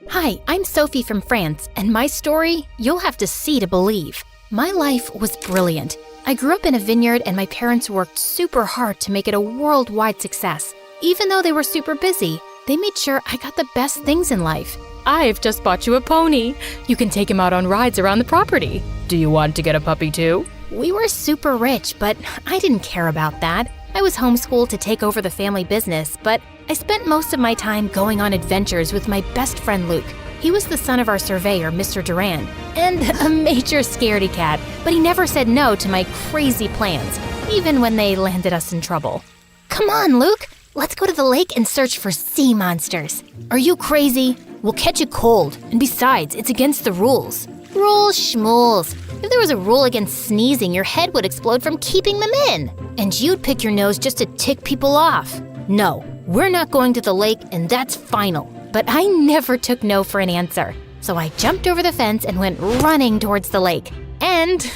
Hi, I'm Sophie from France, and my story, you'll have to see to believe. My life was brilliant. I grew up in a vineyard and my parents worked super hard to make it a worldwide success. Even though they were super busy, they made sure I got the best things in life. I've just bought you a pony. You can take him out on rides around the property. Do you want to get a puppy too? We were super rich, but I didn't care about that. I was homeschooled to take over the family business, but I spent most of my time going on adventures with my best friend Luke. He was the son of our surveyor, Mr. Durand, and a major scaredy cat, but he never said no to my crazy plans, even when they landed us in trouble. Come on, Luke! Let's go to the lake and search for sea monsters. Are you crazy? We'll catch a cold, and besides, it's against the rules. Rules schmools. If there was a rule against sneezing, your head would explode from keeping them in. And you'd pick your nose just to tick people off. No, we're not going to the lake, and that's final. But I never took no for an answer. So I jumped over the fence and went running towards the lake. And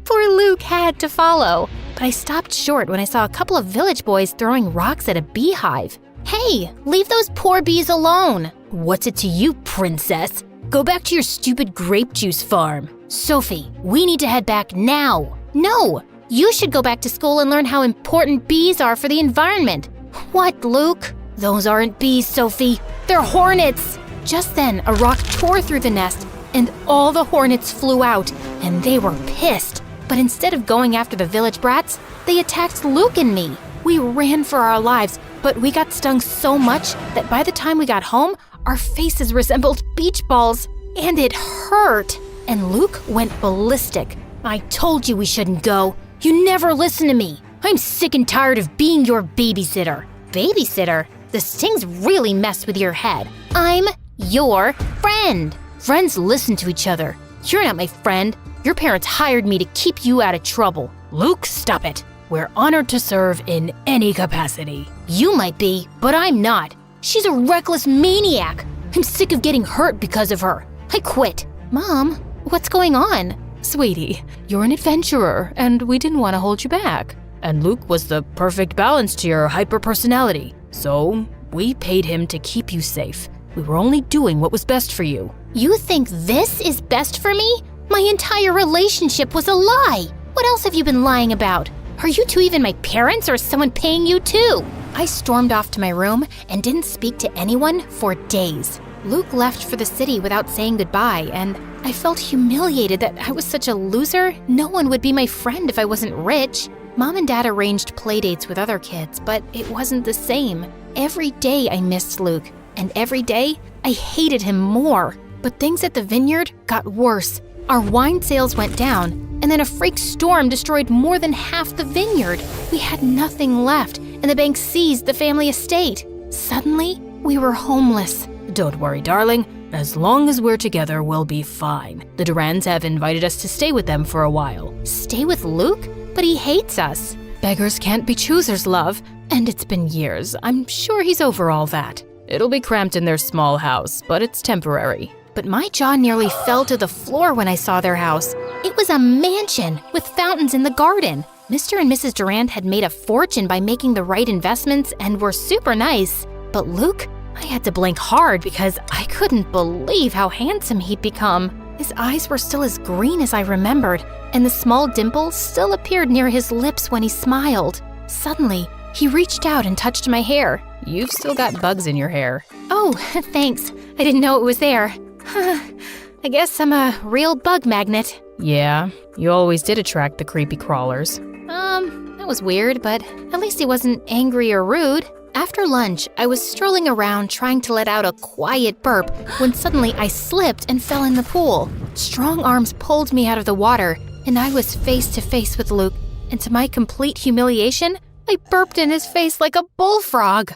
poor Luke had to follow. But I stopped short when I saw a couple of village boys throwing rocks at a beehive. Hey, leave those poor bees alone. What's it to you, princess? Go back to your stupid grape juice farm. Sophie, we need to head back now. No, you should go back to school and learn how important bees are for the environment. What, Luke? Those aren't bees, Sophie. They're hornets. Just then, a rock tore through the nest, and all the hornets flew out, and they were pissed. But instead of going after the village brats, they attacked Luke and me. We ran for our lives, but we got stung so much that by the time we got home, our faces resembled beach balls, and it hurt. And Luke went ballistic. I told you we shouldn't go. You never listen to me. I'm sick and tired of being your babysitter. Babysitter? The stings really mess with your head. I'm your friend. Friends listen to each other. You're not my friend. Your parents hired me to keep you out of trouble. Luke, stop it. We're honored to serve in any capacity. You might be, but I'm not. She's a reckless maniac. I'm sick of getting hurt because of her. I quit. Mom, what's going on? Sweetie, you're an adventurer, and we didn't want to hold you back. And Luke was the perfect balance to your hyper-personality. So, we paid him to keep you safe. We were only doing what was best for you. You think this is best for me? My entire relationship was a lie. What else have you been lying about? Are you two even my parents, or is someone paying you too? I stormed off to my room and didn't speak to anyone for days. Luke left for the city without saying goodbye, and I felt humiliated that I was such a loser. No one would be my friend if I wasn't rich. Mom and Dad arranged playdates with other kids, but it wasn't the same. Every day I missed Luke, and every day I hated him more. But things at the vineyard got worse. Our wine sales went down, and then a freak storm destroyed more than half the vineyard. We had nothing left, and the bank seized the family estate. Suddenly, we were homeless. Don't worry, darling. As long as we're together, we'll be fine. The Durands have invited us to stay with them for a while. Stay with Luke? But he hates us. Beggars can't be choosers, love. And it's been years. I'm sure he's over all that. It'll be cramped in their small house, but it's temporary. But my jaw nearly fell to the floor when I saw their house. It was a mansion with fountains in the garden. Mr. and Mrs. Durand had made a fortune by making the right investments and were super nice. But Luke, I had to blink hard because I couldn't believe how handsome he'd become. His eyes were still as green as I remembered, and the small dimple still appeared near his lips when he smiled. Suddenly, he reached out and touched my hair. You've still got bugs in your hair. Oh, thanks. I didn't know it was there. I guess I'm a real bug magnet. Yeah, you always did attract the creepy crawlers. That was weird, but at least he wasn't angry or rude. After lunch, I was strolling around trying to let out a quiet burp when suddenly I slipped and fell in the pool. Strong arms pulled me out of the water, and I was face to face with Luke, and to my complete humiliation, I burped in his face like a bullfrog.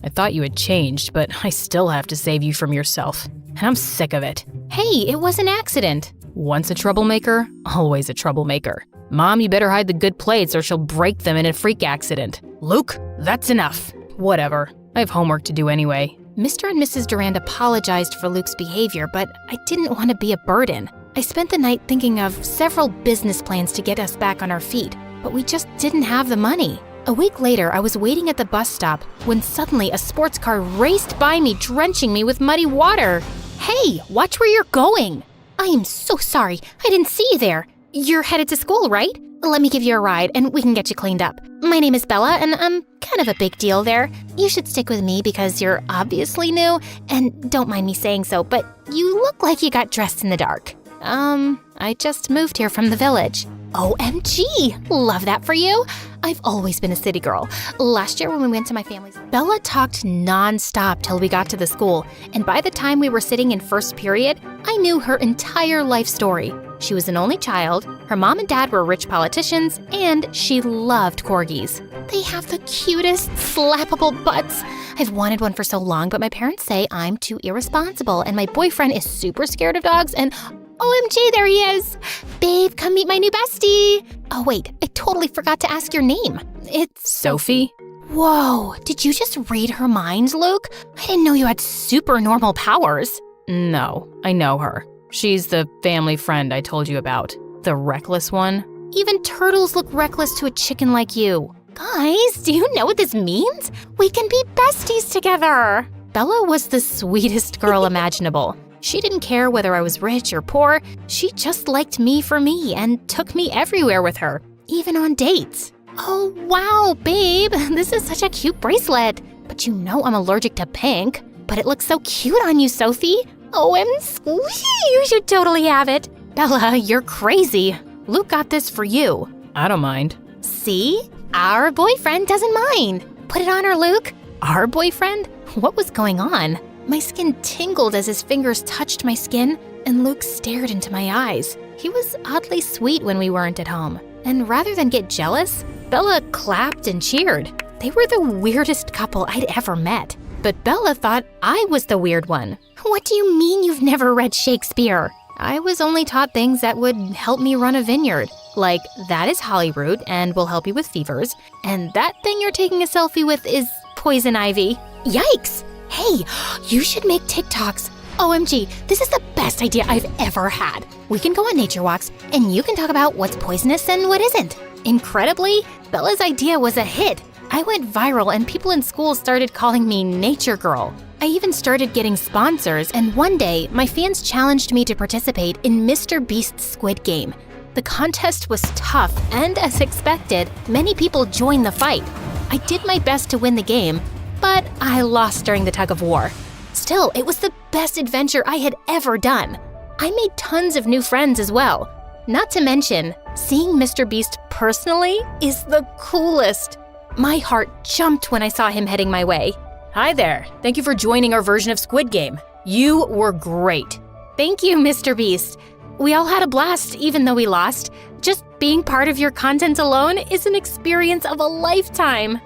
I thought you had changed, but I still have to save you from yourself, and I'm sick of it. Hey, it was an accident. Once a troublemaker, always a troublemaker. Mom, you better hide the good plates or she'll break them in a freak accident. Luke, that's enough. Whatever. I have homework to do anyway. Mr. and Mrs. Durand apologized for Luke's behavior, but I didn't want to be a burden. I spent the night thinking of several business plans to get us back on our feet, but we just didn't have the money. A week later, I was waiting at the bus stop when suddenly a sports car raced by me, drenching me with muddy water. Hey, watch where you're going. I am so sorry. I didn't see you there. You're headed to school, right? Let me give you a ride and we can get you cleaned up. My name is Bella and I'm kind of a big deal there. You should stick with me because you're obviously new and don't mind me saying so, but you look like you got dressed in the dark. I just moved here from the village. OMG! Love that for you. I've always been a city girl. Last year when we went to my family's, Bella talked non-stop till we got to the school, and by the time we were sitting in first period, I knew her entire life story. She was an only child, her mom and dad were rich politicians, and she loved corgis. They have the cutest, slappable butts. I've wanted one for so long, but my parents say I'm too irresponsible, and my boyfriend is super scared of dogs, and OMG, there he is! Babe, come meet my new bestie! Oh wait, I totally forgot to ask your name. It's Sophie? Whoa, did you just read her mind, Luke? I didn't know you had super normal powers. No, I know her. She's the family friend I told you about. The reckless one. Even turtles look reckless to a chicken like you. Guys, do you know what this means? We can be besties together! Bella was the sweetest girl imaginable. She didn't care whether I was rich or poor. She just liked me for me and took me everywhere with her, even on dates. Oh, wow, babe, this is such a cute bracelet. But you know I'm allergic to pink. But it looks so cute on you, Sophie. OMG, you should totally have it. Bella, you're crazy. Luke got this for you. I don't mind. See? Our boyfriend doesn't mind. Put it on her, Luke. Our boyfriend? What was going on? My skin tingled as his fingers touched my skin, and Luke stared into my eyes. He was oddly sweet when we weren't at home. And rather than get jealous, Bella clapped and cheered. They were the weirdest couple I'd ever met. But Bella thought I was the weird one. What do you mean you've never read Shakespeare? I was only taught things that would help me run a vineyard. Like, that is hollyroot and will help you with fevers. And that thing you're taking a selfie with is poison ivy. Yikes! Hey, you should make TikToks. OMG, this is the best idea I've ever had. We can go on nature walks, and you can talk about what's poisonous and what isn't. Incredibly, Bella's idea was a hit. I went viral, and people in school started calling me Nature Girl. I even started getting sponsors, and one day, my fans challenged me to participate in Mr. Beast's Squid Game. The contest was tough, and as expected, many people joined the fight. I did my best to win the game, but I lost during the tug of war. Still, it was the best adventure I had ever done. I made tons of new friends as well. Not to mention, seeing Mr. Beast personally is the coolest. My heart jumped when I saw him heading my way. Hi there. Thank you for joining our version of Squid Game. You were great. Thank you, Mr. Beast. We all had a blast, even though we lost. Just being part of your content alone is an experience of a lifetime.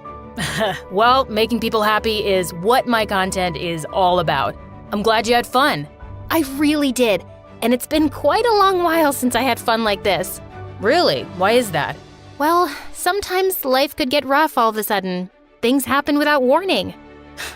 Well, making people happy is what my content is all about. I'm glad you had fun. I really did, and it's been quite a long while since I had fun like this. Really? Why is that? Well, sometimes life could get rough all of a sudden. Things happen without warning.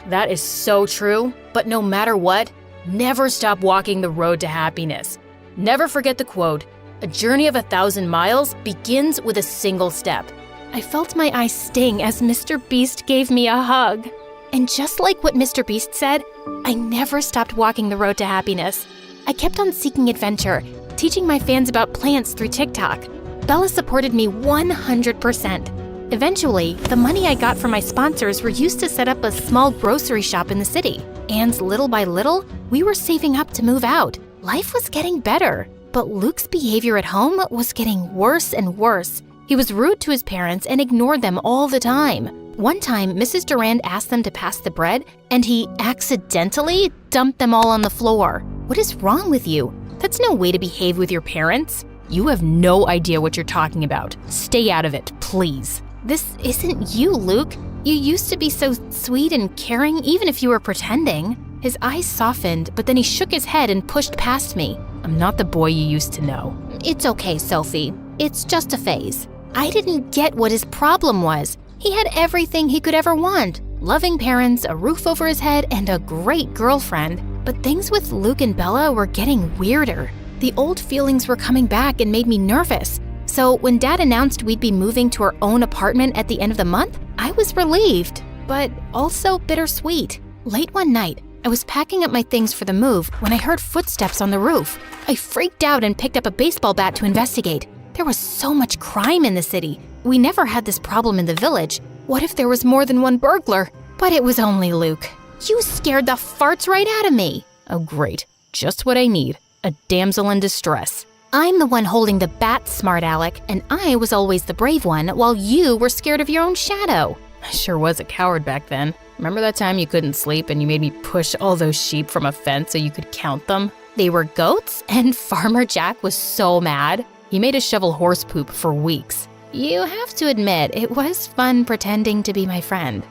That is so true, but no matter what, never stop walking the road to happiness. Never forget the quote, "A journey of 1,000 miles begins with a single step." I felt my eyes sting as Mr. Beast gave me a hug. And just like what Mr. Beast said, I never stopped walking the road to happiness. I kept on seeking adventure, teaching my fans about plants through TikTok. Bella supported me 100%. Eventually, the money I got from my sponsors were used to set up a small grocery shop in the city. And little by little, we were saving up to move out. Life was getting better, but Luke's behavior at home was getting worse and worse. He was rude to his parents and ignored them all the time. One time, Mrs. Durand asked them to pass the bread, and he accidentally dumped them all on the floor. What is wrong with you? That's no way to behave with your parents. You have no idea what you're talking about. Stay out of it, please. This isn't you, Luke. You used to be so sweet and caring, even if you were pretending. His eyes softened, but then he shook his head and pushed past me. I'm not the boy you used to know. It's okay, Sophie. It's just a phase. I didn't get what his problem was. He had everything he could ever want. Loving parents, a roof over his head, and a great girlfriend. But things with Luke and Bella were getting weirder. The old feelings were coming back and made me nervous. So when Dad announced we'd be moving to our own apartment at the end of the month, I was relieved, but also bittersweet. Late one night, I was packing up my things for the move when I heard footsteps on the roof. I freaked out and picked up a baseball bat to investigate. There was so much crime in the city. We never had this problem in the village. What if there was more than one burglar? But it was only Luke. You scared the farts right out of me. Oh, great. Just what I need. A damsel in distress. I'm the one holding the bat, smart Alec, and I was always the brave one while you were scared of your own shadow. I sure was a coward back then. Remember that time you couldn't sleep and you made me push all those sheep from a fence so you could count them? They were goats, and Farmer Jack was so mad. He made us shovel horse poop for weeks. You have to admit, it was fun pretending to be my friend.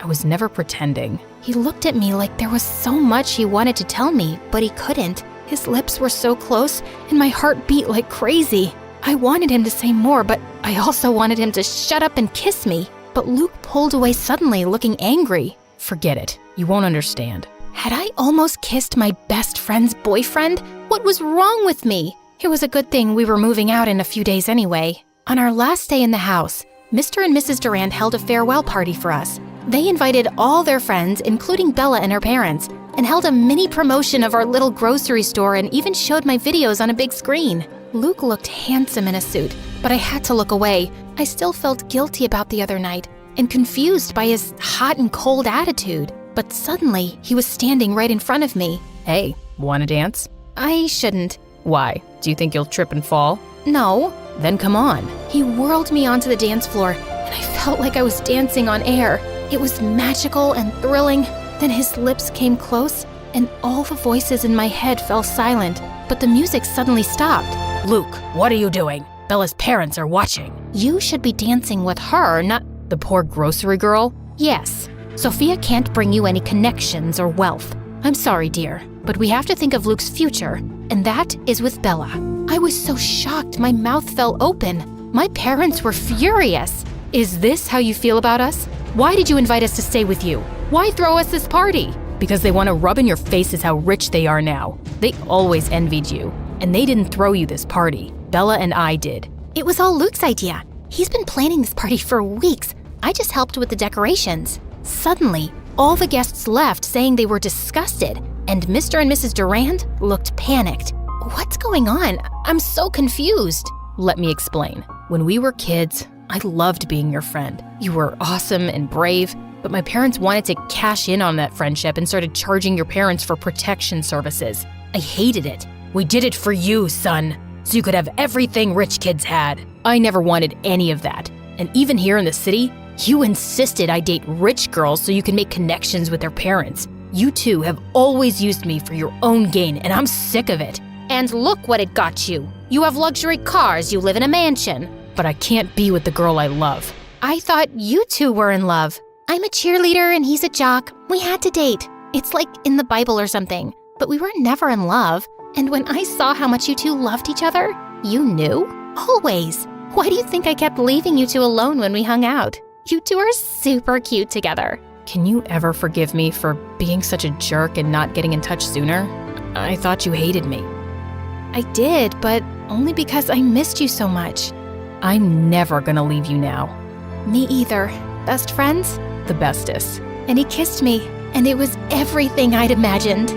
I was never pretending. He looked at me like there was so much he wanted to tell me, but he couldn't. His lips were so close, and my heart beat like crazy. I wanted him to say more, but I also wanted him to shut up and kiss me. But Luke pulled away suddenly, looking angry. Forget it. You won't understand. Had I almost kissed my best friend's boyfriend? What was wrong with me? It was a good thing we were moving out in a few days anyway. On our last day in the house, Mr. and Mrs. Durand held a farewell party for us. They invited all their friends, including Bella and her parents, and held a mini promotion of our little grocery store and even showed my videos on a big screen. Luke looked handsome in a suit, but I had to look away. I still felt guilty about the other night and confused by his hot and cold attitude. But suddenly, he was standing right in front of me. Hey, wanna dance? I shouldn't. Why? Do you think you'll trip and fall? No. Then come on. He whirled me onto the dance floor, and I felt like I was dancing on air. It was magical and thrilling. Then his lips came close, and all the voices in my head fell silent, but the music suddenly stopped. Luke, what are you doing? Bella's parents are watching. You should be dancing with her, not the poor grocery girl. Yes. Sophia can't bring you any connections or wealth. I'm sorry, dear, but we have to think of Luke's future, and that is with Bella. I was so shocked my mouth fell open. My parents were furious. Is this how you feel about us? Why did you invite us to stay with you? Why throw us this party? Because they want to rub in your faces how rich they are now. They always envied you, and they didn't throw you this party. Bella and I did. It was all Luke's idea. He's been planning this party for weeks. I just helped with the decorations. Suddenly, all the guests left saying they were disgusted, and Mr. and Mrs. Durand looked panicked. What's going on? I'm so confused. Let me explain. When we were kids, I loved being your friend. You were awesome and brave, but my parents wanted to cash in on that friendship and started charging your parents for protection services. I hated it. We did it for you, son, so you could have everything rich kids had. I never wanted any of that. And even here in the city, you insisted I date rich girls so you can make connections with their parents. You two have always used me for your own gain, and I'm sick of it. And look what it got you. You have luxury cars, you live in a mansion. But I can't be with the girl I love. I thought you two were in love. I'm a cheerleader and he's a jock. We had to date. It's like in the Bible or something. But we were never in love. And when I saw how much you two loved each other, you knew? Always. Why do you think I kept leaving you two alone when we hung out? You two are super cute together. Can you ever forgive me for being such a jerk and not getting in touch sooner? I thought you hated me. I did, but only because I missed you so much. I'm never gonna leave you now. Me either. Best friends? The bestest. And he kissed me, and it was everything I'd imagined.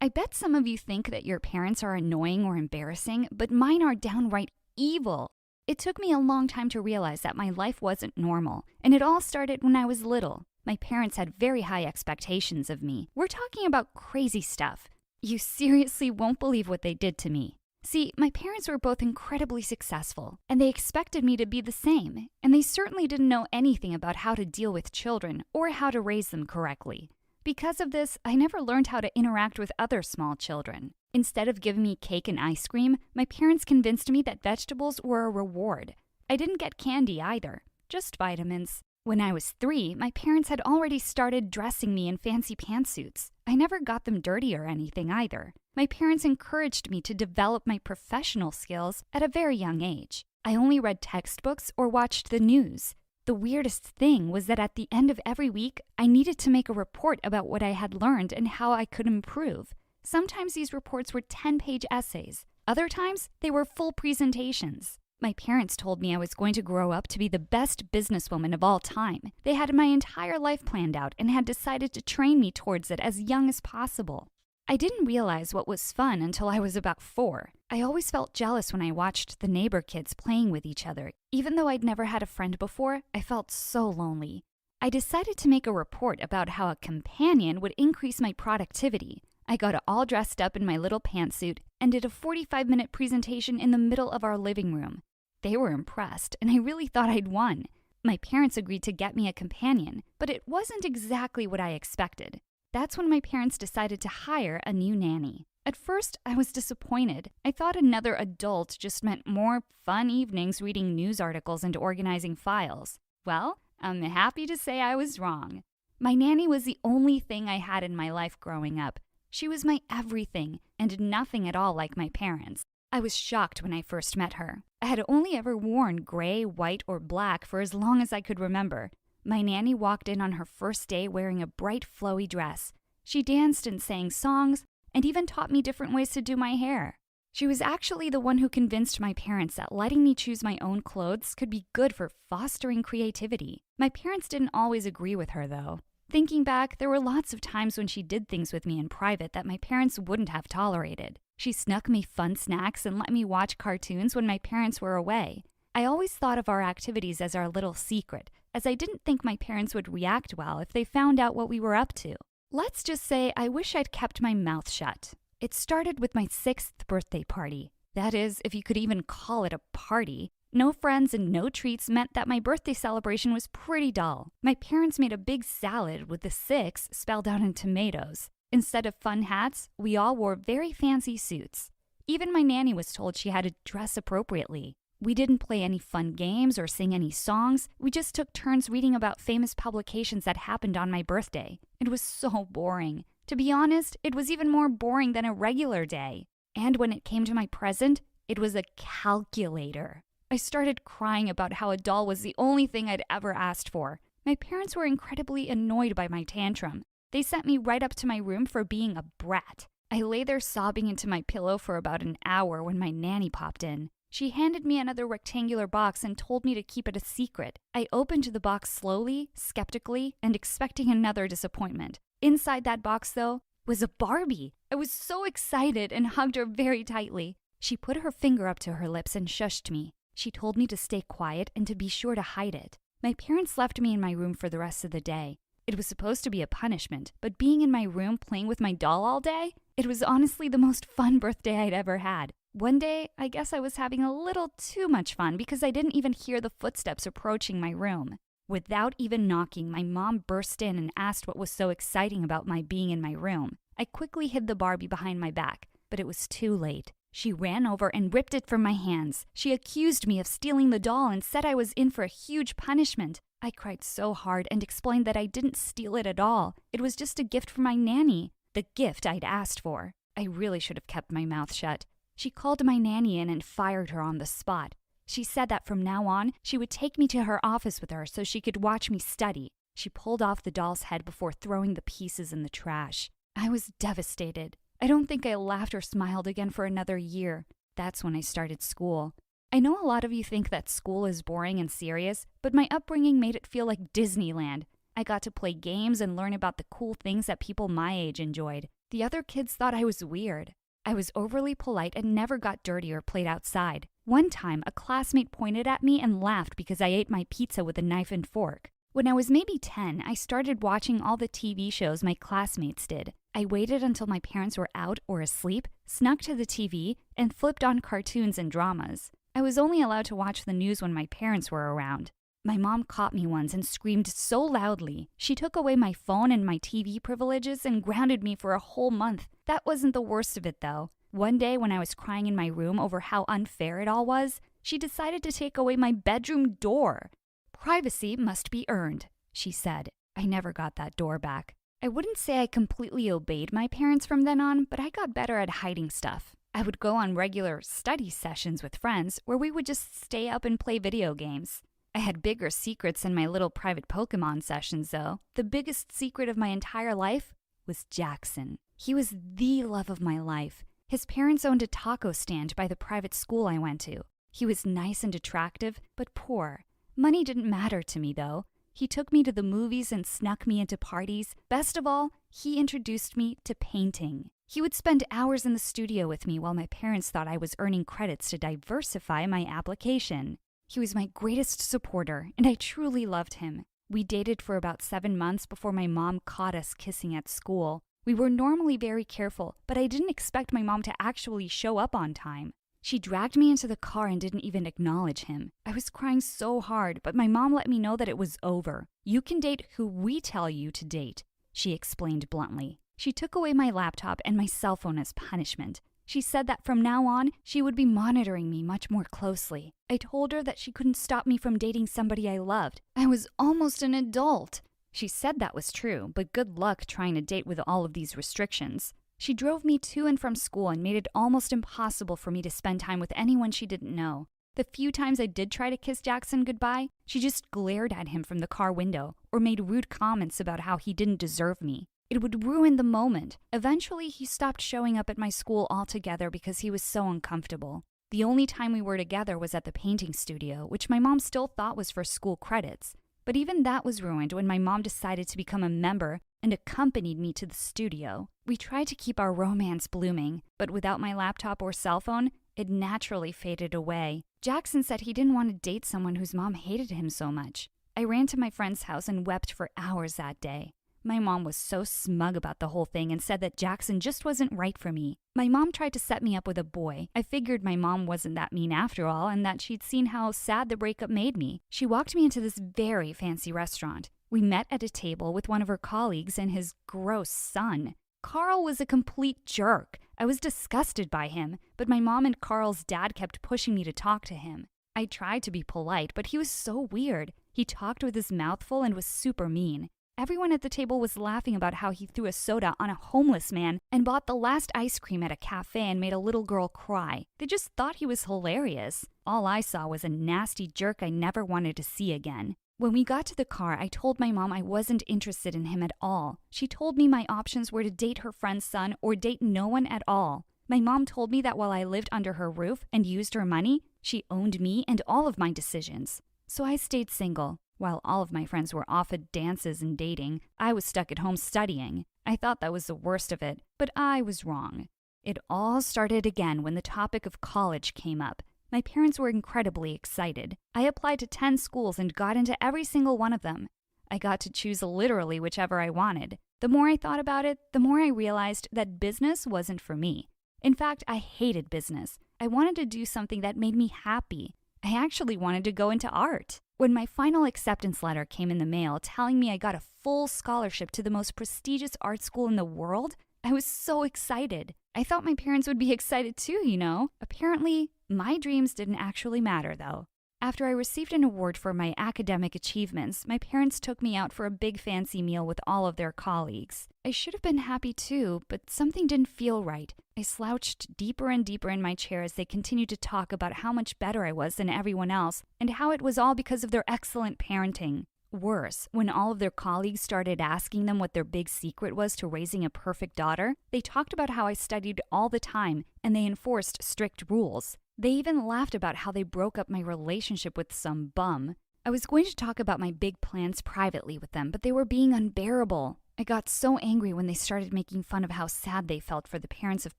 I bet some of you think that your parents are annoying or embarrassing, but mine are downright evil. It took me a long time to realize that my life wasn't normal, and it all started when I was little. My parents had very high expectations of me. We're talking about crazy stuff. You seriously won't believe what they did to me. See, my parents were both incredibly successful, and they expected me to be the same, and they certainly didn't know anything about how to deal with children or how to raise them correctly. Because of this, I never learned how to interact with other small children. Instead of giving me cake and ice cream, my parents convinced me that vegetables were a reward. I didn't get candy either, just vitamins. When I was 3, my parents had already started dressing me in fancy pantsuits. I never got them dirty or anything either. My parents encouraged me to develop my professional skills at a very young age. I only read textbooks or watched the news. The weirdest thing was that at the end of every week, I needed to make a report about what I had learned and how I could improve. Sometimes these reports were 10-page essays. Other times, they were full presentations. My parents told me I was going to grow up to be the best businesswoman of all time. They had my entire life planned out and had decided to train me towards it as young as possible. I didn't realize what was fun until I was about 4. I always felt jealous when I watched the neighbor kids playing with each other. Even though I'd never had a friend before, I felt so lonely. I decided to make a report about how a companion would increase my productivity. I got all dressed up in my little pantsuit and did a 45-minute presentation in the middle of our living room. They were impressed, and I really thought I'd won. My parents agreed to get me a companion, but it wasn't exactly what I expected. That's when my parents decided to hire a new nanny. At first, I was disappointed. I thought another adult just meant more fun evenings reading news articles and organizing files. Well, I'm happy to say I was wrong. My nanny was the only thing I had in my life growing up. She was my everything, and nothing at all like my parents. I was shocked when I first met her. I had only ever worn gray, white, or black for as long as I could remember. My nanny walked in on her first day wearing a bright, flowy dress. She danced and sang songs, and even taught me different ways to do my hair. She was actually the one who convinced my parents that letting me choose my own clothes could be good for fostering creativity. My parents didn't always agree with her, though. Thinking back, there were lots of times when she did things with me in private that my parents wouldn't have tolerated. She snuck me fun snacks and let me watch cartoons when my parents were away. I always thought of our activities as our little secret, as I didn't think my parents would react well if they found out what we were up to. Let's just say I wish I'd kept my mouth shut. It started with my 6th birthday party. That is, if you could even call it a party. No friends and no treats meant that my birthday celebration was pretty dull. My parents made a big salad with the 6 spelled out in tomatoes. Instead of fun hats, we all wore very fancy suits. Even my nanny was told she had to dress appropriately. We didn't play any fun games or sing any songs. We just took turns reading about famous publications that happened on my birthday. It was so boring. To be honest, it was even more boring than a regular day. And when it came to my present, it was a calculator. I started crying about how a doll was the only thing I'd ever asked for. My parents were incredibly annoyed by my tantrum. They sent me right up to my room for being a brat. I lay there sobbing into my pillow for about an hour when my nanny popped in. She handed me another rectangular box and told me to keep it a secret. I opened the box slowly, skeptically, and expecting another disappointment. Inside that box, though, was a Barbie. I was so excited and hugged her very tightly. She put her finger up to her lips and shushed me. She told me to stay quiet and to be sure to hide it. My parents left me in my room for the rest of the day. It was supposed to be a punishment, but being in my room playing with my doll all day, it was honestly the most fun birthday I'd ever had. One day, I guess I was having a little too much fun because I didn't even hear the footsteps approaching my room. Without even knocking, my mom burst in and asked what was so exciting about my being in my room. I quickly hid the Barbie behind my back, but it was too late. She ran over and ripped it from my hands. She accused me of stealing the doll and said I was in for a huge punishment. I cried so hard and explained that I didn't steal it at all. It was just a gift from my nanny, the gift I'd asked for. I really should have kept my mouth shut. She called my nanny in and fired her on the spot. She said that from now on, she would take me to her office with her so she could watch me study. She pulled off the doll's head before throwing the pieces in the trash. I was devastated. I don't think I laughed or smiled again for another year. That's when I started school. I know a lot of you think that school is boring and serious, but my upbringing made it feel like Disneyland. I got to play games and learn about the cool things that people my age enjoyed. The other kids thought I was weird. I was overly polite and never got dirty or played outside. One time, a classmate pointed at me and laughed because I ate my pizza with a knife and fork. When I was maybe 10, I started watching all the TV shows my classmates did. I waited until my parents were out or asleep, snuck to the TV, and flipped on cartoons and dramas. I was only allowed to watch the news when my parents were around. My mom caught me once and screamed so loudly. She took away my phone and my TV privileges and grounded me for a whole month. That wasn't the worst of it, though. One day when I was crying in my room over how unfair it all was, she decided to take away my bedroom door. "Privacy must be earned," she said. I never got that door back. I wouldn't say I completely obeyed my parents from then on, but I got better at hiding stuff. I would go on regular study sessions with friends where we would just stay up and play video games. I had bigger secrets in my little private Pokemon sessions, though. The biggest secret of my entire life was Jackson. He was the love of my life. His parents owned a taco stand by the private school I went to. He was nice and attractive, but poor. Money didn't matter to me, though. He took me to the movies and snuck me into parties. Best of all, he introduced me to painting. He would spend hours in the studio with me while my parents thought I was earning credits to diversify my application. He was my greatest supporter, and I truly loved him. We dated for about 7 months before my mom caught us kissing at school. We were normally very careful, but I didn't expect my mom to actually show up on time. She dragged me into the car and didn't even acknowledge him. I was crying so hard, but my mom let me know that it was over. "You can date who we tell you to date," she explained bluntly. She took away my laptop and my cell phone as punishment. She said that from now on, she would be monitoring me much more closely. I told her that she couldn't stop me from dating somebody I loved. I was almost an adult. She said that was true, but good luck trying to date with all of these restrictions. She drove me to and from school and made it almost impossible for me to spend time with anyone she didn't know. The few times I did try to kiss Jackson goodbye, she just glared at him from the car window or made rude comments about how he didn't deserve me. It would ruin the moment. Eventually, he stopped showing up at my school altogether because he was so uncomfortable. The only time we were together was at the painting studio, which my mom still thought was for school credits. But even that was ruined when my mom decided to become a member and accompanied me to the studio. We tried to keep our romance blooming, but without my laptop or cell phone, it naturally faded away. Jackson said he didn't want to date someone whose mom hated him so much. I ran to my friend's house and wept for hours that day. My mom was so smug about the whole thing and said that Jackson just wasn't right for me. My mom tried to set me up with a boy. I figured my mom wasn't that mean after all and that she'd seen how sad the breakup made me. She walked me into this very fancy restaurant. We met at a table with one of her colleagues and his gross son. Carl was a complete jerk. I was disgusted by him, but my mom and Carl's dad kept pushing me to talk to him. I tried to be polite, but he was so weird. He talked with his mouth full and was super mean. Everyone at the table was laughing about how he threw a soda on a homeless man and bought the last ice cream at a cafe and made a little girl cry. They just thought he was hilarious. All I saw was a nasty jerk I never wanted to see again. When we got to the car, I told my mom I wasn't interested in him at all. She told me my options were to date her friend's son or date no one at all. My mom told me that while I lived under her roof and used her money, she owned me and all of my decisions. So I stayed single. While all of my friends were off at dances and dating, I was stuck at home studying. I thought that was the worst of it, but I was wrong. It all started again when the topic of college came up. My parents were incredibly excited. I applied to 10 schools and got into every single one of them. I got to choose literally whichever I wanted. The more I thought about it, the more I realized that business wasn't for me. In fact, I hated business. I wanted to do something that made me happy. I actually wanted to go into art. When my final acceptance letter came in the mail telling me I got a full scholarship to the most prestigious art school in the world, I was so excited. I thought my parents would be excited too, you know. Apparently, my dreams didn't actually matter, though. After I received an award for my academic achievements, my parents took me out for a big fancy meal with all of their colleagues. I should have been happy too, but something didn't feel right. I slouched deeper and deeper in my chair as they continued to talk about how much better I was than everyone else and how it was all because of their excellent parenting. Worse, when all of their colleagues started asking them what their big secret was to raising a perfect daughter, they talked about how I studied all the time and they enforced strict rules. They even laughed about how they broke up my relationship with some bum. I was going to talk about my big plans privately with them, but they were being unbearable. I got so angry when they started making fun of how sad they felt for the parents of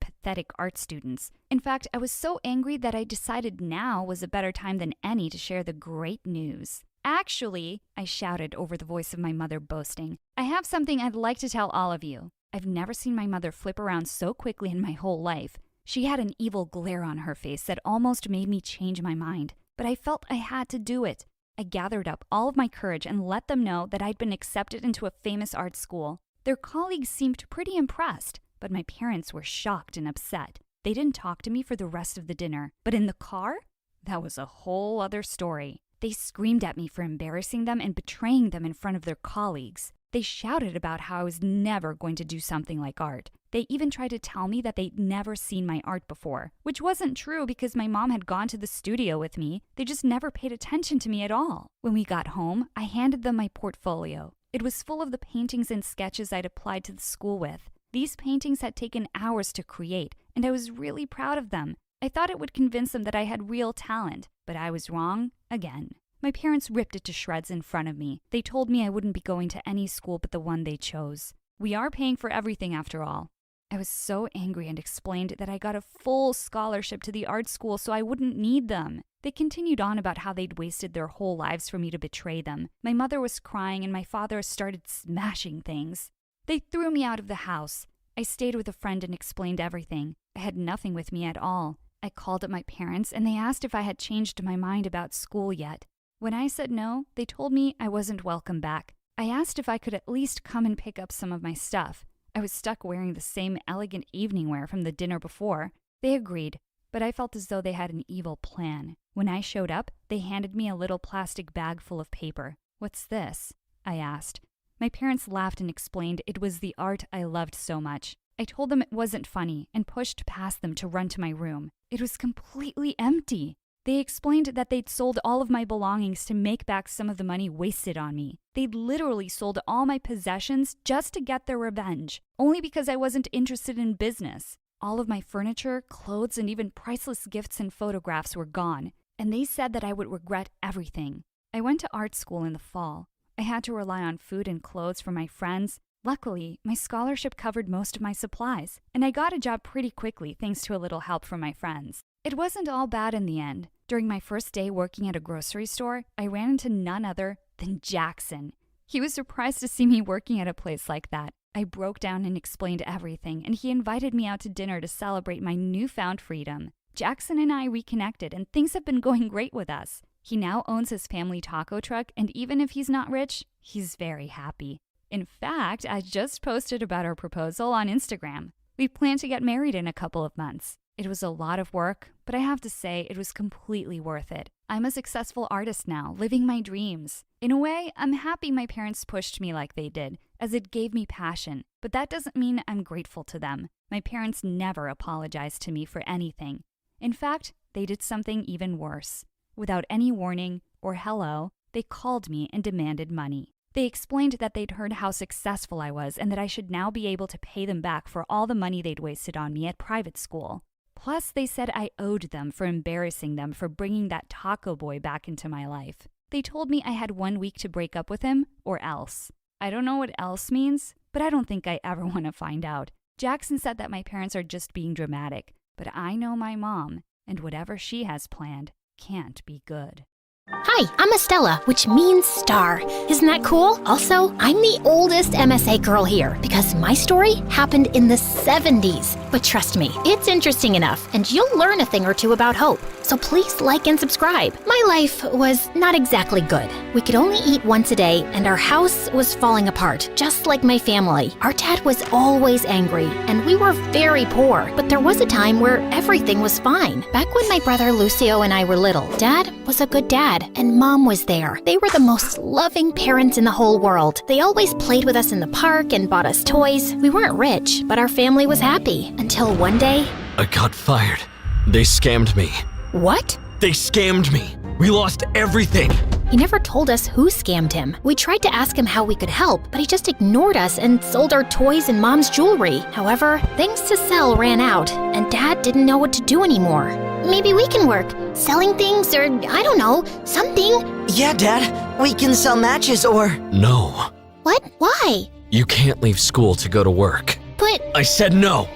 pathetic art students. In fact, I was so angry that I decided now was a better time than any to share the great news. Actually, I shouted over the voice of my mother boasting, I have something I'd like to tell all of you. I've never seen my mother flip around so quickly in my whole life. She had an evil glare on her face that almost made me change my mind, but I felt I had to do it. I gathered up all of my courage and let them know that I'd been accepted into a famous art school. Their colleagues seemed pretty impressed, but my parents were shocked and upset. They didn't talk to me for the rest of the dinner, but in the car, that was a whole other story. They screamed at me for embarrassing them and betraying them in front of their colleagues. They shouted about how I was never going to do something like art. They even tried to tell me that they'd never seen my art before, which wasn't true because my mom had gone to the studio with me. They just never paid attention to me at all. When we got home, I handed them my portfolio. It was full of the paintings and sketches I'd applied to the school with. These paintings had taken hours to create, and I was really proud of them. I thought it would convince them that I had real talent, but I was wrong again. My parents ripped it to shreds in front of me. They told me I wouldn't be going to any school but the one they chose. We are paying for everything after all. I was so angry and explained that I got a full scholarship to the art school so I wouldn't need them. They continued on about how they'd wasted their whole lives for me to betray them. My mother was crying and my father started smashing things. They threw me out of the house. I stayed with a friend and explained everything. I had nothing with me at all. I called up my parents and they asked if I had changed my mind about school yet. When I said no, they told me I wasn't welcome back. I asked if I could at least come and pick up some of my stuff. I was stuck wearing the same elegant evening wear from the dinner before. They agreed, but I felt as though they had an evil plan. When I showed up, they handed me a little plastic bag full of paper. "What's this?" I asked. My parents laughed and explained it was the art I loved so much. I told them it wasn't funny and pushed past them to run to my room. It was completely empty. They explained that they'd sold all of my belongings to make back some of the money wasted on me. They'd literally sold all my possessions just to get their revenge, only because I wasn't interested in business. All of my furniture, clothes, and even priceless gifts and photographs were gone, and they said that I would regret everything. I went to art school in the fall. I had to rely on food and clothes from my friends. Luckily, my scholarship covered most of my supplies, and I got a job pretty quickly thanks to a little help from my friends. It wasn't all bad in the end. During my first day working at a grocery store, I ran into none other than Jackson. He was surprised to see me working at a place like that. I broke down and explained everything, and he invited me out to dinner to celebrate my newfound freedom. Jackson and I reconnected, and things have been going great with us. He now owns his family taco truck, and even if he's not rich, he's very happy. In fact, I just posted about our proposal on Instagram. We plan to get married in a couple of months. It was a lot of work, but I have to say it was completely worth it. I'm a successful artist now, living my dreams. In a way, I'm happy my parents pushed me like they did, as it gave me passion, but that doesn't mean I'm grateful to them. My parents never apologized to me for anything. In fact, they did something even worse. Without any warning or hello, they called me and demanded money. They explained that they'd heard how successful I was and that I should now be able to pay them back for all the money they'd wasted on me at private school. Plus, they said I owed them for embarrassing them for bringing that taco boy back into my life. They told me I had 1 week to break up with him, or else. I don't know what else means, but I don't think I ever want to find out. Jackson said that my parents are just being dramatic, but I know my mom, and whatever she has planned can't be good. Hi, I'm Estella, which means star. Isn't that cool? Also, I'm the oldest MSA girl here because my story happened in the 70s. But trust me, it's interesting enough, and you'll learn a thing or two about hope. So please like and subscribe. My life was not exactly good. We could only eat once a day, and our house was falling apart, just like my family. Our dad was always angry, and we were very poor. But there was a time where everything was fine. Back when my brother Lucio and I were little, Dad was a good dad, and Mom was there. They were the most loving parents in the whole world. They always played with us in the park and bought us toys. We weren't rich, but our family was happy. Until one day... I got fired. They scammed me. What? They scammed me. We lost everything. He never told us who scammed him. We tried to ask him how we could help, but he just ignored us and sold our toys and Mom's jewelry. However, things to sell ran out, and Dad didn't know what to do anymore. Maybe we can work, selling things or, I don't know, something. Yeah, Dad. We can sell matches or... No. What? Why? You can't leave school to go to work. But... I said no.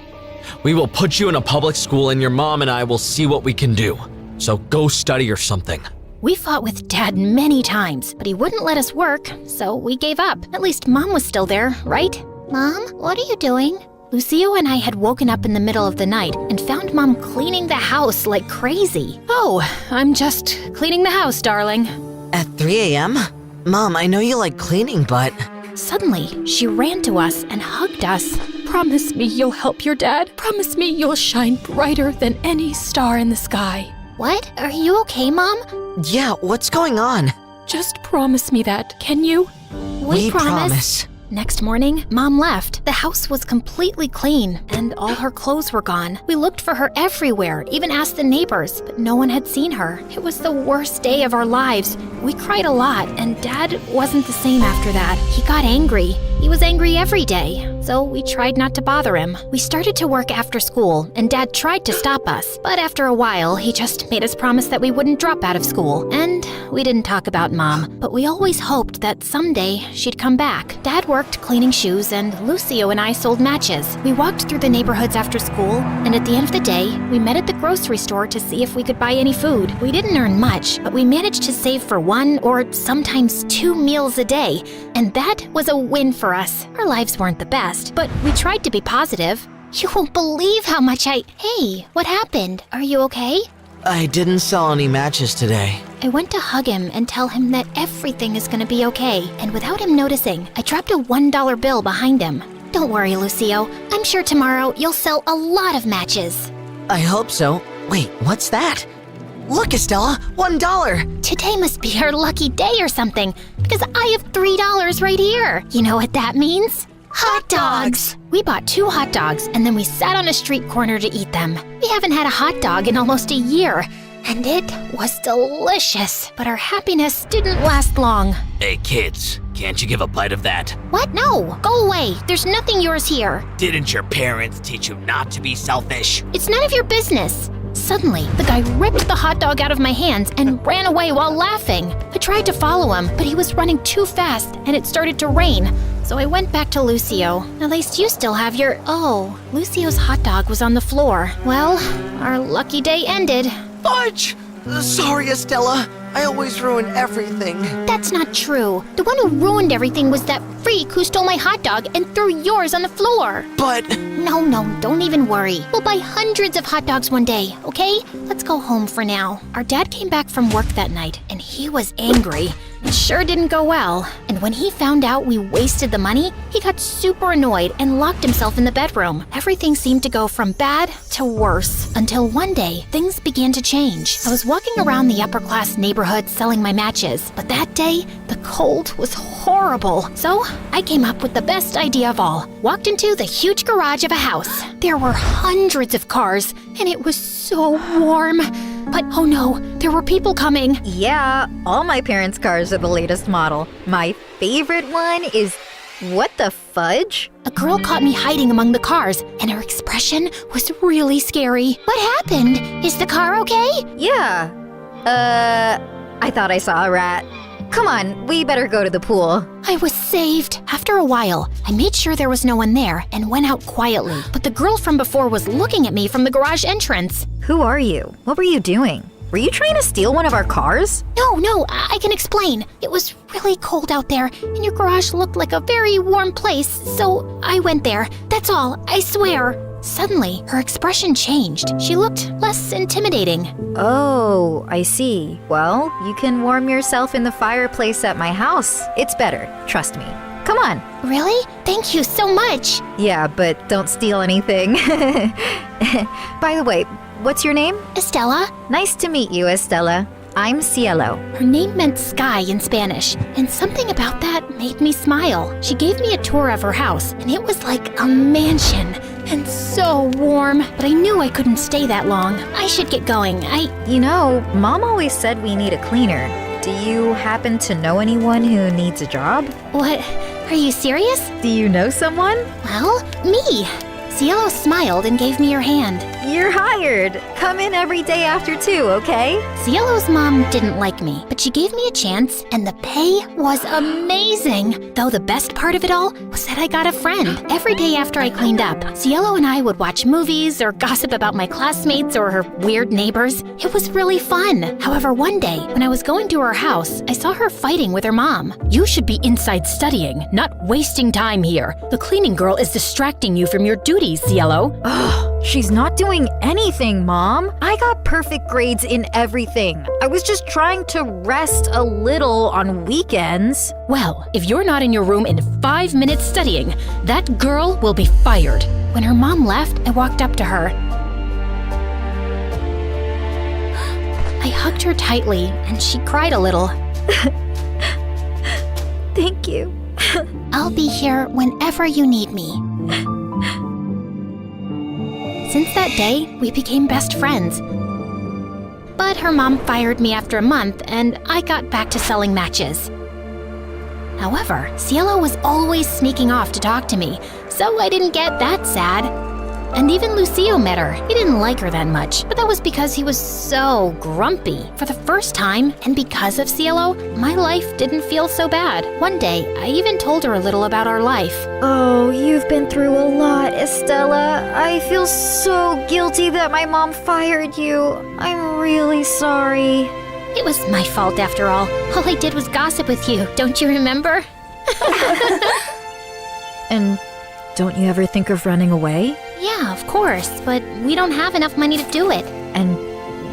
We will put you in a public school and your mom and I will see what we can do. So go study or something. We fought with Dad many times, but he wouldn't let us work, so we gave up. At least Mom was still there, right? Mom, what are you doing? Lucio and I had woken up in the middle of the night and found Mom cleaning the house like crazy. Oh, I'm just cleaning the house, darling. At 3 a.m.? Mom, I know you like cleaning, but... Suddenly, she ran to us and hugged us. Promise me you'll help your dad. Promise me you'll shine brighter than any star in the sky. What? Are you okay, Mom? Yeah, what's going on? Just promise me that, can you? We promise. Next morning, Mom left. The house was completely clean, and all her clothes were gone. We looked for her everywhere, even asked the neighbors, but no one had seen her. It was the worst day of our lives. We cried a lot, and Dad wasn't the same after that. He got angry. He was angry every day, so we tried not to bother him. We started to work after school, and Dad tried to stop us, but after a while, he just made us promise that we wouldn't drop out of school. And we didn't talk about Mom, but we always hoped that someday she'd come back. Dad worked cleaning shoes, and Lucio and I sold matches. We walked through the neighborhoods after school, and at the end of the day, we met at the grocery store to see if we could buy any food. We didn't earn much, but we managed to save for 1 or sometimes 2 meals a day, and that was a win for us. Our lives weren't the best, but we tried to be positive. You won't believe how much Hey, what happened? Are you okay? I didn't sell any matches today. I went to hug him and tell him that everything is gonna be okay, and without him noticing, I dropped a $1 bill behind him. Don't worry, Lucio. I'm sure tomorrow you'll sell a lot of matches. I hope so. Wait, what's that? Look, Estella, $1. Today must be our lucky day or something, because I have $3 right here. You know what that means? Hot dogs! We bought 2 hot dogs, and then we sat on a street corner to eat them. We haven't had a hot dog in almost a year, and it was delicious. But our happiness didn't last long. Hey kids, can't you give a bite of that? What? No, go away. There's nothing yours here. Didn't your parents teach you not to be selfish? It's none of your business. Suddenly, the guy ripped the hot dog out of my hands and ran away while laughing. I tried to follow him, but he was running too fast and it started to rain. So I went back to Lucio. At least you still have your... Oh, Lucio's hot dog was on the floor. Well, our lucky day ended. Fudge! Sorry, Estella. I always ruin everything. That's not true. The one who ruined everything was that freak who stole my hot dog and threw yours on the floor. But... No, don't even worry. We'll buy hundreds of hot dogs one day, okay? Let's go home for now. Our dad came back from work that night, and he was angry. It sure didn't go well. And when he found out we wasted the money, he got super annoyed and locked himself in the bedroom. Everything seemed to go from bad to worse. Until one day, things began to change. I was walking around the upper-class neighborhood selling my matches. But that day, the cold was horrible. So I came up with the best idea of all. Walked into the huge garage of a house. There were hundreds of cars, and it was so warm. But oh no, there were people coming. Yeah, all my parents' cars are the latest model. My favorite one is... What the fudge? A girl caught me hiding among the cars, and her expression was really scary. What happened? Is the car okay? Yeah. I thought I saw a rat. Come on, we better go to the pool. I was saved. After a while, I made sure there was no one there and went out quietly. But the girl from before was looking at me from the garage entrance. Who are you? What were you doing? Were you trying to steal one of our cars? No, I can explain. It was really cold out there, and your garage looked like a very warm place, so I went there. That's all, I swear. Suddenly, her expression changed. She looked less intimidating. Oh, I see. Well, you can warm yourself in the fireplace at my house. It's better, trust me. Come on. Really? Thank you so much. Yeah, but don't steal anything. By the way, what's your name? Estella? Nice to meet you, Estella. I'm Cielo. Her name meant sky in Spanish, and something about that made me smile. She gave me a tour of her house, and it was like a mansion, and so warm. But I knew I couldn't stay that long. I should get going. You know, Mom always said we need a cleaner. Do you happen to know anyone who needs a job? What? Are you serious? Do you know someone? Well, me. Cielo smiled and gave me her hand. You're hired. Come in every day after 2, okay? Cielo's mom didn't like me, but she gave me a chance, and the pay was amazing. Though the best part of it all was that I got a friend. Every day after I cleaned up, Cielo and I would watch movies or gossip about my classmates or her weird neighbors. It was really fun. However, one day, when I was going to her house, I saw her fighting with her mom. You should be inside studying, not wasting time here. The cleaning girl is distracting you from your duties, Cielo. Ugh, she's not doing anything, Mom. I got perfect grades in everything. I was just trying to rest a little on weekends. Well, if you're not in your room in 5 minutes studying, that girl will be fired. When her mom left, I walked up to her. I hugged her tightly, and she cried a little. Thank you. I'll be here whenever you need me. Since that day, we became best friends. But her mom fired me after a month, and I got back to selling matches. However, Cielo was always sneaking off to talk to me, so I didn't get that sad. And even Lucio met her. He didn't like her that much, but that was because he was so grumpy. For the first time, and because of Cielo, my life didn't feel so bad. One day, I even told her a little about our life. Oh, you've been through a lot, Estella. I feel so guilty that my mom fired you. I'm really sorry. It was my fault after all. All I did was gossip with you, don't you remember? And don't you ever think of running away? Yeah, of course, but we don't have enough money to do it. And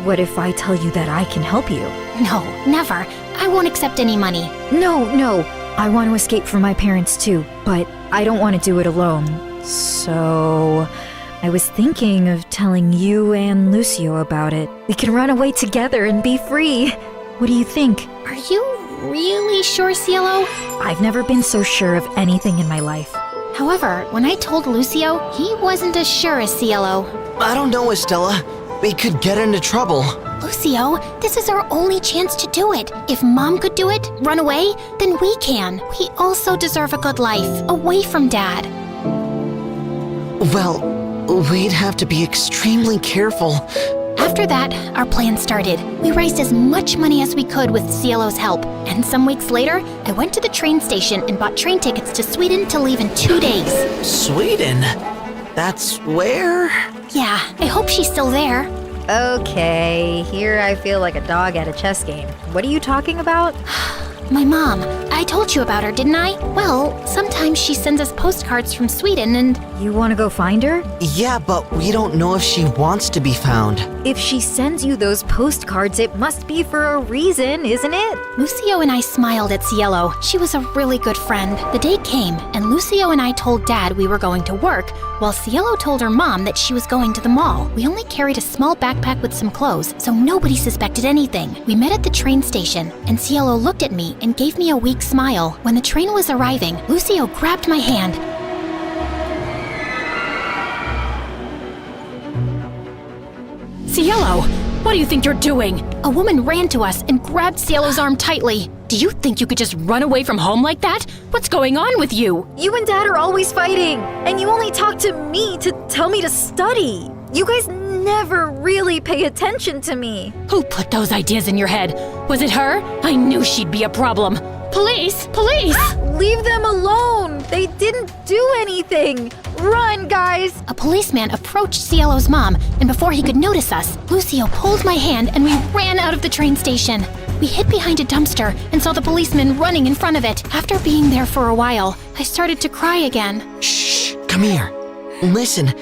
what if I tell you that I can help you? No, never. I won't accept any money. No. I want to escape from my parents too, but I don't want to do it alone. So I was thinking of telling you and Lucio about it. We can run away together and be free. What do you think? Are you really sure, Cielo? I've never been so sure of anything in my life. However, when I told Lucio, he wasn't as sure as Cielo. I don't know, Estella. We could get into trouble. Lucio, this is our only chance to do it. If Mom could do it, run away, then we can. We also deserve a good life, away from Dad. Well, we'd have to be extremely careful. After that, our plan started. We raised as much money as we could with Cielo's help. And some weeks later, I went to the train station and bought train tickets to Sweden to leave in 2 days. Sweden? That's where? Yeah, I hope she's still there. Okay, here I feel like a dog at a chess game. What are you talking about? My mom. I told you about her, didn't I? Well, sometimes she sends us postcards from Sweden and... You want to go find her? Yeah, but we don't know if she wants to be found. If she sends you those postcards, it must be for a reason, isn't it? Lucio and I smiled at Cielo. She was a really good friend. The day came, and Lucio and I told Dad we were going to work, while Cielo told her mom that she was going to the mall. We only carried a small backpack with some clothes, so nobody suspected anything. We met at the train station, and Cielo looked at me and gave me a weak smile. When the train was arriving, Lucio grabbed my hand. Cielo, what do you think you're doing? A woman ran to us and grabbed Cielo's arm tightly. Do you think you could just run away from home like that? What's going on with you? You and Dad are always fighting, and you only talk to me to tell me to study. You guys never really pay attention to me. Who put those ideas in your head? Was it her? I knew she'd be a problem. Police! Police! Leave them alone. They didn't do anything. Run, guys. A policeman approached Cielo's mom, and before he could notice us, Lucio pulled my hand and we ran out of the train station. We hid behind a dumpster and saw the policeman running in front of it. After being there for a while, I started to cry again. Shh, come here. Listen,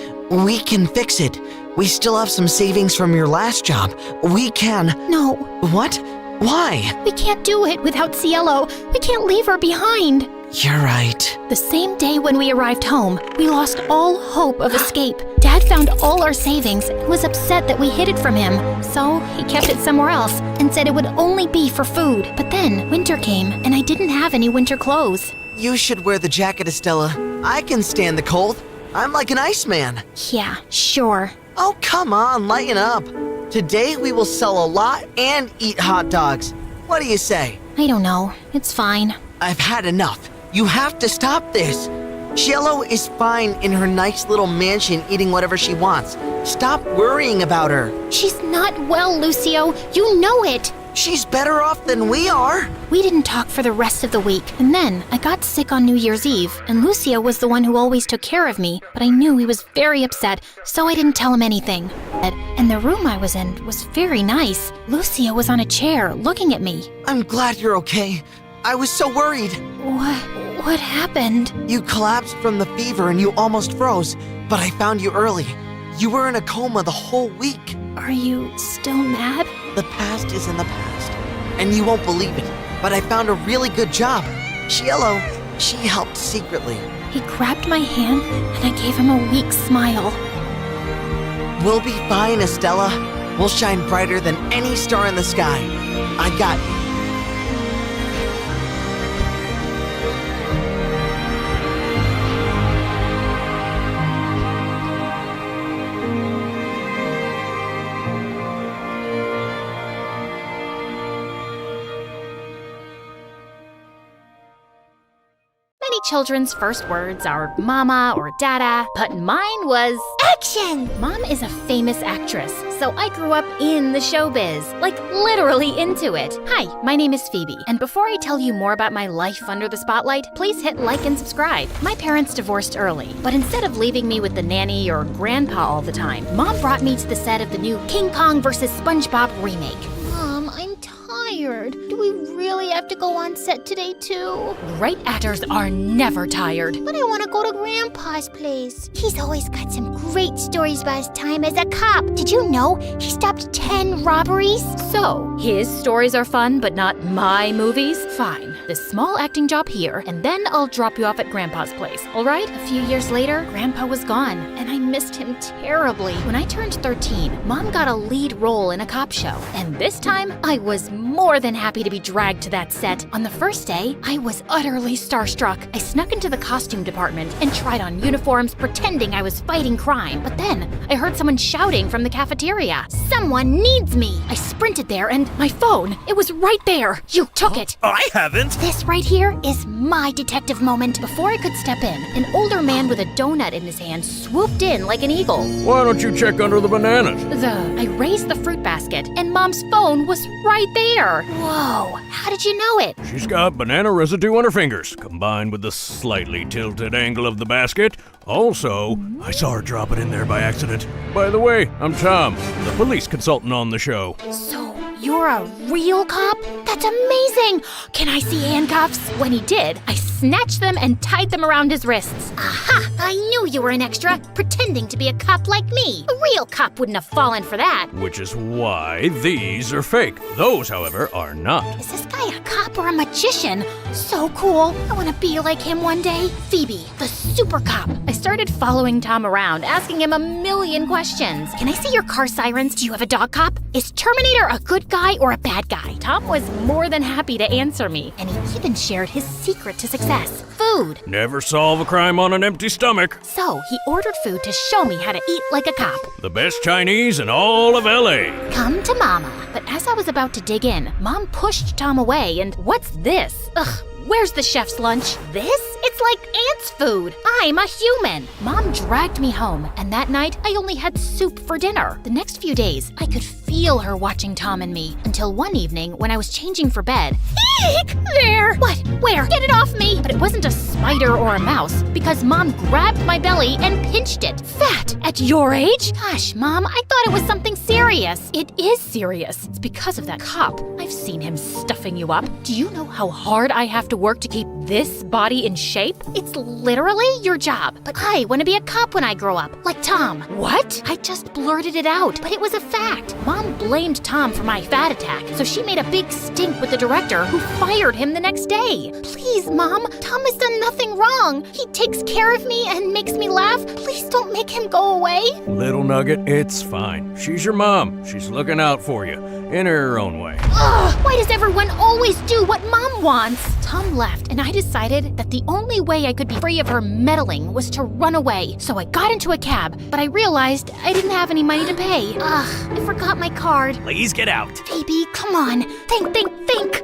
we can fix it. We still have some savings from your last job. We can... No. What? Why? We can't do it without Cielo. We can't leave her behind. You're right. The same day when we arrived home, we lost all hope of escape. Dad found all our savings and was upset that we hid it from him. So he kept it somewhere else and said it would only be for food. But then winter came and I didn't have any winter clothes. You should wear the jacket, Estella. I can stand the cold. I'm like an iceman. Yeah, sure. Oh, come on, lighten up. Today we will sell a lot and eat hot dogs. What do you say? I don't know. It's fine. I've had enough. You have to stop this. Cielo is fine in her nice little mansion eating whatever she wants. Stop worrying about her. She's not well, Lucio. You know it. She's better off than we are. We didn't talk for the rest of the week. And then I got sick on New Year's Eve, and Lucio was the one who always took care of me, but I knew he was very upset, so I didn't tell him anything. And the room I was in was very nice. Lucio was on a chair looking at me. I'm glad you're okay. I was so worried. What happened? You collapsed from the fever and you almost froze, but I found you early. You were in a coma the whole week. Are you still mad? The past is in the past, and you won't believe it, but I found a really good job. Cielo, she helped secretly. He grabbed my hand and I gave him a weak smile. We'll be fine, Estella. We'll shine brighter than any star in the sky. I got you. children's first words are mama or dada, but mine was action! Mom is a famous actress, so I grew up in the showbiz, like literally into it. Hi, my name is Phoebe, and before I tell you more about my life under the spotlight, please hit like and subscribe. My parents divorced early, but instead of leaving me with the nanny or grandpa all the time, Mom brought me to the set of the new King Kong vs. SpongeBob remake. Mom, I'm tired. Do we really have to go on set today too? Great actors are never tired. But I want to go to Grandpa's place. He's always got some great stories about his time as a cop. Did you know he stopped 10 robberies? So, his stories are fun, but not my movies? Fine. This small acting job here, and then I'll drop you off at Grandpa's place, all right? A few years later, Grandpa was gone, and I missed him terribly. When I turned 13, Mom got a lead role in a cop show, and this time, I was more than happy to be dragged to that set. On the first day, I was utterly starstruck. I snuck into the costume department and tried on uniforms, pretending I was fighting crime. But then, I heard someone shouting from the cafeteria. Someone needs me! I sprinted there, and my phone, it was right there. You took it. I haven't. This right here is my detective moment. Before I could step in, an older man with a donut in his hand swooped in like an eagle. Why don't you check under the bananas? I raised the fruit basket, and Mom's phone was right there. Whoa, how did you know it? She's got banana residue on her fingers, combined with the slightly tilted angle of the basket. Also, I saw her drop it in there by accident. By the way, I'm Tom, the police consultant on the show. So, you're a real cop? That's amazing! Can I see handcuffs? When he did, I snatched them and tied them around his wrists. Aha! I knew you were an extra, pretending to be a cop like me. A real cop wouldn't have fallen for that. Which is why these are fake. Those, however, are not. Is this guy a cop or a magician? So cool. I want to be like him one day. Phoebe, the super cop. I started following Tom around, asking him a million questions. Can I see your car sirens? Do you have a dog cop? Is Terminator a good guy or a bad guy? Tom was more than happy to answer me, and he even shared his secret to success. Food. Never solve a crime on an empty stomach. So he ordered food to show me how to eat like a cop. The best Chinese in all of LA. Come to Mama. But as I was about to dig in, Mom pushed Tom away, and what's this? Ugh. Where's the chef's lunch? This? It's like ants' food. I'm a human. Mom dragged me home, and that night I only had soup for dinner. The next few days, I could feel her watching Tom and me, until one evening when I was changing for bed. Eek! There! What? Where? Get it off me! But it wasn't a spider or a mouse, because Mom grabbed my belly and pinched it. Fat! At your age? Gosh, Mom, I thought it was something serious. It is serious. It's because of that cop. I've seen him stuffing you up. Do you know how hard I have to work to keep this body in shape? It's literally your job. But I want to be a cop when I grow up, like Tom. What? I just blurted it out, but it was a fact. Mom blamed Tom for my fat attack, so she made a big stink with the director, who fired him the next day. Please, Mom, Tom has done nothing wrong. He takes care of me and makes me laugh. Please don't make him go away. Little Nugget, it's fine. She's your mom. She's looking out for you, in her own way. Ugh, why does everyone always do what Mom wants? Tom left, and I decided that the only way I could be free of her meddling was to run away. So I got into a cab, but I realized I didn't have any money to pay. Ugh, I forgot my card. Please get out. Phoebe, come on. Think.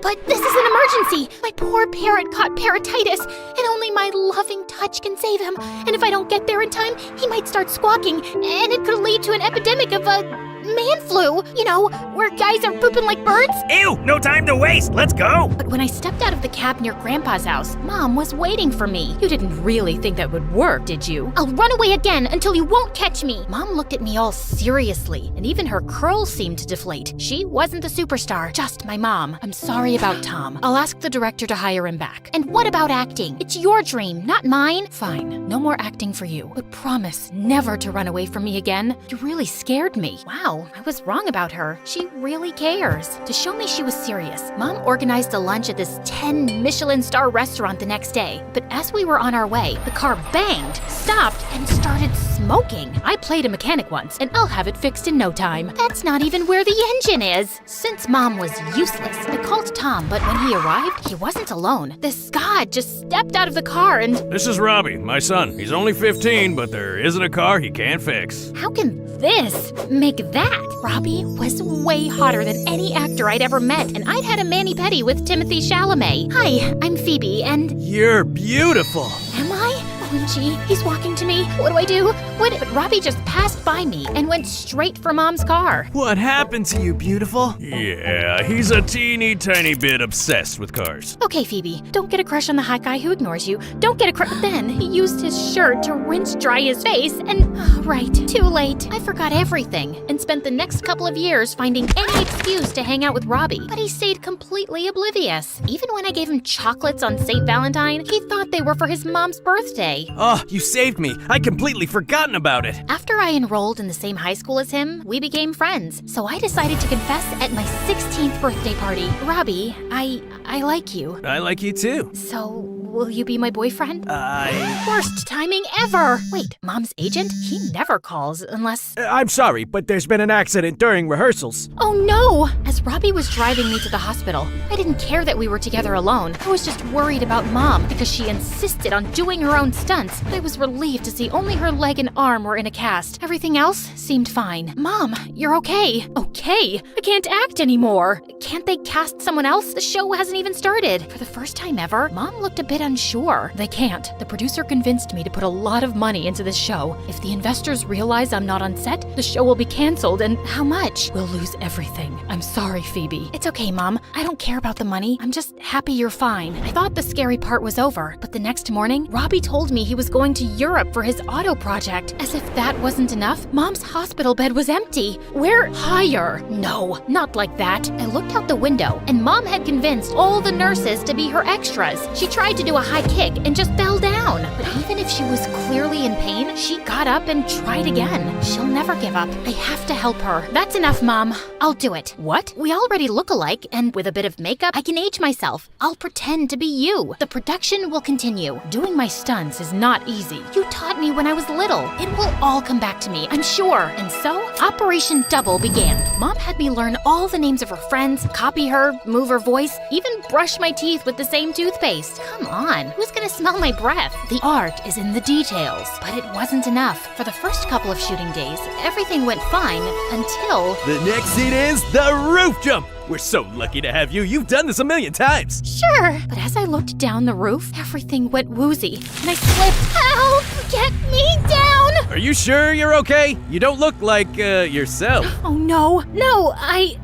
But this is an emergency. My poor parrot caught parrotitis, and only my loving touch can save him. And if I don't get there in time, he might start squawking, and it could lead to an epidemic of man flu. You know, where guys are pooping like birds. Ew, no time to waste. Let's go. But when I stepped out of the cab near Grandpa's house, Mom was waiting for me. You didn't really think that would work, did you? I'll run away again until you won't catch me. Mom looked at me all seriously, and even her curls seemed to deflate. She wasn't the superstar, just my mom. I'm sorry about Tom. I'll ask the director to hire him back. And what about acting? It's your dream, not mine. Fine, no more acting for you. But promise never to run away from me again. You really scared me. Wow, I was wrong about her. She really cares. To show me she was serious, Mom organized a lunch at this 10 Michelin star restaurant the next day. But as we were on our way, the car banged, stopped, and started smoking. I played a mechanic once, and I'll have it fixed in no time. That's not even where the engine is. Since Mom was useless, I called Tom, but when he arrived, he wasn't alone. This god just stepped out of the car and... This is Robbie, my son. He's only 15, but there isn't a car he can't fix. How can this make that? Robbie was way hotter than any actor I'd ever met, and I'd had a mani-pedi with Timothée Chalamet. Hi, I'm Phoebe, and... You're beautiful. Am I? OMG, he's walking to me. What do I do? But Robbie just passed by me and went straight for Mom's car. What happened to you, beautiful? Yeah, he's a teeny tiny bit obsessed with cars. Okay, Phoebe, don't get a crush on the hot guy who ignores you. Don't get a crush. Then he used his shirt to rinse dry his face and... Oh, right, too late. I forgot everything and spent the next couple of years finding any excuse to hang out with Robbie. But he stayed completely oblivious. Even when I gave him chocolates on St. Valentine, he thought they were for his mom's birthday. Oh, you saved me. I'd completely forgotten about it. After I enrolled in the same high school as him, we became friends. So I decided to confess at my 16th birthday party. Robbie, I like you. I like you too. So, will you be my boyfriend? Worst timing ever! Wait, Mom's agent? He never calls unless... I'm sorry, but there's been an accident during rehearsals. Oh no! As Robbie was driving me to the hospital, I didn't care that we were together alone. I was just worried about Mom because she insisted on doing her own stunts. But I was relieved to see only her leg and arm were in a cast. Everything else seemed fine. Mom, you're okay. Okay? I can't act anymore. Can't they cast someone else? The show hasn't even started. For the first time ever, Mom looked a bit unsure. They can't. The producer convinced me to put a lot of money into this show. If the investors realize I'm not on set, the show will be canceled, and how much? We'll lose everything. I'm sorry, Phoebe. It's okay, Mom. I don't care about the money. I'm just happy you're fine. I thought the scary part was over, but the next morning, Robbie told me he was going to Europe for his auto project. As if that wasn't enough, Mom's hospital bed was empty. We're higher. No, not like that. I looked out the window, and Mom had convinced all the nurses to be her extras. She tried to do a high kick and just fell down. But even if she was clearly in pain, she got up and tried again. She'll never give up. I have to help her. That's enough, Mom. I'll do it. What? We already look alike, and with a bit of makeup, I can age myself. I'll pretend to be you. The production will continue. Doing my stunts is not easy. You taught me when I was little. It will all come back to me, I'm sure. And so, Operation Double began. Mom had me learn all the names of her friends, copy her, move her voice, even brush my teeth with the same toothpaste. Come on, who's gonna smell my breath? The art is in the details, but it wasn't enough. For the first couple of shooting days, everything went fine until... The next scene is the roof jump. We're so lucky to have you. You've done this a million times. Sure, but as I looked down the roof, everything went woozy, and I slipped. Help! Get me down! Are you sure you're okay? You don't look like, yourself. Oh no, I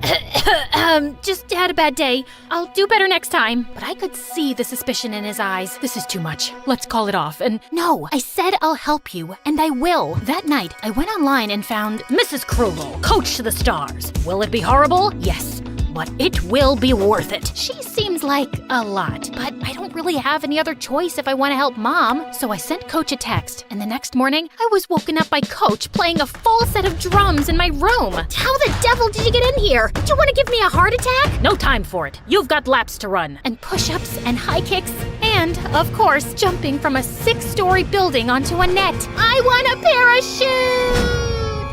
just had a bad day. I'll do better next time. But I could see the suspicion in his eyes. This is too much. Let's call it off. And no, I said I'll help you, and I will. That night, I went online and found Mrs. Krugel, Coach to the Stars. Will it be horrible? Yes. But it will be worth it. She seems like a lot, but I don't really have any other choice if I want to help Mom. So I sent Coach a text, and the next morning, I was woken up by Coach playing a full set of drums in my room. How the devil did you get in here? Did you want to give me a heart attack? No time for it. You've got laps to run. And push-ups and high kicks, and, of course, jumping from a 6-story building onto a net. I want a parachute!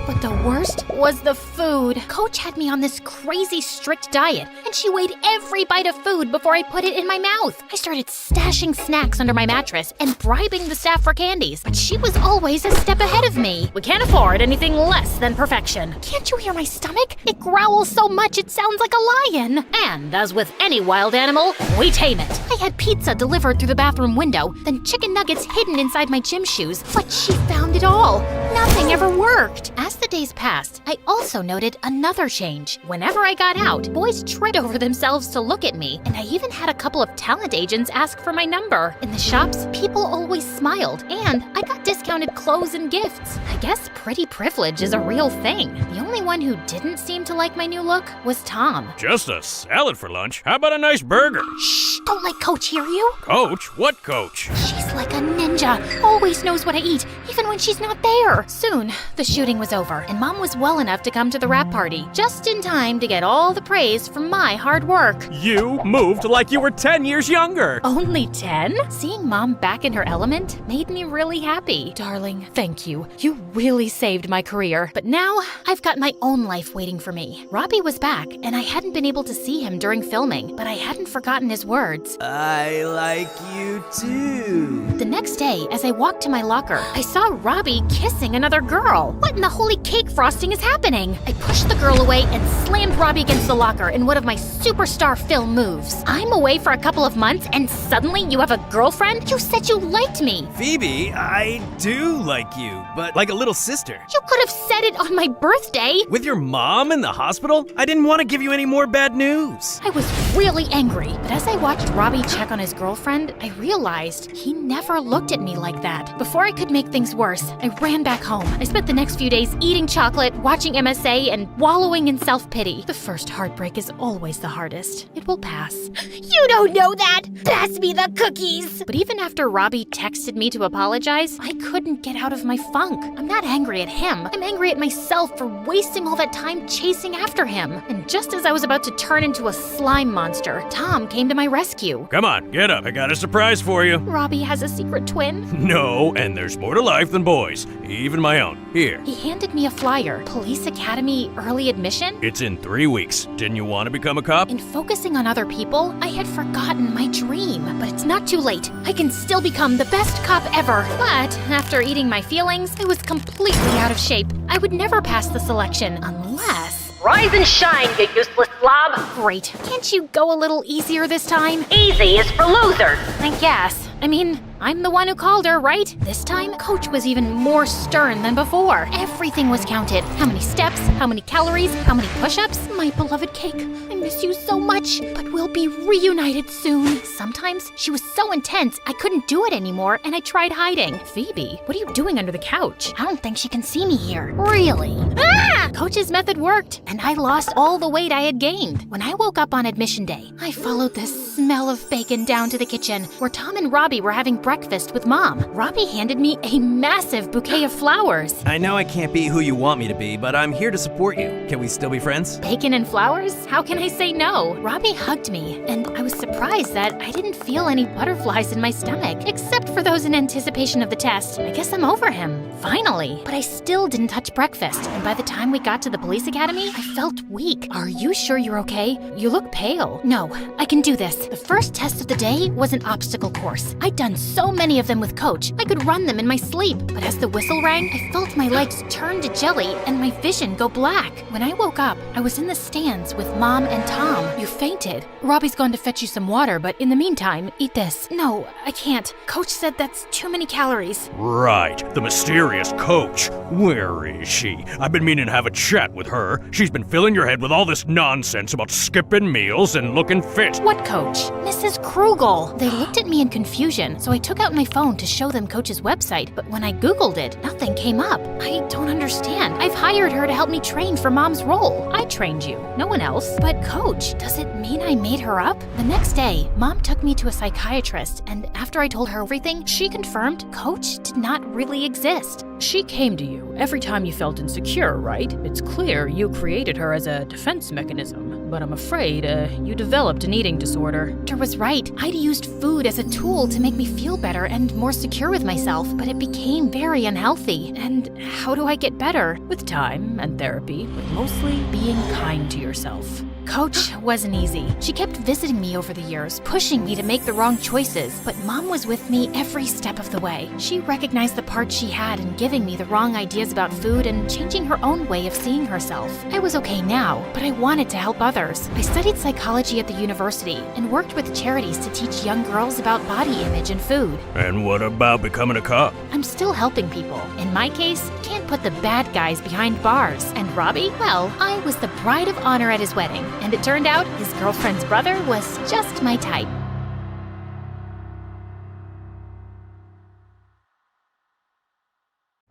But the worst was the food. Coach had me on this crazy strict diet, and she weighed every bite of food before I put it in my mouth. I started stashing snacks under my mattress and bribing the staff for candies, but she was always a step ahead of me. We can't afford anything less than perfection. Can't you hear my stomach? It growls so much it sounds like a lion. And as with any wild animal, we tame it. I had pizza delivered through the bathroom window, then chicken nuggets hidden inside my gym shoes, but she found it all. Nothing ever worked. As the days passed, I also noted another change. Whenever I got out, boys tripped over themselves to look at me, and I even had a couple of talent agents ask for my number. In the shops, people always smiled, and I got discounted clothes and gifts. I guess pretty privilege is a real thing. The only one who didn't seem to like my new look was Tom. Just a salad for lunch? How about a nice burger? Shh! Don't let Coach hear you. Coach? What coach? She's like a ninja. Always knows what I eat, even when she's not there. Soon, the shooting was over, and Mom was well enough to come to the wrap party, just in time to get all the praise for my hard work. You moved like you were 10 years younger. Only 10? Seeing Mom back in her element made me really happy. Darling, thank you. You really saved my career. But now, I've got my own life waiting for me. Robbie was back, and I hadn't been able to see him during filming, but I hadn't forgotten his words. I like you too. The next day, as I walked to my locker, I saw Robbie kissing another girl. What in the holy cake frosting is happening? I pushed the girl away and slammed Robbie against the locker in one of my superstar film moves. I'm away for a couple of months and suddenly you have a girlfriend? You said you liked me. Phoebe, I do like you, but like a little sister. You could have said it on my birthday. With your mom in the hospital, I didn't want to give you any more bad news. I was really angry, but as I watched Robbie check on his girlfriend, I realized he never looked at me like that. Before I could make things worse, I ran back home. I spent the next few days eating chocolate, watching MSA, and wallowing in self-pity. The first heartbreak is always the hardest. It will pass. You don't know that! Pass me the cookies! But even after Robbie texted me to apologize, I couldn't get out of my funk. I'm not angry at him. I'm angry at myself for wasting all that time chasing after him. And just as I was about to turn into a slime monster, Tom came to my rescue. Come on, get up. I got a surprise for you. Robbie has a secret twin. No, and there's more to life than boys. Even my own. Here. He handed me a flyer. Police Academy early admission? It's in 3 weeks. Didn't you want to become a cop? In focusing on other people, I had forgotten my dream. But it's not too late. I can still become the best cop ever. But after eating my feelings, I was completely out of shape. I would never pass the selection unless... Rise and shine, you useless slob! Great. Can't you go a little easier this time? Easy is for losers! I guess. I mean, I'm the one who called her, right? This time, Coach was even more stern than before. Everything was counted. How many steps, how many calories, how many push-ups. My beloved cake, I miss you so much, but we'll be reunited soon. Sometimes she was so intense, I couldn't do it anymore, and I tried hiding. Phoebe, what are you doing under the couch? I don't think she can see me here. Really? Ah! Coach's method worked, and I lost all the weight I had gained. When I woke up on admission day, I followed the smell of bacon down to the kitchen, where Tom and Robbie were having breakfast with Mom. Robbie handed me a massive bouquet of flowers. I know I can't be who you want me to be, but I'm here to support you. Can we still be friends? Bacon and flowers? How can I say no? Robbie hugged me, and I was surprised that I didn't feel any butterflies in my stomach, except for those in anticipation of the test. I guess I'm over him, finally. But I still didn't touch breakfast, and by the time we got to the police academy, I felt weak. Are you sure you're okay? You look pale. No, I can do this. The first test of the day was an obstacle course. I'd done so many of them with Coach, I could run them in my sleep. But as the whistle rang, I felt my legs turn to jelly and my vision go black. When I woke up, I was in the stands with Mom and Tom. You fainted. Robbie's gone to fetch you some water, but in the meantime, eat this. No, I can't. Coach said that's too many calories. Right, the mysterious Coach. Where is she? I've been meaning to have a chat with her. She's been filling your head with all this nonsense about skipping meals and looking fit. What Coach? Mrs. Krugel. They looked at me in confusion, so I took out my phone to show them Coach's website, but when I Googled it, nothing came up. I don't understand. I've hired her to help me train for Mom's role. I trained you, no one else. But Coach, does it mean I made her up? The next day, Mom took me to a psychiatrist, and after I told her everything, she confirmed Coach did not really exist. She came to you every time you felt insecure, right? It's clear you created her as a defense mechanism, but I'm afraid you developed an eating disorder. Doctor was right. I'd used food as a tool to make me feel better and more secure with myself, but it became very unhealthy. And how do I get better? With time and therapy, but mostly being kind to yourself. Coach wasn't easy. She kept visiting me over the years, pushing me to make the wrong choices, but Mom was with me every step of the way. She recognized the part she had in giving me the wrong ideas about food and changing her own way of seeing herself. I was okay now, but I wanted to help others. I studied psychology at the university and worked with charities to teach young girls about body image and food. And what about becoming a cop? I'm still helping people. In my case, can't put the bad guys behind bars. And Robbie? Well, I was the bride of honor at his wedding. And it turned out his girlfriend's brother was just my type.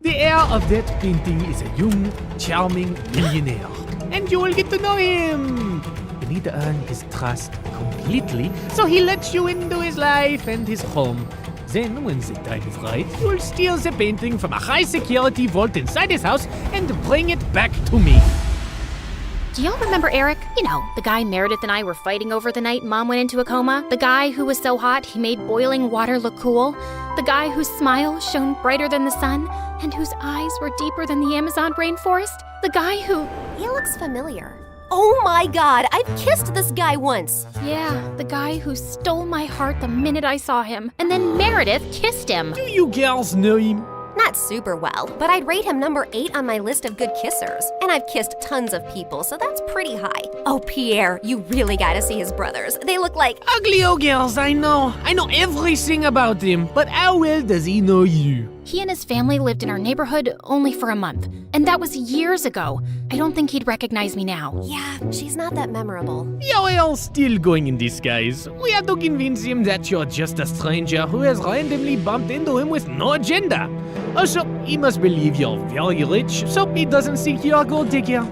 The heir of that painting is a young, charming millionaire, and you will get to know him. You need to earn his trust completely, so he lets you into his life and his home. Then, when the time is right, you will steal the painting from a high-security vault inside his house and bring it back to me. Do y'all remember Eric? You know, the guy Meredith and I were fighting over the night Mom went into a coma? The guy who was so hot he made boiling water look cool? The guy whose smile shone brighter than the sun and whose eyes were deeper than the Amazon rainforest? The guy who... He looks familiar. Oh my god, I've kissed this guy once. Yeah, the guy who stole my heart the minute I saw him. And then Meredith kissed him. Do you girls know him? Not super well, but I'd rate him number 8 on my list of good kissers. And I've kissed tons of people, so that's pretty high. Oh, Pierre, you really gotta see his brothers. They look like Ugly old girls, I know. I know everything about him, but how well does he know you? He and his family lived in our neighborhood only for a month, and that was years ago. I don't think he'd recognize me now. Yeah, she's not that memorable. You're all still going in disguise. We have to convince him that you're just a stranger who has randomly bumped into him with no agenda. Also, he must believe you're very rich, so he doesn't think you're a gold digger.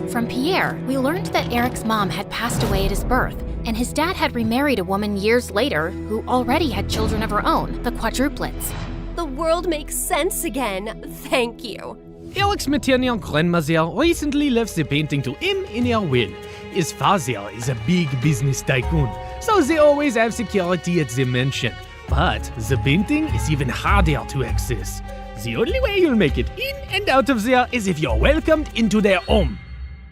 From Pierre, we learned that Eric's mom had passed away at his birth, and his dad had remarried a woman years later who already had children of her own, the quadruplets. The world makes sense again. Thank you. Eric's maternal grandmother recently left the painting to him in her will. His father is a big business tycoon, so they always have security at the mansion. But the painting is even harder to access. The only way you'll make it in and out of there is if you're welcomed into their home.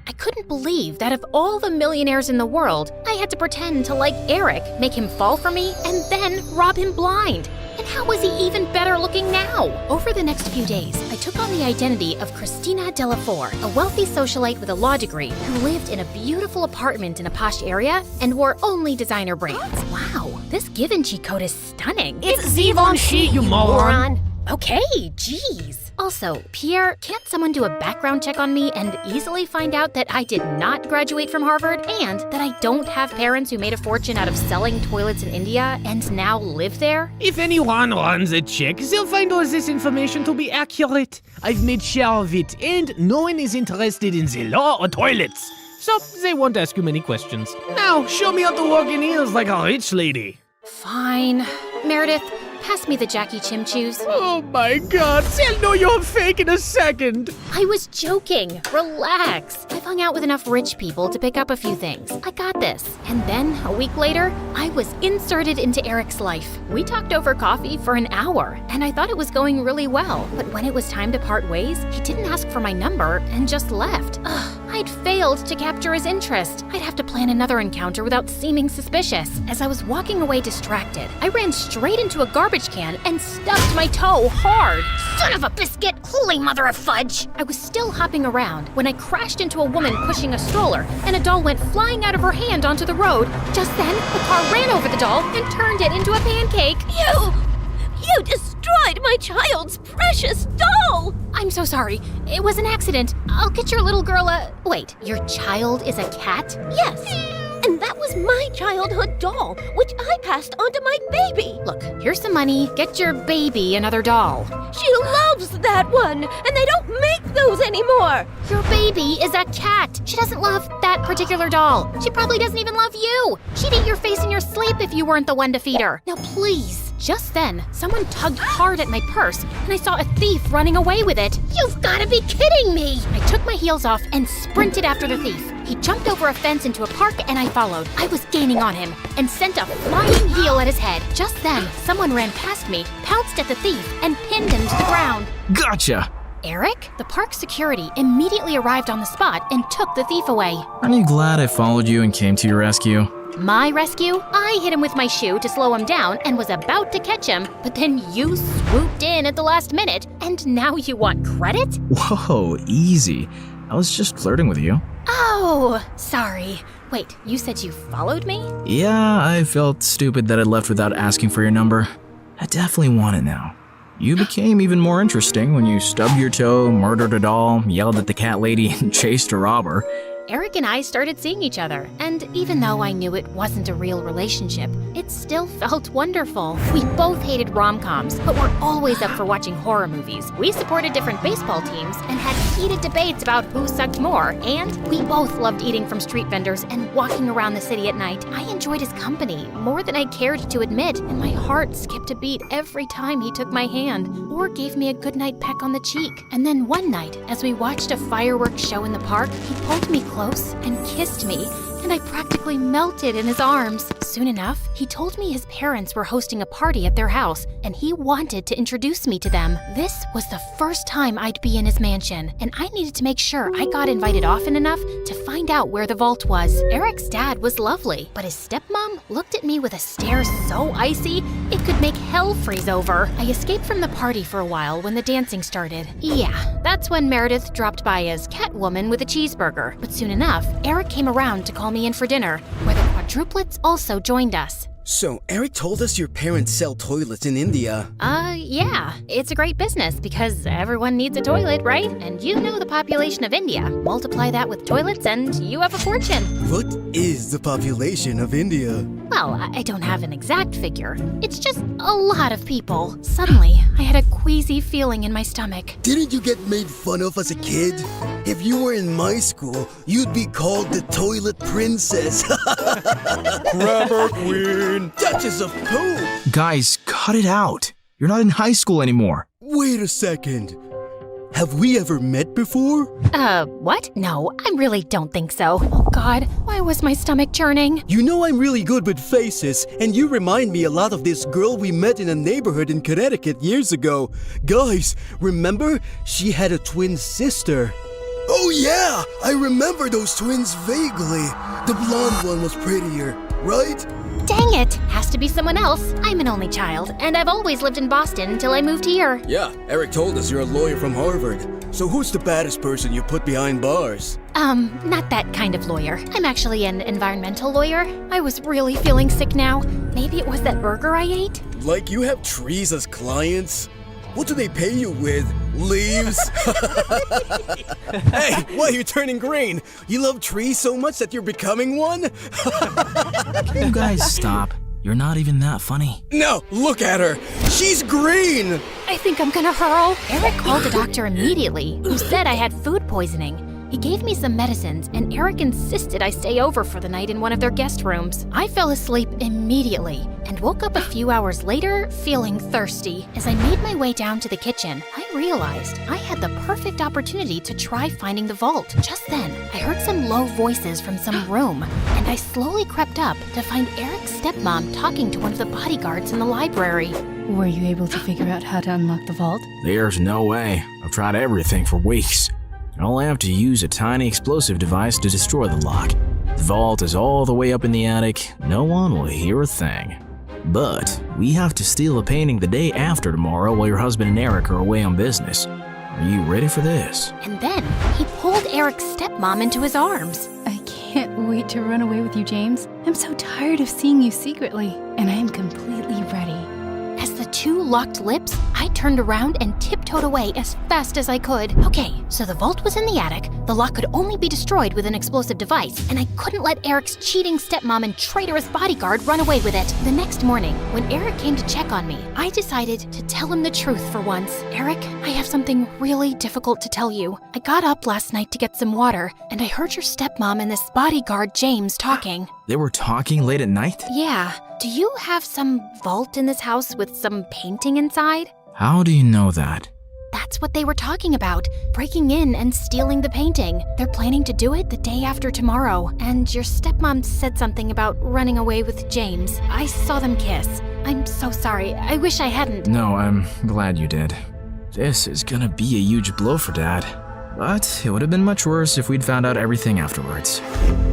I couldn't believe that of all the millionaires in the world, I had to pretend to like Eric, make him fall for me, and then rob him blind. And how was he even better looking now? Over the next few days, I took on the identity of Christina Delafour, a wealthy socialite with a law degree who lived in a beautiful apartment in a posh area and wore only designer brands. Wow, this Givenchy coat is stunning. It's Givenchy, you moron. Okay, geez. Also, Pierre, can't someone do a background check on me and easily find out that I did not graduate from Harvard and that I don't have parents who made a fortune out of selling toilets in India and now live there? If anyone runs a check, they'll find all this information to be accurate. I've made sure of it, and no one is interested in the law or toilets. So they won't ask you many questions. Now, show me how to walk in heels like a rich lady. Fine. Meredith, pass me the Jackie Chim Chews. Oh my god, they'll know you're fake in a second. I was joking. Relax. I've hung out with enough rich people to pick up a few things. I got this. And then, a week later, I was inserted into Eric's life. We talked over coffee for an hour, and I thought it was going really well. But when it was time to part ways, he didn't ask for my number and just left. Ugh. I'd failed to capture his interest. I'd have to plan another encounter without seeming suspicious. As I was walking away distracted, I ran straight into a garbage can and stubbed my toe hard. Son of a biscuit! Holy mother of fudge! I was still hopping around when I crashed into a woman pushing a stroller, and a doll went flying out of her hand onto the road. Just then, the car ran over the doll and turned it into a pancake. You destroyed my child's precious doll! I'm so sorry. It was an accident. I'll get your little girl a... Wait, your child is a cat? Yes. And that was my childhood doll, which I passed on to my baby. Look, here's some money. Get your baby another doll. She loves that one, and they don't make those anymore. Your baby is a cat. She doesn't love that particular doll. She probably doesn't even love you. She'd eat your face in your sleep if you weren't the one to feed her. Now please. Just then, someone tugged hard at my purse, and I saw a thief running away with it. You've gotta be kidding me! I took my heels off and sprinted after the thief. He jumped over a fence into a park, and I followed. I was gaining on him and sent a flying heel at his head. Just then, someone ran past me, pounced at the thief, and pinned him to the ground. Gotcha! Eric? The park security immediately arrived on the spot and took the thief away. Aren't you glad I followed you and came to your rescue? My rescue? I hit him with my shoe to slow him down and was about to catch him, but then you swooped in at the last minute, and now you want credit? Whoa, easy. I was just flirting with you. Oh, sorry. Wait, you said you followed me? Yeah, I felt stupid that I left without asking for your number. I definitely want it now. You became even more interesting when you stubbed your toe, murdered a doll, yelled at the cat lady, and chased a robber. Eric and I started seeing each other, and even though I knew it wasn't a real relationship, it still felt wonderful. We both hated rom-coms, but were always up for watching horror movies. We supported different baseball teams and had heated debates about who sucked more, and we both loved eating from street vendors and walking around the city at night. I enjoyed his company more than I cared to admit, and my heart skipped a beat every time he took my hand or gave me a goodnight peck on the cheek. And then one night, as we watched a fireworks show in the park, he pulled me close and kissed me, and I practically melted in his arms. Soon enough, he told me his parents were hosting a party at their house, and he wanted to introduce me to them. This was the first time I'd be in his mansion, and I needed to make sure I got invited often enough to find out where the vault was. Eric's dad was lovely, but his stepmom looked at me with a stare so icy, it could make hell freeze over. I escaped from the party for a while when the dancing started. Yeah, that's when Meredith dropped by as Catwoman with a cheeseburger. But soon enough, Eric came around to call me in for dinner, where the quadruplets also joined us. So, Eric told us your parents sell toilets in India. Yeah. It's a great business because everyone needs a toilet, right? And you know the population of India. Multiply that with toilets and you have a fortune. What is the population of India? Well, I don't have an exact figure. It's just a lot of people. Suddenly, I had a queasy feeling in my stomach. Didn't you get made fun of as a kid? If you were in my school, you'd be called the toilet princess. Grabber queen, duchess of poop. Guys, cut it out. You're not in high school anymore. Wait a second. Have we ever met before? What? No, I really don't think so. Oh God, why was my stomach churning? You know I'm really good with faces, and you remind me a lot of this girl we met in a neighborhood in Connecticut years ago. Guys, remember? She had a twin sister. Oh yeah, I remember those twins vaguely. The blonde one was prettier, right? Dang it! Has to be someone else. I'm an only child, and I've always lived in Boston until I moved here. Yeah, Eric told us you're a lawyer from Harvard. So who's the baddest person you put behind bars? Not that kind of lawyer. I'm actually an environmental lawyer. I was really feeling sick now. Maybe it was that burger I ate? Like you have trees as clients? What do they pay you with? Leaves? Hey, why are you turning green? You love trees so much that you're becoming one? Can you guys stop? You're not even that funny. No, look at her. She's green. I think I'm gonna hurl. Eric called the doctor immediately, who said I had food poisoning. He gave me some medicines, and Eric insisted I stay over for the night in one of their guest rooms. I fell asleep immediately and woke up a few hours later feeling thirsty. As I made my way down to the kitchen, I realized I had the perfect opportunity to try finding the vault. Just then, I heard some low voices from some room, and I slowly crept up to find Eric's stepmom talking to one of the bodyguards in the library. Were you able to figure out how to unlock the vault? There's no way. I've tried everything for weeks. All I have to use a tiny explosive device to destroy the lock. The vault is all the way up in the attic. No one will hear a thing. But we have to steal a painting the day after tomorrow while your husband and Eric are away on business. Are you ready for this? And then he pulled Eric's stepmom into his arms. I can't wait to run away with you, James. I'm so tired of seeing you secretly, and I am completely ready. As the two locked lips, I turned around and tiptoed away as fast as I could. Okay, so the vault was in the attic, the lock could only be destroyed with an explosive device, and I couldn't let Eric's cheating stepmom and traitorous bodyguard run away with it. The next morning, when Eric came to check on me, I decided to tell him the truth for once. Eric, I have something really difficult to tell you. I got up last night to get some water, and I heard your stepmom and this bodyguard James talking. They were talking late at night? Yeah. Do you have some vault in this house with some painting inside? How do you know that? That's what they were talking about, breaking in and stealing the painting. They're planning to do it the day after tomorrow, and your stepmom said something about running away with James. I saw them kiss. I'm so sorry. I wish I hadn't. No, I'm glad you did. This is gonna be a huge blow for Dad. But it would have been much worse if we'd found out everything afterwards.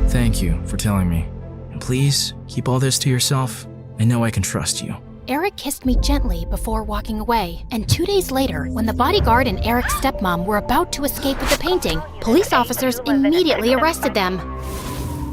Thank you for telling me. And please, keep all this to yourself. I know I can trust you. Eric kissed me gently before walking away, and 2 days later, when the bodyguard and Eric's stepmom were about to escape with the painting, police officers immediately arrested them.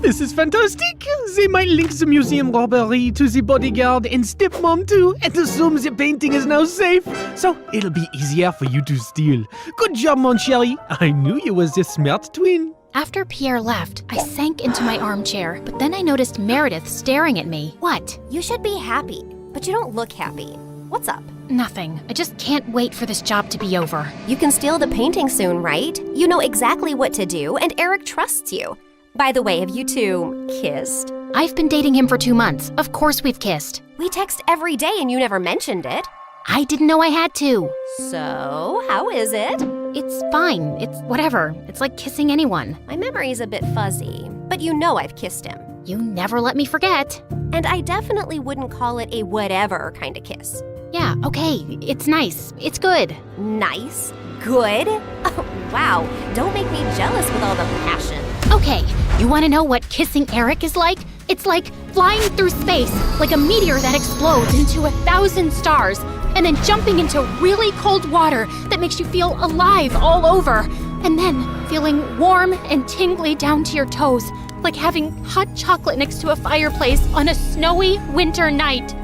This is fantastic! They might link the museum robbery to the bodyguard and stepmom too, and assume the painting is now safe. So it'll be easier for you to steal. Good job, mon chéri. I knew you was a smart twin. After Pierre left, I sank into my armchair, but then I noticed Meredith staring at me. What? You should be happy, but you don't look happy. What's up? Nothing. I just can't wait for this job to be over. You can steal the painting soon, right? You know exactly what to do, and Eric trusts you. By the way, have you two kissed? I've been dating him for 2 months. Of course we've kissed. We text every day and you never mentioned it. I didn't know I had to. So, how is it? It's fine. It's whatever. It's like kissing anyone. My memory's a bit fuzzy. but you know I've kissed him. You never let me forget. And I definitely wouldn't call it a whatever kind of kiss. Yeah, okay, it's nice. It's good. Nice? Good? Oh, wow, don't make me jealous with all the passion. Okay, you want to know what kissing Eric is like? It's like flying through space, like a meteor that explodes into 1,000 stars, and then jumping into really cold water that makes you feel alive all over, and then feeling warm and tingly down to your toes, like having hot chocolate next to a fireplace on a snowy winter night.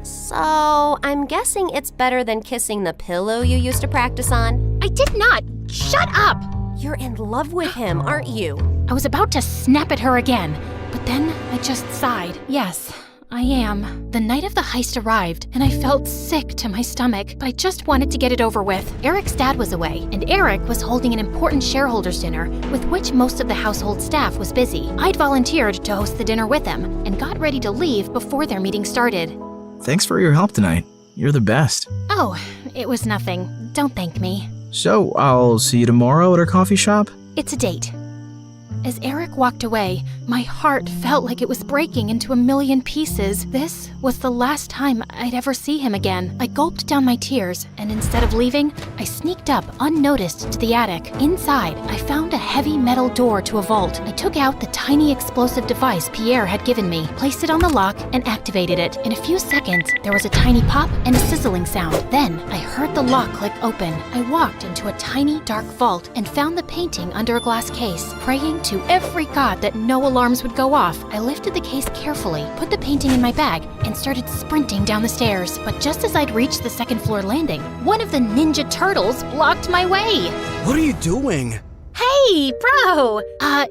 So, I'm guessing it's better than kissing the pillow you used to practice on? I did not! Shut up! You're in love with him, aren't you? I was about to snap at her again, but then I just sighed. Yes, I am. The night of the heist arrived, and I felt sick to my stomach, but I just wanted to get it over with. Eric's dad was away, and Eric was holding an important shareholders' dinner, with which most of the household staff was busy. I'd volunteered to host the dinner with him, and got ready to leave before their meeting started. Thanks for your help tonight. You're the best. Oh, it was nothing. Don't thank me. So, I'll see you tomorrow at our coffee shop? It's a date. As Eric walked away, my heart felt like it was breaking into a million pieces. This was the last time I'd ever see him again. I gulped down my tears, and instead of leaving, I sneaked up unnoticed to the attic. Inside, I found a heavy metal door to a vault. I took out the tiny explosive device Pierre had given me, placed it on the lock, and activated it. In a few seconds, there was a tiny pop and a sizzling sound. Then, I heard the lock click open. I walked into a tiny, dark vault and found the painting under a glass case. Praying to every god that no alarms would go off, I lifted the case carefully, put the painting in my bag, and started sprinting down the stairs. But just as I'd reached the second floor landing, one of the Ninja Turtles blocked my way. What are you doing? Hey, bro!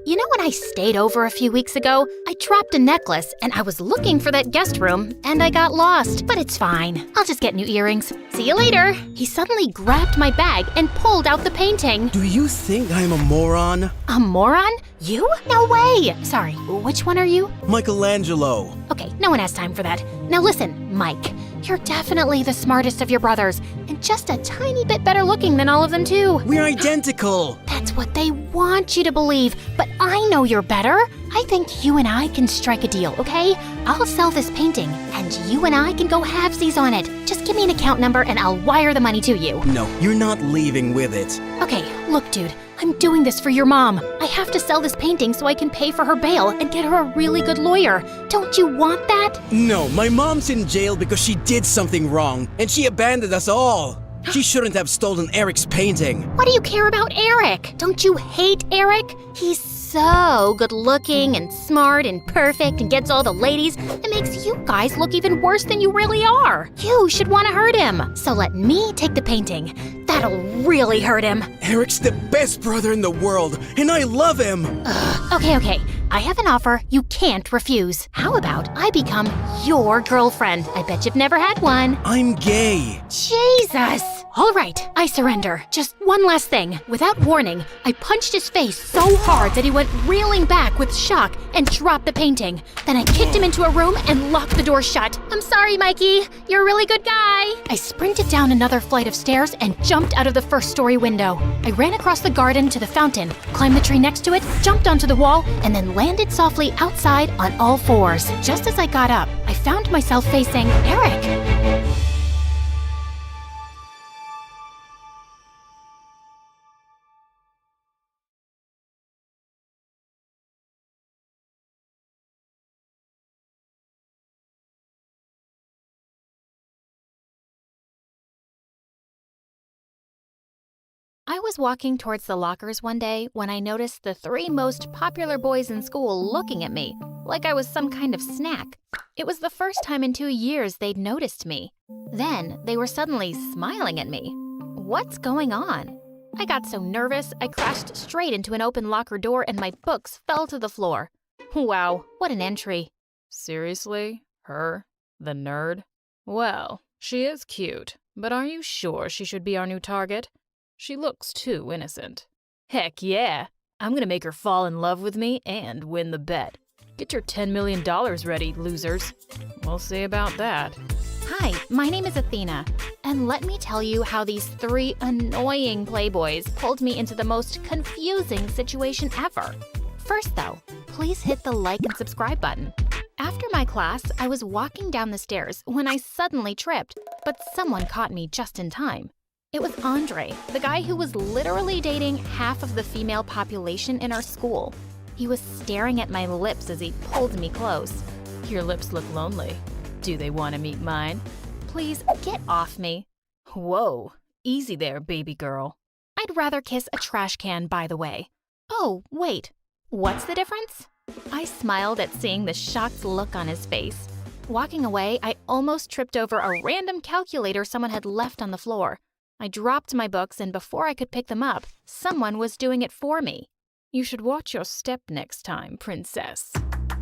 You know when I stayed over a few weeks ago? I dropped a necklace, and I was looking for that guest room, and I got lost. But it's fine. I'll just get new earrings. See you later. He suddenly grabbed my bag and pulled out the painting. Do you think I'm a moron? A moron? You? No way! Sorry, which one are you? Michelangelo. Okay, no one has time for that. Now listen, Mike. You're definitely the smartest of your brothers, and just a tiny bit better looking than all of them too. We're identical. That's what they want you to believe, but I know you're better. I think you and I can strike a deal, okay? I'll sell this painting, and you and I can go halvesies on it. Just give me an account number and I'll wire the money to you. No, you're not leaving with it. Okay, look, dude. I'm doing this for your mom. I have to sell this painting so I can pay for her bail and get her a really good lawyer. Don't you want that? No, my mom's in jail because she did something wrong, and she abandoned us all. She shouldn't have stolen Eric's painting. What do you care about Eric? Don't you hate Eric? He's so good looking and smart and perfect and gets all the ladies. It makes you guys look even worse than you really are. You should want to hurt him. So let me take the painting. That'll really hurt him. Eric's the best brother in the world, and I love him. Okay. I have an offer you can't refuse. How about I become your girlfriend? I bet you've never had one. I'm gay. Jesus! All right, I surrender. Just one last thing. Without warning, I punched his face so hard that he went reeling back with shock and dropped the painting. Then I kicked him into a room and locked the door shut. I'm sorry, Mikey. You're a really good guy. I sprinted down another flight of stairs and jumped out of the first-story window. I ran across the garden to the fountain, climbed the tree next to it, jumped onto the wall, and then landed softly outside on all fours. Just as I got up, I found myself facing Eric. I was walking towards the lockers one day when I noticed the 3 most popular boys in school looking at me, like I was some kind of snack. It was the first time in 2 years they'd noticed me. Then they were suddenly smiling at me. What's going on? I got so nervous, I crashed straight into an open locker door and my books fell to the floor. Wow, what an entry. Seriously? Her? The nerd? Well, she is cute, but are you sure she should be our new target? She looks too innocent. Heck yeah! I'm gonna make her fall in love with me and win the bet. Get your $10 million ready, losers. We'll see about that. Hi, my name is Athena, and let me tell you how these 3 annoying playboys pulled me into the most confusing situation ever. First though, please hit the like and subscribe button. After my class, I was walking down the stairs when I suddenly tripped, but someone caught me just in time. It was Andre, the guy who was literally dating half of the female population in our school. He was staring at my lips as he pulled me close. Your lips look lonely. Do they want to meet mine? Please, get off me. Whoa, easy there, baby girl. I'd rather kiss a trash can, by the way. Oh, wait. What's the difference? I smiled at seeing the shocked look on his face. Walking away, I almost tripped over a random calculator someone had left on the floor. I dropped my books, and before I could pick them up, someone was doing it for me. You should watch your step next time, princess.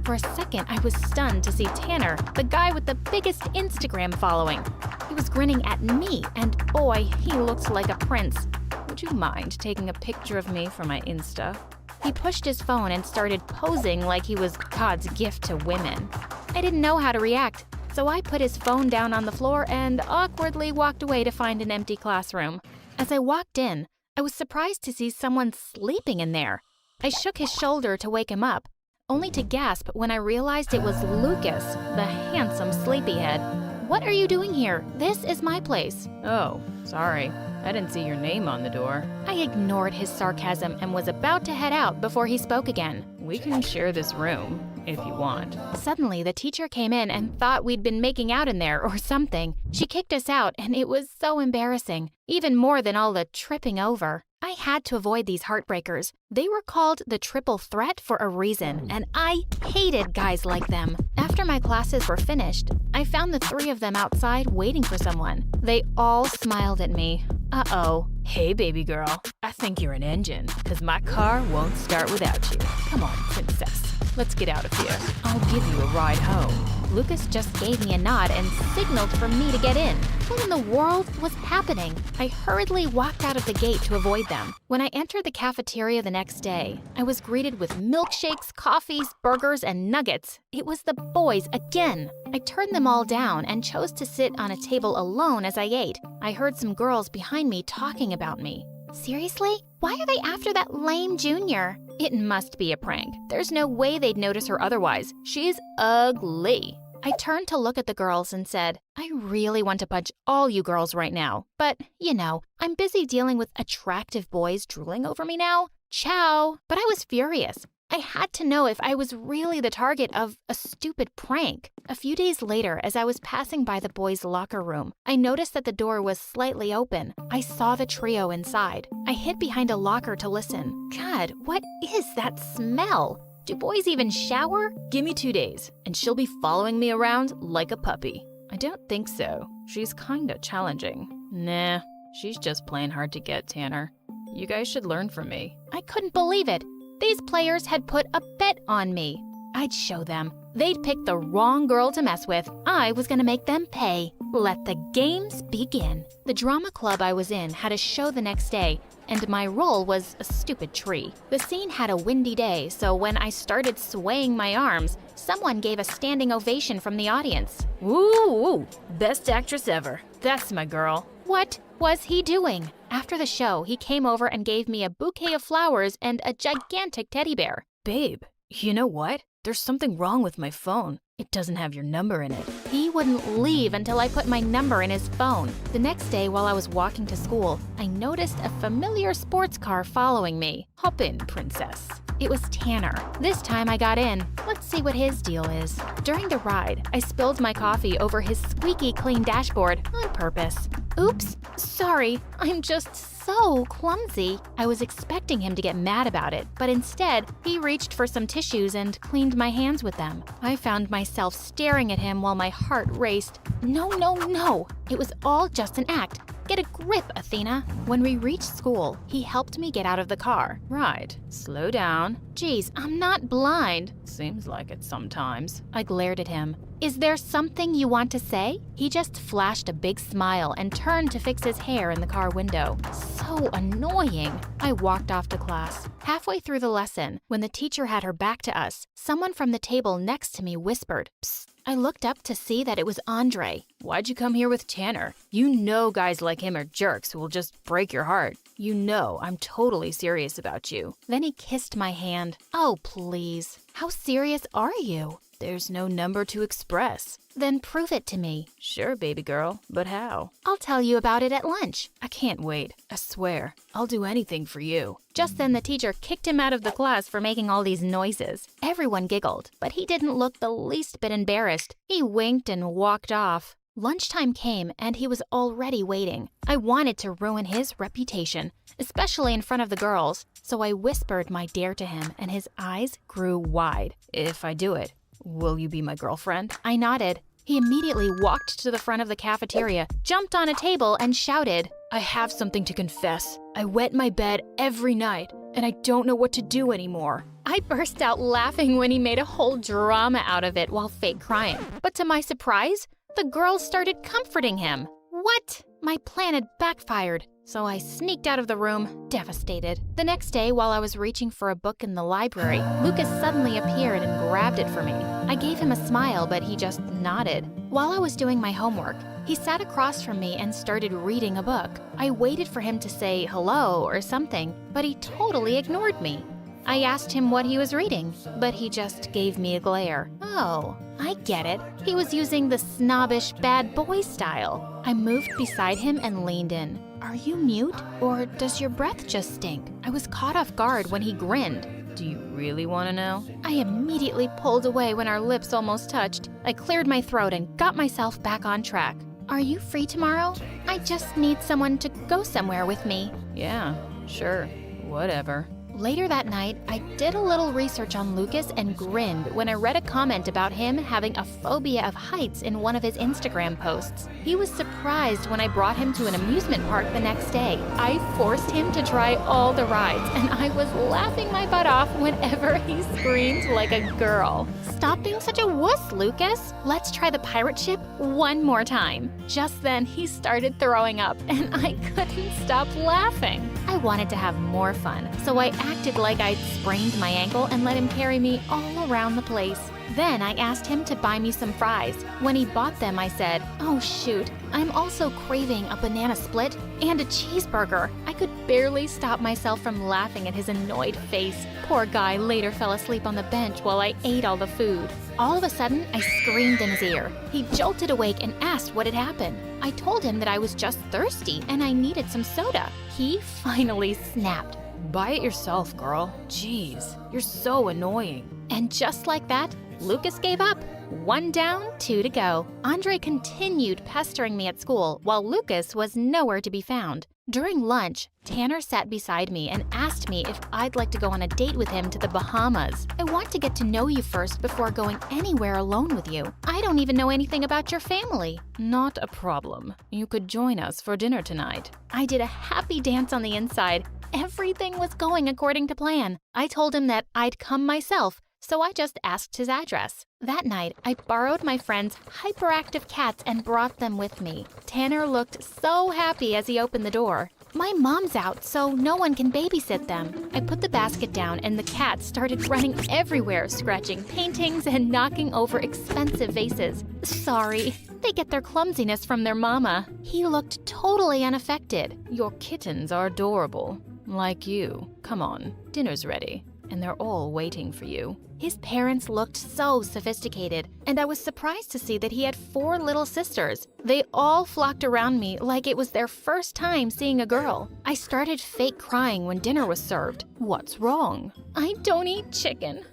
For a second, I was stunned to see Tanner, the guy with the biggest Instagram following. He was grinning at me, and boy, he looked like a prince. Would you mind taking a picture of me for my Insta? He pushed his phone and started posing like he was God's gift to women. I didn't know how to react, so I put his phone down on the floor and awkwardly walked away to find an empty classroom. As I walked in, I was surprised to see someone sleeping in there. I shook his shoulder to wake him up, only to gasp when I realized it was Lucas, the handsome sleepyhead. What are you doing here? This is my place. Oh, sorry. I didn't see your name on the door. I ignored his sarcasm and was about to head out before he spoke again. We can share this room, if you want. Suddenly, the teacher came in and thought we'd been making out in there or something. She kicked us out, and it was so embarrassing, even more than all the tripping over. I had to avoid these heartbreakers. They were called the triple threat for a reason, and I hated guys like them. After my classes were finished, I found the three of them outside waiting for someone. They all smiled at me. Uh-oh. Hey, baby girl. I think you're an engine, because my car won't start without you. Come on, princess. Let's get out of here. I'll give you a ride home. Lucas just gave me a nod and signaled for me to get in. What in the world was happening? I hurriedly walked out of the gate to avoid them. When I entered the cafeteria the next day, I was greeted with milkshakes, coffees, burgers, and nuggets. It was the boys again. I turned them all down and chose to sit on a table alone as I ate. I heard some girls behind me talking about me. Seriously? Why are they after that lame junior? It must be a prank. There's no way they'd notice her otherwise. She's ugly. I turned to look at the girls and said, I really want to punch all you girls right now. But, you know, I'm busy dealing with attractive boys drooling over me now. Ciao. But I was furious. I had to know if I was really the target of a stupid prank. A few days later, as I was passing by the boys' locker room, I noticed that the door was slightly open. I saw the trio inside. I hid behind a locker to listen. God, what is that smell? Do boys even shower? Give me 2 days, and she'll be following me around like a puppy. I don't think so. She's kinda challenging. Nah, she's just plain hard to get, Tanner. You guys should learn from me. I couldn't believe it. These players had put a bet on me. I'd show them. They'd picked the wrong girl to mess with. I was gonna make them pay. Let the games begin. The drama club I was in had a show the next day, and my role was a stupid tree. The scene had a windy day, so when I started swaying my arms, someone gave a standing ovation from the audience. Woo! Best actress ever. That's my girl. What was he doing? After the show, he came over and gave me a bouquet of flowers and a gigantic teddy bear. Babe, you know what? There's something wrong with my phone. It doesn't have your number in it. He wouldn't leave until I put my number in his phone. The next day, while I was walking to school, I noticed a familiar sports car following me. Hop in, princess. It was Tanner. This time I got in. Let's see what his deal is. During the ride, I spilled my coffee over his squeaky clean dashboard on purpose. Oops, sorry, I'm just so clumsy. I was expecting him to get mad about it, but instead, he reached for some tissues and cleaned my hands with them. I found myself staring at him while my heart raced. No. It was all just an act. Get a grip, Athena. When we reached school, he helped me get out of the car. Right. Slow down. Geez, I'm not blind. Seems like it sometimes. I glared at him. Is there something you want to say? He just flashed a big smile and turned to fix his hair in the car window. So annoying. I walked off to class. Halfway through the lesson, when the teacher had her back to us, someone from the table next to me whispered, "Psst, I looked up to see that it was Andre. Why'd you come here with Tanner? You know guys like him are jerks who will just break your heart. You know I'm totally serious about you. Then he kissed my hand. Oh, please. How serious are you? There's no number to express. Then prove it to me. Sure, baby girl, but how? I'll tell you about it at lunch. I can't wait. I swear. I'll do anything for you. Just then the teacher kicked him out of the class for making all these noises. Everyone giggled, but he didn't look the least bit embarrassed. He winked and walked off. Lunchtime came and he was already waiting. I wanted to ruin his reputation, especially in front of the girls, so I whispered my dare to him and his eyes grew wide. If I do it, will you be my girlfriend? I nodded. He immediately walked to the front of the cafeteria, jumped on a table, and shouted, I have something to confess. I wet my bed every night, and I don't know what to do anymore. I burst out laughing when he made a whole drama out of it while fake crying. But to my surprise, the girls started comforting him. What? My plan had backfired. So I sneaked out of the room, devastated. The next day, while I was reaching for a book in the library, Lucas suddenly appeared and grabbed it for me. I gave him a smile, but he just nodded. While I was doing my homework, he sat across from me and started reading a book. I waited for him to say hello or something, but he totally ignored me. I asked him what he was reading, but he just gave me a glare. Oh, I get it. He was using the snobbish bad boy style. I moved beside him and leaned in. Are you mute, or does your breath just stink? I was caught off guard when he grinned. Do you really want to know? I immediately pulled away when our lips almost touched. I cleared my throat and got myself back on track. Are you free tomorrow? I just need someone to go somewhere with me. Yeah, sure, whatever. Later that night, I did a little research on Lucas and grinned when I read a comment about him having a phobia of heights in one of his Instagram posts. He was surprised when I brought him to an amusement park the next day. I forced him to try all the rides, and I was laughing my butt off whenever he screamed like a girl. Stop being such a wuss, Lucas. Let's try the pirate ship one more time. Just then, he started throwing up, and I couldn't stop laughing. I wanted to have more fun, so I acted like I'd sprained my ankle and let him carry me all around the place. Then I asked him to buy me some fries. When he bought them, I said, oh shoot, I'm also craving a banana split and a cheeseburger. I could barely stop myself from laughing at his annoyed face. Poor guy later fell asleep on the bench while I ate all the food. All of a sudden, I screamed in his ear. He jolted awake and asked what had happened. I told him that I was just thirsty and I needed some soda. He finally snapped. Buy it yourself, girl. Jeez, you're so annoying. And just like that, Lucas gave up. 1 down, 2 to go. Andre continued pestering me at school while Lucas was nowhere to be found. During lunch, Tanner sat beside me and asked me if I'd like to go on a date with him to the Bahamas. I want to get to know you first before going anywhere alone with you. I don't even know anything about your family. Not a problem. You could join us for dinner tonight. I did a happy dance on the inside. Everything was going according to plan. I told him that I'd come myself, so I just asked his address. That night, I borrowed my friend's hyperactive cats and brought them with me. Tanner looked so happy as he opened the door. My mom's out, so no one can babysit them. I put the basket down and the cats started running everywhere, scratching paintings and knocking over expensive vases. Sorry, they get their clumsiness from their mama. He looked totally unaffected. Your kittens are adorable. Like you. Come on, dinner's ready. And they're all waiting for you. His parents looked so sophisticated, and I was surprised to see that he had 4 little sisters. They all flocked around me like it was their first time seeing a girl. I started fake crying when dinner was served. What's wrong? I don't eat chicken.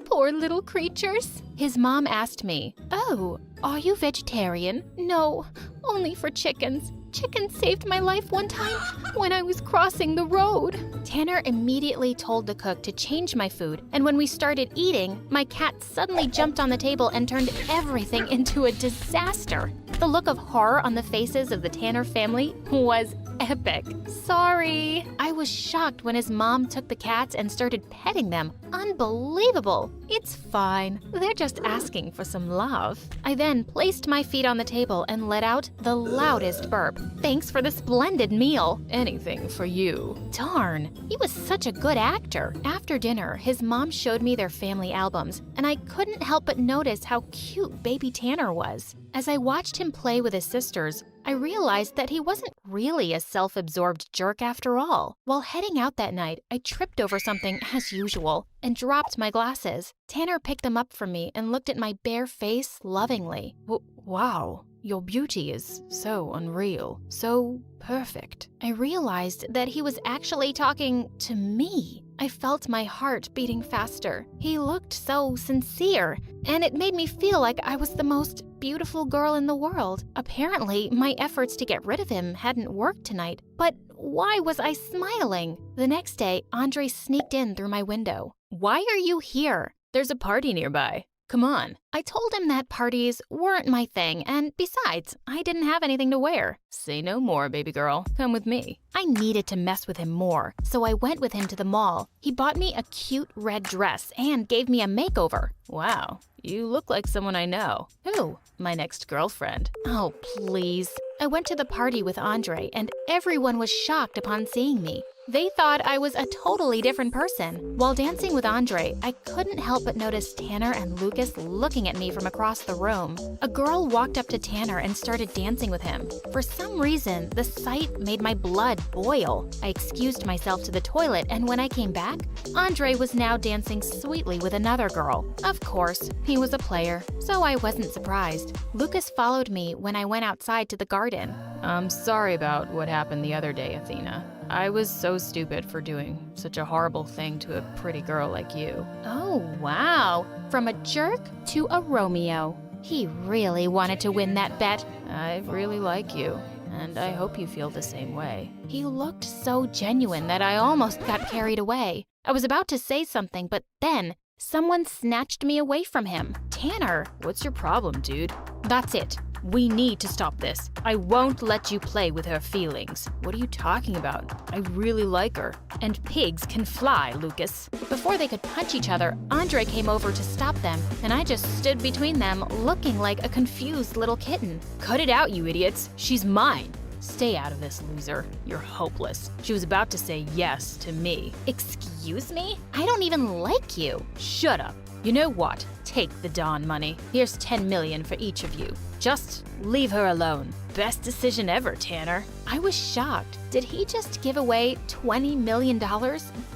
Poor little creatures. His mom asked me, oh, are you vegetarian? No, only for chickens. Chicken saved my life one time when I was crossing the road. Tanner immediately told the cook to change my food, and when we started eating, my cat suddenly jumped on the table and turned everything into a disaster. The look of horror on the faces of the Tanner family was epic. Sorry. I was shocked when his mom took the cats and started petting them. Unbelievable. It's fine. They're just asking for some love. I then placed my feet on the table and let out the loudest burp. Thanks for the splendid meal. Anything for you. Darn, he was such a good actor. After dinner, his mom showed me their family albums, and I couldn't help but notice how cute baby Tanner was. As I watched him play with his sisters, I realized that he wasn't really a self-absorbed jerk after all. While heading out that night, I tripped over something as usual and dropped my glasses. Tanner picked them up from me and looked at my bare face lovingly. Wow, your beauty is so unreal, so perfect. I realized that he was actually talking to me. I felt my heart beating faster. He looked so sincere, and it made me feel like I was the most beautiful girl in the world. Apparently, my efforts to get rid of him hadn't worked tonight, but why was I smiling? The next day, Andre sneaked in through my window. Why are you here? There's a party nearby. Come on. I told him that parties weren't my thing, and besides, I didn't have anything to wear. Say no more, baby girl. Come with me. I needed to mess with him more, so I went with him to the mall. He bought me a cute red dress and gave me a makeover. Wow, you look like someone I know. Who? My next girlfriend. Oh, please. I went to the party with Andre, and everyone was shocked upon seeing me. They thought I was a totally different person. While dancing with Andre, I couldn't help but notice Tanner and Lucas looking at me from across the room. A girl walked up to Tanner and started dancing with him. For some reason, the sight made my blood boil. I excused myself to the toilet, and when I came back, Andre was now dancing sweetly with another girl. Of course, he was a player, so I wasn't surprised. Lucas followed me when I went outside to the garden. I'm sorry about what happened the other day, Athena. I was so stupid for doing such a horrible thing to a pretty girl like you. Oh, wow. From a jerk to a Romeo. He really wanted to win that bet. I really like you, and I hope you feel the same way. He looked so genuine that I almost got carried away. I was about to say something, but then someone snatched me away from him. Tanner, what's your problem, dude? That's it. We need to stop this. I won't let you play with her feelings. What are you talking about? I really like her. And pigs can fly, Lucas. Before they could punch each other, Andre came over to stop them, and I just stood between them, looking like a confused little kitten. Cut it out, you idiots. She's mine. Stay out of this, loser. You're hopeless. She was about to say yes to me. Excuse me? I don't even like you. Shut up. You know what? Take the Dawn money. Here's 10 million for each of you. Just leave her alone. Best decision ever, Tanner. I was shocked. Did he just give away $20 million?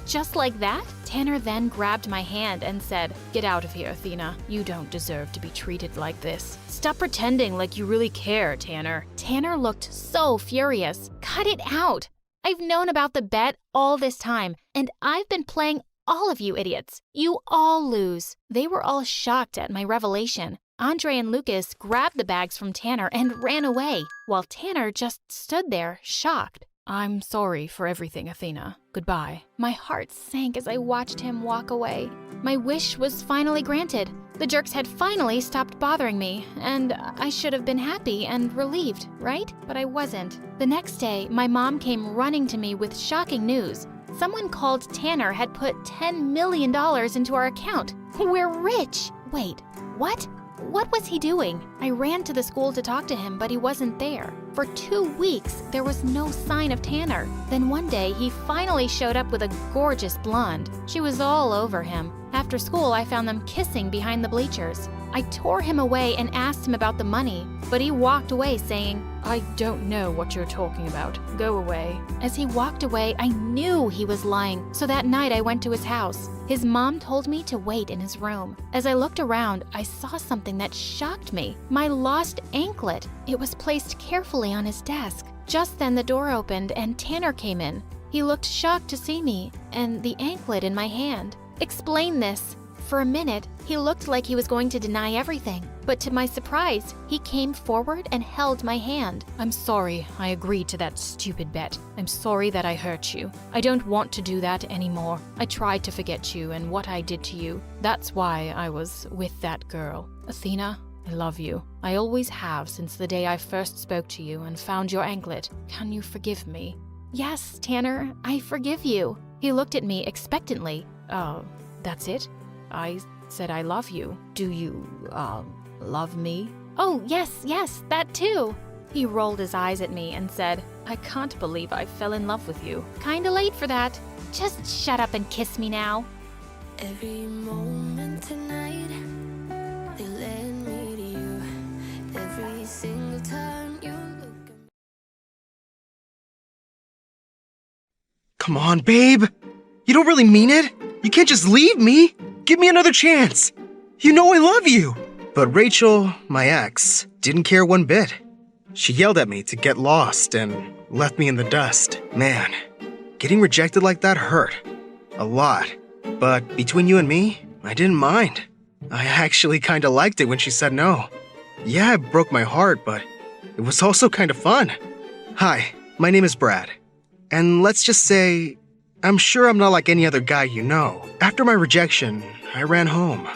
Just like that? Tanner then grabbed my hand and said, "Get out of here, Athena. You don't deserve to be treated like this. Stop pretending like you really care, Tanner." Tanner looked so furious. Cut it out. I've known about the bet all this time, and I've been playing all of you idiots. You all lose. They were all shocked at my revelation. Andre and Lucas grabbed the bags from Tanner and ran away, while Tanner just stood there, shocked. I'm sorry for everything, Athena. Goodbye. My heart sank as I watched him walk away. My wish was finally granted. The jerks had finally stopped bothering me, and I should have been happy and relieved, right? But I wasn't. The next day, my mom came running to me with shocking news. Someone called Tanner had put $10 million into our account. We're rich. Wait, what? What was he doing? I ran to the school to talk to him, but he wasn't there. For 2 weeks, there was no sign of Tanner. Then one day, he finally showed up with a gorgeous blonde. She was all over him. After school, I found them kissing behind the bleachers. I tore him away and asked him about the money, but he walked away saying, "I don't know what you're talking about. Go away." As he walked away, I knew he was lying, so that night I went to his house. His mom told me to wait in his room. As I looked around, I saw something that shocked me. My lost anklet. It was placed carefully on his desk. Just then the door opened and Tanner came in. He looked shocked to see me and the anklet in my hand. "Explain this." For a minute, he looked like he was going to deny everything, but to my surprise, he came forward and held my hand. "I'm sorry I agreed to that stupid bet. I'm sorry that I hurt you. I don't want to do that anymore. I tried to forget you and what I did to you. That's why I was with that girl. Athena, I love you. I always have since the day I first spoke to you and found your anklet. Can you forgive me?" "Yes, Tanner, I forgive you." He looked at me expectantly. "Oh, that's it? I said I love you. Do you, love me? Oh, yes, that too. He rolled his eyes at me and said, I can't believe I fell in love with you. Kinda late for that. Just shut up and kiss me now. Every moment tonight, they led me to you. Every single time you look at me. Come on, babe. You don't really mean it. You can't just leave me. Give me another chance. You know I love you. But Rachel, my ex, didn't care one bit. She yelled at me to get lost and left me in the dust. Man, getting rejected like that hurt. A lot. But between you and me, I didn't mind. I actually kinda liked it when she said no. Yeah, it broke my heart, but it was also kinda fun. Hi, my name is Brad. And let's just say, I'm sure I'm not like any other guy you know. After my rejection, I ran home,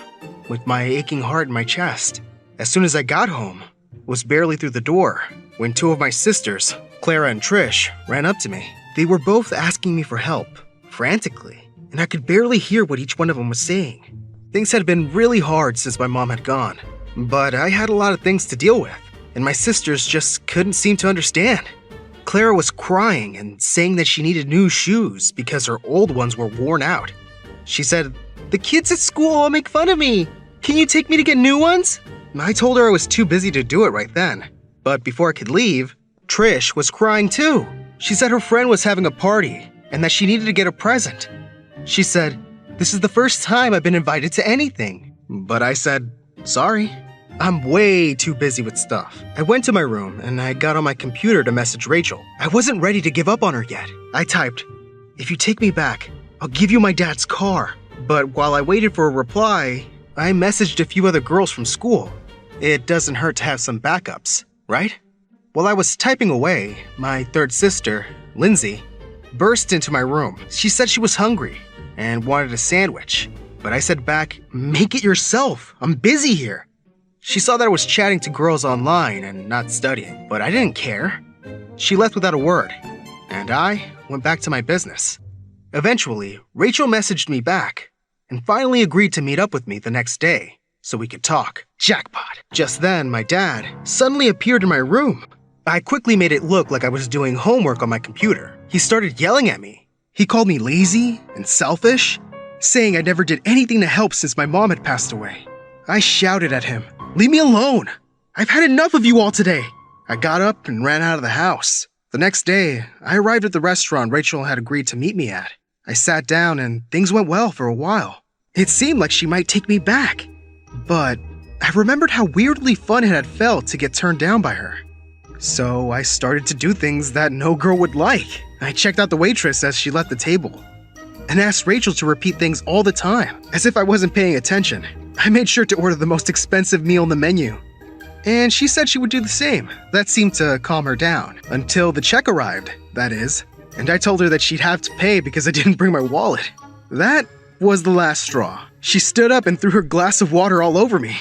with my aching heart in my chest. As soon as I got home, was barely through the door, when two of my sisters, Clara and Trish, ran up to me. They were both asking me for help, frantically, and I could barely hear what each one of them was saying. Things had been really hard since my mom had gone, but I had a lot of things to deal with, and my sisters just couldn't seem to understand. Clara was crying and saying that she needed new shoes because her old ones were worn out. She said, "The kids at school all make fun of me. Can you take me to get new ones?" I told her I was too busy to do it right then. But before I could leave, Trish was crying too. She said her friend was having a party and that she needed to get a present. She said, "This is the first time I've been invited to anything." But I said, "Sorry. I'm way too busy with stuff." I went to my room and I got on my computer to message Rachel. I wasn't ready to give up on her yet. I typed, "If you take me back, I'll give you my dad's car." But while I waited for a reply, I messaged a few other girls from school. It doesn't hurt to have some backups, right? While I was typing away, my third sister, Lindsay, burst into my room. She said she was hungry and wanted a sandwich. But I said back, "Make it yourself. I'm busy here." She saw that I was chatting to girls online and not studying, but I didn't care. She left without a word, and I went back to my business. Eventually, Rachel messaged me back and finally agreed to meet up with me the next day so we could talk. Jackpot. Just then, my dad suddenly appeared in my room. I quickly made it look like I was doing homework on my computer. He started yelling at me. He called me lazy and selfish, saying I never did anything to help since my mom had passed away. I shouted at him, "Leave me alone! I've had enough of you all today!" I got up and ran out of the house. The next day, I arrived at the restaurant Rachel had agreed to meet me at. I sat down and things went well for a while. It seemed like she might take me back. But I remembered how weirdly fun it had felt to get turned down by her. So I started to do things that no girl would like. I checked out the waitress as she left the table and asked Rachel to repeat things all the time, as if I wasn't paying attention. I made sure to order the most expensive meal on the menu, and she said she would do the same. That seemed to calm her down, until the check arrived, that is, and I told her that she'd have to pay because I didn't bring my wallet. That was the last straw. She stood up and threw her glass of water all over me.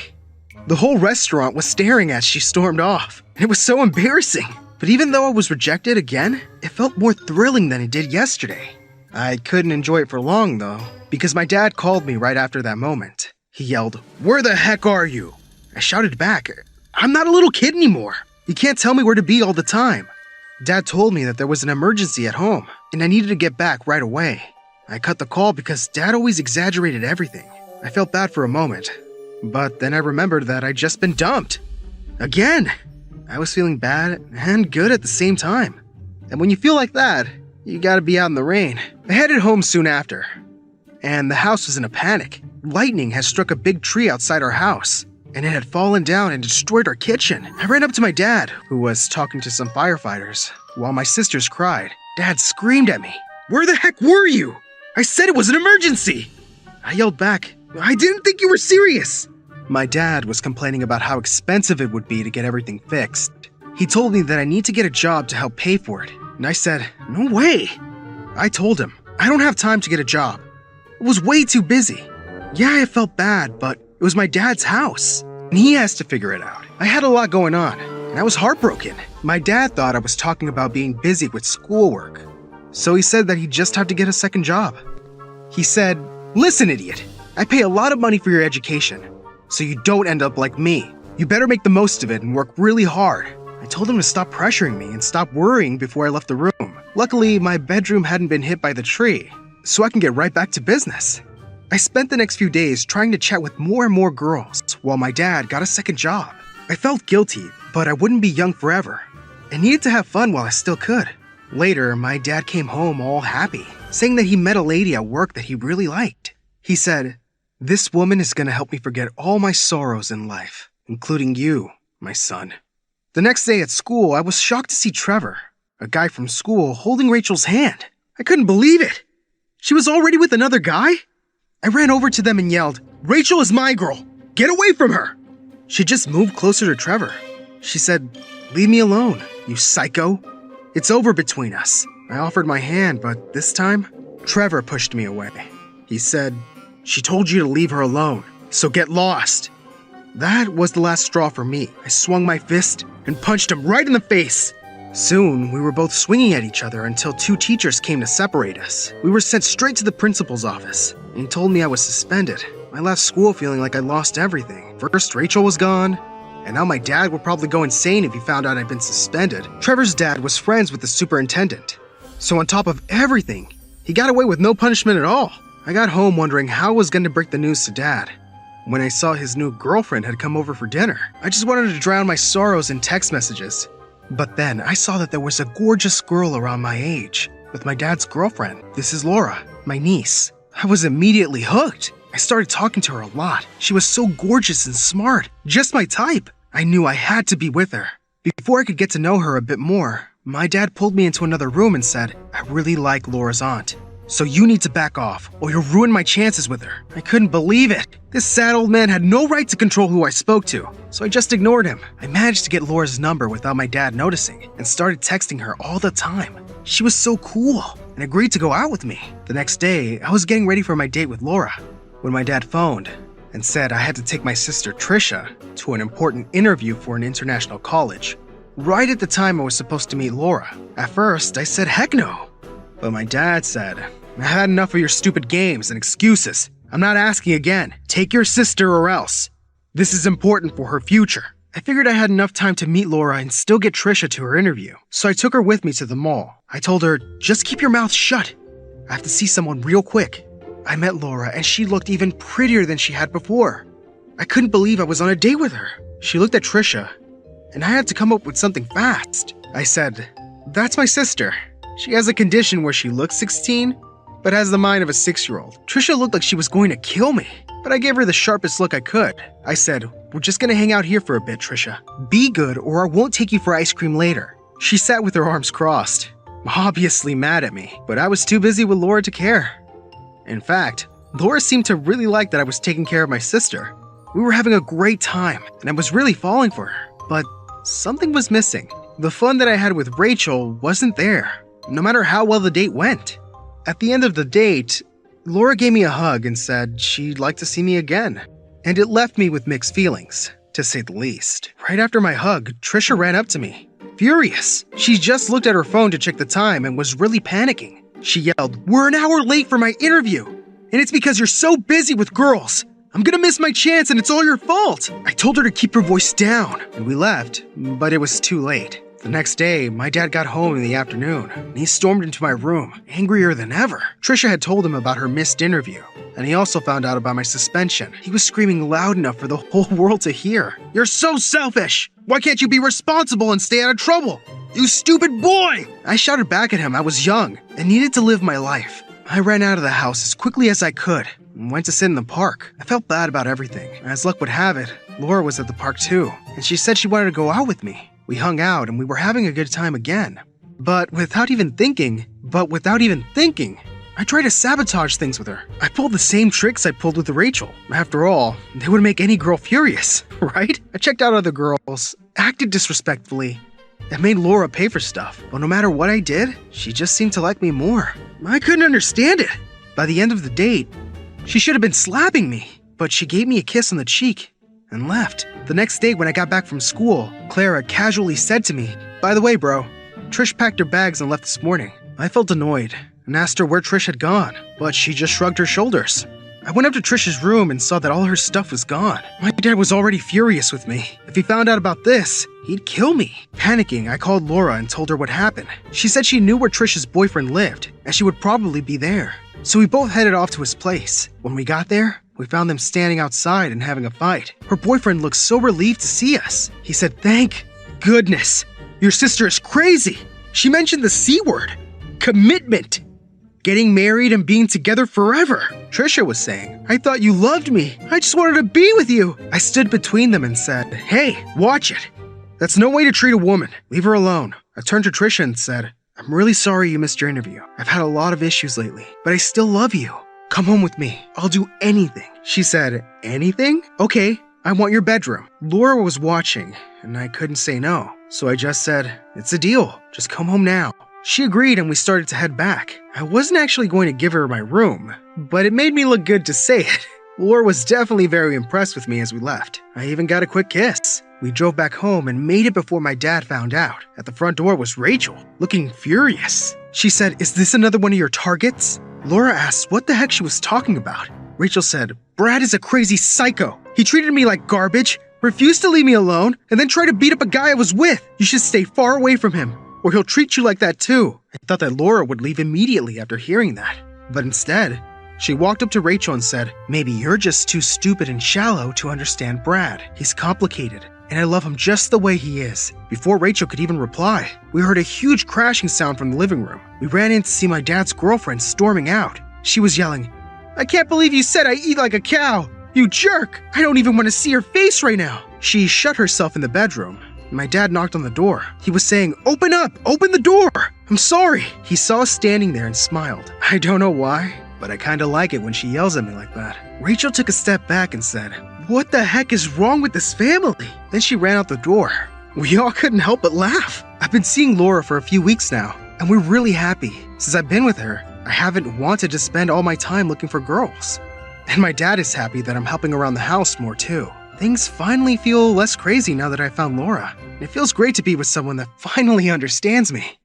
The whole restaurant was staring as she stormed off. It was so embarrassing. But even though I was rejected again, it felt more thrilling than it did yesterday. I couldn't enjoy it for long, though, because my dad called me right after that moment. He yelled, "Where the heck are you?" I shouted back, "I'm not a little kid anymore. You can't tell me where to be all the time." Dad told me that there was an emergency at home, and I needed to get back right away. I cut the call because Dad always exaggerated everything. I felt bad for a moment, but then I remembered that I'd just been dumped. Again! I was feeling bad and good at the same time. And when you feel like that, you gotta be out in the rain. I headed home soon after, and the house was in a panic. Lightning had struck a big tree outside our house, and it had fallen down and destroyed our kitchen. I ran up to my dad, who was talking to some firefighters, while my sisters cried. Dad screamed at me, "Where the heck were you? I said it was an emergency!" I yelled back, "I didn't think you were serious!" My dad was complaining about how expensive it would be to get everything fixed. He told me that I need to get a job to help pay for it, and I said, "No way!" I told him, "I don't have time to get a job. I was way too busy." Yeah, I felt bad, but it was my dad's house, and he has to figure it out. I had a lot going on, and I was heartbroken. My dad thought I was talking about being busy with schoolwork, so he said that he'd just have to get a second job. He said, "Listen, idiot, I pay a lot of money for your education, so you don't end up like me. You better make the most of it and work really hard. I told him to stop pressuring me and stop worrying before I left the room. Luckily, my bedroom hadn't been hit by the tree, so I can get right back to business. I spent the next few days trying to chat with more and more girls while my dad got a second job. I felt guilty, but I wouldn't be young forever. I needed to have fun while I still could. Later, my dad came home all happy, saying that he met a lady at work that he really liked. He said, "This woman is going to help me forget all my sorrows in life, including you, my son." The next day at school, I was shocked to see Trevor, a guy from school, holding Rachel's hand. I couldn't believe it. She was already with another guy? I ran over to them and yelled, "Rachel is my girl! Get away from her!" She just moved closer to Trevor. She said, "Leave me alone, you psycho. It's over between us." I offered my hand, but this time, Trevor pushed me away. He said, "She told you to leave her alone, so get lost." That was the last straw for me. I swung my fist and punched him right in the face. Soon, we were both swinging at each other until 2 teachers came to separate us. We were sent straight to the principal's office, and he told me I was suspended. I left school feeling like I lost everything. First, Rachel was gone, and now my dad would probably go insane if he found out I'd been suspended. Trevor's dad was friends with the superintendent, so on top of everything, he got away with no punishment at all. I got home wondering how I was going to break the news to Dad. When I saw his new girlfriend had come over for dinner, I just wanted to drown my sorrows in text messages. But then I saw that there was a gorgeous girl around my age with my dad's girlfriend. This is Laura, my niece. I was immediately hooked. I started talking to her a lot. She was so gorgeous and smart, just my type. I knew I had to be with her. Before I could get to know her a bit more, my dad pulled me into another room and said, "I really like Laura's aunt, so you need to back off or you'll ruin my chances with her." I couldn't believe it. This sad old man had no right to control who I spoke to, so I just ignored him. I managed to get Laura's number without my dad noticing and started texting her all the time. She was so cool and agreed to go out with me. The next day, I was getting ready for my date with Laura when my dad phoned and said I had to take my sister Trisha to an important interview for an international college. Right at the time I was supposed to meet Laura. At first, I said heck no. But my dad said, "I had enough of your stupid games and excuses. I'm not asking again. Take your sister or else. This is important for her future." I figured I had enough time to meet Laura and still get Trisha to her interview, so I took her with me to the mall. I told her, "Just keep your mouth shut. I have to see someone real quick." I met Laura and she looked even prettier than she had before. I couldn't believe I was on a date with her. She looked at Trisha, and I had to come up with something fast. I said, "That's my sister. She has a condition where she looks 16, but has the mind of a 6-year-old. Trisha looked like she was going to kill me, but I gave her the sharpest look I could. I said, "We're just gonna hang out here for a bit, Trisha. Be good or I won't take you for ice cream later." She sat with her arms crossed, obviously mad at me, but I was too busy with Laura to care. In fact, Laura seemed to really like that I was taking care of my sister. We were having a great time, and I was really falling for her, but something was missing. The fun that I had with Rachel wasn't there, no matter how well the date went. At the end of the date, Laura gave me a hug and said she'd like to see me again, and it left me with mixed feelings, to say the least. Right after my hug, Trisha ran up to me, furious. She just looked at her phone to check the time and was really panicking. She yelled, "We're an hour late for my interview, and it's because you're so busy with girls. I'm gonna miss my chance and it's all your fault." I told her to keep her voice down, and we left, but it was too late. The next day, my dad got home in the afternoon, and he stormed into my room, angrier than ever. Trisha had told him about her missed interview, and he also found out about my suspension. He was screaming loud enough for the whole world to hear. "You're so selfish! Why can't you be responsible and stay out of trouble? You stupid boy!" I shouted back at him. I was young and needed to live my life. I ran out of the house as quickly as I could and went to sit in the park. I felt bad about everything. As luck would have it, Laura was at the park too, and she said she wanted to go out with me. We hung out and we were having a good time again. But without even thinking, I tried to sabotage things with her. I pulled the same tricks I pulled with Rachel. After all, they would make any girl furious, right? I checked out other girls, acted disrespectfully, and made Laura pay for stuff. But no matter what I did, she just seemed to like me more. I couldn't understand it. By the end of the date, she should have been slapping me, but she gave me a kiss on the cheek and left. The next day when I got back from school, Clara casually said to me, "By the way, bro, Trish packed her bags and left this morning." I felt annoyed and asked her where Trish had gone, but she just shrugged her shoulders. I went up to Trisha's room and saw that all her stuff was gone. My dad was already furious with me. If he found out about this, he'd kill me. Panicking, I called Laura and told her what happened. She said she knew where Trisha's boyfriend lived, and she would probably be there. So we both headed off to his place. When we got there, we found them standing outside and having a fight. Her boyfriend looked so relieved to see us. He said, "Thank goodness. Your sister is crazy." She mentioned the C word. Commitment. Getting married and being together forever. Trisha was saying, "I thought you loved me. I just wanted to be with you." I stood between them and said, "Hey, watch it. That's no way to treat a woman. Leave her alone." I turned to Trisha and said, "I'm really sorry you missed your interview. I've had a lot of issues lately, but I still love you. Come home with me. I'll do anything." She said, "Anything? Okay, I want your bedroom." Laura was watching, and I couldn't say no. So I just said, "It's a deal. Just come home now." She agreed and we started to head back. I wasn't actually going to give her my room, but it made me look good to say it. Laura was definitely very impressed with me as we left. I even got a quick kiss. We drove back home and made it before my dad found out. At the front door was Rachel, looking furious. She said, "Is this another one of your targets?" Laura asked what the heck she was talking about. Rachel said, "Brad is a crazy psycho. He treated me like garbage, refused to leave me alone, and then tried to beat up a guy I was with. You should stay far away from him, or he'll treat you like that too." I thought that Laura would leave immediately after hearing that. But instead, she walked up to Rachel and said, "Maybe you're just too stupid and shallow to understand Brad. He's complicated, and I love him just the way he is." Before Rachel could even reply, we heard a huge crashing sound from the living room. We ran in to see my dad's girlfriend storming out. She was yelling, "I can't believe you said I eat like a cow! You jerk! I don't even want to see her face right now!" She shut herself in the bedroom. My dad knocked on the door. He was saying, "Open up! Open the door! I'm sorry!" He saw us standing there and smiled. I don't know why, but I kinda like it when she yells at me like that. Rachel took a step back and said, "What the heck is wrong with this family?" Then she ran out the door. We all couldn't help but laugh. I've been seeing Laura for a few weeks now, and we're really happy. Since I've been with her, I haven't wanted to spend all my time looking for girls. And my dad is happy that I'm helping around the house more too. Things finally feel less crazy now that I found Laura. It feels great to be with someone that finally understands me.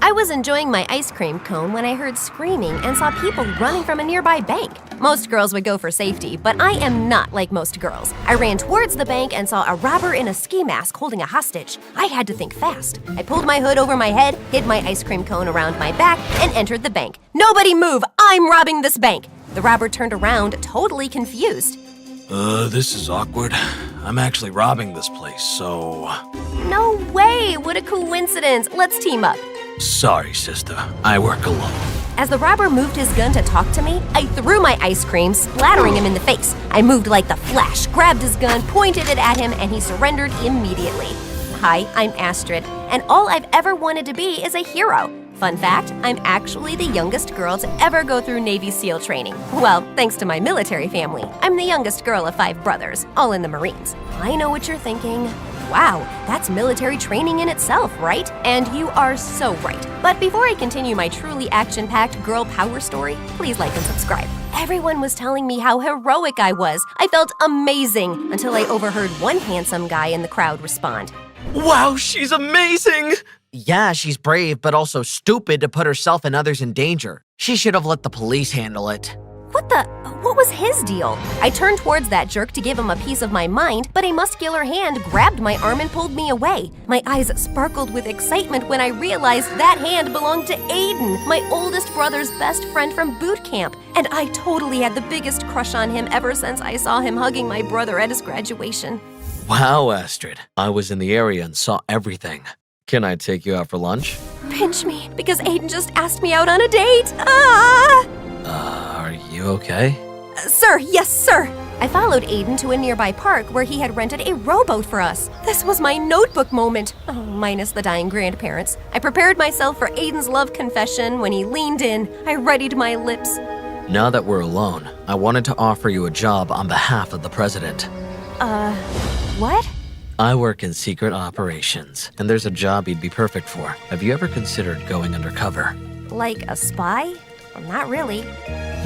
I was enjoying my ice cream cone when I heard screaming and saw people running from a nearby bank. Most girls would go for safety, but I am not like most girls. I ran towards the bank and saw a robber in a ski mask holding a hostage. I had to think fast. I pulled my hood over my head, hid my ice cream cone around my back, and entered the bank. "Nobody move! I'm robbing this bank!" The robber turned around, totally confused. This is awkward. I'm actually robbing this place, so... No way! What a coincidence! Let's team up. Sorry, sister. I work alone. As the robber moved his gun to talk to me, I threw my ice cream, splattering him in the face. I moved like the Flash, grabbed his gun, pointed it at him, and he surrendered immediately. Hi, I'm Astrid, and all I've ever wanted to be is a hero. Fun fact, I'm actually the youngest girl to ever go through Navy SEAL training. Well, thanks to my military family. I'm the youngest girl of 5 brothers, all in the Marines. I know what you're thinking. Wow, that's military training in itself, right? And you are so right. But before I continue my truly action-packed girl power story, please like and subscribe. Everyone was telling me how heroic I was. I felt amazing until I overheard one handsome guy in the crowd respond. Wow, she's amazing! Yeah, she's brave, but also stupid to put herself and others in danger. She should have let the police handle it. What was his deal? I turned towards that jerk to give him a piece of my mind, but a muscular hand grabbed my arm and pulled me away. My eyes sparkled with excitement when I realized that hand belonged to Aiden, my oldest brother's best friend from boot camp. And I totally had the biggest crush on him ever since I saw him hugging my brother at his graduation. Wow, Astrid. I was in the area and saw everything. Can I take you out for lunch? Pinch me, because Aiden just asked me out on a date. Ah! Are you okay? Sir, yes, sir. I followed Aiden to a nearby park where he had rented a rowboat for us. This was my notebook moment, minus the dying grandparents. I prepared myself for Aiden's love confession when he leaned in. I readied my lips. Now that we're alone, I wanted to offer you a job on behalf of the president. What? I work in secret operations, and there's a job you'd be perfect for. Have you ever considered going undercover? Like a spy? Not really.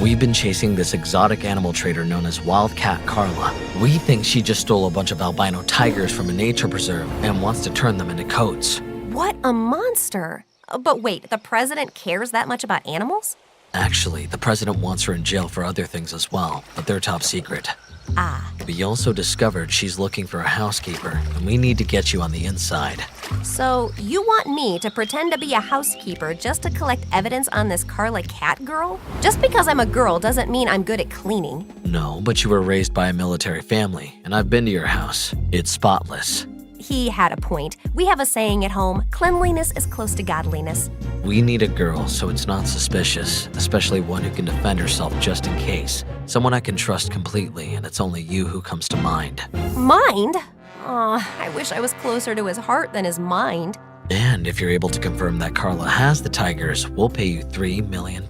We've been chasing this exotic animal trader known as Wildcat Carla. We think she just stole a bunch of albino tigers from a nature preserve and wants to turn them into coats. What a monster! But wait, the president cares that much about animals? Actually, the president wants her in jail for other things as well, but they're top secret. Ah. We also discovered she's looking for a housekeeper, and we need to get you on the inside. So, you want me to pretend to be a housekeeper just to collect evidence on this Carla cat girl? Just because I'm a girl doesn't mean I'm good at cleaning. No, but you were raised by a military family, and I've been to your house. It's spotless. He had a point. We have a saying at home, cleanliness is close to godliness. We need a girl so it's not suspicious, especially one who can defend herself just in case. Someone I can trust completely, and it's only you who comes to mind. Mind? Aw, I wish I was closer to his heart than his mind. And if you're able to confirm that Carla has the tigers, we'll pay you $3 million.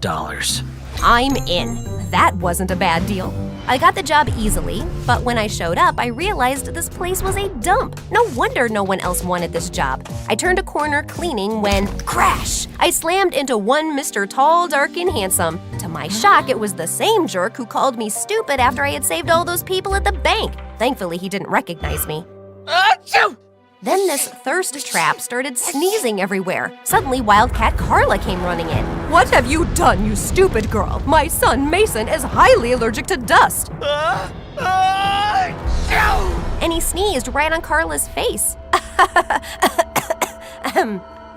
I'm in. That wasn't a bad deal. I got the job easily, but when I showed up, I realized this place was a dump. No wonder no one else wanted this job. I turned a corner cleaning when, crash! I slammed into one Mr. Tall, Dark, and Handsome. To my shock, it was the same jerk who called me stupid after I had saved all those people at the bank. Thankfully, he didn't recognize me. Achoo! Then this thirst trap started sneezing everywhere. Suddenly, Wildcat Carla came running in. What have you done, you stupid girl? My son, Mason, is highly allergic to dust. And he sneezed right on Carla's face.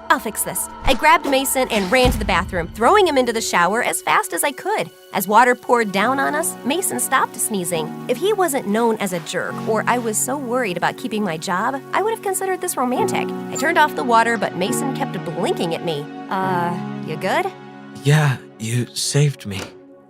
I'll fix this. I grabbed Mason and ran to the bathroom, throwing him into the shower as fast as I could. As water poured down on us, Mason stopped sneezing. If he wasn't known as a jerk, or I was so worried about keeping my job, I would have considered this romantic. I turned off the water, but Mason kept blinking at me. You good? Yeah, you saved me.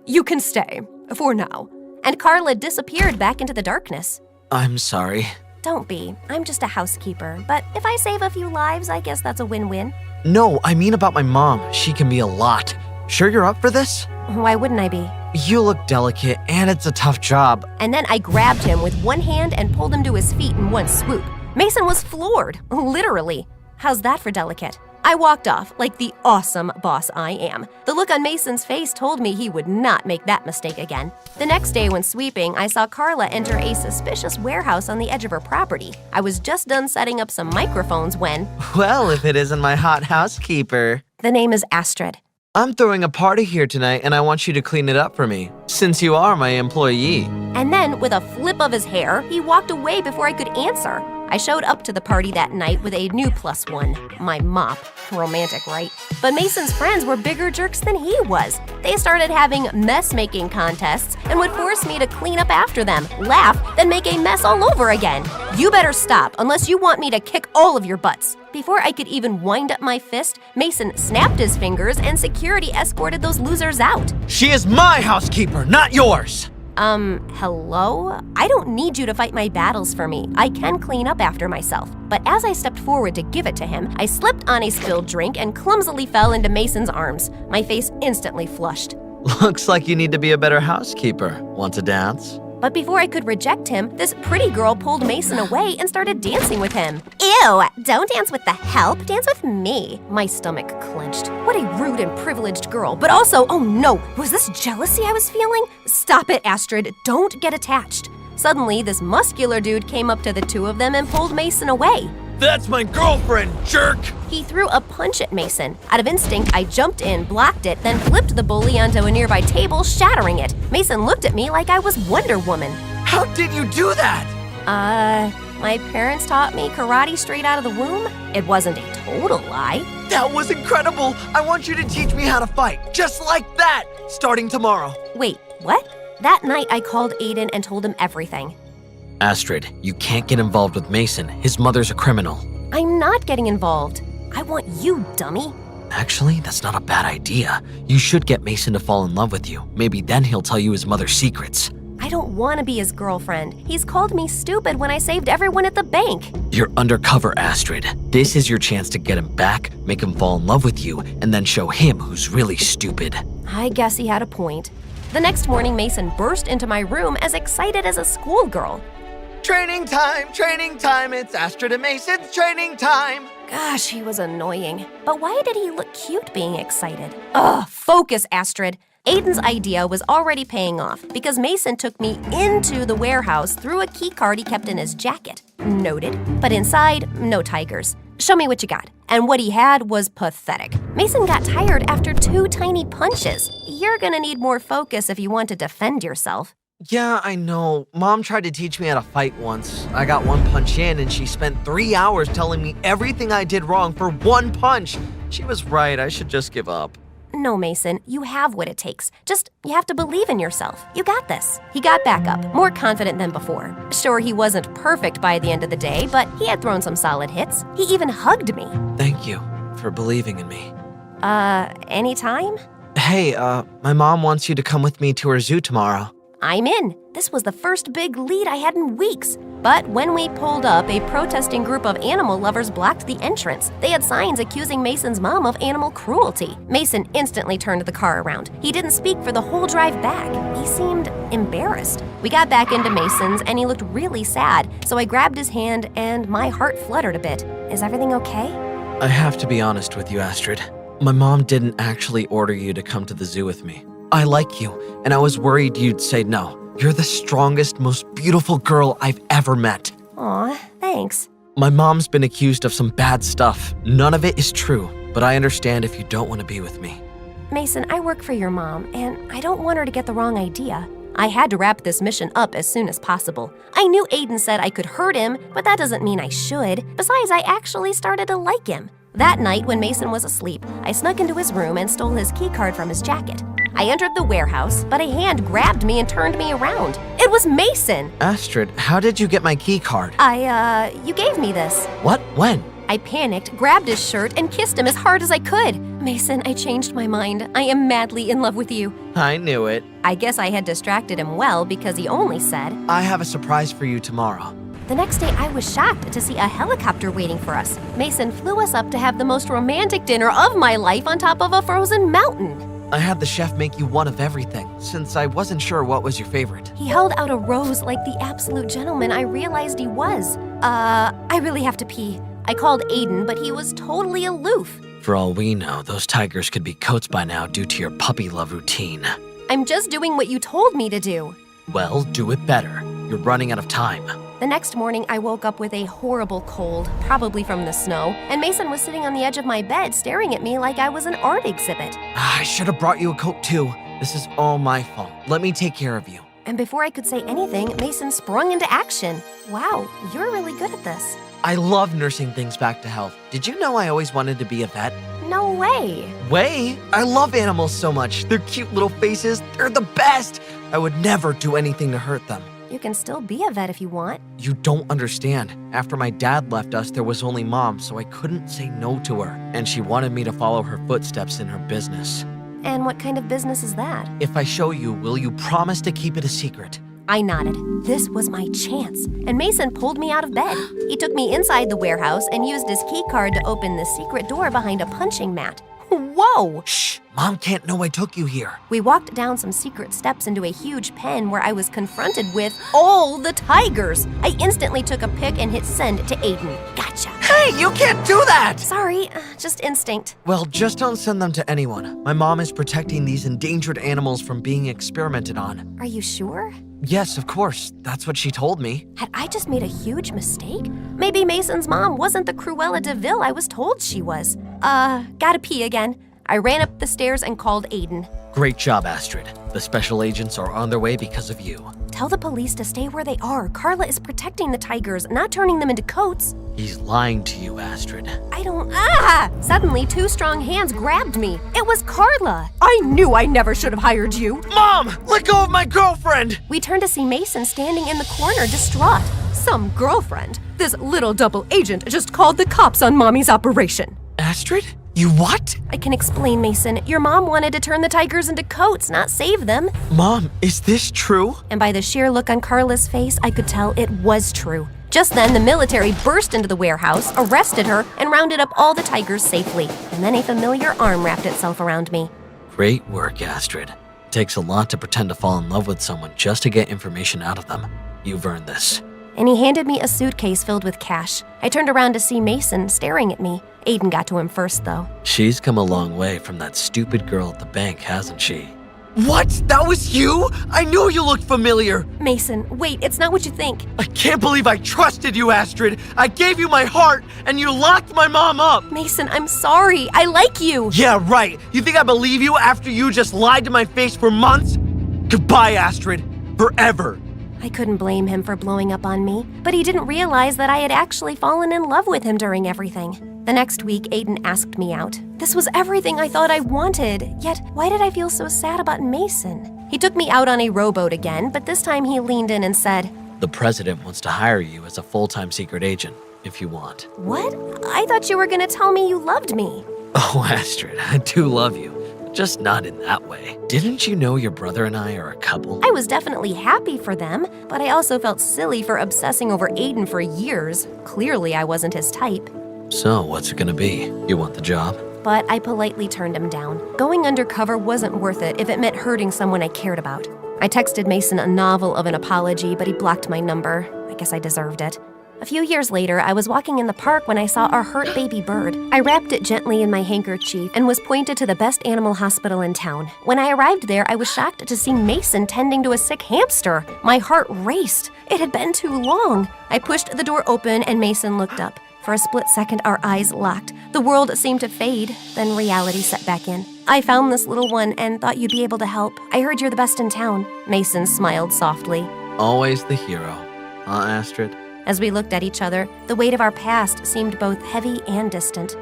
You can stay, for now. And Carla disappeared back into the darkness. I'm sorry. Don't be. I'm just a housekeeper. But if I save a few lives, I guess that's a win-win. No, I mean about my mom. She can be a lot. Sure you're up for this? Why wouldn't I be? You look delicate, and it's a tough job. And then I grabbed him with one hand and pulled him to his feet in one swoop. Mason was floored, literally. How's that for delicate? I walked off like the awesome boss I am. The look on Mason's face told me he would not make that mistake again. The next day when sweeping, I saw Carla enter a suspicious warehouse on the edge of her property. I was just done setting up some microphones when… Well, if it isn't my hot housekeeper. The name is Astrid. I'm throwing a party here tonight and I want you to clean it up for me, since you are my employee. And then, with a flip of his hair, he walked away before I could answer. I showed up to the party that night with a new +1, my mop. Romantic, right? But Mason's friends were bigger jerks than he was. They started having mess-making contests and would force me to clean up after them, laugh, then make a mess all over again. You better stop unless you want me to kick all of your butts. Before I could even wind up my fist, Mason snapped his fingers and security escorted those losers out. She is my housekeeper, not yours! Hello? I don't need you to fight my battles for me. I can clean up after myself. But as I stepped forward to give it to him, I slipped on a spilled drink and clumsily fell into Mason's arms. My face instantly flushed. Looks like you need to be a better housekeeper. Want to dance? But before I could reject him, this pretty girl pulled Mason away and started dancing with him. Ew! Don't dance with the help, dance with me. My stomach clenched. What a rude and privileged girl. But also, oh no, was this jealousy I was feeling? Stop it, Astrid. Don't get attached. Suddenly, this muscular dude came up to the two of them and pulled Mason away. That's my girlfriend, jerk! He threw a punch at Mason. Out of instinct, I jumped in, blocked it, then flipped the bully onto a nearby table, shattering it. Mason looked at me like I was Wonder Woman. How did you do that? My parents taught me karate straight out of the womb. It wasn't a total lie. That was incredible! I want you to teach me how to fight, just like that, starting tomorrow. Wait, what? That night, I called Aiden and told him everything. Astrid, you can't get involved with Mason. His mother's a criminal. I'm not getting involved. I want you, dummy. Actually, that's not a bad idea. You should get Mason to fall in love with you. Maybe then he'll tell you his mother's secrets. I don't want to be his girlfriend. He's called me stupid when I saved everyone at the bank. You're undercover, Astrid. This is your chance to get him back, make him fall in love with you, and then show him who's really stupid. I guess he had a point. The next morning, Mason burst into my room as excited as a schoolgirl. Training time, it's Astrid and Mason's training time. Gosh, he was annoying. But why did he look cute being excited? Ugh, focus, Astrid. Aiden's idea was already paying off because Mason took me into the warehouse through a key card he kept in his jacket. Noted. But inside, no tigers. show me what you got. And what he had was pathetic. Mason got tired after 2 tiny punches. You're gonna need more focus if you want to defend yourself. Yeah, I know. Mom tried to teach me how to fight once. I got 1 punch in and she spent 3 hours telling me everything I did wrong for 1 punch. She was right, I should just give up. No, Mason, you have what it takes. Just, you have to believe in yourself. You got this. He got back up, more confident than before. Sure, he wasn't perfect by the end of the day, but he had thrown some solid hits. He even hugged me. Thank you for believing in me. Anytime? Hey, my mom wants you to come with me to her zoo tomorrow. I'm in. This was the first big lead I had in weeks. But when we pulled up, a protesting group of animal lovers blocked the entrance. They had signs accusing Mason's mom of animal cruelty. Mason instantly turned the car around. He didn't speak for the whole drive back. He seemed embarrassed. We got back into Mason's and he looked really sad, so I grabbed his hand and my heart fluttered a bit. Is everything okay? I have to be honest with you, Astrid. My mom didn't actually order you to come to the zoo with me. I like you, and I was worried you'd say no. You're the strongest, most beautiful girl I've ever met. Aw, thanks. My mom's been accused of some bad stuff. None of it is true, but I understand if you don't want to be with me. Mason, I work for your mom, and I don't want her to get the wrong idea. I had to wrap this mission up as soon as possible. I knew Aiden said I could hurt him, but that doesn't mean I should. Besides, I actually started to like him. That night, when Mason was asleep, I snuck into his room and stole his key card from his jacket. I entered the warehouse, but a hand grabbed me and turned me around. It was Mason! Astrid, how did you get my key card? You gave me this. What? When? I panicked, grabbed his shirt, and kissed him as hard as I could. Mason, I changed my mind. I am madly in love with you. I knew it. I guess I had distracted him well because he only said, I have a surprise for you tomorrow. The next day, I was shocked to see a helicopter waiting for us. Mason flew us up to have the most romantic dinner of my life on top of a frozen mountain. I had the chef make you one of everything, since I wasn't sure what was your favorite. He held out a rose like the absolute gentleman I realized he was. I really have to pee. I called Aiden, but he was totally aloof. For all we know, those tigers could be coats by now due to your puppy love routine. I'm just doing what you told me to do. Well, do it better. You're running out of time. The next morning, I woke up with a horrible cold, probably from the snow, and Mason was sitting on the edge of my bed staring at me like I was an art exhibit. I should have brought you a coat too. This is all my fault. Let me take care of you. And before I could say anything, Mason sprung into action. Wow, you're really good at this. I love nursing things back to health. Did you know I always wanted to be a vet? No way. Way? I love animals so much. Their cute little faces, they're the best. I would never do anything to hurt them. You can still be a vet if you want. You don't understand. After my dad left us, there was only Mom, so I couldn't say no to her. And she wanted me to follow her footsteps in her business. And what kind of business is that? If I show you, will you promise to keep it a secret? I nodded. This was my chance. And Mason pulled me out of bed. He took me inside the warehouse and used his key card to open the secret door behind a punching mat. Whoa! Shh! Mom can't know I took you here. We walked down some secret steps into a huge pen where I was confronted with all the tigers. I instantly took a pic and hit send to Aiden. Gotcha. Hey, you can't do that! Sorry, just instinct. Well, just don't send them to anyone. My mom is protecting these endangered animals from being experimented on. Are you sure? Yes, of course. That's what she told me. Had I just made a huge mistake? Maybe Mason's mom wasn't the Cruella de Vil I was told she was. Gotta pee again. I ran up the stairs and called Aiden. Great job, Astrid. The special agents are on their way because of you. Tell the police to stay where they are. Carla is protecting the tigers, not turning them into coats. He's lying to you, Astrid. I don't... Suddenly, 2 strong hands grabbed me. It was Carla. I knew I never should have hired you. Mom, let go of my girlfriend! We turned to see Mason standing in the corner, distraught. Some girlfriend. This little double agent just called the cops on Mommy's operation. Astrid? You what? I can explain, Mason. Your mom wanted to turn the tigers into coats, not save them. Mom, is this true? And by the sheer look on Carla's face, I could tell it was true. Just then, the military burst into the warehouse, arrested her, and rounded up all the tigers safely. And then a familiar arm wrapped itself around me. Great work, Astrid. It takes a lot to pretend to fall in love with someone just to get information out of them. You've earned this. And he handed me a suitcase filled with cash. I turned around to see Mason staring at me. Aiden got to him first, though. She's come a long way from that stupid girl at the bank, hasn't she? What? That was you? I knew you looked familiar. Mason, wait, it's not what you think. I can't believe I trusted you, Astrid. I gave you my heart, and you locked my mom up. Mason, I'm sorry. I like you. Yeah, right. You think I believe you after you just lied to my face for months? Goodbye, Astrid. Forever. I couldn't blame him for blowing up on me, but he didn't realize that I had actually fallen in love with him during everything. The next week, Aiden asked me out. This was everything I thought I wanted, yet why did I feel so sad about Mason? He took me out on a rowboat again, but this time he leaned in and said, The president wants to hire you as a full-time secret agent, if you want. What? I thought you were gonna tell me you loved me. Oh, Astrid, I do love you. Just not in that way. Didn't you know your brother and I are a couple? I was definitely happy for them, but I also felt silly for obsessing over Aiden for years. Clearly, I wasn't his type. So, what's it gonna be? You want the job? But I politely turned him down. Going undercover wasn't worth it if it meant hurting someone I cared about. I texted Mason a novel of an apology, but he blocked my number. I guess I deserved it. A few years later, I was walking in the park when I saw our hurt baby bird. I wrapped it gently in my handkerchief and was pointed to the best animal hospital in town. When I arrived there, I was shocked to see Mason tending to a sick hamster. My heart raced. It had been too long. I pushed the door open and Mason looked up. For a split second, our eyes locked. The world seemed to fade, then reality set back in. I found this little one and thought you'd be able to help. I heard you're the best in town. Mason smiled softly. Always the hero, huh, Astrid? As we looked at each other, the weight of our past seemed both heavy and distant.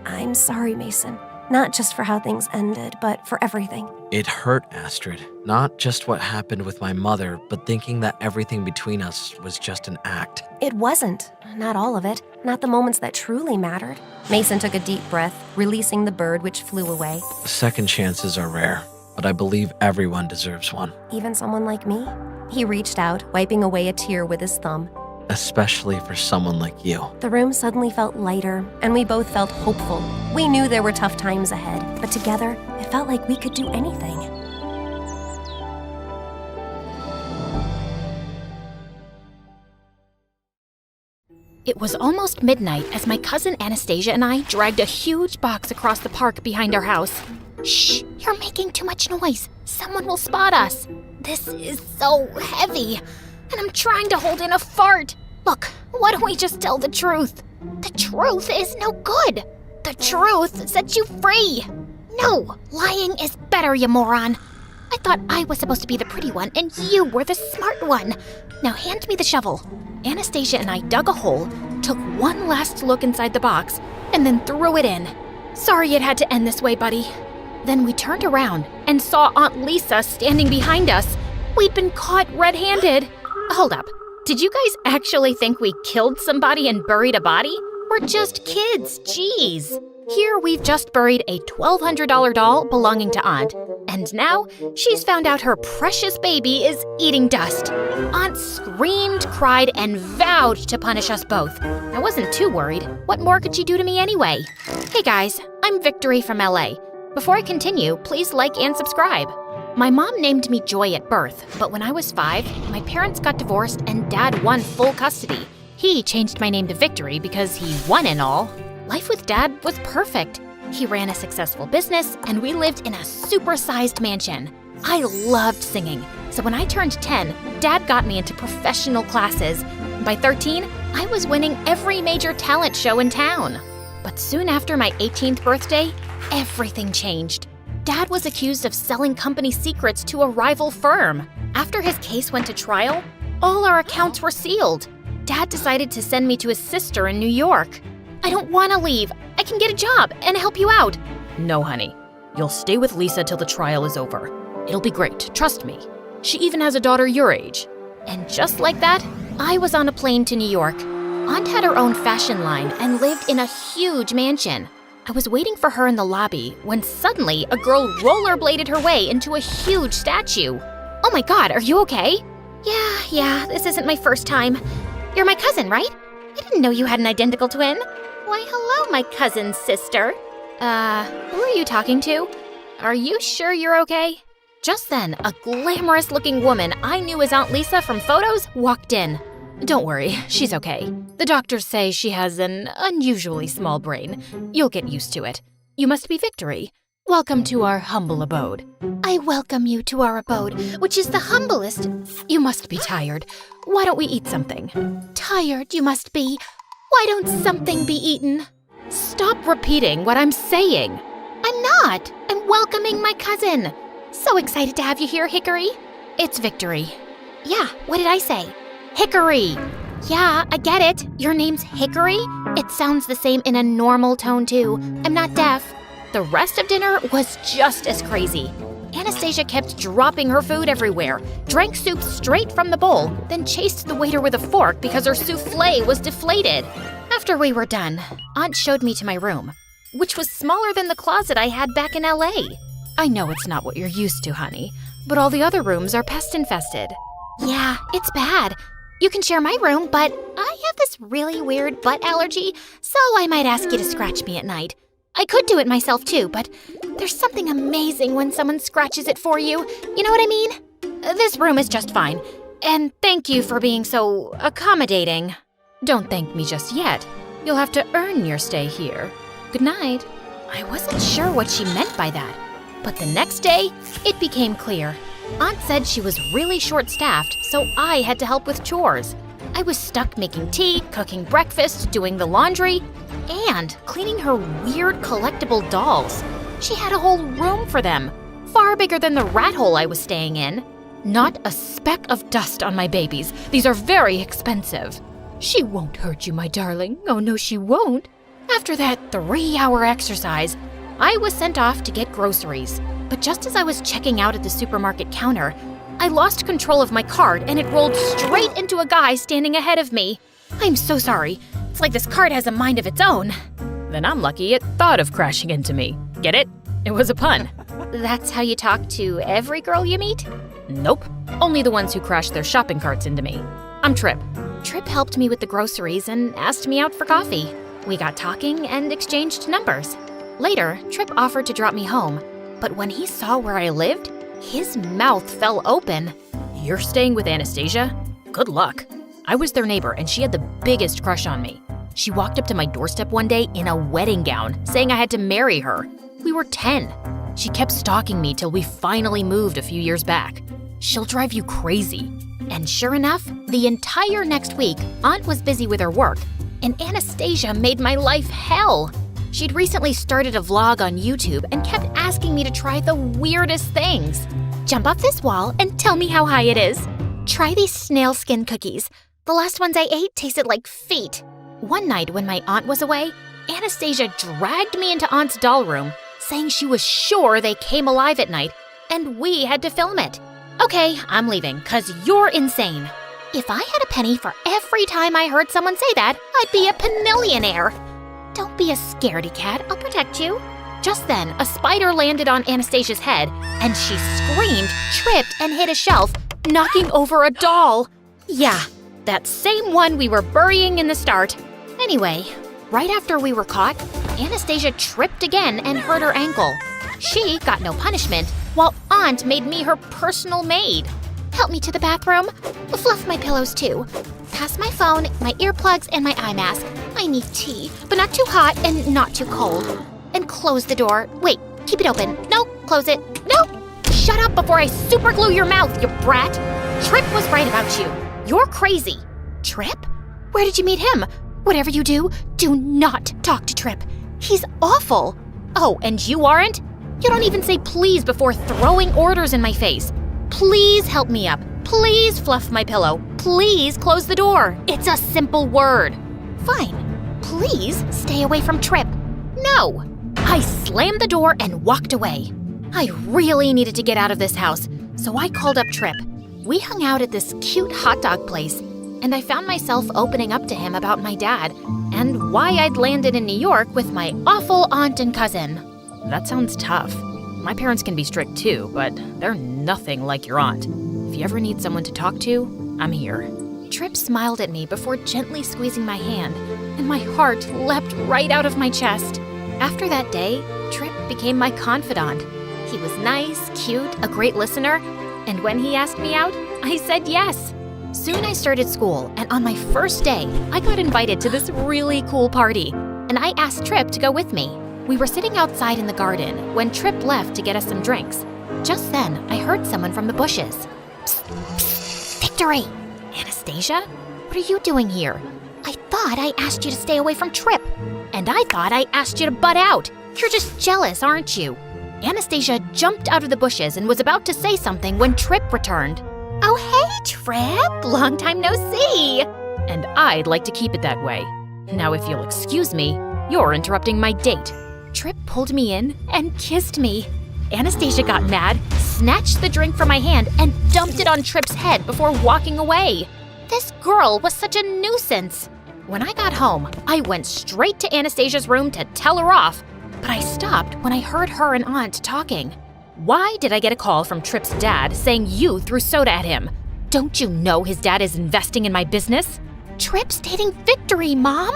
I'm sorry, Mason. Not just for how things ended, but for everything. It hurt, Astrid. Not just what happened with my mother, but thinking that everything between us was just an act. It wasn't. Not all of it. Not the moments that truly mattered. Mason took a deep breath, releasing the bird, which flew away. Second chances are rare, but I believe everyone deserves one. Even someone like me? He reached out, wiping away a tear with his thumb. Especially for someone like you. The room suddenly felt lighter, and we both felt hopeful. We knew there were tough times ahead, but together, it felt like we could do anything. It was almost midnight as my cousin Anastasia and I dragged a huge box across the park behind our house. Shh, you're making too much noise. Someone will spot us. This is so heavy, and I'm trying to hold in a fart. Look, why don't we just tell the truth? The truth is no good. The truth sets you free. No, lying is better, you moron. I thought I was supposed to be the pretty one, and you were the smart one. Now hand me the shovel. Anastasia and I dug a hole, took one last look inside the box, and then threw it in. Sorry it had to end this way, buddy. Then we turned around and saw Aunt Lisa standing behind us. We'd been caught red-handed. Hold up. Did you guys actually think we killed somebody and buried a body? We're just kids, jeez. Here we've just buried a $1,200 doll belonging to Aunt, and now she's found out her precious baby is eating dust. Aunt screamed, cried, and vowed to punish us both. I wasn't too worried. What more could she do to me anyway? Hey guys, I'm Victory from LA. Before I continue, please like and subscribe. My mom named me Joy at birth, but when I was 5, my parents got divorced and Dad won full custody. He changed my name to Victory because he won and all. Life with Dad was perfect. He ran a successful business and we lived in a super-sized mansion. I loved singing, so when I turned 10, Dad got me into professional classes. By 13, I was winning every major talent show in town. But soon after my 18th birthday, everything changed. Dad was accused of selling company secrets to a rival firm. After his case went to trial, all our accounts were sealed. Dad decided to send me to his sister in New York. I don't want to leave. I can get a job and help you out. No, honey. You'll stay with Lisa till the trial is over. It'll be great, trust me. She even has a daughter your age. And just like that, I was on a plane to New York. Aunt had her own fashion line and lived in a huge mansion. I was waiting for her in the lobby when suddenly a girl rollerbladed her way into a huge statue. Oh my God, are you okay? Yeah, this isn't my first time. You're my cousin, right? I didn't know you had an identical twin. Why, hello, my cousin's sister. Who are you talking to? Are you sure you're okay? Just then, a glamorous-looking woman I knew as Aunt Lisa from photos walked in. Don't worry, she's okay. The doctors say she has an unusually small brain. You'll get used to it. You must be Victory. Welcome to our humble abode. I welcome you to our abode, which is the humblest. You must be tired. Why don't we eat something? Tired you must be. Why don't something be eaten? Stop repeating what I'm saying. I'm not. I'm welcoming my cousin. So excited to have you here, Hickory. It's Victory. Yeah, what did I say? Hickory. Yeah, I get it. Your name's Hickory? It sounds the same in a normal tone, too. I'm not deaf. The rest of dinner was just as crazy. Anastasia kept dropping her food everywhere, drank soup straight from the bowl, then chased the waiter with a fork because her souffle was deflated. After we were done, Aunt showed me to my room, which was smaller than the closet I had back in LA. I know it's not what you're used to, honey, but all the other rooms are pest-infested. Yeah, it's bad. You can share my room, but I have this really weird butt allergy, so I might ask you to scratch me at night. I could do it myself too, but there's something amazing when someone scratches it for you. You know what I mean? This room is just fine, and thank you for being so accommodating. Don't thank me just yet. You'll have to earn your stay here. Good night. I wasn't sure what she meant by that, but the next day, it became clear. Aunt said she was really short-staffed, so I had to help with chores. I was stuck making tea, cooking breakfast, doing the laundry, and cleaning her weird collectible dolls. She had a whole room for them, far bigger than the rat hole I was staying in. Not a speck of dust on my babies. These are very expensive. She won't hurt you, my darling. Oh, no, she won't. After that 3-hour exercise, I was sent off to get groceries. But just as I was checking out at the supermarket counter, I lost control of my cart and it rolled straight into a guy standing ahead of me. I'm so sorry. It's like this cart has a mind of its own. Then I'm lucky it thought of crashing into me. Get it? It was a pun. That's how you talk to every girl you meet? Nope. Only the ones who crash their shopping carts into me. I'm Trip. Trip helped me with the groceries and asked me out for coffee. We got talking and exchanged numbers. Later, Trip offered to drop me home, but when he saw where I lived, his mouth fell open. You're staying with Anastasia? Good luck. I was their neighbor and she had the biggest crush on me. She walked up to my doorstep one day in a wedding gown, saying I had to marry her. We were 10. She kept stalking me till we finally moved a few years back. She'll drive you crazy. And sure enough, the entire next week, Aunt was busy with her work, and Anastasia made my life hell. She'd recently started a vlog on YouTube and kept asking me to try the weirdest things. Jump off this wall and tell me how high it is. Try these snail skin cookies. The last ones I ate tasted like feet. One night when my aunt was away, Anastasia dragged me into Aunt's doll room, saying she was sure they came alive at night, and we had to film it. Okay, I'm leaving, 'cause you're insane. If I had a penny for every time I heard someone say that, I'd be a penillionaire. Don't be a scaredy cat, I'll protect you. Just then, a spider landed on Anastasia's head, and she screamed, tripped, and hit a shelf, knocking over a doll. Yeah, that same one we were burying in the start. Anyway, right after we were caught, Anastasia tripped again and hurt her ankle. She got no punishment, while Aunt made me her personal maid. Help me to the bathroom. Fluff my pillows too. Pass my phone, my earplugs, and my eye mask. I need tea, but not too hot and not too cold. And close the door. Wait, keep it open. No, close it. No! Shut up before I superglue your mouth, you brat! Trip was right about you. You're crazy. Trip? Where did you meet him? Whatever you do not talk to Trip. He's awful. Oh, and you aren't? You don't even say please before throwing orders in my face. Please help me up. Please fluff my pillow. Please close the door. It's a simple word. Fine. Please stay away from Trip. No. I slammed the door and walked away. I really needed to get out of this house, so I called up Trip. We hung out at this cute hot dog place, and I found myself opening up to him about my dad and why I'd landed in New York with my awful aunt and cousin. That sounds tough. My parents can be strict too, but they're nothing like your aunt. If you ever need someone to talk to, I'm here. Trip smiled at me before gently squeezing my hand, and my heart leapt right out of my chest. After that day, Trip became my confidant. He was nice, cute, a great listener, and when he asked me out, I said yes. Soon I started school, and on my first day, I got invited to this really cool party, and I asked Trip to go with me. We were sitting outside in the garden when Trip left to get us some drinks. Just then, I heard someone from the bushes. Psst, psst, Victory! Anastasia? What are you doing here? I thought I asked you to stay away from Trip. And I thought I asked you to butt out. You're just jealous, aren't you? Anastasia jumped out of the bushes and was about to say something when Trip returned. Oh, hey, Trip! Long time no see! And I'd like to keep it that way. Now, if you'll excuse me, you're interrupting my date. Trip pulled me in and kissed me. Anastasia got mad, snatched the drink from my hand, and dumped it on Trip's head before walking away. This girl was such a nuisance. When I got home, I went straight to Anastasia's room to tell her off, but I stopped when I heard her and Aunt talking. Why did I get a call from Trip's dad saying you threw soda at him? Don't you know his dad is investing in my business? Trip's dating Victory, Mom!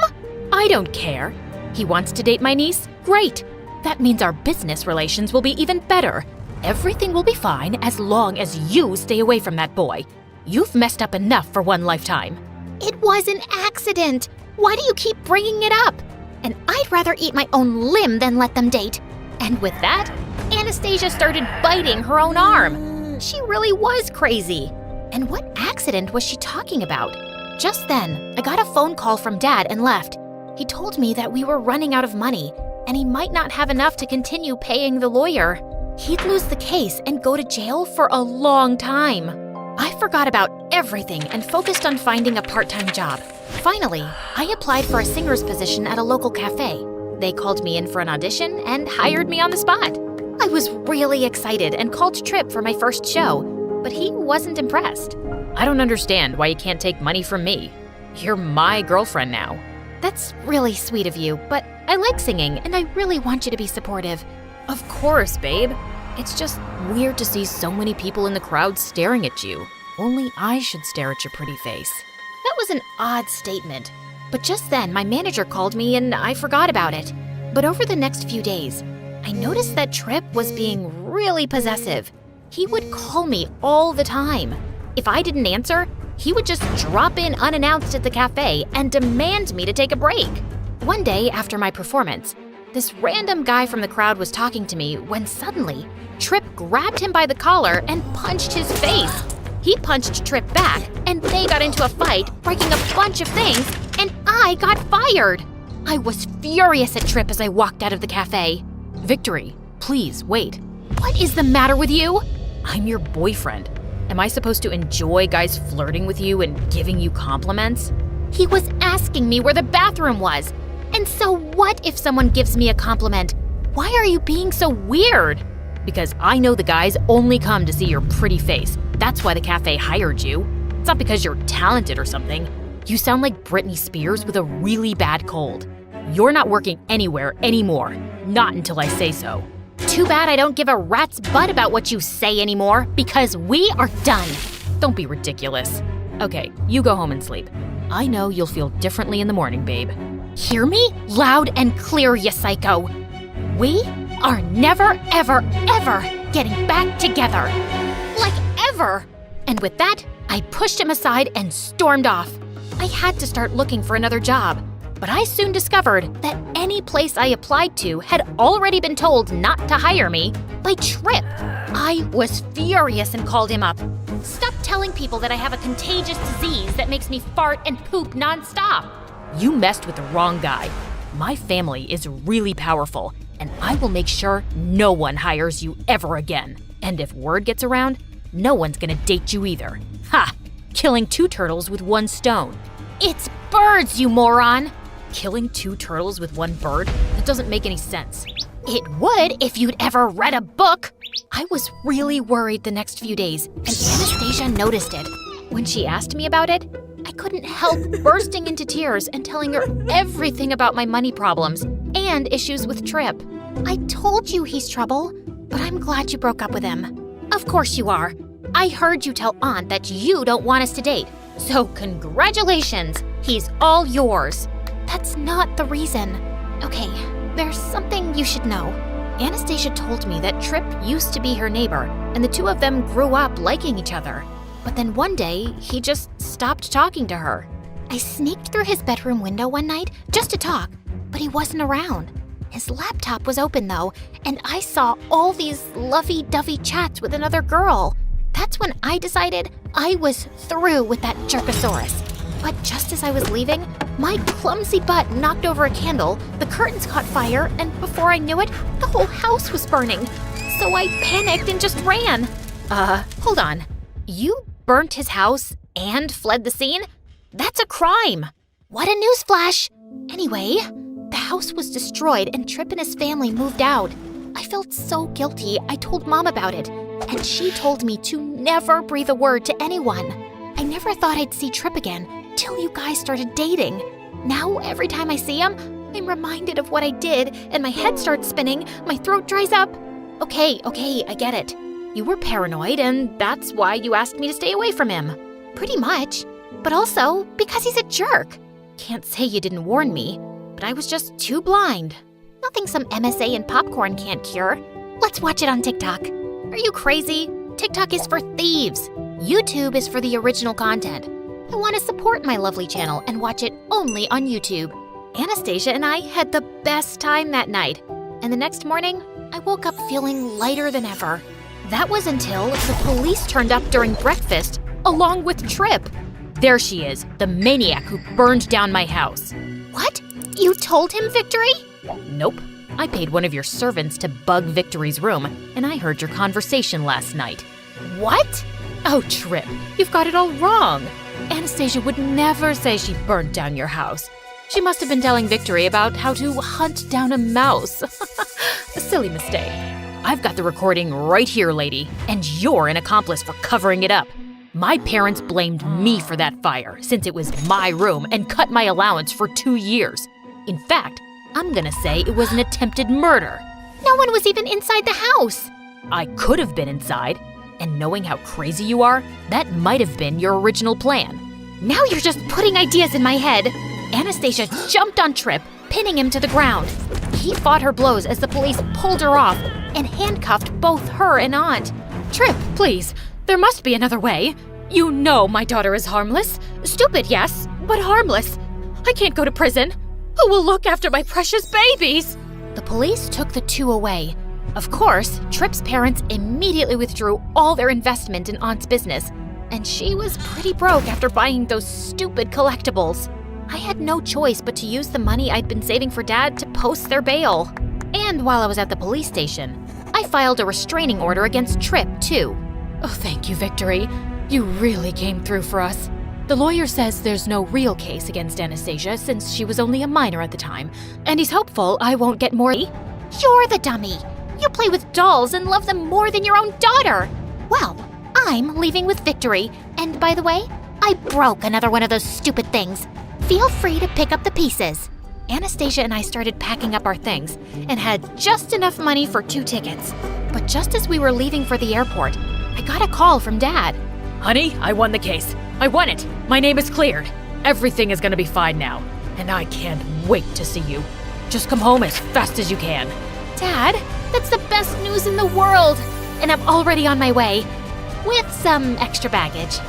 I don't care. He wants to date my niece? Great! That means our business relations will be even better. Everything will be fine as long as you stay away from that boy. You've messed up enough for one lifetime. It was an accident. Why do you keep bringing it up? And I'd rather eat my own limb than let them date. And with that, Anastasia started biting her own arm. She really was crazy. And what accident was she talking about? Just then, I got a phone call from Dad and left. He told me that we were running out of money, and he might not have enough to continue paying the lawyer. He'd lose the case and go to jail for a long time. I forgot about everything and focused on finding a part-time job. Finally, I applied for a singer's position at a local cafe. They called me in for an audition and hired me on the spot. I was really excited and called Trip for my first show, but he wasn't impressed. I don't understand why you can't take money from me. You're my girlfriend now. That's really sweet of you, but I like singing and I really want you to be supportive. Of course, babe. It's just weird to see so many people in the crowd staring at you. Only I should stare at your pretty face. That was an odd statement. But just then, my manager called me and I forgot about it. But over the next few days, I noticed that Trip was being really possessive. He would call me all the time. If I didn't answer, he would just drop in unannounced at the cafe and demand me to take a break. One day after my performance, this random guy from the crowd was talking to me when suddenly, Trip grabbed him by the collar and punched his face. He punched Trip back, and they got into a fight, breaking a bunch of things, and I got fired. I was furious at Trip as I walked out of the cafe. Victory, please wait. What is the matter with you? I'm your boyfriend. Am I supposed to enjoy guys flirting with you and giving you compliments? He was asking me where the bathroom was. And so what if someone gives me a compliment? Why are you being so weird? Because I know the guys only come to see your pretty face. That's why the cafe hired you. It's not because you're talented or something. You sound like Britney Spears with a really bad cold. You're not working anywhere anymore. Not until I say so. Too bad I don't give a rat's butt about what you say anymore, because we are done. Don't be ridiculous. Okay, you go home and sleep. I know you'll feel differently in the morning, babe. Hear me? Loud and clear, you psycho. We are never, ever, ever getting back together. Like ever. And with that, I pushed him aside and stormed off. I had to start looking for another job, but I soon discovered that any place I applied to had already been told not to hire me by Trip. I was furious and called him up. Stop telling people that I have a contagious disease that makes me fart and poop nonstop. You messed with the wrong guy. My family is really powerful, and I will make sure no one hires you ever again. And if word gets around, no one's gonna date you either. Ha! Killing 2 turtles with 1 stone. It's birds, you moron! Killing 2 turtles with 1 bird? That doesn't make any sense. It would if you'd ever read a book. I was really worried the next few days, and Anastasia noticed it. When she asked me about it, I couldn't help bursting into tears and telling her everything about my money problems and issues with Trip. I told you he's trouble, but I'm glad you broke up with him. Of course you are. I heard you tell Aunt that you don't want us to date, so congratulations, he's all yours. That's not the reason. Okay, there's something you should know. Anastasia told me that Trip used to be her neighbor, and the two of them grew up liking each other. But then one day, he just stopped talking to her. I sneaked through his bedroom window one night just to talk, but he wasn't around. His laptop was open though, and I saw all these lovey-dovey chats with another girl. That's when I decided I was through with that jerkosaurus. But just as I was leaving, my clumsy butt knocked over a candle, the curtains caught fire, and before I knew it, the whole house was burning. So I panicked and just ran. Hold on. You burnt his house and fled the scene? That's a crime. What a newsflash. Anyway, the house was destroyed and Tripp and his family moved out. I felt so guilty, I told Mom about it, and she told me to never breathe a word to anyone. I never thought I'd see Tripp again, till you guys started dating. Now, every time I see him, I'm reminded of what I did, and my head starts spinning, my throat dries up. Okay, I get it. You were paranoid, and that's why you asked me to stay away from him. Pretty much. But also, because he's a jerk. Can't say you didn't warn me, but I was just too blind. Nothing some MSA and popcorn can't cure. Let's watch it on TikTok. Are you crazy? TikTok is for thieves. YouTube is for the original content. I want to support my lovely channel and watch it only on YouTube. Anastasia and I had the best time that night, and the next morning, I woke up feeling lighter than ever. That was until the police turned up during breakfast, along with Tripp. There she is, the maniac who burned down my house. What? You told him, Victory? Nope. I paid one of your servants to bug Victory's room, and I heard your conversation last night. What? Oh, Tripp, you've got it all wrong. Anastasia would never say she burnt down your house. She must have been telling Victory about how to hunt down a mouse. A silly mistake. I've got the recording right here, lady, and you're an accomplice for covering it up. My parents blamed me for that fire, since it was my room, and cut my allowance for 2 years. In fact, I'm gonna say it was an attempted murder. No one was even inside the house. I could have been inside, and knowing how crazy you are, that might have been your original plan. Now you're just putting ideas in my head. Anastasia jumped on Tripp, pinning him to the ground. He fought her blows as the police pulled her off and handcuffed both her and Aunt. Tripp, please, there must be another way. You know my daughter is harmless. Stupid, yes, but harmless. I can't go to prison. Who will look after my precious babies? The police took the two away. Of course, Tripp's parents immediately withdrew all their investment in Aunt's business, and she was pretty broke after buying those stupid collectibles. I had no choice but to use the money I'd been saving for Dad to post their bail. And while I was at the police station, I filed a restraining order against Tripp, too. Oh, thank you, Victory. You really came through for us. The lawyer says there's no real case against Anastasia since she was only a minor at the time, and he's hopeful I won't get more. You're the dummy. You play with dolls and love them more than your own daughter. Well, I'm leaving with Victory, and by the way, I broke another one of those stupid things. Feel free to pick up the pieces. Anastasia and I started packing up our things and had just enough money for 2 tickets. But just as we were leaving for the airport, I got a call from Dad. Honey, I won the case. I won it. My name is cleared. Everything is gonna be fine now, and I can't wait to see you. Just come home as fast as you can. Dad, that's the best news in the world, and I'm already on my way, with some extra baggage.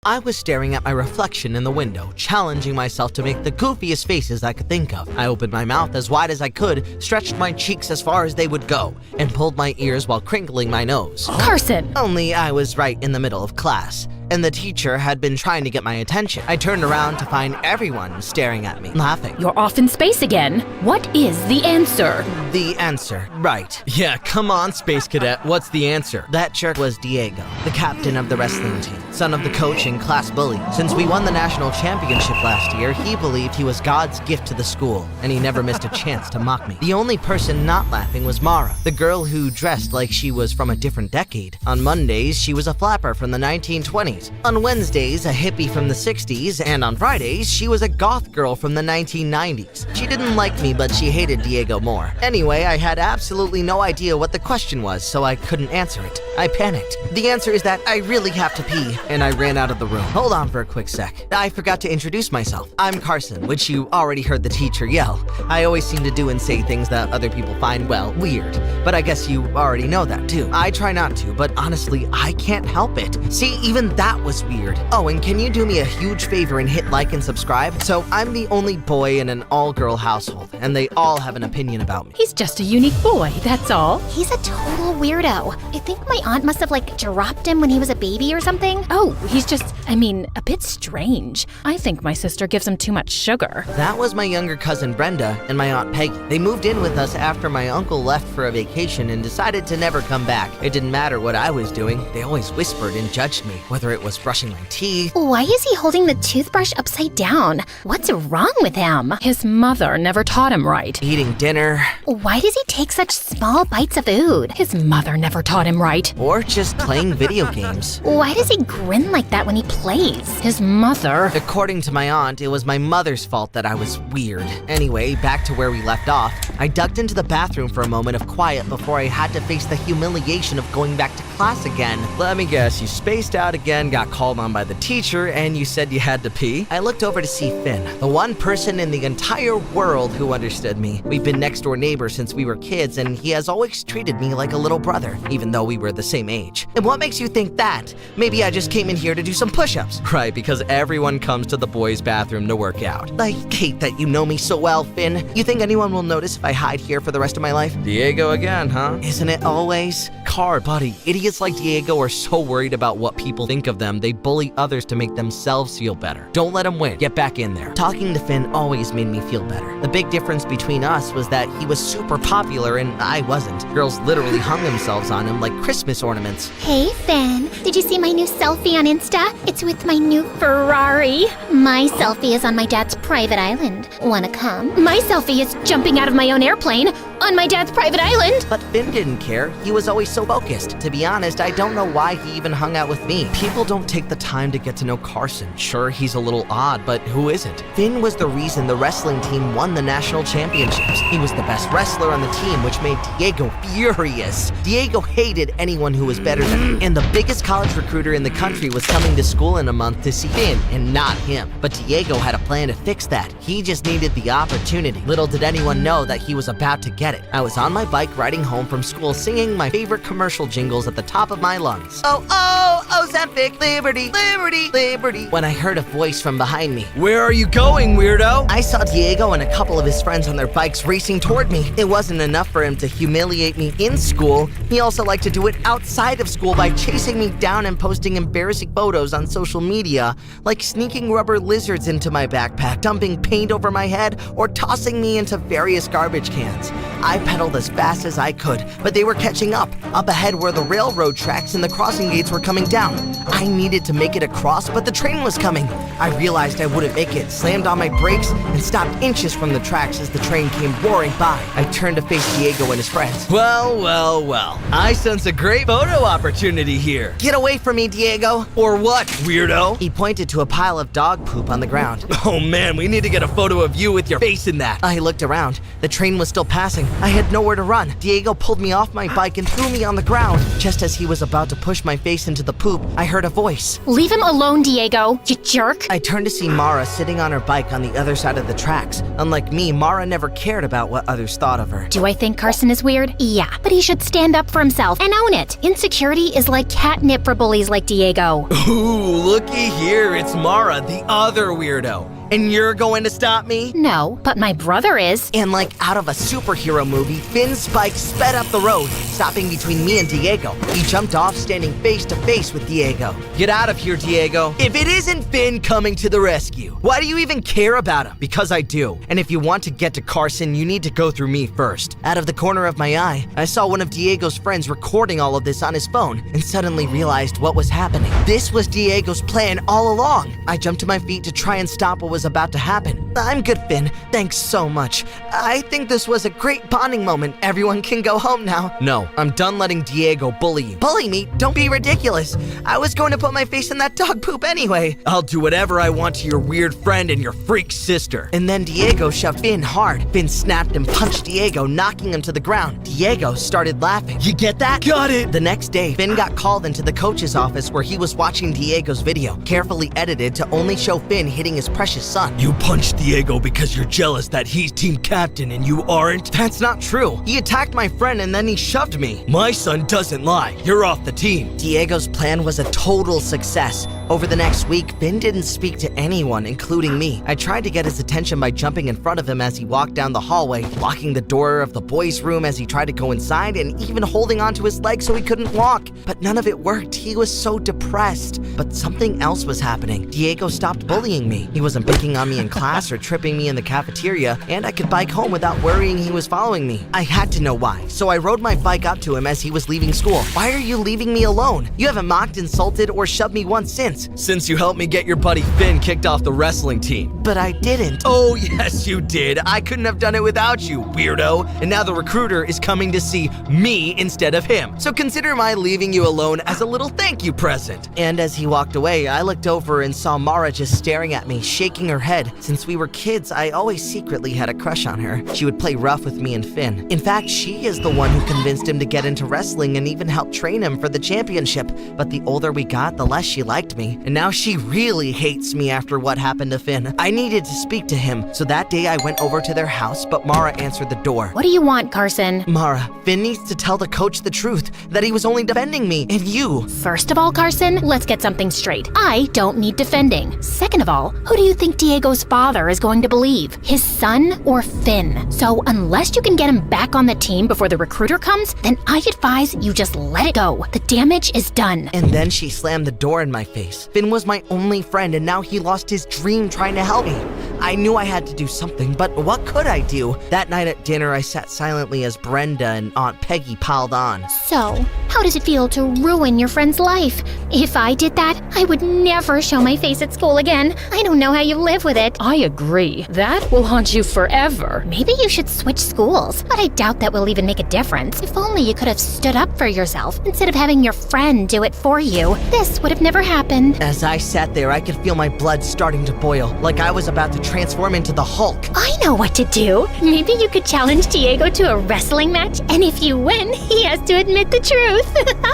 I was staring at my reflection in the window, challenging myself to make the goofiest faces I could think of. I opened my mouth as wide as I could, stretched my cheeks as far as they would go, and pulled my ears while crinkling my nose. Carson! Only I was right in the middle of class, and the teacher had been trying to get my attention. I turned around to find everyone staring at me, laughing. You're off in space again. What is the answer? The answer, right. Yeah, come on, Space Cadet, what's the answer? That jerk was Diego, the captain of the wrestling team, son of the coach and class bully. Since we won the national championship last year, he believed he was God's gift to the school, and he never missed a chance to mock me. The only person not laughing was Mara, the girl who dressed like she was from a different decade. On Mondays, she was a flapper from the 1920s. On Wednesdays, a hippie from the 60s, and on Fridays, she was a goth girl from the 1990s. She didn't like me, but she hated Diego more. Anyway, I had absolutely no idea what the question was, so I couldn't answer it. I panicked. The answer is that I really have to pee, and I ran out of the room. Hold on for a quick sec. I forgot to introduce myself. I'm Carson, which you already heard the teacher yell. I always seem to do and say things that other people find, well, weird. But I guess you already know that too. I try not to, but honestly, I can't help it. See, even that was weird. Oh, and can you do me a huge favor and hit like and subscribe? So I'm the only boy in an all-girl household, and they all have an opinion about me. He's just a unique boy, that's all. He's a total weirdo. I think my aunt must have dropped him when he was a baby or something. Oh, he's just, a bit strange. I think my sister gives him too much sugar. That was my younger cousin Brenda and my aunt Peggy. They moved in with us after my uncle left for a vacation and decided to never come back. It didn't matter what I was doing. They always whispered and judged me, whether it was brushing my teeth. Why is he holding the toothbrush upside down? What's wrong with him? His mother never taught him right. Eating dinner. Why does he take such small bites of food? His mother never taught him right. Or just playing video games. Why does he grin like that when he plays? His mother. According to my aunt, it was my mother's fault that I was weird. Anyway, back to where we left off. I ducked into the bathroom for a moment of quiet before I had to face the humiliation of going back to class again. Let me guess, you spaced out again, got called on by the teacher, and you said you had to pee? I looked over to see Finn, the one person in the entire world who understood me. We've been next door neighbors since we were kids, and he has always treated me like a little brother, even though we were the same age. And what makes you think that? Maybe I just came in here to do some push-ups. Right, because everyone comes to the boys' bathroom to work out. I hate that you know me so well, Finn. You think anyone will notice if I hide here for the rest of my life? Diego again, huh? Isn't it always? Car, buddy, idiots like Diego are so worried about what people think of them, they bully others to make themselves feel better. Don't let him win. Get back in there. Talking to Finn always made me feel better. The big difference between us was that he was super popular and I wasn't. Girls literally hung themselves on him like Christmas ornaments. Hey, Finn. Did you see my new selfie on Insta? It's with my new Ferrari. My selfie is on my dad's private island. Wanna come? My selfie is jumping out of my own airplane on my dad's private island. But Finn didn't care. He was always so focused. To be honest, I don't know why he even hung out with me. People don't take the time to get to know Carson. Sure, he's a little odd, but who isn't? Finn was the reason the wrestling team won the national championships. He was the best wrestler on the team, which made Diego furious. Diego hated anyone who was better than him. And the biggest college recruiter in the country was coming to school in a month to see Finn and not him. But Diego had a plan to fix that. He just needed the opportunity. Little did anyone know that he was about to get it. I was on my bike riding home from school singing my favorite commercial jingles at the top of my lungs. Oh, oh, Ozempic, liberty, liberty, liberty. When I heard a voice from behind me. Where are you going, weirdo? I saw Diego and a couple of his friends on their bikes racing toward me. It wasn't enough for him to humiliate me in school. He also liked to do it outside of school by chasing me down and posting embarrassing photos on social media, like sneaking rubber lizards into my backpack, dumping paint over my head, or tossing me into various garbage cans. I pedaled as fast as I could, but they were catching up. Up ahead were the railroad tracks and the crossing gates were coming down. I needed to make it across, but the train was coming. I realized I wouldn't make it, slammed on my brakes, and stopped inches from the tracks as the train came roaring by. I turned to face Diego and his friends. Well, well, well. I sense a great photo opportunity here. Get away from me, Diego. Or what, weirdo? He pointed to a pile of dog poop on the ground. Oh man, we need to get a photo of you with your face in that. I looked around. The train was still passing. I had nowhere to run. Diego pulled me off my bike and threw me on the ground. Just as he was about to push my face into the poop, I heard a voice. Leave him alone, Diego, you jerk. I turned to see Mara sitting on her bike on the other side of the tracks. Unlike me, Mara never cared about what others thought of her. Do I think Carson is weird? Yeah, but he should stand up for himself and own it. Insecurity is like catnip for bullies like Diego. Ooh, looky here, it's Mara, the other weirdo. And you're going to stop me? No, but my brother is. And like out of a superhero movie, Finn's bike sped up the road, stopping between me and Diego. He jumped off, standing face to face with Diego. Get out of here, Diego. If it isn't Finn coming to the rescue, why do you even care about him? Because I do. And if you want to get to Carson, you need to go through me first. Out of the corner of my eye, I saw one of Diego's friends recording all of this on his phone and suddenly realized what was happening. This was Diego's plan all along. I jumped to my feet to try and stop what was was about to happen. I'm good, Finn. Thanks so much. I think this was a great bonding moment. Everyone can go home now. No, I'm done letting Diego bully you. Bully me? Don't be ridiculous. I was going to put my face in that dog poop anyway. I'll do whatever I want to your weird friend and your freak sister. And then Diego shoved Finn hard. Finn snapped and punched Diego, knocking him to the ground. Diego started laughing. You get that? Got it! The next day, Finn got called into the coach's office where he was watching Diego's video, carefully edited to only show Finn hitting his precious son. You punched Diego because you're jealous that he's team captain and you aren't? That's not true. He attacked my friend and then he shoved me. My son doesn't lie. You're off the team. Diego's plan was a total success. Over the next week, Finn didn't speak to anyone, including me. I tried to get his attention by jumping in front of him as he walked down the hallway, locking the door of the boys' room as he tried to go inside, and even holding onto his leg so he couldn't walk. But none of it worked. He was so depressed. But something else was happening. Diego stopped bullying me. He wasn't picking on me in class or tripping me in the cafeteria, and I could bike home without worrying he was following me. I had to know why, so I rode my bike up to him as he was leaving school. Why are you leaving me alone? You haven't mocked, insulted, or shoved me once since. Since you helped me get your buddy Finn kicked off the wrestling team. But I didn't. Oh, yes, you did. I couldn't have done it without you, weirdo. And now the recruiter is coming to see me instead of him. So consider my leaving you alone as a little thank you present. And as he walked away, I looked over and saw Mara just staring at me, shaking her head. Since we were kids, I always secretly had a crush on her. She would play rough with me and Finn. In fact, she is the one who convinced him to get into wrestling and even helped train him for the championship. But the older we got, the less she liked me. And now she really hates me after what happened to Finn. I needed to speak to him, so that day I went over to their house, but Mara answered the door. What do you want, Carson? Mara, Finn needs to tell the coach the truth, that he was only defending me and you. First of all, Carson, let's get something straight. I don't need defending. Second of all, who do you think Diego's father is going to believe? His son or Finn? So unless you can get him back on the team before the recruiter comes, then I advise you just let it go. The damage is done. And then she slammed the door in my face. Finn was my only friend and now he lost his dream trying to help me. I knew I had to do something, but what could I do? That night at dinner, I sat silently as Brenda and Aunt Peggy piled on. So, how does it feel to ruin your friend's life? If I did that, I would never show my face at school again. I don't know how you live with it. I agree. That will haunt you forever. Maybe you should switch schools, but I doubt that will even make a difference. If only you could have stood up for yourself instead of having your friend do it for you. This would have never happened. As I sat there, I could feel my blood starting to boil, like I was about to transform into the Hulk. I know what to do. Maybe you could challenge Diego to a wrestling match, and if you win, he has to admit the truth.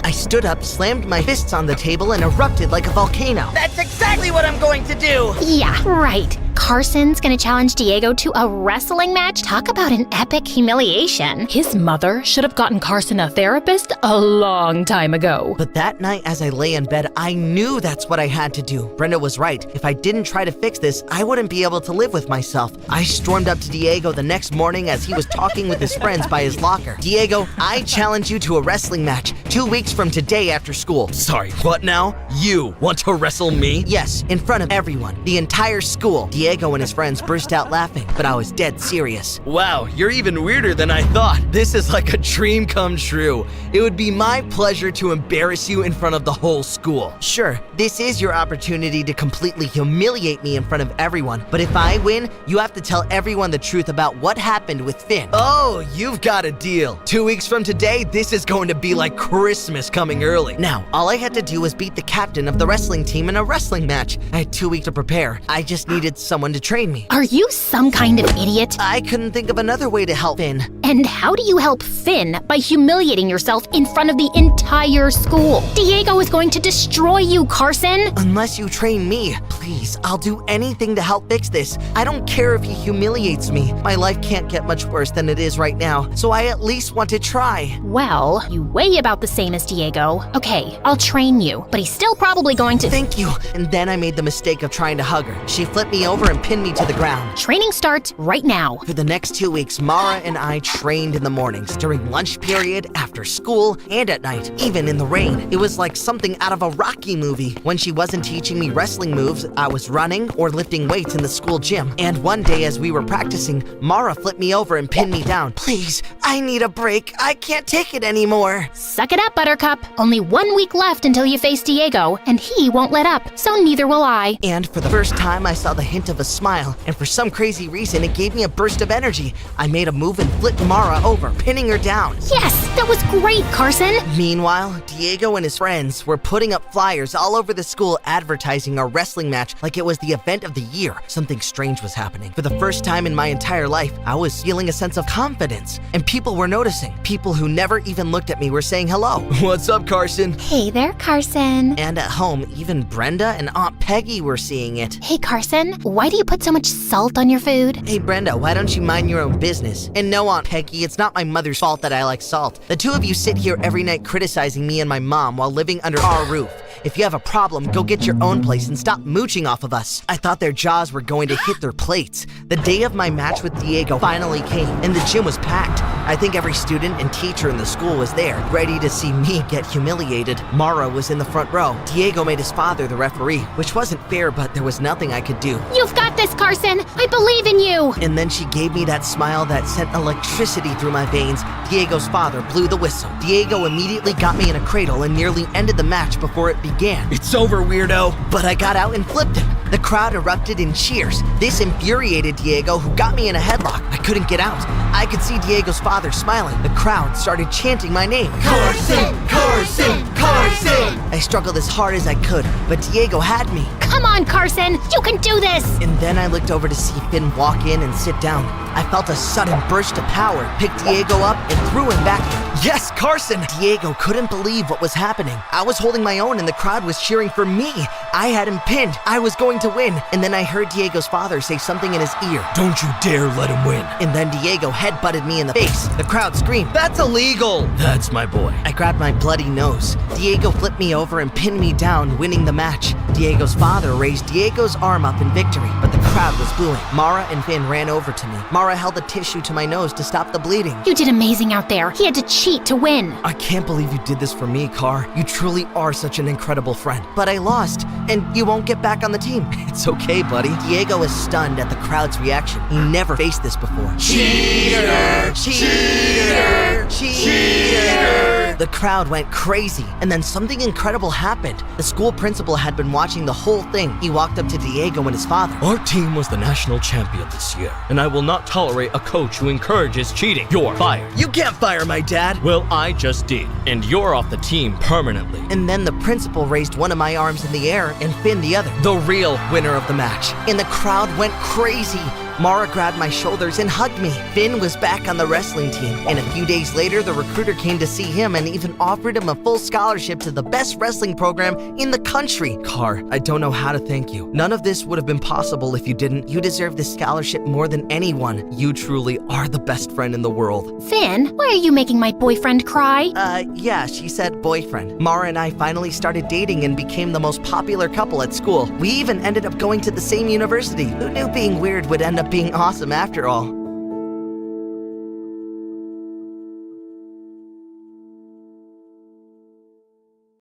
I stood up, slammed my fists on the table, and erupted like a volcano. That's exactly what I'm going to do! Yeah, right. Carson's gonna challenge Diego to a wrestling match? Talk about an epic humiliation. His mother should have gotten Carson a therapist a long time ago. But that night, as I lay in bed, I knew that's what I had to do. Brenda was right. If I didn't try to fix this, I wouldn't be able to live with myself. I stormed up to Diego the next morning as he was talking with his friends by his locker. Diego, I challenge you to a wrestling match 2 weeks from today after school. Sorry, what now? You want to wrestle me? Yes, in front of everyone, the entire school. Diego and his friends burst out laughing, but I was dead serious. Wow, you're even weirder than I thought. This is like a dream come true. It would be my pleasure to embarrass you in front of the whole school. Sure, this is your opportunity to completely humiliate me in front of everyone, but if I win, you have to tell everyone the truth about what happened with Finn. Oh, you've got a deal. 2 weeks from today, this is going to be like Christmas coming early. Now, all I had to do was beat the captain of the wrestling team in a wrestling match. I had 2 weeks to prepare. I just needed someone to train me. Are you some kind of idiot? I couldn't think of another way to help Finn. And how do you help Finn by humiliating yourself in front of the entire school? Diego is going to destroy you, Carson. Unless you train me. Please, I'll do anything to help fix this. I don't care if he humiliates me. My life can't get much worse than it is right now, so I at least want to try. Well, you weigh about the same as Diego. Okay, I'll train you, but he's still probably going to— Thank you. And then I made the mistake of trying to hug her. She flipped me over and pinned me to the ground. Training starts right now. For the next 2 weeks, Mara and I trained in the mornings, during lunch period, after school, and at night, even in the rain. It was like something out of a Rocky movie. When she wasn't teaching me wrestling moves, I was running or lifting weights in the school gym. And one day as we were practicing, Mara flipped me over and pinned me down. Please, I need a break. I can't take it anymore. Suck it up, Buttercup. Only 1 week left until you face Diego, and he won't let up, so neither will I. And for the first time, I saw the hint of a smile, and for some crazy reason, it gave me a burst of energy. I made a move and flipped Mara over, pinning her down. Yes, that was great, Carson. Meanwhile, Diego and his friends were putting up flyers all over the school advertising our wrestling match like it was the event of the year. Something strange was happening. For the first time in my entire life, I was feeling a sense of confidence, and people were noticing. People who never even looked at me were saying hello. What's up, Carson? Hey there, Carson. And at home, even Brenda and Aunt Peggy were seeing it. Hey, Carson, why do you put so much salt on your food? Hey, Brenda, why don't you mind your own business? And no, Aunt Peggy, it's not my mother's fault that I like salt. The two of you sit here every night criticizing me and my mom while living under our roof. If you have a problem, go get your own place and stop mooching off of us. I thought their jaws were going to hit their plates. The day of my match with Diego finally came, and the gym was packed. I think every student and teacher in the school was there, ready to see me get humiliated. Mara was in the front row. Diego made his father the referee, which wasn't fair, but there was nothing I could do. You've got this, Carson. I believe in you. And then she gave me that smile that sent electricity through my veins. Diego's father blew the whistle. Diego immediately got me in a cradle and nearly ended the match before it began. It's over, weirdo. But I got out and flipped him. The crowd erupted in cheers. This infuriated Diego, who got me in a headlock. I couldn't get out. I could see Diego's father smiling. The crowd started chanting my name. Carson! Carson! Carson! I struggled as hard as I could, but Diego had me. Come on, Carson. You can do this. And then I looked over to see Finn walk in and sit down. I felt a sudden burst of power, picked Diego up, and threw him back. Yes, Carson! Diego couldn't believe what was happening. I was holding my own and the crowd was cheering for me. I had him pinned. I was going to win. And then I heard Diego's father say something in his ear. Don't you dare let him win. And then Diego headbutted me in the face. The crowd screamed, "That's illegal!" That's my boy. I grabbed my bloody nose. Diego flipped me over and pinned me down, winning the match. Diego's father raised Diego's arm up in victory, but the crowd was booing. Mara and Finn ran over to me. Mara held a tissue to my nose to stop the bleeding. You did amazing out there. He had to cheat to win. I can't believe you did this for me, Car. You truly are such an incredible friend. But I lost, and you won't get back on the team. It's okay, buddy. Diego was stunned at the crowd's reaction. He never faced this before. Cheater! Cheater! Cheater! The crowd went crazy, and then something incredible happened. The school principal had been watching the whole thing. He walked up to Diego and his father. Our team was the national champion this year, and I will not tolerate a coach who encourages cheating. You're fired. You can't fire my dad. Well, I just did, and you're off the team permanently. And then the principal raised one of my arms in the air and Finn the other, the real winner of the match. And the crowd went crazy. Mara grabbed my shoulders and hugged me. Finn was back on the wrestling team, and a few days later, the recruiter came to see him and even offered him a full scholarship to the best wrestling program in the country. Car, I don't know how to thank you. None of this would have been possible if you didn't. You deserve this scholarship more than anyone. You truly are the best friend in the world. Finn, why are you making my boyfriend cry? Yeah, she said boyfriend. Mara and I finally started dating and became the most popular couple at school. We even ended up going to the same university. Who knew being weird would end up being awesome after all?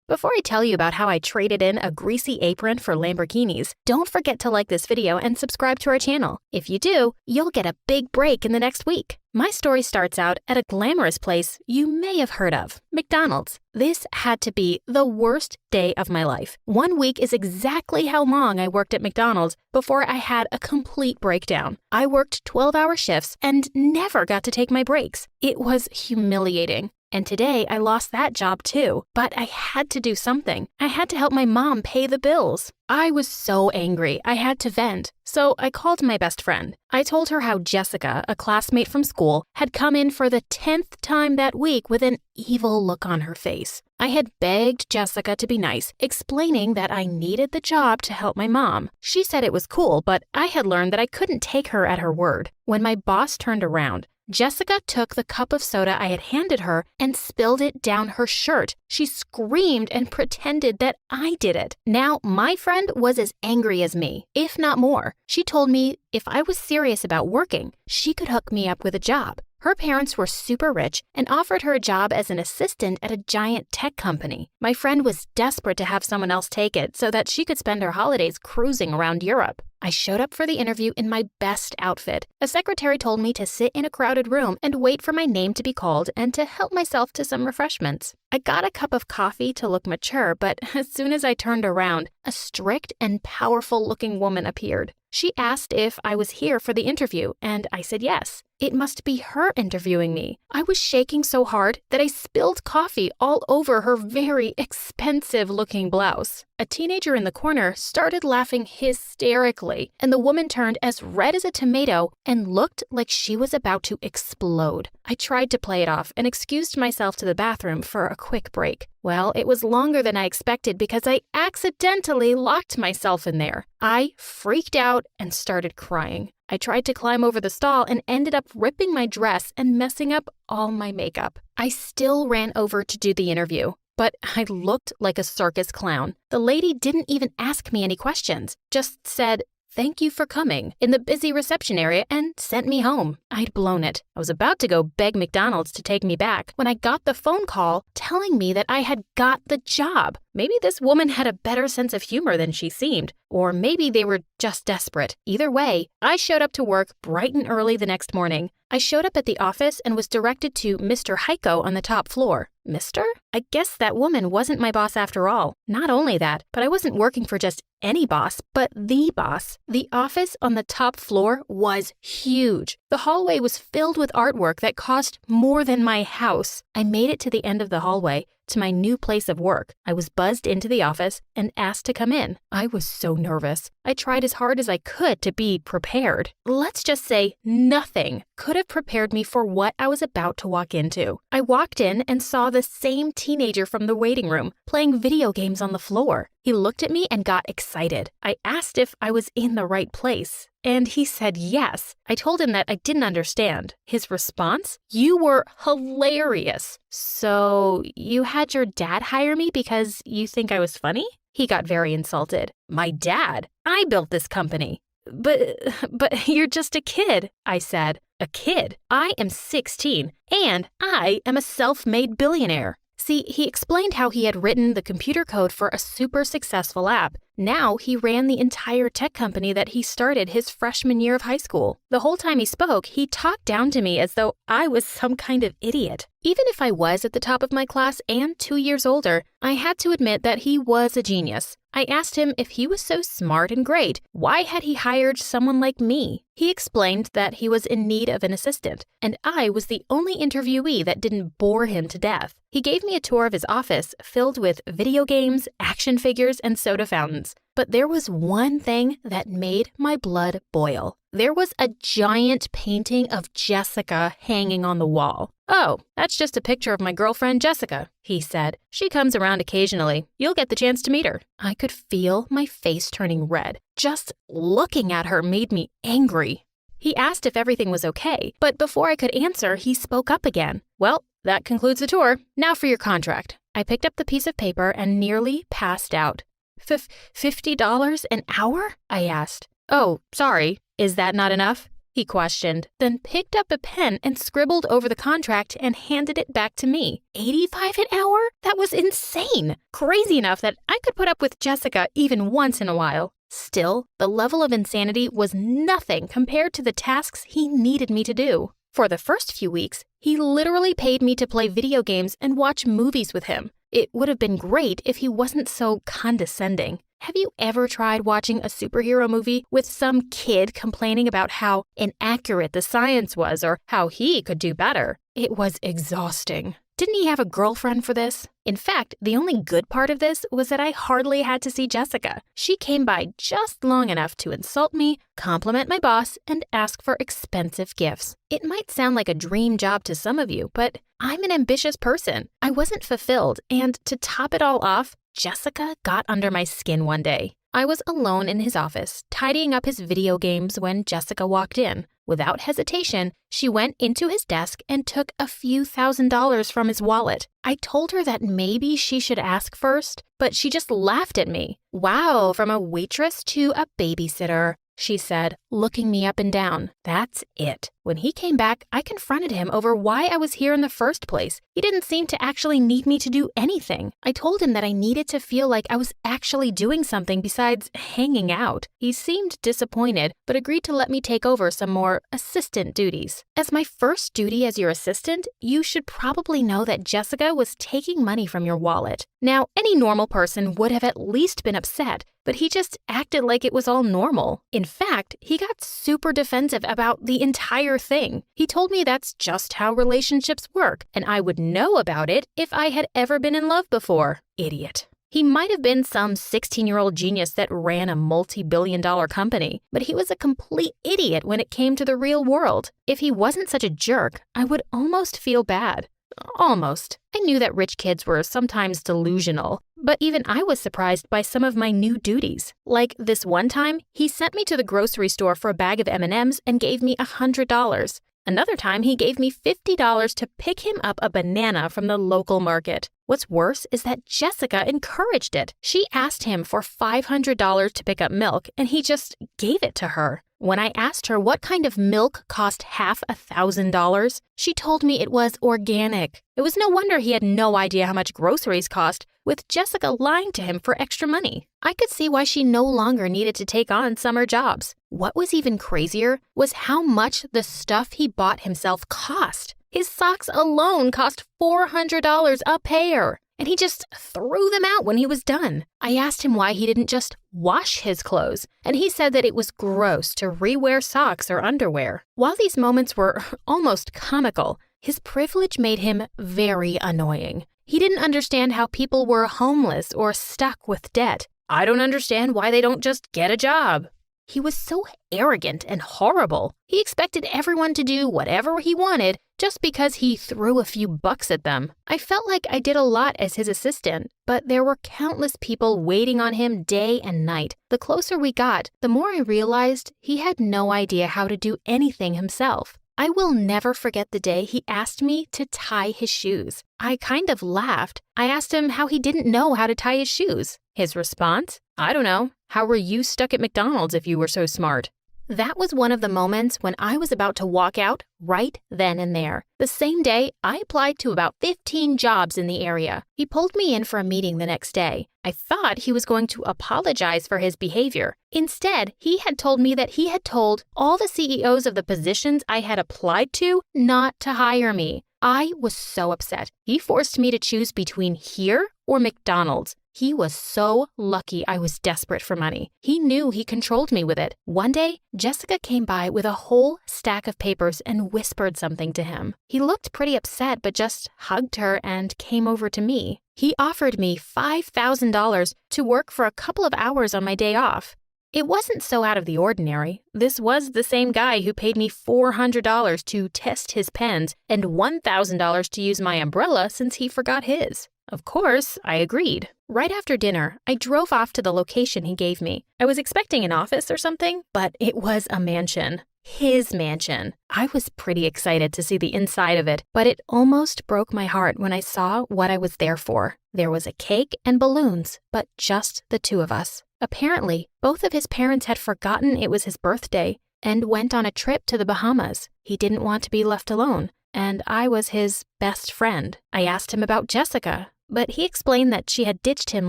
Before I tell you about how I traded in a greasy apron for Lamborghinis, don't forget to like this video and subscribe to our channel. If you do, you'll get a big break in the next week. My story starts out at a glamorous place you may have heard of, McDonald's. This had to be the worst day of my life. 1 week is exactly how long I worked at McDonald's before I had a complete breakdown. I worked 12-hour shifts and never got to take my breaks. It was humiliating. And today I lost that job too, but I had to do something. I had to help my mom pay the bills. I was so angry, I had to vent. So I called my best friend. I told her how Jessica, a classmate from school, had come in for the 10th time that week with an evil look on her face. I had begged Jessica to be nice, explaining that I needed the job to help my mom. She said it was cool, but I had learned that I couldn't take her at her word. When my boss turned around, Jessica took the cup of soda I had handed her and spilled it down her shirt. She screamed and pretended that I did it. Now, my friend was as angry as me, if not more. She told me if I was serious about working, she could hook me up with a job. Her parents were super rich and offered her a job as an assistant at a giant tech company. My friend was desperate to have someone else take it so that she could spend her holidays cruising around Europe. I showed up for the interview in my best outfit. A secretary told me to sit in a crowded room and wait for my name to be called and to help myself to some refreshments. I got a cup of coffee to look mature, but as soon as I turned around, a strict and powerful-looking woman appeared. She asked if I was here for the interview, and I said yes. It must be her interviewing me. I was shaking so hard that I spilled coffee all over her very expensive-looking blouse. A teenager in the corner started laughing hysterically, and the woman turned as red as a tomato and looked like she was about to explode. I tried to play it off and excused myself to the bathroom for a quick break. Well, it was longer than I expected because I accidentally locked myself in there. I freaked out and started crying. I tried to climb over the stall and ended up ripping my dress and messing up all my makeup. I still ran over to do the interview, but I looked like a circus clown. The lady didn't even ask me any questions, just said, "Thank you for coming," in the busy reception area and sent me home. I'd blown it. I was about to go beg McDonald's to take me back when I got the phone call telling me that I had got the job. Maybe this woman had a better sense of humor than she seemed, or maybe they were just desperate. Either way, I showed up to work bright and early the next morning. I showed up at the office and was directed to Mr. Heiko on the top floor. Mister? I guess that woman wasn't my boss after all. Not only that, but I wasn't working for just any boss, but the boss. The office on the top floor was huge. The hallway was filled with artwork that cost more than my house. I made it to the end of the hallway, to my new place of work. I was buzzed into the office and asked to come in. I was so nervous. I tried as hard as I could to be prepared. Let's just say nothing could have prepared me for what I was about to walk into. I walked in and saw the same teenager from the waiting room playing video games on the floor. He looked at me and got excited. I asked if I was in the right place, and he said yes. I told him that I didn't understand. His response? "You were hilarious. So you had your dad hire me because you think I was funny?" He got very insulted. "My dad? I built this company." But you're just a kid," I said. "A kid? I am 16, and I am a self-made billionaire." See, he explained how he had written the computer code for a super successful app. Now he ran the entire tech company that he started his freshman year of high school. The whole time he spoke, he talked down to me as though I was some kind of idiot. Even if I was at the top of my class and 2 years older, I had to admit that he was a genius. I asked him if he was so smart and great, why had he hired someone like me? He explained that he was in need of an assistant, and I was the only interviewee that didn't bore him to death. He gave me a tour of his office filled with video games, action figures, and soda fountains. But there was one thing that made my blood boil. There was a giant painting of Jessica hanging on the wall. "Oh, that's just a picture of my girlfriend Jessica," he said. "She comes around occasionally. You'll get the chance to meet her." I could feel my face turning red. Just looking at her made me angry. He asked if everything was okay, but before I could answer, he spoke up again. "Well, that concludes the tour. Now for your contract." I picked up the piece of paper and nearly passed out. $50 an hour? I asked. "Oh, sorry. Is that not enough?" he questioned, then picked up a pen and scribbled over the contract and handed it back to me. $85 an hour? That was insane. Crazy enough that I could put up with Jessica even once in a while. Still, the level of insanity was nothing compared to the tasks he needed me to do. For the first few weeks, he literally paid me to play video games and watch movies with him. It would have been great if he wasn't so condescending. Have you ever tried watching a superhero movie with some kid complaining about how inaccurate the science was or how he could do better? It was exhausting. Didn't he have a girlfriend for this? In fact, the only good part of this was that I hardly had to see Jessica. She came by just long enough to insult me, compliment my boss, and ask for expensive gifts. It might sound like a dream job to some of you, but I'm an ambitious person. I wasn't fulfilled, and to top it all off, Jessica got under my skin one day. I was alone in his office, tidying up his video games when Jessica walked in. Without hesitation, she went into his desk and took a few $1,000s from his wallet. I told her that maybe she should ask first, but she just laughed at me. "Wow, from a waitress to a babysitter," she said, looking me up and down. "That's it. When he came back, I confronted him over why I was here in the first place. He didn't seem to actually need me to do anything. I told him that I needed to feel like I was actually doing something besides hanging out. He seemed disappointed, but agreed to let me take over some more assistant duties. As my first duty as your assistant, you should probably know that Jessica was taking money from your wallet. Now, any normal person would have at least been upset, but he just acted like it was all normal. In fact, he got super defensive about the entire thing. He told me that's just how relationships work, and I would know about it if I had ever been in love before. Idiot. He might have been some 16-year-old genius that ran a multi-billion-dollar company, but he was a complete idiot when it came to the real world. If he wasn't such a jerk, I would almost feel bad. Almost. I knew that rich kids were sometimes delusional, but even I was surprised by some of my new duties. Like this one time, he sent me to the grocery store for a bag of M&Ms and gave me $100. Another time, he gave me $50 to pick him up a banana from the local market. What's worse is that Jessica encouraged it. She asked him for $500 to pick up milk, and he just gave it to her. When I asked her what kind of milk cost half $1,000, she told me it was organic. It was no wonder he had no idea how much groceries cost, with Jessica lying to him for extra money. I could see why she no longer needed to take on summer jobs. What was even crazier was how much the stuff he bought himself cost. His socks alone cost $400 a pair, and he just threw them out when he was done. I asked him why he didn't just wash his clothes, and he said that it was gross to rewear socks or underwear. While these moments were almost comical, his privilege made him very annoying. He didn't understand how people were homeless or stuck with debt. I don't understand why they don't just get a job. He was so arrogant and horrible. He expected everyone to do whatever he wanted just because he threw a few bucks at them. I felt like I did a lot as his assistant, but there were countless people waiting on him day and night. The closer we got, the more I realized he had no idea how to do anything himself. I will never forget the day he asked me to tie his shoes. I kind of laughed. I asked him how he didn't know how to tie his shoes. His response? I don't know. How were you stuck at McDonald's if you were so smart? That was one of the moments when I was about to walk out right then and there. The same day, I applied to about 15 jobs in the area. He pulled me in for a meeting the next day. I thought he was going to apologize for his behavior. Instead, he had told me that he had told all the CEOs of the positions I had applied to not to hire me. I was so upset. He forced me to choose between here or McDonald's. He was so lucky I was desperate for money. He knew he controlled me with it. One day, Jessica came by with a whole stack of papers and whispered something to him. He looked pretty upset, but just hugged her and came over to me. He offered me $5,000 to work for a couple of hours on my day off. It wasn't so out of the ordinary. This was the same guy who paid me $400 to test his pens and $1,000 to use my umbrella since he forgot his. Of course, I agreed. Right after dinner, I drove off to the location he gave me. I was expecting an office or something, but it was a mansion. His mansion. I was pretty excited to see the inside of it, but it almost broke my heart when I saw what I was there for. There was a cake and balloons, but just the two of us. Apparently, both of his parents had forgotten it was his birthday and went on a trip to the Bahamas. He didn't want to be left alone, and I was his best friend. I asked him about Jessica, but he explained that she had ditched him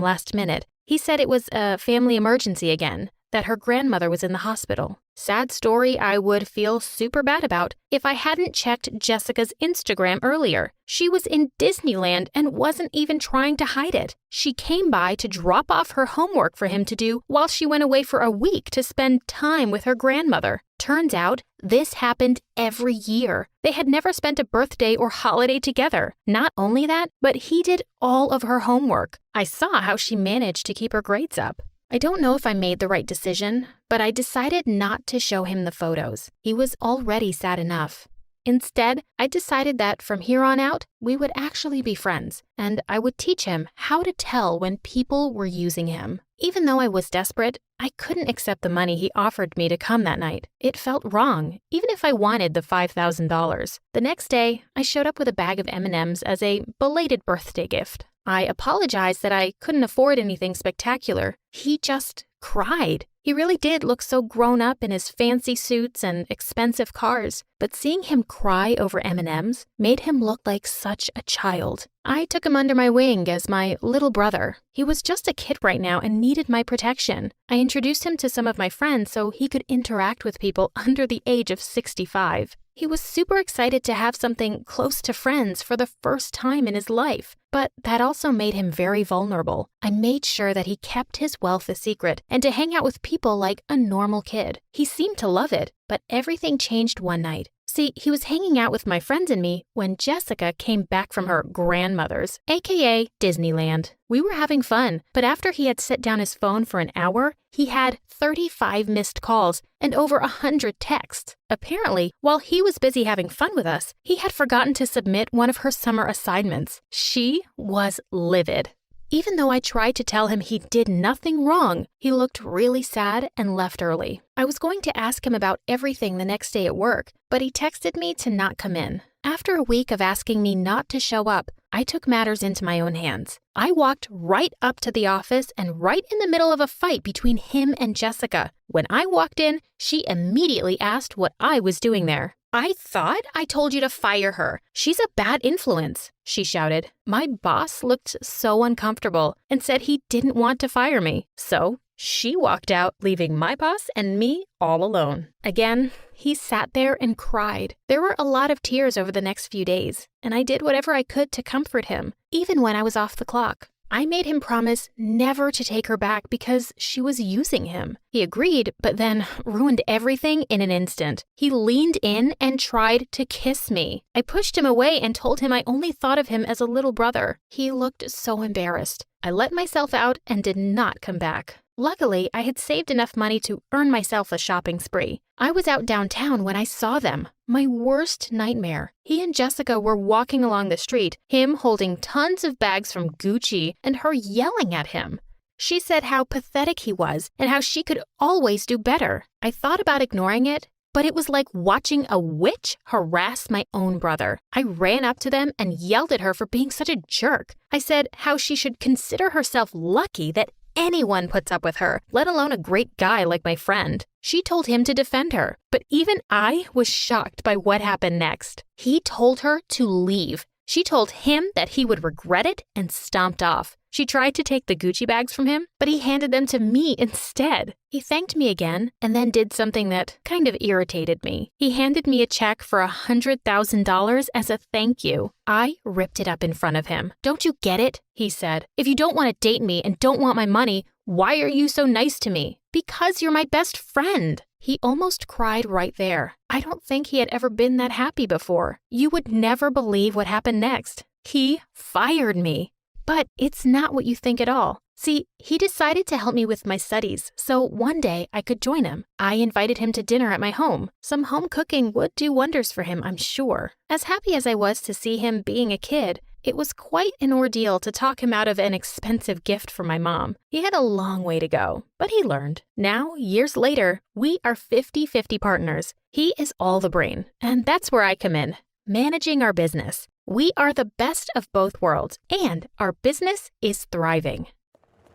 last minute. He said it was a family emergency again, that her grandmother was in the hospital. Sad story I would feel super bad about if I hadn't checked Jessica's Instagram earlier. She was in Disneyland and wasn't even trying to hide it. She came by to drop off her homework for him to do while she went away for a week to spend time with her grandmother. Turns out, this happened every year. They had never spent a birthday or holiday together. Not only that, but he did all of her homework. I saw how she managed to keep her grades up. I don't know if I made the right decision, but I decided not to show him the photos. He was already sad enough. Instead, I decided that from here on out, we would actually be friends, and I would teach him how to tell when people were using him. Even though I was desperate, I couldn't accept the money he offered me to come that night. It felt wrong, even if I wanted the $5,000. The next day, I showed up with a bag of M&Ms as a belated birthday gift. I apologized that I couldn't afford anything spectacular. He just cried. He really did look so grown up in his fancy suits and expensive cars, but seeing him cry over M&Ms made him look like such a child. I took him under my wing as my little brother. He was just a kid right now and needed my protection. I introduced him to some of my friends so he could interact with people under the age of 65. He was super excited to have something close to friends for the first time in his life, but that also made him very vulnerable. I made sure that he kept his wealth a secret and to hang out with people like a normal kid. He seemed to love it, but everything changed one night. See, he was hanging out with my friends and me when Jessica came back from her grandmother's, aka Disneyland. We were having fun, but after he had set down his phone for an hour, he had 35 missed calls and over 100 texts. Apparently, while he was busy having fun with us, he had forgotten to submit one of her summer assignments. She was livid. Even though I tried to tell him he did nothing wrong, he looked really sad and left early. I was going to ask him about everything the next day at work, but he texted me to not come in. After a week of asking me not to show up, I took matters into my own hands. I walked right up to the office and right in the middle of a fight between him and Jessica. When I walked in, she immediately asked what I was doing there. "I thought I told you to fire her. She's a bad influence," she shouted. My boss looked so uncomfortable and said he didn't want to fire me. So she walked out, leaving my boss and me all alone. Again, he sat there and cried. There were a lot of tears over the next few days, and I did whatever I could to comfort him, even when I was off the clock. I made him promise never to take her back because she was using him. He agreed, but then ruined everything in an instant. He leaned in and tried to kiss me. I pushed him away and told him I only thought of him as a little brother. He looked so embarrassed. I let myself out and did not come back. Luckily, I had saved enough money to earn myself a shopping spree. I was out downtown when I saw them. My worst nightmare. He and Jessica were walking along the street, him holding tons of bags from Gucci and her yelling at him. She said how pathetic he was and how she could always do better. I thought about ignoring it, but it was like watching a witch harass my own brother. I ran up to them and yelled at her for being such a jerk. I said how she should consider herself lucky that anyone puts up with her, let alone a great guy like my friend. She told him to defend her, but even I was shocked by what happened next. He told her to leave. She told him that he would regret it and stomped off. She tried to take the Gucci bags from him, but he handed them to me instead. He thanked me again and then did something that kind of irritated me. He handed me a check for $100,000 as a thank you. I ripped it up in front of him. "Don't you get it?" he said. "If you don't want to date me and don't want my money, why are you so nice to me?" "Because you're my best friend." He almost cried right there. I don't think he had ever been that happy before. You would never believe what happened next. He fired me. But it's not what you think at all. See, he decided to help me with my studies, so one day I could join him. I invited him to dinner at my home. Some home cooking would do wonders for him, I'm sure. As happy as I was to see him being a kid, it was quite an ordeal to talk him out of an expensive gift from my mom. He had a long way to go, but he learned. Now, years later, we are 50-50 partners. He is all the brain, and that's where I come in, managing our business. We are the best of both worlds, and our business is thriving.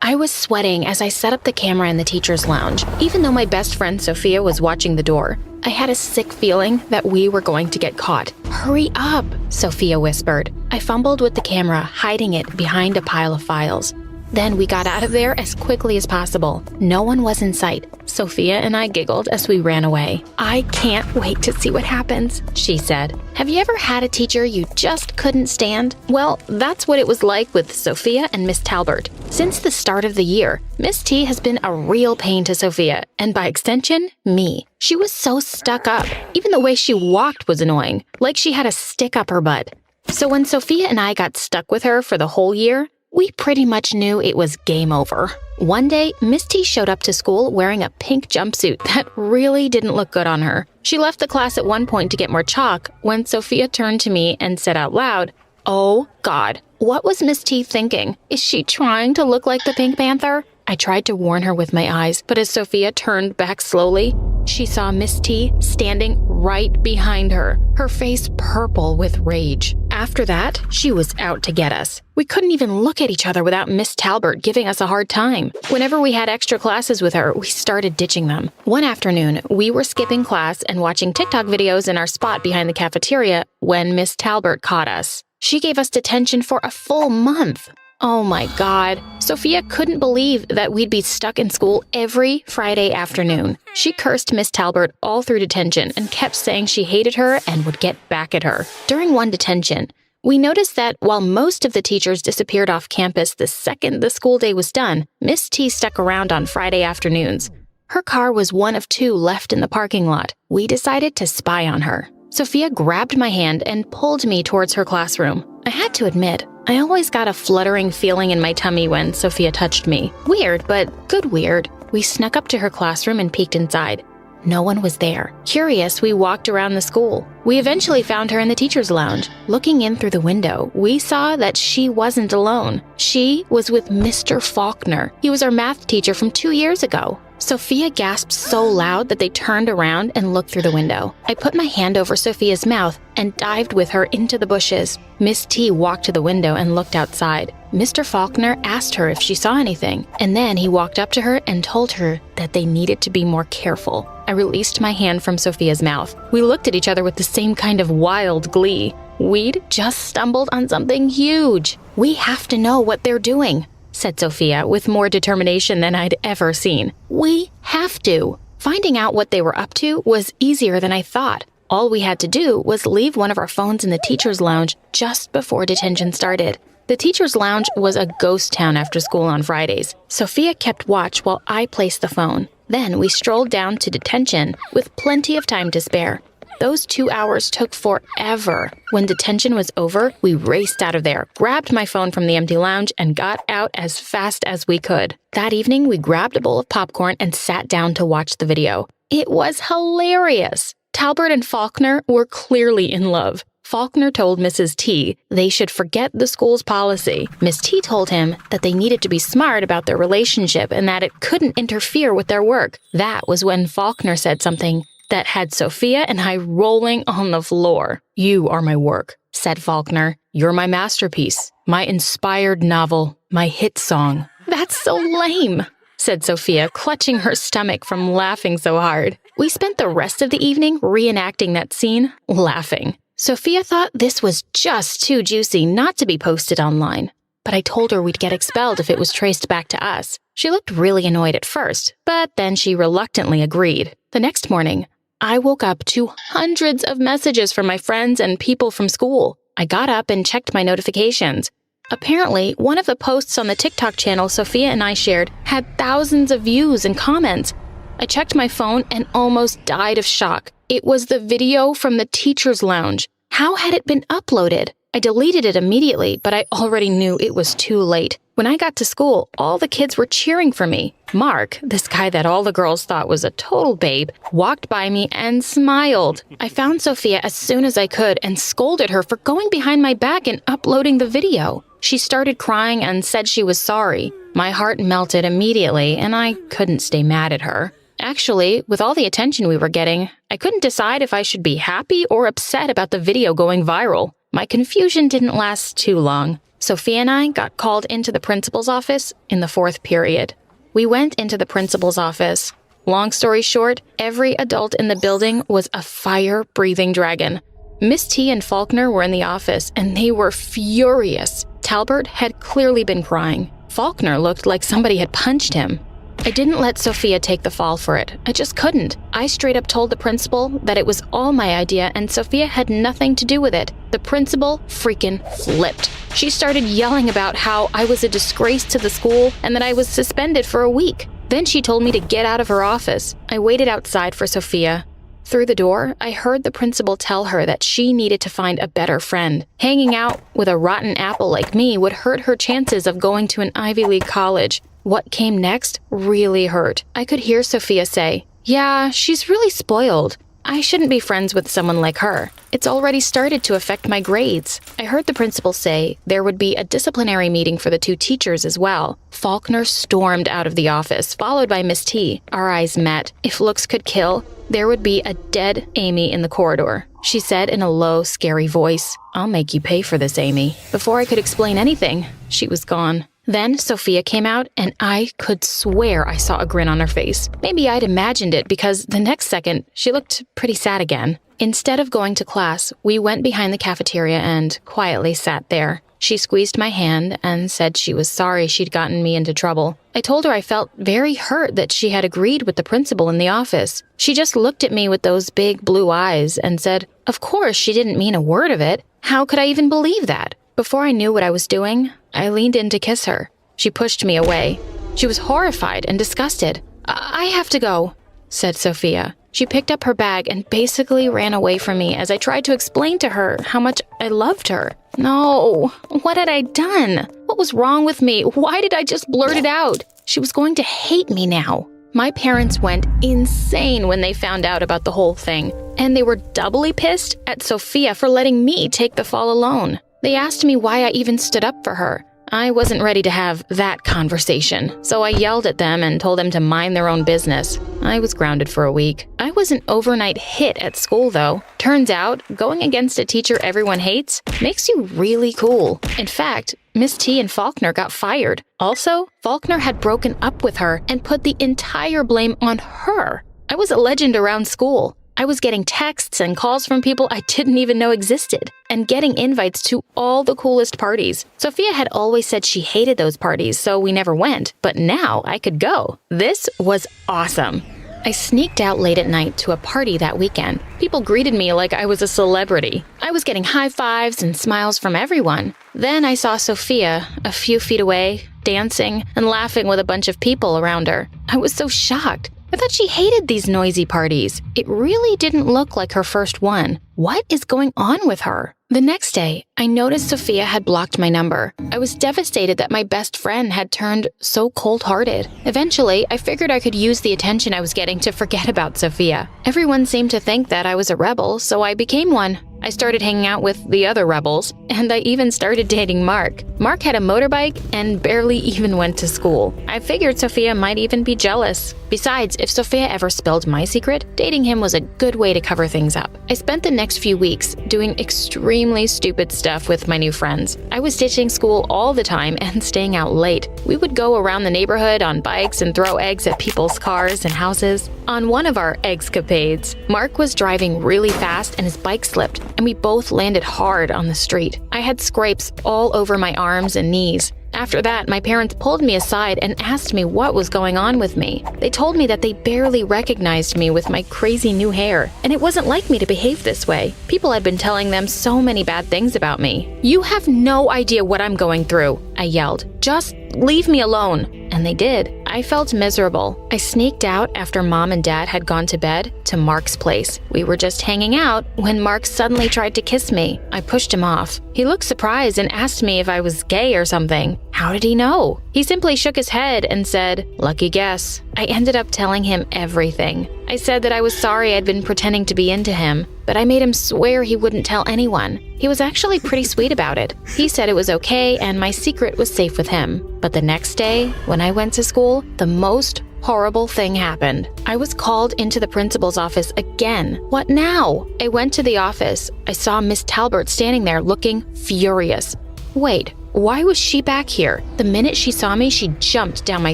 I was sweating as I set up the camera in the teacher's lounge. Even though my best friend Sophia was watching the door, I had a sick feeling that we were going to get caught. "Hurry up," Sophia whispered. I fumbled with the camera, hiding it behind a pile of files. Then we got out of there as quickly as possible. No one was in sight. Sophia and I giggled as we ran away. "I can't wait to see what happens," she said. Have you ever had a teacher you just couldn't stand? Well, that's what it was like with Sophia and Miss Talbert. Since the start of the year, Miss T has been a real pain to Sophia, and by extension, me. She was so stuck up. Even the way she walked was annoying, like she had a stick up her butt. So when Sophia and I got stuck with her for the whole year, we pretty much knew it was game over. One day, Miss T showed up to school wearing a pink jumpsuit that really didn't look good on her. She left the class at one point to get more chalk when Sophia turned to me and said out loud, "Oh, God, what was Miss T thinking? Is she trying to look like the Pink Panther?" I tried to warn her with my eyes, but as Sophia turned back slowly, she saw Miss T standing right behind her, her face purple with rage. After that, she was out to get us. We couldn't even look at each other without Miss Talbert giving us a hard time. Whenever we had extra classes with her, we started ditching them. One afternoon, we were skipping class and watching TikTok videos in our spot behind the cafeteria when Miss Talbert caught us. She gave us detention for a full month. Oh my God. Sophia couldn't believe that we'd be stuck in school every Friday afternoon. She cursed Miss Talbert all through detention and kept saying she hated her and would get back at her. During one detention, we noticed that while most of the teachers disappeared off campus the second the school day was done, Miss T stuck around on Friday afternoons. Her car was one of 2 left in the parking lot. We decided to spy on her. Sophia grabbed my hand and pulled me towards her classroom. I had to admit, I always got a fluttering feeling in my tummy when Sophia touched me. Weird, but good weird. We snuck up to her classroom and peeked inside. No one was there. Curious, we walked around the school. We eventually found her in the teacher's lounge. Looking in through the window, we saw that she wasn't alone. She was with Mr. Faulkner. He was our math teacher from 2 years ago. Sophia gasped so loud that they turned around and looked through the window. I put my hand over Sophia's mouth and dived with her into the bushes. Miss T walked to the window and looked outside. Mr. Faulkner asked her if she saw anything, and then he walked up to her and told her that they needed to be more careful. I released my hand from Sophia's mouth. We looked at each other with the same kind of wild glee. We'd just stumbled on something huge. We have to know what they're doing, said Sophia with more determination than I'd ever seen. We have to. Finding out what they were up to was easier than I thought. All we had to do was leave one of our phones in the teacher's lounge just before detention started. The teacher's lounge was a ghost town after school on Fridays. Sophia kept watch while I placed the phone. Then we strolled down to detention with plenty of time to spare. Those 2 hours took forever. When detention was over, we raced out of there, grabbed my phone from the empty lounge, and got out as fast as we could. That evening, we grabbed a bowl of popcorn and sat down to watch the video. It was hilarious. Talbert and Faulkner were clearly in love. Faulkner told Mrs. T they should forget the school's policy. Miss T told him that they needed to be smart about their relationship and that it couldn't interfere with their work. That was when Faulkner said something that had Sophia and I rolling on the floor. "You are my work," said Faulkner. "You're my masterpiece, my inspired novel, my hit song." "That's so lame," said Sophia, clutching her stomach from laughing so hard. We spent the rest of the evening reenacting that scene, laughing. Sophia thought this was just too juicy not to be posted online, but I told her we'd get expelled if it was traced back to us. She looked really annoyed at first, but then she reluctantly agreed. The next morning, I woke up to hundreds of messages from my friends and people from school. I got up and checked my notifications. Apparently, one of the posts on the TikTok channel Sophia and I shared had thousands of views and comments. I checked my phone and almost died of shock. It was the video from the teacher's lounge. How had it been uploaded? I deleted it immediately, but I already knew it was too late. When I got to school, all the kids were cheering for me. Mark, this guy that all the girls thought was a total babe, walked by me and smiled. I found Sophia as soon as I could and scolded her for going behind my back and uploading the video. She started crying and said she was sorry. My heart melted immediately, and I couldn't stay mad at her. Actually, with all the attention we were getting, I couldn't decide if I should be happy or upset about the video going viral. My confusion didn't last too long. Sophia and I got called into the principal's office in the 4th period. We went into the principal's office. Long story short, every adult in the building was a fire-breathing dragon. Miss T and Faulkner were in the office, and they were furious. Talbert had clearly been crying. Faulkner looked like somebody had punched him. I didn't let Sophia take the fall for it. I just couldn't. I straight up told the principal that it was all my idea and Sophia had nothing to do with it. The principal freaking flipped. She started yelling about how I was a disgrace to the school and that I was suspended for a week. Then she told me to get out of her office. I waited outside for Sophia. Through the door, I heard the principal tell her that she needed to find a better friend. Hanging out with a rotten apple like me would hurt her chances of going to an Ivy League college. What came next really hurt. I could hear Sophia say, "Yeah, she's really spoiled. I shouldn't be friends with someone like her. It's already started to affect my grades. I heard the principal say there would be a disciplinary meeting for the 2 teachers as well. Faulkner stormed out of the office, followed by Miss T. Our eyes met. If looks could kill, there would be a dead Amy in the corridor. She said in a low, scary voice, "I'll make you pay for this, Amy." Before I could explain anything, she was gone. Then Sophia came out, and I could swear I saw a grin on her face. Maybe I'd imagined it because the next second, she looked pretty sad again. Instead of going to class, we went behind the cafeteria and quietly sat there. She squeezed my hand and said she was sorry she'd gotten me into trouble. I told her I felt very hurt that she had agreed with the principal in the office. She just looked at me with those big blue eyes and said, of course she didn't mean a word of it. How could I even believe that? Before I knew what I was doing, I leaned in to kiss her. She pushed me away. She was horrified and disgusted. I have to go, said Sophia. She picked up her bag and basically ran away from me as I tried to explain to her how much I loved her. No, what had I done? What was wrong with me? Why did I just blurt it out? She was going to hate me now. My parents went insane when they found out about the whole thing, and they were doubly pissed at Sophia for letting me take the fall alone. They asked me why I even stood up for her. I wasn't ready to have that conversation, so I yelled at them and told them to mind their own business. I was grounded for a week. I was an overnight hit at school, though. Turns out, going against a teacher everyone hates makes you really cool. In fact, Miss T and Faulkner got fired. Also, Faulkner had broken up with her and put the entire blame on her. I was a legend around school. I was getting texts and calls from people I didn't even know existed, and getting invites to all the coolest parties. Sophia had always said she hated those parties, so we never went, but now I could go. This was awesome. I sneaked out late at night to a party that weekend. People greeted me like I was a celebrity. I was getting high fives and smiles from everyone. Then I saw Sophia a few feet away, dancing and laughing with a bunch of people around her. I was so shocked. I thought she hated these noisy parties. It really didn't look like her first one. What is going on with her? The next day, I noticed Sophia had blocked my number. I was devastated that my best friend had turned so cold-hearted. Eventually, I figured I could use the attention I was getting to forget about Sophia. Everyone seemed to think that I was a rebel, so I became one. I started hanging out with the other rebels, and I even started dating Mark. Mark had a motorbike and barely even went to school. I figured Sophia might even be jealous. Besides, if Sophia ever spilled my secret, dating him was a good way to cover things up. I spent the next few weeks doing extremely stupid stuff with my new friends. I was ditching school all the time and staying out late. We would go around the neighborhood on bikes and throw eggs at people's cars and houses. On one of our eggscapades, Mark was driving really fast and his bike slipped, and we both landed hard on the street. I had scrapes all over my arms and knees. After that, my parents pulled me aside and asked me what was going on with me. They told me that they barely recognized me with my crazy new hair, and it wasn't like me to behave this way. People had been telling them so many bad things about me. "You have no idea what I'm going through," I yelled. "Just leave me alone." And they did. I felt miserable. I sneaked out after Mom and Dad had gone to bed to Mark's place. We were just hanging out when Mark suddenly tried to kiss me. I pushed him off. He looked surprised and asked me if I was gay or something. How did he know? He simply shook his head and said, "Lucky guess." I ended up telling him everything. I said that I was sorry I'd been pretending to be into him, but I made him swear he wouldn't tell anyone. He was actually pretty sweet about it. He said it was okay and my secret was safe with him. But the next day, when I went to school, the most horrible thing happened. I was called into the principal's office again. What now? I went to the office. I saw Miss Talbert standing there looking furious. Wait, why was she back here? The minute she saw me, she jumped down my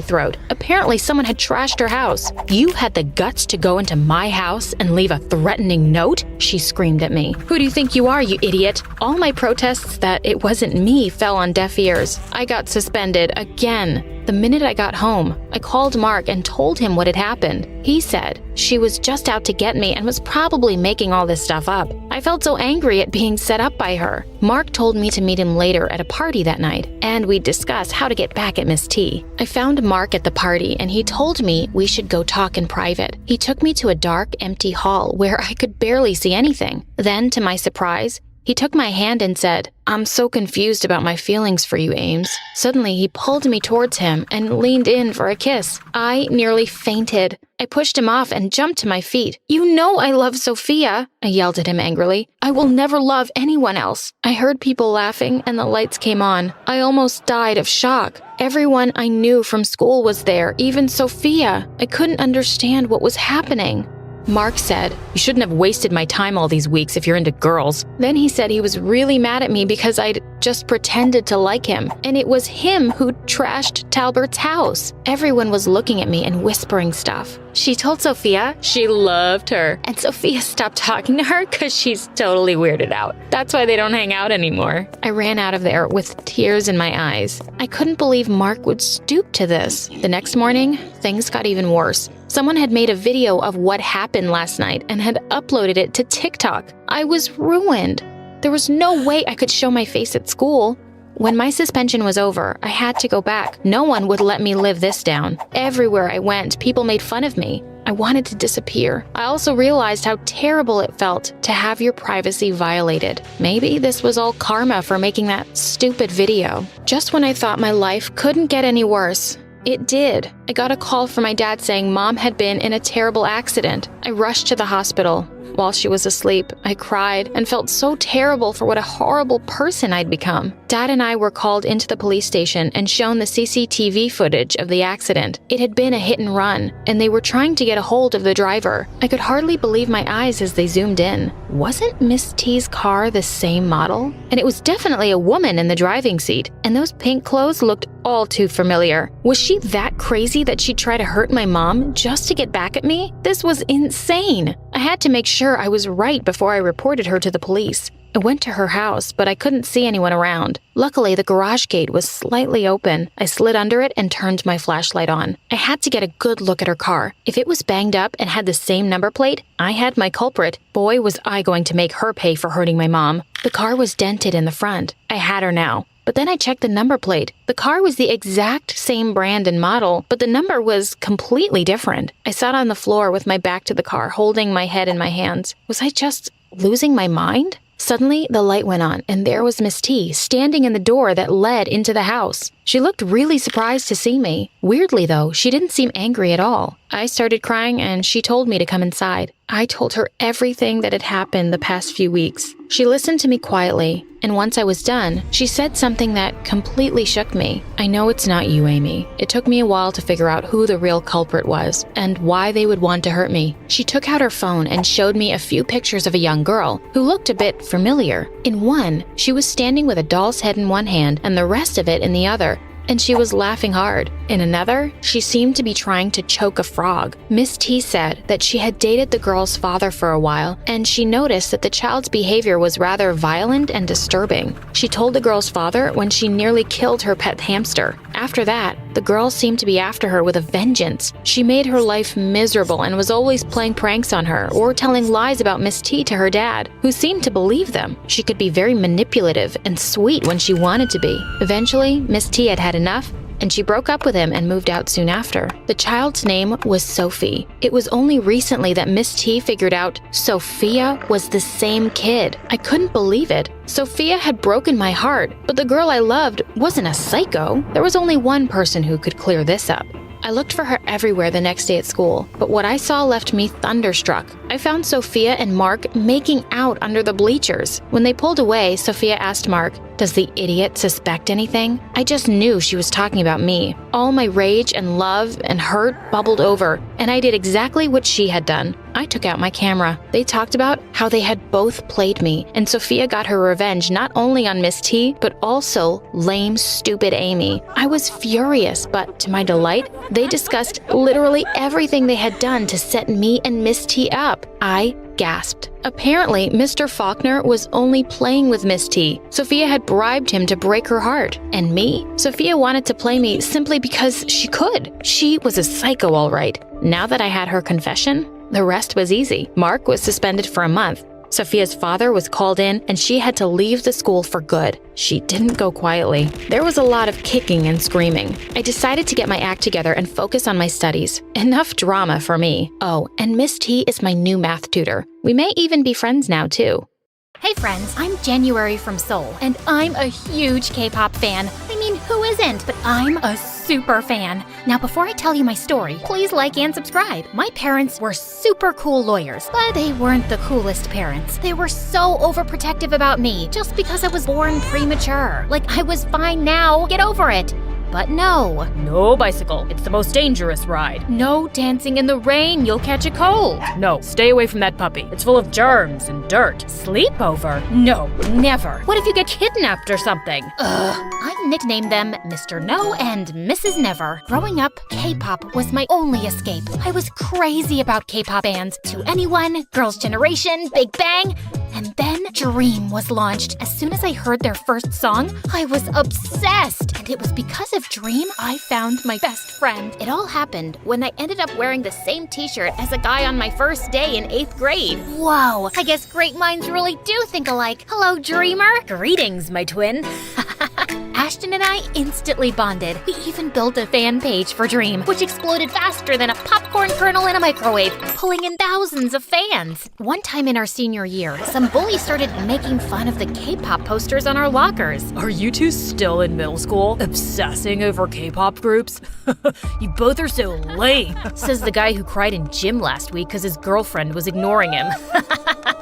throat. Apparently someone had trashed her house. "You had the guts to go into my house and leave a threatening note?" she screamed at me. "Who do you think you are, you idiot?" All my protests that it wasn't me fell on deaf ears. I got suspended again. The minute I got home, I called Mark and told him what had happened. He said she was just out to get me and was probably making all this stuff up. I felt so angry at being set up by her. Mark told me to meet him later at a party that night, and we'd discuss how to get back at Miss T. I found Mark at the party, and he told me we should go talk in private. He took me to a dark, empty hall where I could barely see anything. Then, to my surprise, He took my hand and said, "I'm so confused about my feelings for you, Ames." Suddenly, he pulled me towards him and leaned in for a kiss. I nearly fainted. I pushed him off and jumped to my feet. "You know I love Sophia," I yelled at him angrily. "I will never love anyone else." I heard people laughing and the lights came on. I almost died of shock. Everyone I knew from school was there, even Sophia. I couldn't understand what was happening. Mark said, "You shouldn't have wasted my time all these weeks if you're into girls." Then he said he was really mad at me because I'd just pretended to like him, and it was him who trashed Talbert's house. Everyone was looking at me and whispering stuff. She told Sophia she loved her, and Sophia stopped talking to her because she's totally weirded out. That's why they don't hang out anymore. I ran out of there with tears in my eyes. I couldn't believe Mark would stoop to this. The next morning, things got even worse. Someone had made a video of what happened last night and had uploaded it to TikTok. I was ruined. There was no way I could show my face at school. When my suspension was over, I had to go back. No one would let me live this down. Everywhere I went, people made fun of me. I wanted to disappear. I also realized how terrible it felt to have your privacy violated. Maybe this was all karma for making that stupid video. Just when I thought my life couldn't get any worse, it did. I got a call from my dad saying Mom had been in a terrible accident. I rushed to the hospital. While she was asleep, I cried and felt so terrible for what a horrible person I'd become. Dad and I were called into the police station and shown the CCTV footage of the accident. It had been a hit and run, and they were trying to get a hold of the driver. I could hardly believe my eyes as they zoomed in. Wasn't Miss T's car the same model? And it was definitely a woman in the driving seat, and those pink clothes looked all too familiar. Was she that crazy that she'd try to hurt my mom just to get back at me? This was insane. I had to make sure I was right before I reported her to the police. I went to her house, but I couldn't see anyone around. Luckily, the garage gate was slightly open. I slid under it and turned my flashlight on. I had to get a good look at her car. If it was banged up and had the same number plate, I had my culprit. Boy, was I going to make her pay for hurting my mom. The car was dented in the front. I had her now. But then I checked the number plate. The car was the exact same brand and model, but the number was completely different. I sat on the floor with my back to the car, holding my head in my hands. Was I just losing my mind? Suddenly, the light went on, and there was Miss T standing in the door that led into the house. She looked really surprised to see me. Weirdly, though, she didn't seem angry at all. I started crying, and she told me to come inside. I told her everything that had happened the past few weeks. She listened to me quietly, and once I was done, she said something that completely shook me. "I know it's not you, Amy. It took me a while to figure out who the real culprit was, and why they would want to hurt me." She took out her phone and showed me a few pictures of a young girl who looked a bit familiar. In one, she was standing with a doll's head in one hand and the rest of it in the other, and she was laughing hard. In another, she seemed to be trying to choke a frog. Miss T said that she had dated the girl's father for a while, and she noticed that the child's behavior was rather violent and disturbing. She told the girl's father when she nearly killed her pet hamster. After that, the girl seemed to be after her with a vengeance. She made her life miserable and was always playing pranks on her or telling lies about Miss T to her dad, who seemed to believe them. She could be very manipulative and sweet when she wanted to be. Eventually, Miss T had enough, and she broke up with him and moved out soon after. The child's name was Sophie. It was only recently that Miss T figured out Sophia was the same kid. I couldn't believe it. Sophia had broken my heart, but the girl I loved wasn't a psycho. There was only one person who could clear this up. I looked for her everywhere the next day at school, but what I saw left me thunderstruck. I found Sophia and Mark making out under the bleachers. When they pulled away, Sophia asked Mark, "Does the idiot suspect anything?" I just knew she was talking about me. All my rage and love and hurt bubbled over, and I did exactly what she had done. I took out my camera. They talked about how they had both played me, and Sophia got her revenge not only on Miss T, but also lame, stupid Amy. I was furious, but to my delight, they discussed literally everything they had done to set me and Miss T up. I gasped. Apparently, Mr. Faulkner was only playing with Miss T. Sophia had bribed him to break her heart. And me? Sophia wanted to play me simply because she could. She was a psycho, all right. Now that I had her confession, the rest was easy. Mark was suspended for a month. Sophia's father was called in, and she had to leave the school for good. She didn't go quietly. There was a lot of kicking and screaming. I decided to get my act together and focus on my studies. Enough drama for me. Oh, and Miss T is my new math tutor. We may even be friends now, too. Hey friends, I'm January from Seoul, and I'm a huge K-pop fan. I mean, who isn't? But I'm a super fan. Now, before I tell you my story, please like and subscribe. My parents were super cool lawyers, but they weren't the coolest parents. They were so overprotective about me, just because I was born premature. Like, I was fine now, get over it. But no. No bicycle. It's the most dangerous ride. No dancing in the rain, you'll catch a cold. No, stay away from that puppy. It's full of germs and dirt. Sleepover? No, never. What if you get kidnapped or something? I nicknamed them Mr. No and Mrs. Never. Growing up, K-pop was my only escape. I was crazy about K-pop bands. To Anyone, Girls' Generation, Big Bang. And then Dream was launched. As soon as I heard their first song, I was obsessed. And it was because of Dream I found my best friend. It all happened when I ended up wearing the same t-shirt as a guy on my first day in 8th grade. Whoa, I guess great minds really do think alike. Hello, Dreamer. Greetings, my twin. Ashton and I instantly bonded. We even built a fan page for Dream, which exploded faster than a popcorn kernel in a microwave, pulling in thousands of fans. One time in our senior year, some bully started making fun of the K-pop posters on our lockers. Are you two still in middle school, obsessing over K-pop groups? You both are so lame, says the guy who cried in gym last week because his girlfriend was ignoring him.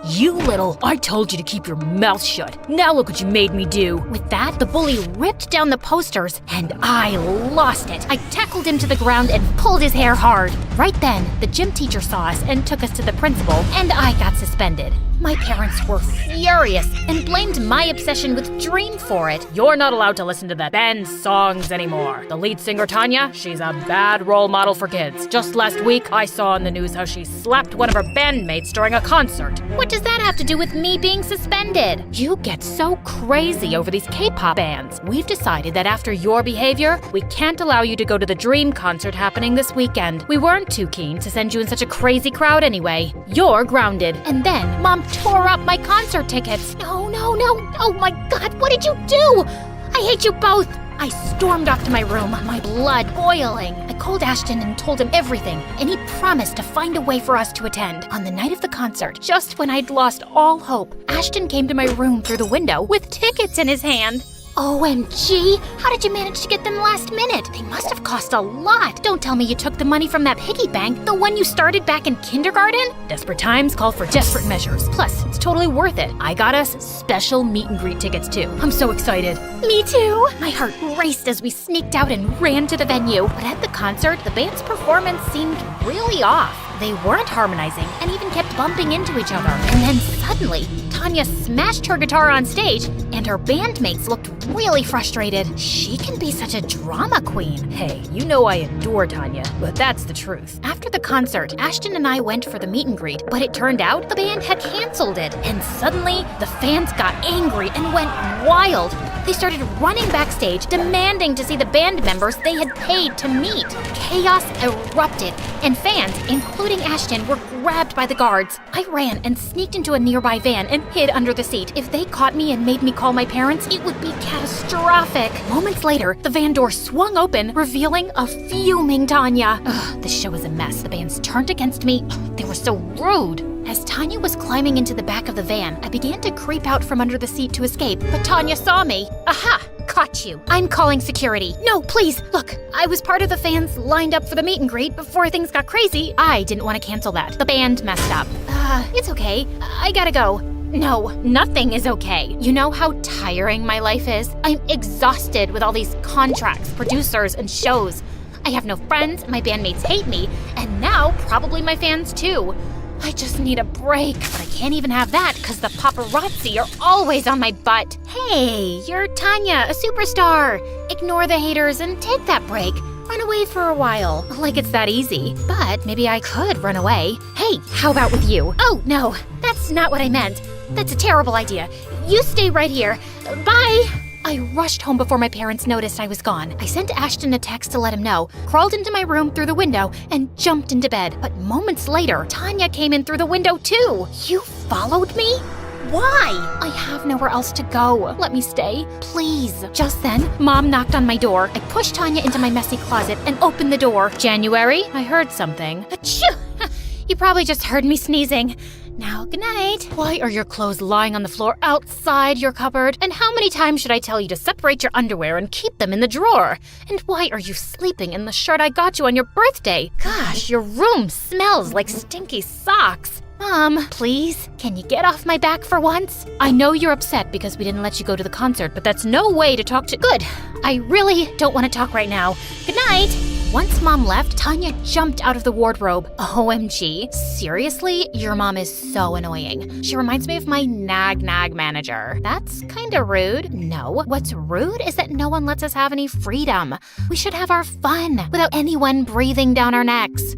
You little, I told you to keep your mouth shut. Now look what you made me do. With that, the bully ripped down the posters, and I lost it. I tackled him to the ground and pulled his hair hard. Right then, the gym teacher saw us and took us to the principal, and I got suspended. My parents were furious and blamed my obsession with Dream for it. You're not allowed to listen to that band's songs anymore. The lead singer, Tanya, she's a bad role model for kids. Just last week, I saw on the news how she slapped one of her bandmates during a concert. What does that have to do with me being suspended? You get so crazy over these K-pop bands. We've decided that after your behavior, we can't allow you to go to the Dream concert happening this weekend. We weren't too keen to send you in such a crazy crowd anyway. You're grounded. And then, Mom tore up my concert tickets. No. Oh my God, what did you do? I hate you both. I stormed off to my room, my blood boiling. I called Ashton and told him everything, and he promised to find a way for us to attend. On the night of the concert, just when I'd lost all hope, Ashton came to my room through the window with tickets in his hand. OMG, how did you manage to get them last minute? They must have cost a lot. Don't tell me you took the money from that piggy bank, the one you started back in kindergarten? Desperate times call for desperate measures. Plus, it's totally worth it. I got us special meet and greet tickets too. I'm so excited. Me too. My heart raced as we sneaked out and ran to the venue. But at the concert, the band's performance seemed really off. They weren't harmonizing and even kept bumping into each other. And then suddenly, Tanya smashed her guitar on stage, and her bandmates looked really frustrated. She can be such a drama queen. Hey, you know I adore Tanya, but that's the truth. After the concert, Ashton and I went for the meet and greet, but it turned out the band had canceled it. And suddenly, the fans got angry and went wild. They started running backstage, demanding to see the band members they had paid to meet. Chaos erupted, and fans, including Ashton, were grabbed by the guards. I ran and sneaked into a nearby van and hid under the seat. If they caught me and made me call my parents, it would be catastrophic. Moments later, the van door swung open, revealing a fuming Tanya. This show was a mess. The bands turned against me. They were so rude. As Tanya was climbing into the back of the van, I began to creep out from under the seat to escape, but Tanya saw me. Aha! Caught you. I'm calling security. No, please, look, I was part of the fans lined up for the meet and greet before things got crazy. I didn't want to cancel that. The band messed up. It's okay. I gotta go. No, nothing is okay. You know how tiring my life is? I'm exhausted with all these contracts, producers, and shows. I have no friends, my bandmates hate me, and now probably my fans too. I just need a break, but I can't even have that because the paparazzi are always on my butt. Hey, you're Tanya, a superstar. Ignore the haters and take that break. Run away for a while. Like it's that easy. But maybe I could run away. Hey, how about with you? Oh, no, that's not what I meant. That's a terrible idea. You stay right here. Bye. I rushed home before my parents noticed I was gone. I sent Ashton a text to let him know, crawled into my room through the window, and jumped into bed. But moments later, Tanya came in through the window too. You followed me? Why? I have nowhere else to go. Let me stay, please. Just then, Mom knocked on my door. I pushed Tanya into my messy closet and opened the door. January, I heard something. Achoo! You probably just heard me sneezing. Now, good night. Why are your clothes lying on the floor outside your cupboard? And how many times should I tell you to separate your underwear and keep them in the drawer? And why are you sleeping in the shirt I got you on your birthday? Gosh, your room smells like stinky socks. Mom, please, can you get off my back for once? I know you're upset because we didn't let you go to the concert, but that's no way to talk to— Good. I really don't want to talk right now. Good night. Once Mom left, Tanya jumped out of the wardrobe. OMG. Seriously? Your mom is so annoying. She reminds me of my nag manager. That's kinda rude. No, what's rude is that no one lets us have any freedom. We should have our fun without anyone breathing down our necks.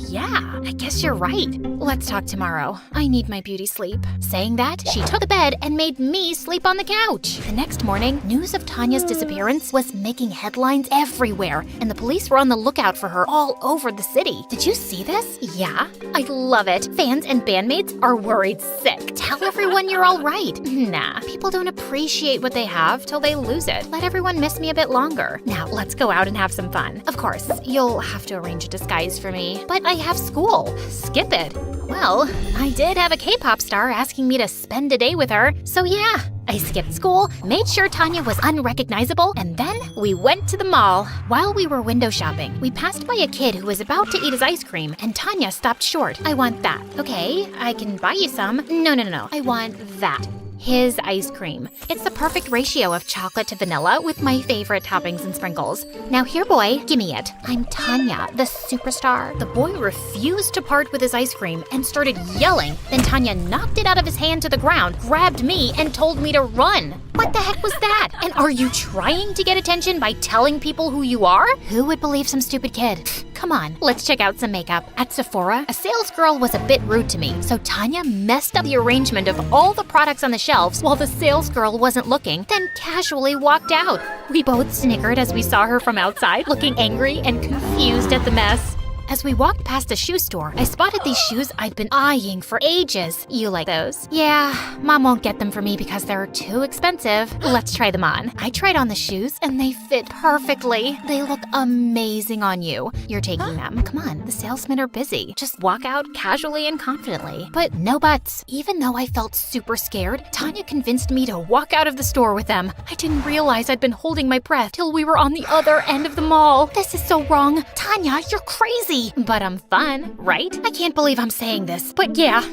Yeah, I guess you're right. Let's talk tomorrow. I need my beauty sleep. Saying that, she took the bed and made me sleep on the couch. The next morning, news of Tanya's disappearance was making headlines everywhere, and the police were on the lookout for her all over the city. Did you see this? Yeah, I love it. Fans and bandmates are worried sick. Tell everyone you're all right. Nah, people don't appreciate what they have till they lose it. Let everyone miss me a bit longer. Now, let's go out and have some fun. Of course, you'll have to arrange a disguise for me. But I have school. Skip it. Well, I did have a K-pop star asking me to spend a day with her, so yeah. I skipped school, made sure Tanya was unrecognizable, and then we went to the mall. While we were window shopping, we passed by a kid who was about to eat his ice cream, and Tanya stopped short. I want that. Okay, I can buy you some. No. I want that. His ice cream. It's the perfect ratio of chocolate to vanilla with my favorite toppings and sprinkles. Now here, boy, gimme it. I'm Tanya, the superstar. The boy refused to part with his ice cream and started yelling. Then Tanya knocked it out of his hand to the ground, grabbed me, and told me to run. What the heck was that? And are you trying to get attention by telling people who you are? Who would believe some stupid kid? Come on, let's check out some makeup. At Sephora, a sales girl was a bit rude to me, so Tanya messed up the arrangement of all the products on the shelves while the sales girl wasn't looking, then casually walked out. We both snickered as we saw her from outside, looking angry and confused at the mess. As we walked past a shoe store, I spotted these shoes I'd been eyeing for ages. You like those? Yeah, Mom won't get them for me because they're too expensive. Let's try them on. I tried on the shoes and they fit perfectly. They look amazing on you. You're taking them. Come on, the salesmen are busy. Just walk out casually and confidently. But no buts. Even though I felt super scared, Tanya convinced me to walk out of the store with them. I didn't realize I'd been holding my breath till we were on the other end of the mall. This is so wrong. Tanya, you're crazy. But I'm fun, right? I can't believe I'm saying this, but yeah,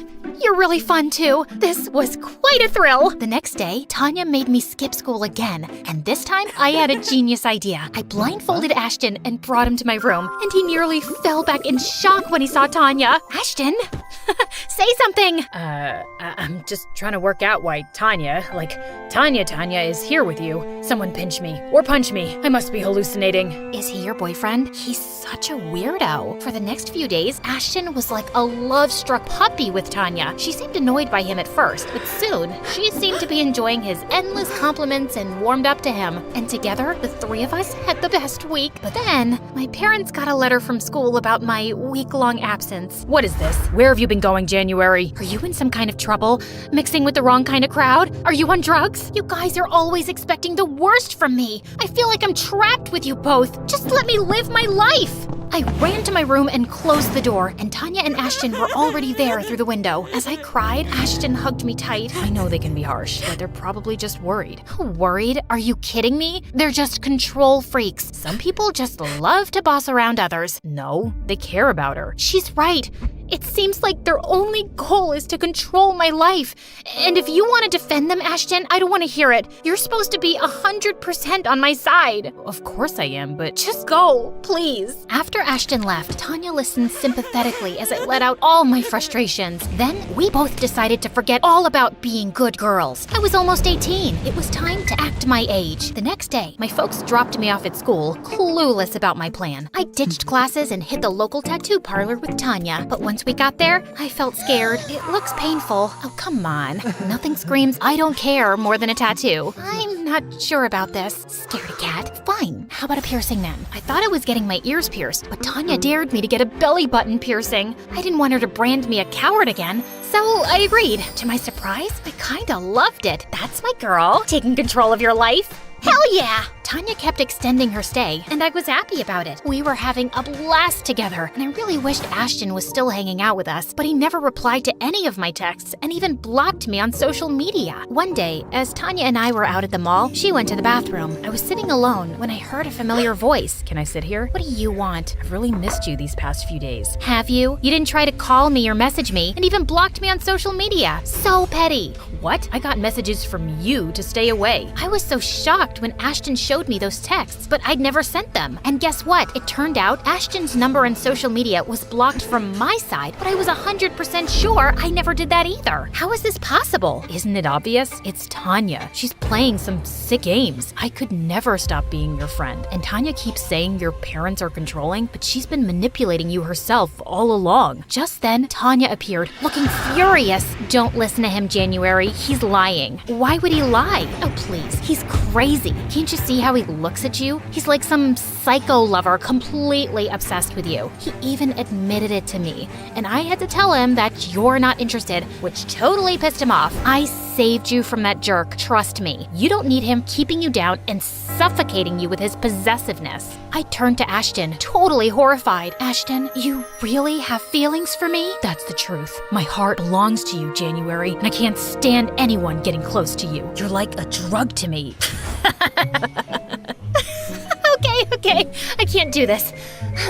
you're really fun too. This was quite a thrill. The next day, Tanya made me skip school again, and this time I had a genius idea. I blindfolded Ashton and brought him to my room, and he nearly fell back in shock when he saw Tanya. Ashton, say something. I'm just trying to work out why Tanya is here with you. Someone pinch me or punch me. I must be hallucinating. Is he your boyfriend? He's such a weirdo. For the next few days, Ashton was like a love-struck puppy with Tanya. She seemed annoyed by him at first, but soon, she seemed to be enjoying his endless compliments and warmed up to him. And together, the three of us had the best week. But then, my parents got a letter from school about my week-long absence. What is this? Where have you been going, January? Are you in some kind of trouble? Mixing with the wrong kind of crowd? Are you on drugs? You guys are always expecting the worst from me. I feel like I'm trapped with you both. Just let me live my life. I ran to my room and closed the door, and Tanya and Ashton were already there through the window. As I cried, Ashton hugged me tight. I know they can be harsh, but they're probably just worried. Worried? Are you kidding me? They're just control freaks. Some people just love to boss around others. No, they care about her. She's right. It seems like their only goal is to control my life. And if you want to defend them, Ashton, I don't want to hear it. You're supposed to be 100% on my side. Of course I am, but just go, please. After Ashton left, Tanya listened sympathetically as I let out all my frustrations. Then we both decided to forget all about being good girls. I was almost 18. It was time to act my age. The next day, my folks dropped me off at school, clueless about my plan. I ditched classes and hit the local tattoo parlor with Tanya. But once we got there, I felt scared. It looks painful. Oh, come on. Nothing screams, I don't care, more than a tattoo. I'm not sure about this. Scaredy cat. Fine. How about a piercing then? I thought I was getting my ears pierced, but Tanya dared me to get a belly button piercing. I didn't want her to brand me a coward again, so I agreed. To my surprise, I kinda loved it. That's my girl, taking control of your life. Hell yeah! Tanya kept extending her stay, and I was happy about it. We were having a blast together, and I really wished Ashton was still hanging out with us, but he never replied to any of my texts and even blocked me on social media. One day, as Tanya and I were out at the mall, she went to the bathroom. I was sitting alone when I heard a familiar voice. Can I sit here? What do you want? I've really missed you these past few days. Have you? You didn't try to call me or message me, and even blocked me on social media. So petty. What? I got messages from you to stay away. I was so shocked when Ashton showed me those texts, but I'd never sent them. And guess what? It turned out Ashton's number on social media was blocked from my side, but I was 100% sure I never did that either. How is this possible? Isn't it obvious? It's Tanya. She's playing some sick games. I could never stop being your friend. And Tanya keeps saying your parents are controlling, but she's been manipulating you herself all along. Just then, Tanya appeared, looking furious. Don't listen to him, January. He's lying. Why would he lie? Oh, please. He's crazy. Can't you see how he looks at you? He's like some psycho lover, completely obsessed with you. He even admitted it to me, and I had to tell him that you're not interested, which totally pissed him off. I saved you from that jerk, trust me. You don't need him keeping you down and suffocating you with his possessiveness. I turned to Ashton, totally horrified. Ashton, you really have feelings for me? That's the truth. My heart belongs to you, January, and I can't stand anyone getting close to you. You're like a drug to me. Okay, I can't do this.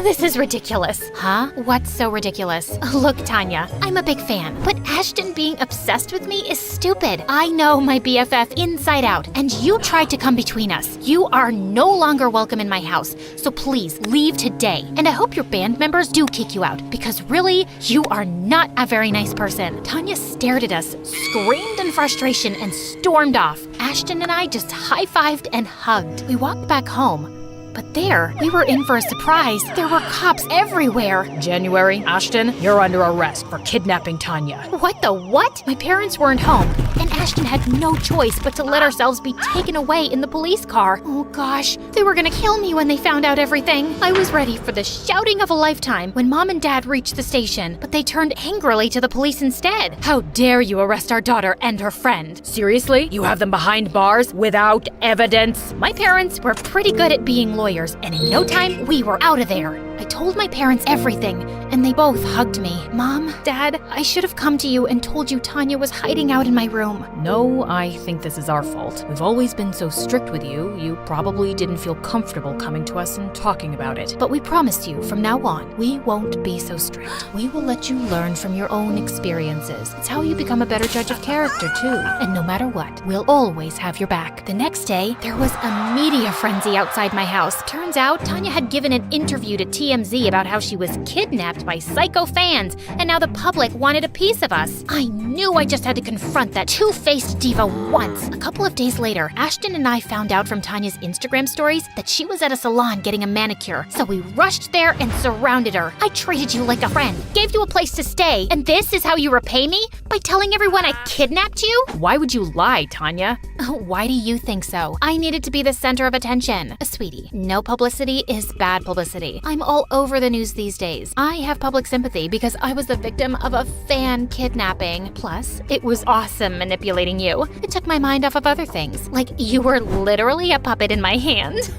This is ridiculous. Huh? What's so ridiculous? Look, Tanya, I'm a big fan, but Ashton being obsessed with me is stupid. I know my BFF inside out, and you tried to come between us. You are no longer welcome in my house, so please leave today. And I hope your band members do kick you out, because really, you are not a very nice person. Tanya stared at us, screamed in frustration, and stormed off. Ashton and I just high-fived and hugged. We walked back home. But there, we were in for a surprise. There were cops everywhere. January, Ashton, you're under arrest for kidnapping Tanya. What the what? My parents weren't home, and Ashton had no choice but to let ourselves be taken away in the police car. Oh gosh, they were gonna kill me when they found out everything. I was ready for the shouting of a lifetime when Mom and Dad reached the station, but they turned angrily to the police instead. How dare you arrest our daughter and her friend? Seriously? You have them behind bars without evidence? My parents were pretty good at being lawyers, and in no time, we were out of there. I told my parents everything, and they both hugged me. Mom, Dad, I should have come to you and told you Tanya was hiding out in my room. No, I think this is our fault. We've always been so strict with you, you probably didn't feel comfortable coming to us and talking about it. But we promise you, from now on, we won't be so strict. We will let you learn from your own experiences. It's how you become a better judge of character, too. And no matter what, we'll always have your back. The next day, there was a media frenzy outside my house. Turns out, Tanya had given an interview to TMZ about how she was kidnapped by psycho fans, and now the public wanted a piece of us. I knew I just had to confront that two-faced diva once. A couple of days later, Ashton and I found out from Tanya's Instagram stories that she was at a salon getting a manicure, so we rushed there and surrounded her. I treated you like a friend, gave you a place to stay, and this is how you repay me? By telling everyone I kidnapped you? Why would you lie, Tanya? Why do you think so? I needed to be the center of attention. Sweetie, no publicity is bad publicity. I'm all over the news these days. I have public sympathy because I was the victim of a fan kidnapping. Plus, it was awesome manipulating you. It took my mind off of other things, like you were literally a puppet in my hand.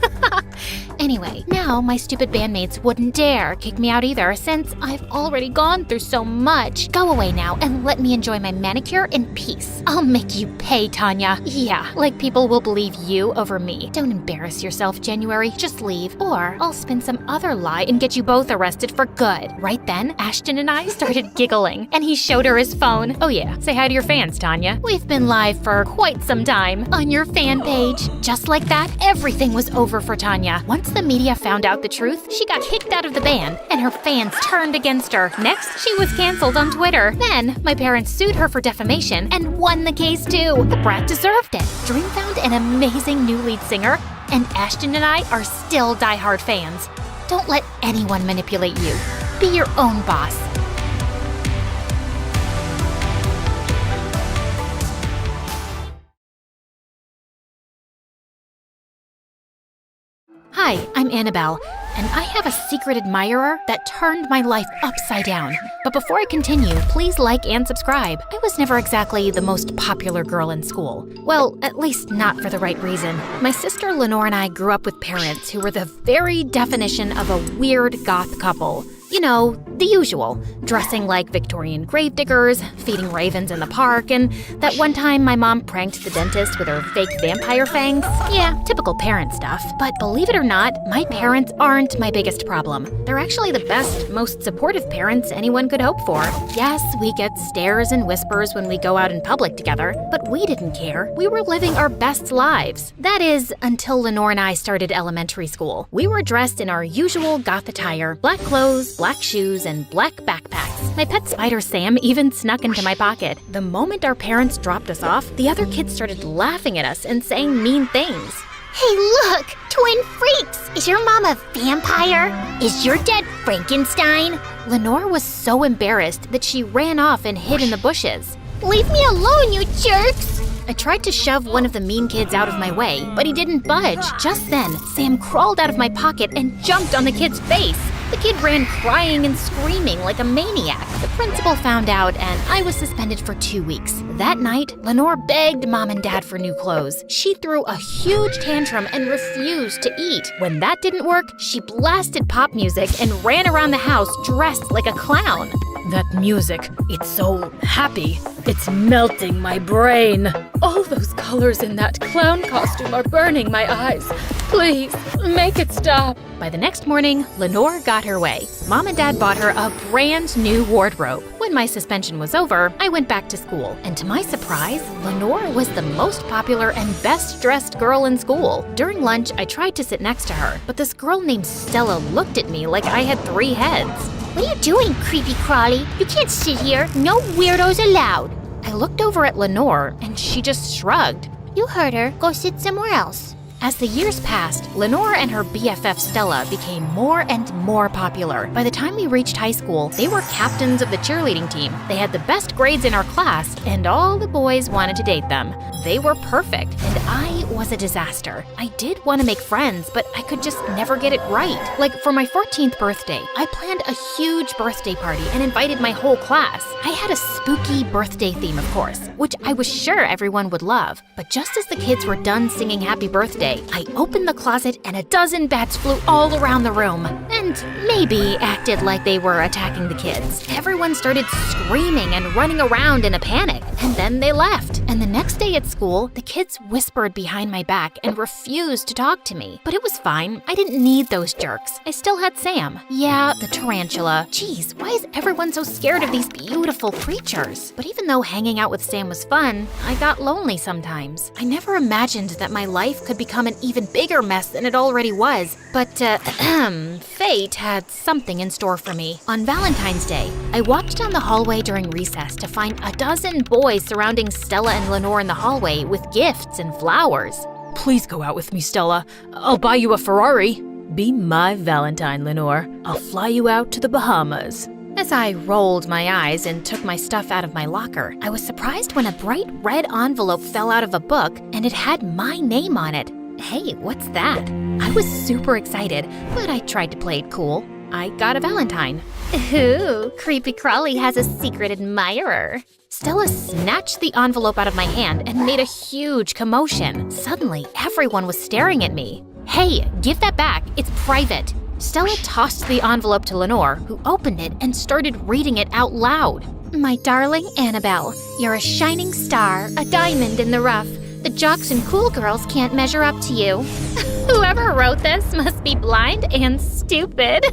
Anyway, now my stupid bandmates wouldn't dare kick me out either since I've already gone through so much. Go away now and let me enjoy my manicure in peace. I'll make you pay, Tanya. Yeah, like people will believe you over me. Don't embarrass yourself, January. Just leave, or I'll spin some other lie and get you both arrested for good. Right then, Ashton and I started giggling, and he showed her his phone. Oh yeah, say hi to your fans, Tanya. We've been live for quite some time on your fan page. Just like that, everything was over for Tanya. Once the media found out the truth, she got kicked out of the band, and her fans turned against her. Next, she was canceled on Twitter. Then, my parents sued her for defamation and won the case too. The brat deserved it. Dream found an amazing new lead singer, and Ashton and I are still diehard fans. Don't let anyone manipulate you. Be your own boss. Hi, I'm Annabelle, and I have a secret admirer that turned my life upside down. But before I continue, please like and subscribe. I was never exactly the most popular girl in school. Well, at least not for the right reason. My sister Lenore and I grew up with parents who were the very definition of a weird goth couple. You know, the usual. Dressing like Victorian gravediggers, feeding ravens in the park, and that one time my mom pranked the dentist with her fake vampire fangs. Yeah, typical parent stuff. But believe it or not, my parents aren't my biggest problem. They're actually the best, most supportive parents anyone could hope for. Yes, we get stares and whispers when we go out in public together, but we didn't care. We were living our best lives. That is, until Lenore and I started elementary school. We were dressed in our usual goth attire, black clothes, black shoes, and black backpacks. My pet spider Sam even snuck into my pocket. The moment our parents dropped us off, the other kids started laughing at us and saying mean things. Hey, look! Twin freaks! Is your mom a vampire? Is your dad Frankenstein? Lenore was so embarrassed that she ran off and hid in the bushes. Leave me alone, you jerks! I tried to shove one of the mean kids out of my way, but he didn't budge. Just then, Sam crawled out of my pocket and jumped on the kid's face. The kid ran crying and screaming like a maniac. The principal found out, and I was suspended for 2 weeks. That night, Lenore begged Mom and Dad for new clothes. She threw a huge tantrum and refused to eat. When that didn't work, she blasted pop music and ran around the house dressed like a clown. That music, it's so happy. It's melting my brain. All those colors in that clown costume are burning my eyes. Please, make it stop. By the next morning, Lenore got her way. Mom and Dad bought her a brand new wardrobe. When my suspension was over, I went back to school. And to my surprise, Lenore was the most popular and best dressed girl in school. During lunch, I tried to sit next to her, but this girl named Stella looked at me like I had 3 heads. What are you doing, creepy crawly? You can't sit here. No weirdos allowed. I looked over at Lenore, and she just shrugged. You heard her. Go sit somewhere else. As the years passed, Lenore and her BFF Stella became more and more popular. By the time we reached high school, they were captains of the cheerleading team. They had the best grades in our class, and all the boys wanted to date them. They were perfect, and I was a disaster. I did want to make friends, but I could just never get it right. Like for my 14th birthday, I planned a huge birthday party and invited my whole class. I had a spooky birthday theme, of course, which I was sure everyone would love. But just as the kids were done singing happy birthday, I opened the closet and a dozen bats flew all around the room and maybe acted like they were attacking the kids. Everyone started screaming and running around in a panic, and then they left. And the next day at school, the kids whispered behind my back and refused to talk to me. But it was fine. I didn't need those jerks. I still had Sam. Yeah, the tarantula. Jeez, why is everyone so scared of these beautiful creatures? But even though hanging out with Sam was fun, I got lonely sometimes. I never imagined that my life could become an even bigger mess than it already was. But, fate had something in store for me. On Valentine's Day, I walked down the hallway during recess to find a dozen boys surrounding Stella and Lenore in the hallway with gifts and flowers. Please go out with me, Stella. I'll buy you a Ferrari. Be my Valentine, Lenore. I'll fly you out to the Bahamas. As I rolled my eyes and took my stuff out of my locker, I was surprised when a bright red envelope fell out of a book and it had my name on it. Hey, what's that? I was super excited, but I tried to play it cool. I got a Valentine. Ooh, creepy crawly has a secret admirer. Stella snatched the envelope out of my hand and made a huge commotion. Suddenly, everyone was staring at me. Hey, give that back. It's private. Stella tossed the envelope to Lenore, who opened it and started reading it out loud. My darling Annabelle, you're a shining star, a diamond in the rough. The jocks and cool girls can't measure up to you. Whoever wrote this must be blind and stupid.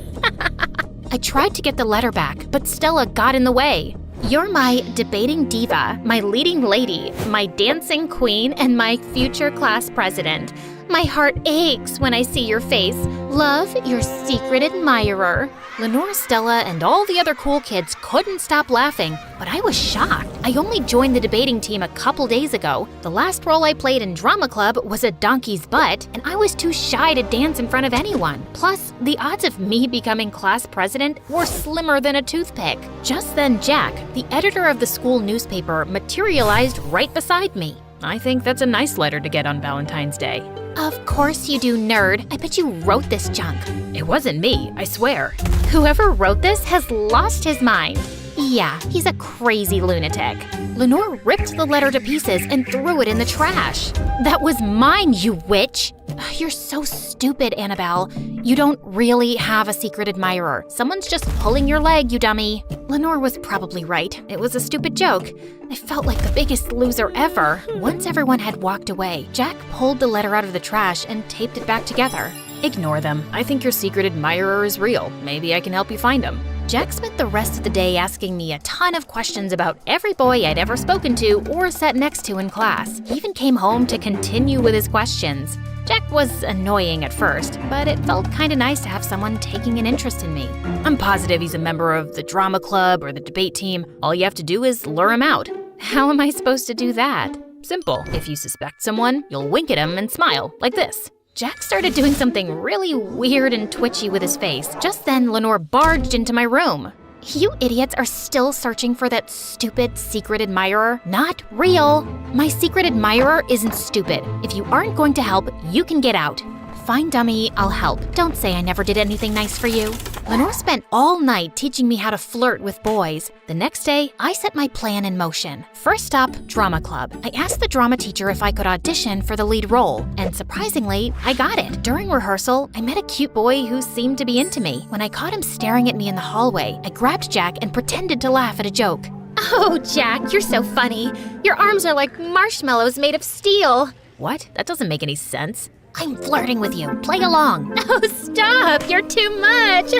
I tried to get the letter back, but Stella got in the way. You're my debating diva, my leading lady, my dancing queen, and my future class president. My heart aches when I see your face. Love, your secret admirer. Lenore, Stella, and all the other cool kids couldn't stop laughing, but I was shocked. I only joined the debating team a couple days ago. The last role I played in drama club was a donkey's butt, and I was too shy to dance in front of anyone. Plus, the odds of me becoming class president were slimmer than a toothpick. Just then, Jack, the editor of the school newspaper, materialized right beside me. I think that's a nice letter to get on Valentine's Day. Of course you do, nerd. I bet you wrote this junk. It wasn't me, I swear. Whoever wrote this has lost his mind. Yeah, he's a crazy lunatic. Lenore ripped the letter to pieces and threw it in the trash. That was mine, you witch! You're so stupid, Annabelle. You don't really have a secret admirer. Someone's just pulling your leg, you dummy. Lenore was probably right. It was a stupid joke. I felt like the biggest loser ever. Once everyone had walked away, Jack pulled the letter out of the trash and taped it back together. Ignore them. I think your secret admirer is real. Maybe I can help you find him. Jack spent the rest of the day asking me a ton of questions about every boy I'd ever spoken to or sat next to in class. He even came home to continue with his questions. Jack was annoying at first, but it felt kinda nice to have someone taking an interest in me. I'm positive he's a member of the drama club or the debate team. All you have to do is lure him out. How am I supposed to do that? Simple. If you suspect someone, you'll wink at him and smile, like this. Jack started doing something really weird and twitchy with his face. Just then, Lenore barged into my room. You idiots are still searching for that stupid secret admirer? Not real. My secret admirer isn't stupid. If you aren't going to help, you can get out. Fine, dummy, I'll help. Don't say I never did anything nice for you. Lenore spent all night teaching me how to flirt with boys. The next day, I set my plan in motion. First up, drama club. I asked the drama teacher if I could audition for the lead role, and surprisingly, I got it. During rehearsal, I met a cute boy who seemed to be into me. When I caught him staring at me in the hallway, I grabbed Jack and pretended to laugh at a joke. Oh, Jack, you're so funny. Your arms are like marshmallows made of steel. What? That doesn't make any sense. I'm flirting with you. Play along. Oh, stop! You're too much!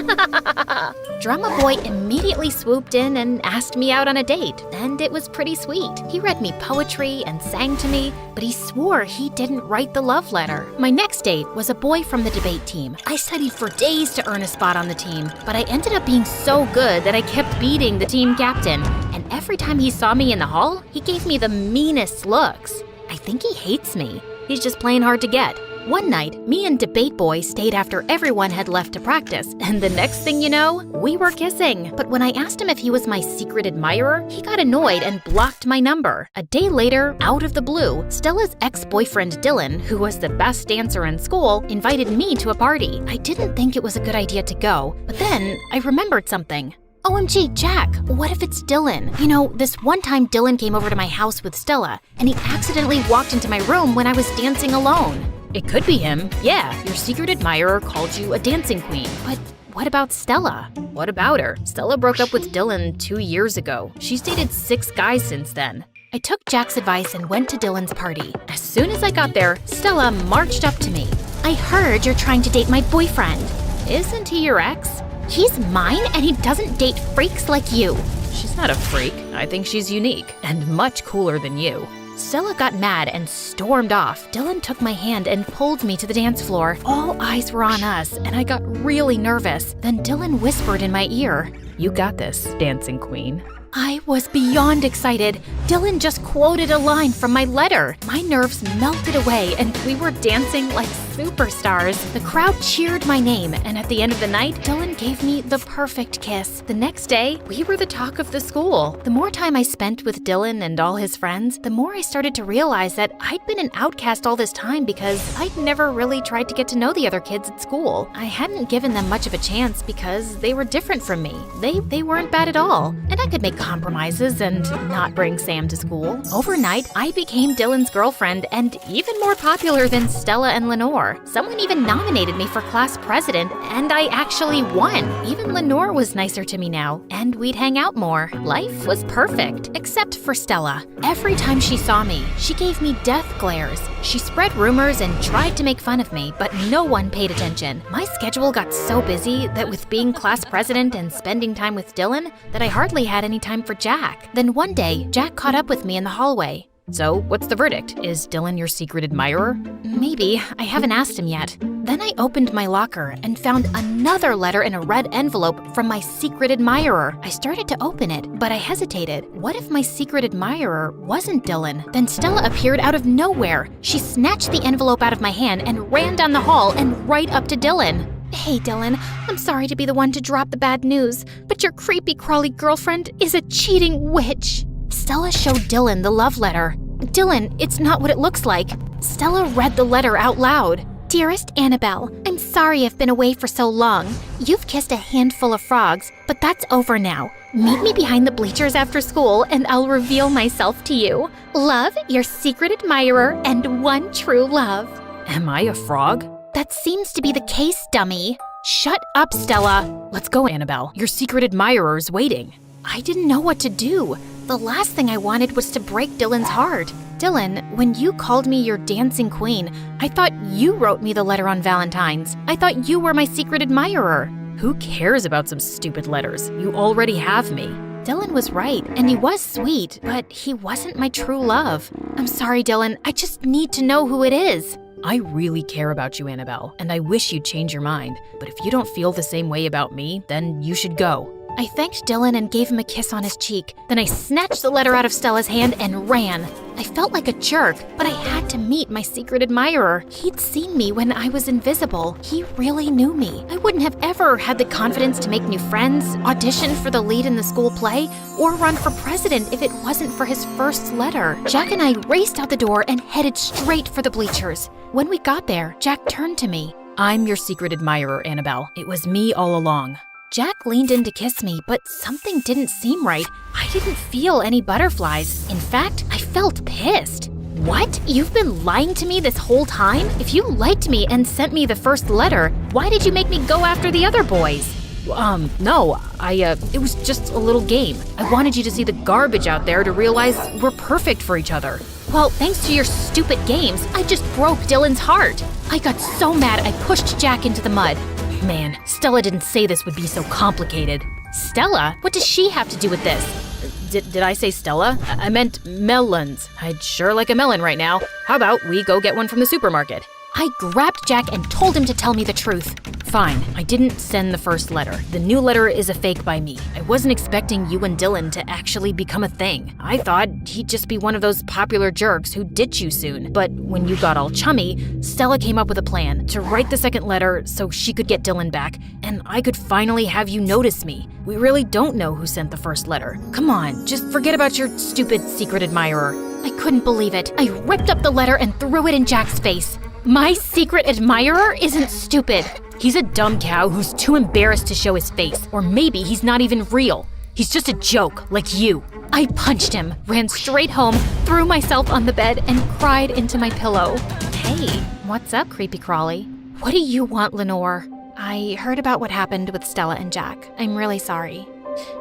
Drama boy immediately swooped in and asked me out on a date, and it was pretty sweet. He read me poetry and sang to me, but he swore he didn't write the love letter. My next date was a boy from the debate team. I studied for days to earn a spot on the team, but I ended up being so good that I kept beating the team captain, and every time he saw me in the hall, he gave me the meanest looks. I think he hates me. He's just playing hard to get. One night, me and Debate Boy stayed after everyone had left to practice, and the next thing you know, we were kissing. But when I asked him if he was my secret admirer, he got annoyed and blocked my number. A day later, out of the blue, Stella's ex-boyfriend Dylan, who was the best dancer in school, invited me to a party. I didn't think it was a good idea to go, but then I remembered something. OMG, Jack, what if it's Dylan? You know, this one time Dylan came over to my house with Stella, and he accidentally walked into my room when I was dancing alone. It could be him. Yeah, your secret admirer called you a dancing queen. But what about Stella? What about her? Stella broke up with Dylan 2 years ago. She's dated 6 guys since then. I took Jack's advice and went to Dylan's party. As soon as I got there, Stella marched up to me. I heard you're trying to date my boyfriend. Isn't he your ex? He's mine and he doesn't date freaks like you. She's not a freak. I think she's unique and much cooler than you. Stella got mad and stormed off. Dylan took my hand and pulled me to the dance floor. All eyes were on us, and I got really nervous. Then Dylan whispered in my ear, "You got this, dancing queen." I was beyond excited. Dylan just quoted a line from my letter. My nerves melted away, and we were dancing like superstars. The crowd cheered my name, and at the end of the night, Dylan gave me the perfect kiss. The next day, we were the talk of the school. The more time I spent with Dylan and all his friends, the more I started to realize that I'd been an outcast all this time because I'd never really tried to get to know the other kids at school. I hadn't given them much of a chance because they were different from me. They weren't bad at all, and I could make compromises and not bring Sam to school. Overnight, I became Dylan's girlfriend and even more popular than Stella and Lenore. Someone even nominated me for class president, and I actually won. Even Lenore was nicer to me now, and we'd hang out more. Life was perfect, except for Stella. Every time she saw me, she gave me death glares. She spread rumors and tried to make fun of me, but no one paid attention. My schedule got so busy that with being class president and spending time with Dylan, that I hardly had any time for Jack. Then one day, Jack caught up with me in the hallway. So, what's the verdict? Is Dylan your secret admirer? Maybe. I haven't asked him yet. Then I opened my locker and found another letter in a red envelope from my secret admirer. I started to open it, but I hesitated. What if my secret admirer wasn't Dylan? Then Stella appeared out of nowhere. She snatched the envelope out of my hand and ran down the hall and right up to Dylan. Hey, Dylan, I'm sorry to be the one to drop the bad news, but your creepy crawly girlfriend is a cheating witch. Stella showed Dylan the love letter. Dylan, it's not what it looks like. Stella read the letter out loud. Dearest Annabelle, I'm sorry I've been away for so long. You've kissed a handful of frogs, but that's over now. Meet me behind the bleachers after school and I'll reveal myself to you. Love, your secret admirer and one true love. Am I a frog? That seems to be the case, dummy. Shut up, Stella. Let's go, Annabelle. Your secret admirer is waiting. I didn't know what to do. The last thing I wanted was to break Dylan's heart. Dylan, when you called me your dancing queen, I thought you wrote me the letter on Valentine's. I thought you were my secret admirer. Who cares about some stupid letters? You already have me. Dylan was right, and he was sweet, but he wasn't my true love. I'm sorry, Dylan. I just need to know who it is. I really care about you, Annabelle, and I wish you'd change your mind. But if you don't feel the same way about me, then you should go. I thanked Dylan and gave him a kiss on his cheek. Then I snatched the letter out of Stella's hand and ran. I felt like a jerk, but I had to meet my secret admirer. He'd seen me when I was invisible. He really knew me. I wouldn't have ever had the confidence to make new friends, audition for the lead in the school play, or run for president if it wasn't for his first letter. Jack and I raced out the door and headed straight for the bleachers. When we got there, Jack turned to me. I'm your secret admirer, Annabelle. It was me all along. Jack leaned in to kiss me, but something didn't seem right. I didn't feel any butterflies. In fact, I felt pissed. What? You've been lying to me this whole time? If you liked me and sent me the first letter, why did you make me go after the other boys? No, it was just a little game. I wanted you to see the garbage out there to realize we're perfect for each other. Well, thanks to your stupid games, I just broke Dylan's heart. I got so mad I pushed Jack into the mud. Man, Stella didn't say this would be so complicated. Stella? What does she have to do with this? Did I say Stella? I meant melons. I'd sure like a melon right now. How about we go get one from the supermarket? I grabbed Jack and told him to tell me the truth. Fine, I didn't send the first letter. The new letter is a fake by me. I wasn't expecting you and Dylan to actually become a thing. I thought he'd just be one of those popular jerks who'd ditch you soon. But when you got all chummy, Stella came up with a plan to write the second letter so she could get Dylan back, and I could finally have you notice me. We really don't know who sent the first letter. Come on, just forget about your stupid secret admirer. I couldn't believe it. I ripped up the letter and threw it in Jack's face. My secret admirer isn't stupid. He's a dumb cow who's too embarrassed to show his face. Or maybe he's not even real. He's just a joke, like you. I punched him, ran straight home, threw myself on the bed, and cried into my pillow. Hey, what's up, creepy crawly? What do you want, Lenore? I heard about what happened with Stella and Jack. I'm really sorry.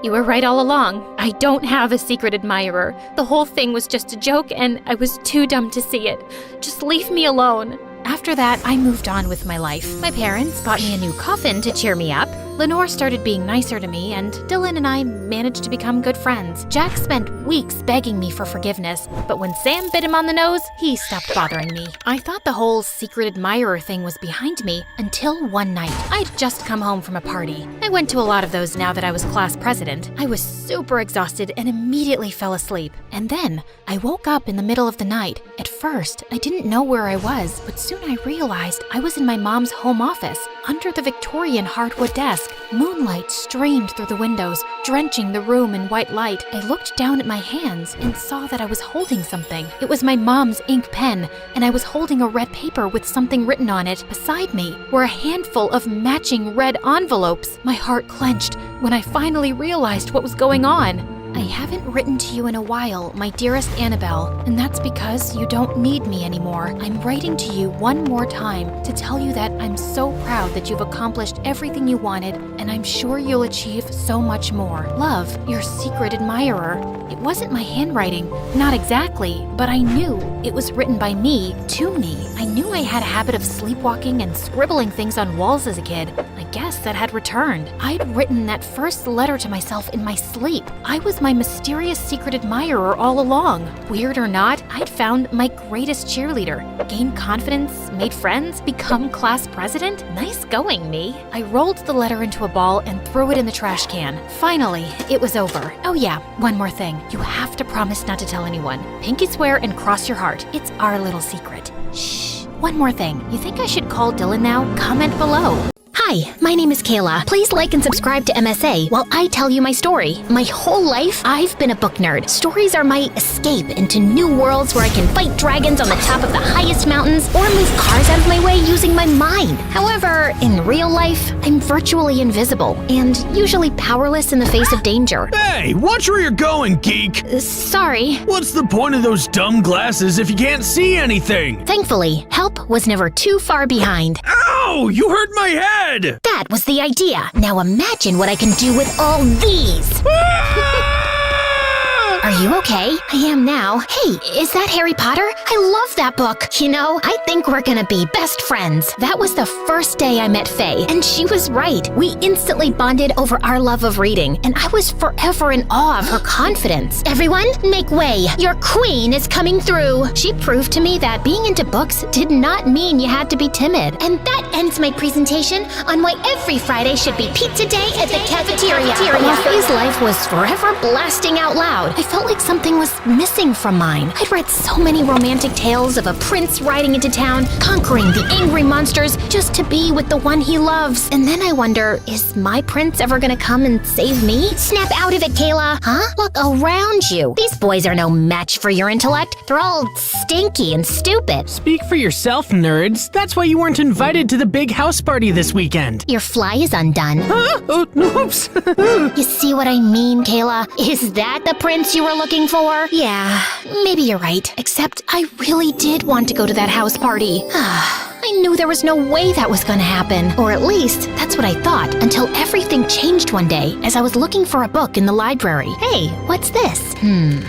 You were right all along. I don't have a secret admirer. The whole thing was just a joke, and I was too dumb to see it. Just leave me alone. After that, I moved on with my life. My parents bought me a new coffin to cheer me up. Lenore started being nicer to me, and Dylan and I managed to become good friends. Jack spent weeks begging me for forgiveness, but when Sam bit him on the nose, he stopped bothering me. I thought the whole secret admirer thing was behind me until one night. I'd just come home from a party. I went to a lot of those now that I was class president. I was super exhausted and immediately fell asleep. And then I woke up in the middle of the night. At first, I didn't know where I was, but soon I realized I was in my mom's home office, under the Victorian hardwood desk. Moonlight streamed through the windows, drenching the room in white light. I looked down at my hands and saw that I was holding something. It was my mom's ink pen, and I was holding a red paper with something written on it. Beside me were a handful of matching red envelopes. My heart clenched when I finally realized what was going on. I haven't written to you in a while, my dearest Annabelle, and that's because you don't need me anymore. I'm writing to you one more time to tell you that I'm so proud that you've accomplished everything you wanted, and I'm sure you'll achieve so much more. Love, your secret admirer. It wasn't my handwriting, not exactly, but I knew it was written by me to me. I knew I had a habit of sleepwalking and scribbling things on walls as a kid. I guess that had returned. I'd written that first letter to myself in my sleep. I was my mysterious secret admirer all along. Weird or not, I'd found my greatest cheerleader, gained confidence, made friends, become class president. Nice going, me. I rolled the letter into a ball and threw it in the trash can. Finally, it was over. Oh yeah, one more thing. You have to promise not to tell anyone. Pinky swear and cross your heart. It's our little secret. Shh. One more thing. You think I should call Dylan now? Comment below. Hi, my name is Kayla. Please like and subscribe to MSA while I tell you my story. My whole life, I've been a book nerd. Stories are my escape into new worlds where I can fight dragons on the top of the highest mountains or move cars out of my way using my mind. However, in real life, I'm virtually invisible and usually powerless in the face of danger. Hey, watch where you're going, geek! Sorry. What's the point of those dumb glasses if you can't see anything? Thankfully, help was never too far behind. Ow! You hurt my head! That was the idea. Now imagine what I can do with all these. Are you okay? I am now. Hey, is that Harry Potter? I love that book. You know, I think we're gonna be best friends. That was the first day I met Faye, and she was right. We instantly bonded over our love of reading, and I was forever in awe of her confidence. Everyone, make way. Your queen is coming through. She proved to me that being into books did not mean you had to be timid. And that ends my presentation on why every Friday should be pizza day at the cafeteria. While Faye's life was forever blasting out loud, I felt like something was missing from mine. I'd read so many romantic tales of a prince riding into town, conquering the angry monsters just to be with the one he loves. And then I wonder, is my prince ever gonna come and save me? Snap out of it, Kayla. Huh? Look around you. These boys are no match for your intellect. They're all stinky and stupid. Speak for yourself, nerds. That's why you weren't invited to the big house party this weekend. Your fly is undone. Huh? Oh, oops. You see what I mean, Kayla? Is that the prince you were looking for? Yeah, maybe you're right. Except I really did want to go to that house party. I knew there was no way that was gonna happen. Or at least, that's what I thought, until everything changed one day as I was looking for a book in the library. Hey, what's this?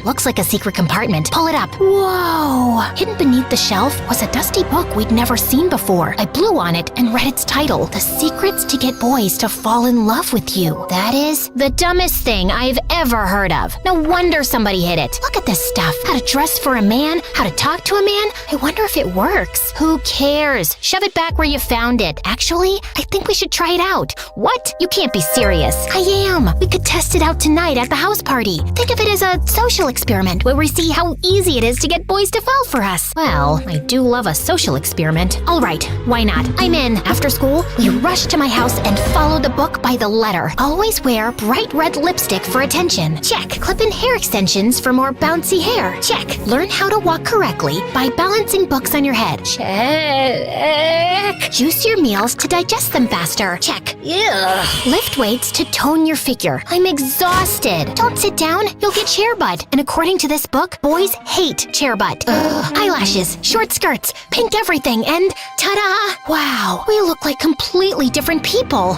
Looks like a secret compartment. Pull it up. Whoa! Hidden beneath the shelf was a dusty book we'd never seen before. I blew on it and read its title, The Secrets to Get Boys to Fall in Love with You. That is the dumbest thing I've ever heard of. No wonder somebody hid it. Look at this stuff. How to dress for a man, how to talk to a man. I wonder if it works. Who cares? Shove it back where you found it. Actually, I think we should try it out. What? You can't be serious. I am. We could test it out tonight at the house party. Think of it as a social experiment where we see how easy it is to get boys to fall for us. Well, I do love a social experiment. All right, why not? I'm in. After school, we rush to my house and follow the book by the letter. Always wear bright red lipstick for attention. Check. Clip in hair extensions for more bouncy hair. Check. Learn how to walk correctly by balancing books on your head. Check. Juice your meals to digest them faster. Check. Ugh. Lift weights to tone your figure. I'm exhausted. Don't sit down, you'll get chair butt. And according to this book, boys hate chair butt. Ugh. Eyelashes, short skirts, pink everything, and ta-da! Wow, we look like completely different people.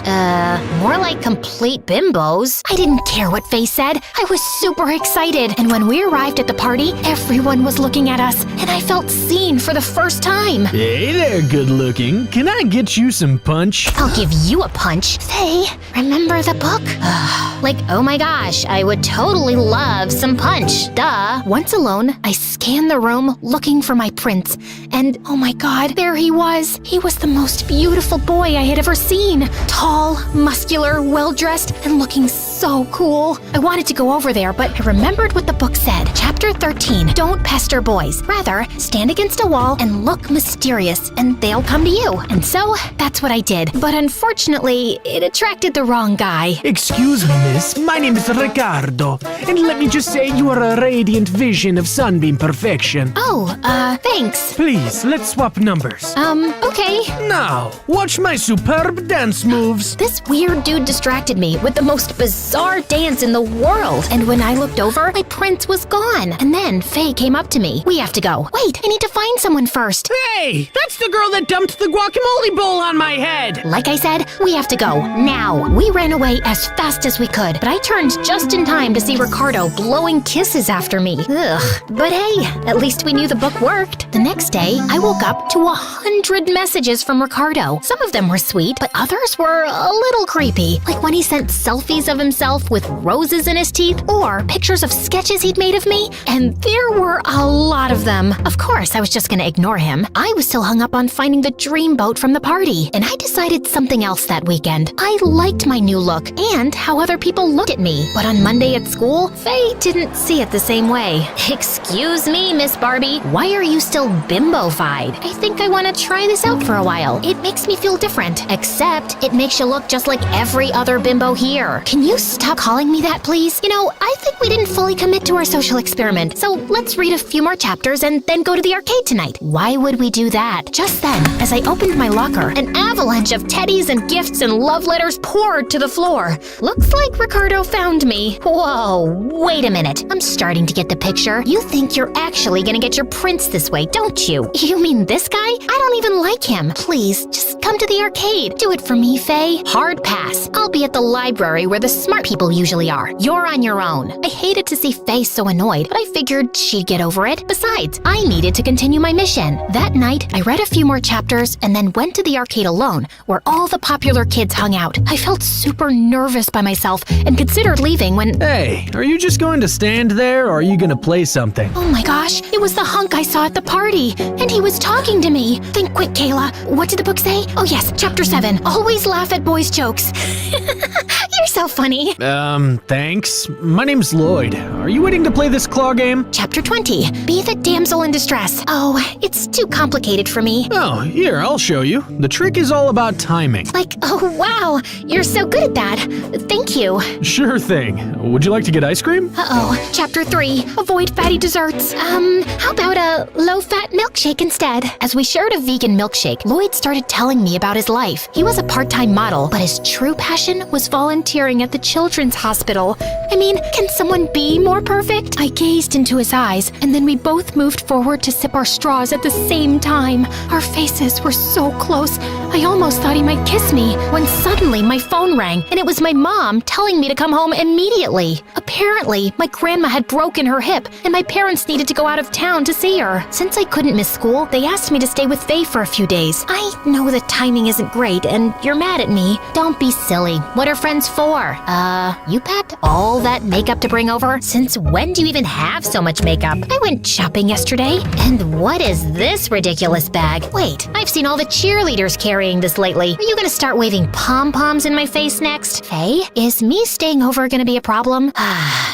More like complete bimbos. I didn't care what Faye said. I was super excited. And when we arrived at the party, everyone was looking at us, and I felt seen for the first time. Hey there, good looking. Can I get you some punch? I'll give you a punch. Faye, remember the book? Like, oh my gosh, I would totally love some punch. Duh. Once alone, I scanned the room looking for my prince. And oh my god, there he was. He was the most beautiful boy I had ever seen. Tall, muscular, well-dressed, and looking so cool. I wanted to go over there, but I remembered what the book said. Chapter 13, don't pester boys. Rather, stand against a wall and look mysterious, and they'll come to you. And so, that's what I did. But unfortunately, it attracted the wrong guy. Excuse me, miss. My name is Ricardo. And let me just say you are a radiant vision of sunbeam perfection. Oh, thanks. Please, let's swap numbers. Okay. Now, watch my superb dance moves. This weird dude distracted me with the most bizarre dance in the world. And when I looked over, my prince was gone. And then Faye came up to me. We have to go. Wait, I need to find someone first. Hey, that's the girl that dumped the guacamole bowl on my head. Like I said, we have to go now. We ran away as fast as we could, but I turned just in time to see Ricardo blowing kisses after me. Ugh. But hey, at least we knew the book worked. The next day, I woke up to 100 messages from Ricardo. Some of them were sweet, but others were a little creepy. Like when he sent selfies of himself with roses in his teeth, or pictures of sketches he'd made of me. And there were a lot of them. Of course, I was just gonna ignore him. I was still hung up on finding the dream boat from the party, and I decided something else that weekend. I liked my new look and how other people people looked at me. But on Monday at school, Faye didn't see it the same way. Excuse me, Miss Barbie, why are you still bimbo-fied? I think I want to try this out for a while. It makes me feel different, except it makes you look just like every other bimbo here. Can you stop calling me that, please? You know, I think we didn't fully commit to our social experiment, so let's read a few more chapters and then go to the arcade tonight. Why would we do that? Just then, as I opened my locker, an avalanche of teddies and gifts and love letters poured to the floor. Looks like Ricardo found me. Whoa, wait a minute. I'm starting to get the picture. You think you're actually gonna get your prince this way, don't you? You mean this guy? I don't even like him. Please, just come to the arcade. Do it for me, Faye. Hard pass. I'll be at the library where the smart people usually are. You're on your own. I hated to see Faye so annoyed, but I figured she'd get over it. Besides, I needed to continue my mission. That night, I read a few more chapters and then went to the arcade alone, where all the popular kids hung out. I felt super nervous by myself and considered leaving when— Hey, are you just going to stand there or are you going to play something? Oh my gosh, it was the hunk I saw at the party, and he was talking to me. Think quick, Kayla. What did the book say? Oh yes, chapter 7. Always laugh at boys' jokes. You're so funny. Thanks. My name's Lloyd. Are you waiting to play this claw game? Chapter 20. Be the damsel in distress. Oh, it's too complicated for me. Oh, here, I'll show you. The trick is all about timing. Like, oh wow, you're so good at that. Thank you. Sure thing. Would you like to get ice cream? Uh-oh. Chapter 3. Avoid fatty desserts. How about a low-fat milkshake instead? As we shared a vegan milkshake, Lloyd started telling me about his life. He was a part-time model, but his true passion was volunteering at the children's hospital. I mean, can someone be more perfect? I gazed into his eyes, and then we both moved forward to sip our straws at the same time. Our faces were so close, I almost thought he might kiss me, when suddenly my phone rang, and it was my mom telling me to come home immediately. Apparently, my grandma had broken her hip, and my parents needed to go out of town to see her. Since I couldn't miss school, they asked me to stay with Faye for a few days. I know the timing isn't great, and you're mad at me. Don't be silly. What are friends for? You packed all that makeup to bring over? Since when do you even have so much makeup? I went shopping yesterday. And what is this ridiculous bag? Wait, I've seen all the cheerleaders carrying this lately. Are you gonna start waving pom-poms in my face next? Faye, is me staying over gonna be a problem?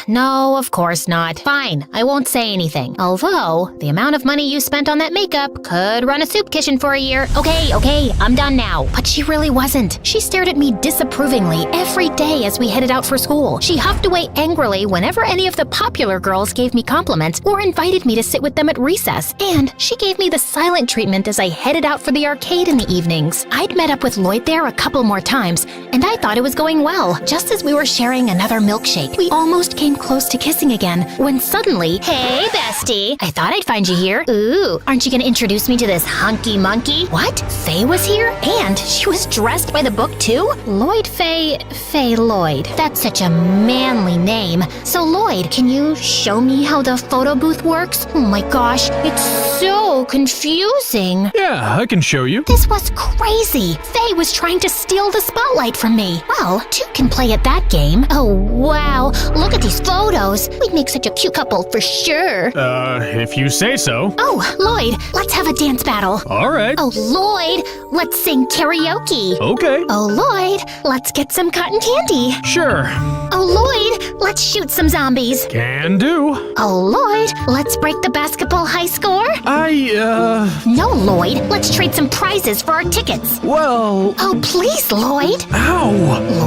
No, of course not. Fine, I won't say anything. Although, the amount of money you spent on that makeup could run a soup kitchen for a year. Okay, I'm done now. But she really wasn't. She stared at me disapprovingly every day as we headed out for school. She huffed away angrily whenever any of the popular girls gave me compliments or invited me to sit with them at recess. And she gave me the silent treatment as I headed out for the arcade in the evenings. I'd met up with Lloyd there a couple more times, and I thought it was going well. Just as we were sharing another milkshake, we almost came close to kissing again, when suddenly— Hey, bestie! I thought I'd find you here. Ooh, aren't you gonna introduce me to this hunky monkey? What? Faye was here? And she was dressed by the book too? Lloyd Faye Lloyd. That's such a manly name. So Lloyd, can you show me how the photo booth works? Oh my gosh, it's so confusing. Yeah, I can show you. This was crazy. Faye was trying to steal the spotlight from me. Well, two can play at that game. Oh wow, look at these photos. We'd make such a cute couple for sure. If you say so. Oh, Lloyd, let's have a dance battle. All right. Oh, Lloyd, let's sing karaoke. Okay. Oh, Lloyd, let's get some cotton candy. Sure. Oh, Lloyd, let's shoot some zombies. Can do. Oh, Lloyd, let's break the basketball high score. No, Lloyd, let's trade some prizes for our tickets. Well... Oh, please, Lloyd. Ow.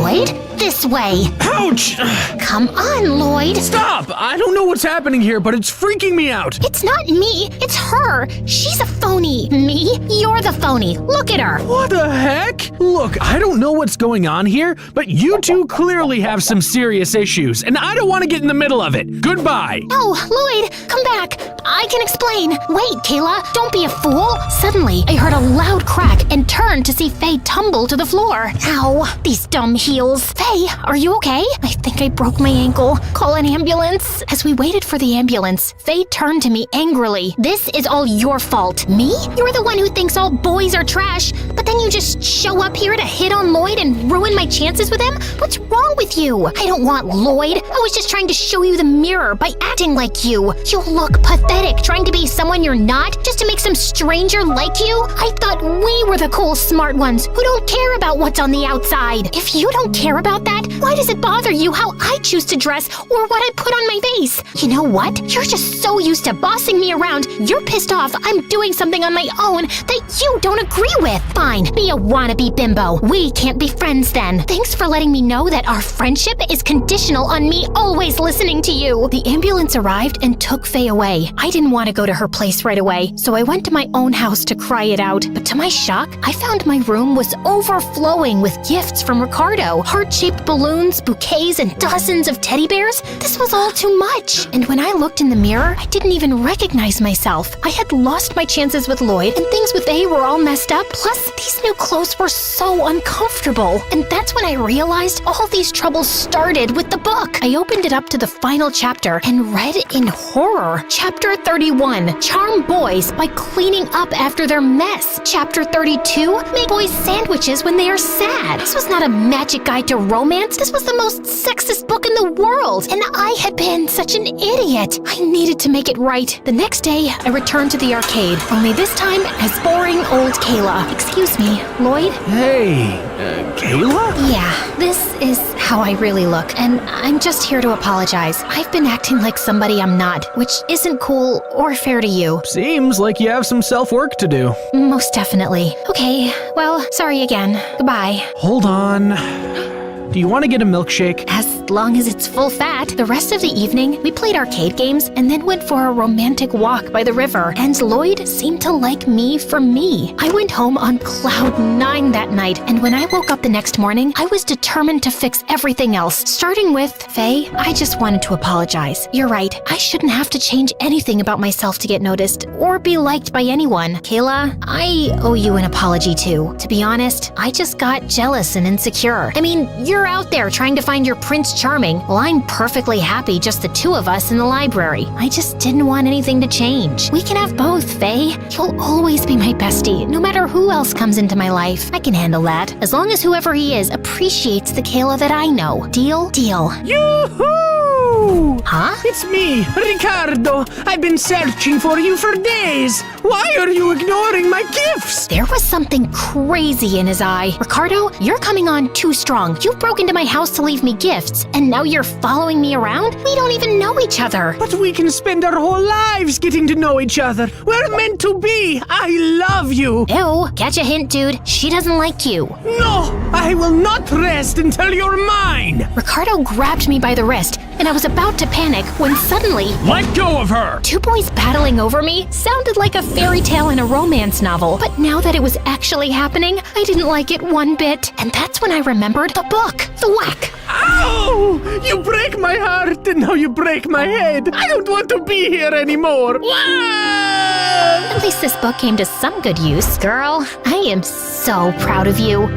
Lloyd, this way. Ouch. Come on, Lloyd. Stop! I don't know what's happening here, but it's freaking me out. It's not me, it's her. She's a phony. Me? You're the phony. Look at her. What the heck? Look, I don't know what's going on here, but you two clearly have some serious issues, and I don't want to get in the middle of it. Goodbye. No, Lloyd, come back. I can explain. Wait, Kayla, don't be a fool. Suddenly, I heard a loud crack and turned to see Faye tumble to the floor. Ow, these dumb heels. Faye, are you okay? I think I broke my ankle. Call an ambulance. As we waited for the ambulance, Faye turned to me angrily. This is all your fault. Me? You're the one who thinks all boys are trash, but then you just show up here to hit on Lloyd and ruin my chances with him? What's wrong with you? I don't want Lloyd. I was just trying to show you the mirror by acting like you. You look pathetic. pathetic trying to be someone you're not just to make some stranger like you? I thought we were the cool, smart ones who don't care about what's on the outside. If you don't care about that, why does it bother you how I choose to dress or what I put on my face? You know what? You're just so used to bossing me around, you're pissed off I'm doing something on my own that you don't agree with. Fine, be a wannabe bimbo. We can't be friends then. Thanks for letting me know that our friendship is conditional on me always listening to you. The ambulance arrived and took Faye away. I didn't want to go to her place right away, so I went to my own house to cry it out. But to my shock, I found my room was overflowing with gifts from Ricardo. Heart-shaped balloons, bouquets, and dozens of teddy bears. This was all too much. And when I looked in the mirror, I didn't even recognize myself. I had lost my chances with Lloyd, and things with Faye were all messed up. Plus, these new clothes were so uncomfortable. And that's when I realized all these troubles started with the book. I opened it up to the final chapter and read in horror. Chapter 31, Charm Boys by cleaning up after their mess. Chapter 32, Make boys sandwiches when they are sad. This was not a magic guide to romance. This was the most sexist book in the world. And I had been such an idiot. I needed to make it right. The next day, I returned to the arcade, only this time as boring old Kayla. Excuse me, Lloyd? Hey, Kayla? Yeah, this is how I really look, and I'm just here to apologize. I've been acting like somebody I'm not, which isn't cool or fair to you. Seems like you have some self-work to do. Most definitely. Okay, well, sorry again. Goodbye. Hold on. Do you want to get a milkshake? As long as it's full fat. The rest of the evening, we played arcade games and then went for a romantic walk by the river. And Lloyd seemed to like me for me. I went home on cloud 9 that night, and when I woke up the next morning, I was determined to fix everything else. Starting with, Faye, I just wanted to apologize. You're right, I shouldn't have to change anything about myself to get noticed or be liked by anyone. Kayla, I owe you an apology too. To be honest, I just got jealous and insecure. I mean, you're out there trying to find your Prince Charming, while I'm perfectly happy just the two of us in the library. I just didn't want anything to change. We can have both, Faye. You'll always be my bestie, no matter who else comes into my life. I can handle that, as long as whoever he is appreciates the Kayla that I know. Deal? Deal. Yoo-hoo! Huh? It's me, Ricardo. I've been searching for you for days. Why are you ignoring my gifts? There was something crazy in his eye. Ricardo, you're coming on too strong. You broke into my house to leave me gifts, and now you're following me around? We don't even know each other. But we can spend our whole lives getting to know each other. We're meant to be. I love you. Ew, catch a hint, dude. She doesn't like you. No, I will not rest until you're mine. Ricardo grabbed me by the wrist, and I was about to panic when suddenly... Let go of her! Two boys battling over me sounded like a fairy tale in a romance novel. But now that it was actually happening, I didn't like it one bit. And that's when I remembered the book. The whack. Ow! You break my heart and now you break my head. I don't want to be here anymore. At least this book came to some good use. Girl, I am so proud of you.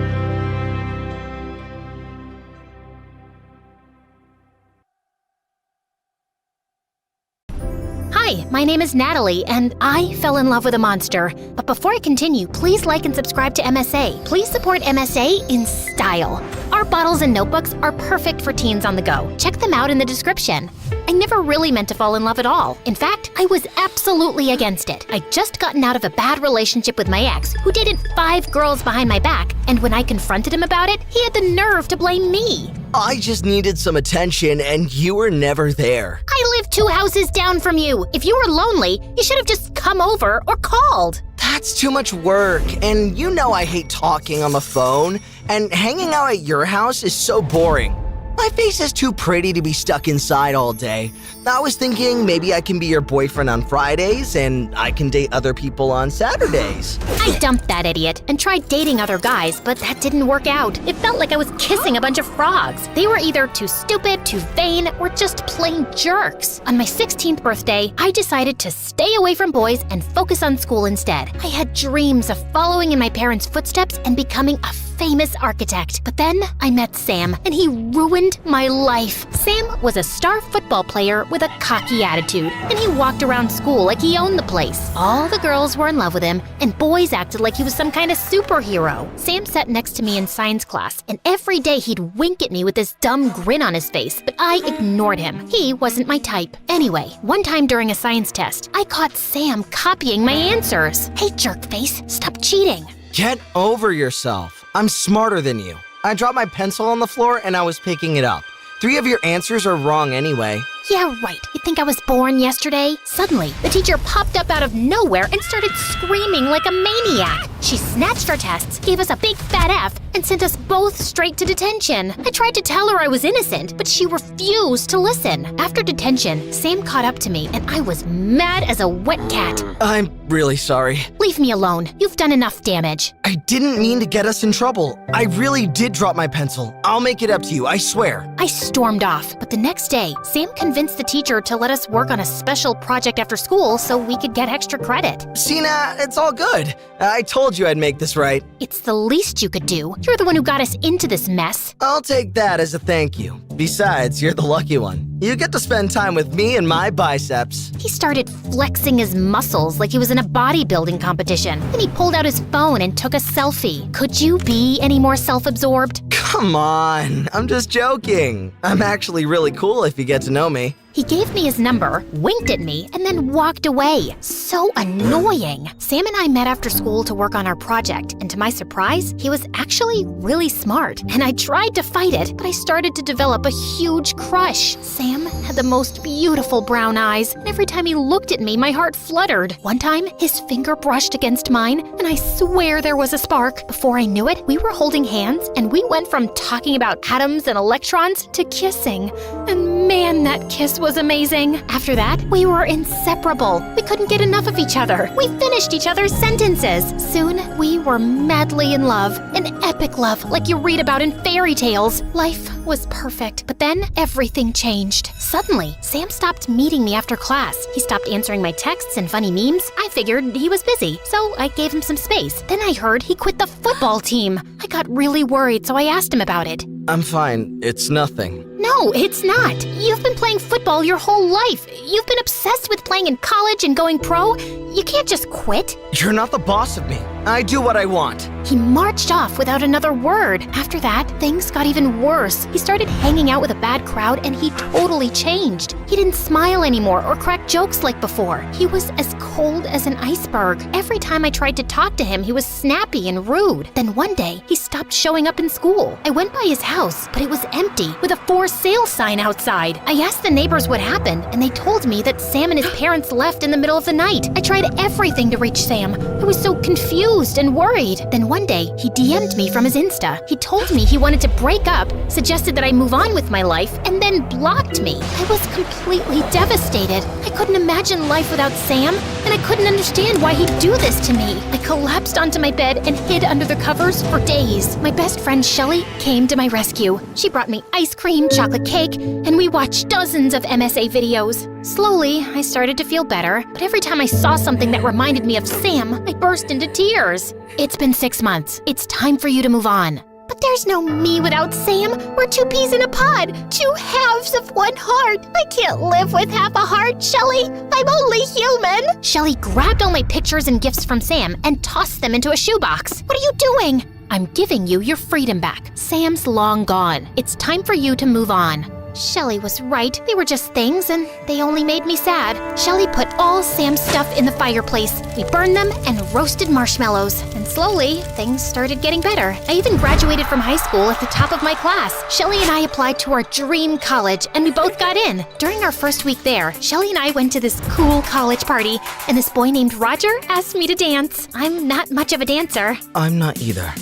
Hi, my name is Natalie, and I fell in love with a monster. But before I continue, please like and subscribe to MSA. Please support MSA in style. Our bottles and notebooks are perfect for teens on the go. Check them out in the description. I never really meant to fall in love at all. In fact, I was absolutely against it. I'd just gotten out of a bad relationship with my ex, who dated 5 girls behind my back, and when I confronted him about it, he had the nerve to blame me. I just needed some attention, and you were never there. I live 2 houses down from you. If you were lonely, you should have just come over or called. That's too much work, and you know I hate talking on the phone, and hanging out at your house is so boring. My face is too pretty to be stuck inside all day. I was thinking maybe I can be your boyfriend on Fridays and I can date other people on Saturdays. I dumped that idiot and tried dating other guys, but that didn't work out. It felt like I was kissing a bunch of frogs. They were either too stupid, too vain, or just plain jerks. On my 16th birthday, I decided to stay away from boys and focus on school instead. I had dreams of following in my parents' footsteps and becoming a famous architect. But then I met Sam, and he ruined my life. Sam was a star football player with a cocky attitude, and he walked around school like he owned the place. All the girls were in love with him, and boys acted like he was some kind of superhero. Sam sat next to me in science class, and every day he'd wink at me with this dumb grin on his face, but I ignored him. He wasn't my type. Anyway, one time during a science test, I caught Sam copying my answers. Hey, jerkface, stop cheating. Get over yourself. I'm smarter than you. I dropped my pencil on the floor and I was picking it up. 3 of your answers are wrong anyway. Yeah, right. You think I was born yesterday? Suddenly, the teacher popped up out of nowhere and started screaming like a maniac. She snatched our tests, gave us a big fat F, and sent us both straight to detention. I tried to tell her I was innocent, but she refused to listen. After detention, Sam caught up to me, and I was mad as a wet cat. I'm really sorry. Leave me alone. You've done enough damage. I didn't mean to get us in trouble. I really did drop my pencil. I'll make it up to you, I swear. I stormed off, but the next day, Sam convinced the teacher to let us work on a special project after school so we could get extra credit. Sina, it's all good. I told you I'd make this right. It's the least you could do. You're the one who got us into this mess. I'll take that as a thank you. Besides, you're the lucky one. You get to spend time with me and my biceps. He started flexing his muscles like he was in a bodybuilding competition. Then he pulled out his phone and took a selfie. Could you be any more self-absorbed? Come on, I'm just joking. I'm actually really cool if you get to know me. He gave me his number, winked at me, and then walked away. So annoying. Sam and I met after school to work on our project, and to my surprise, he was actually really smart. And I tried to fight it, but I started to develop a huge crush. Sam had the most beautiful brown eyes, and every time he looked at me, my heart fluttered. One time, his finger brushed against mine, and I swear there was a spark. Before I knew it, we were holding hands, and we went from talking about atoms and electrons to kissing. And man, that kiss was amazing. After that, we were inseparable. We couldn't get enough of each other. We finished each other's sentences. Soon, we were madly in love. An epic love like you read about in fairy tales. Life was perfect, but then everything changed. Suddenly, Sam stopped meeting me after class. He stopped answering my texts and funny memes. I figured he was busy, so I gave him some space. Then I heard he quit the football team. I got really worried, so I asked him about it. I'm fine. It's nothing. No, it's not. You've been playing football your whole life. You've been obsessed with playing in college and going pro. You can't just quit. You're not the boss of me. I do what I want. He marched off without another word. After that, things got even worse. He started hanging out with a bad crowd and he totally changed. He didn't smile anymore or crack jokes like before. He was as cold as an iceberg. Every time I tried to talk to him, he was snappy and rude. Then one day, he stopped showing up in school. I went by his house, but it was empty with a for sale sign outside. I asked the neighbors what happened, and they told me that Sam and his parents left in the middle of the night. I tried everything to reach Sam. I was so confused and worried. Then one day, he DM'd me from his Insta. He told me he wanted to break up, suggested that I move on with my life, and then blocked me. I was completely devastated. I couldn't imagine life without Sam, and I couldn't understand why he'd do this to me. I collapsed onto my bed and hid under the covers for days. My best friend Shelly came to my rescue. She brought me ice cream, chocolate cake, and we watched dozens of MSA videos. Slowly, I started to feel better, but every time I saw something that reminded me of Sam, I burst into tears. It's been 6 months. It's time for you to move on. But there's no me without Sam. We're two peas in a pod, two halves of one heart. I can't live with half a heart, Shelly. I'm only human. Shelly grabbed all my pictures and gifts from Sam and tossed them into a shoebox. What are you doing? I'm giving you your freedom back. Sam's long gone. It's time for you to move on. Shelly was right. They were just things, and they only made me sad. Shelly put all Sam's stuff in the fireplace. We burned them and roasted marshmallows. And slowly, things started getting better. I even graduated from high school at the top of my class. Shelly and I applied to our dream college, and we both got in. During our first week there, Shelly and I went to this cool college party, and this boy named Roger asked me to dance. I'm not much of a dancer. I'm not either.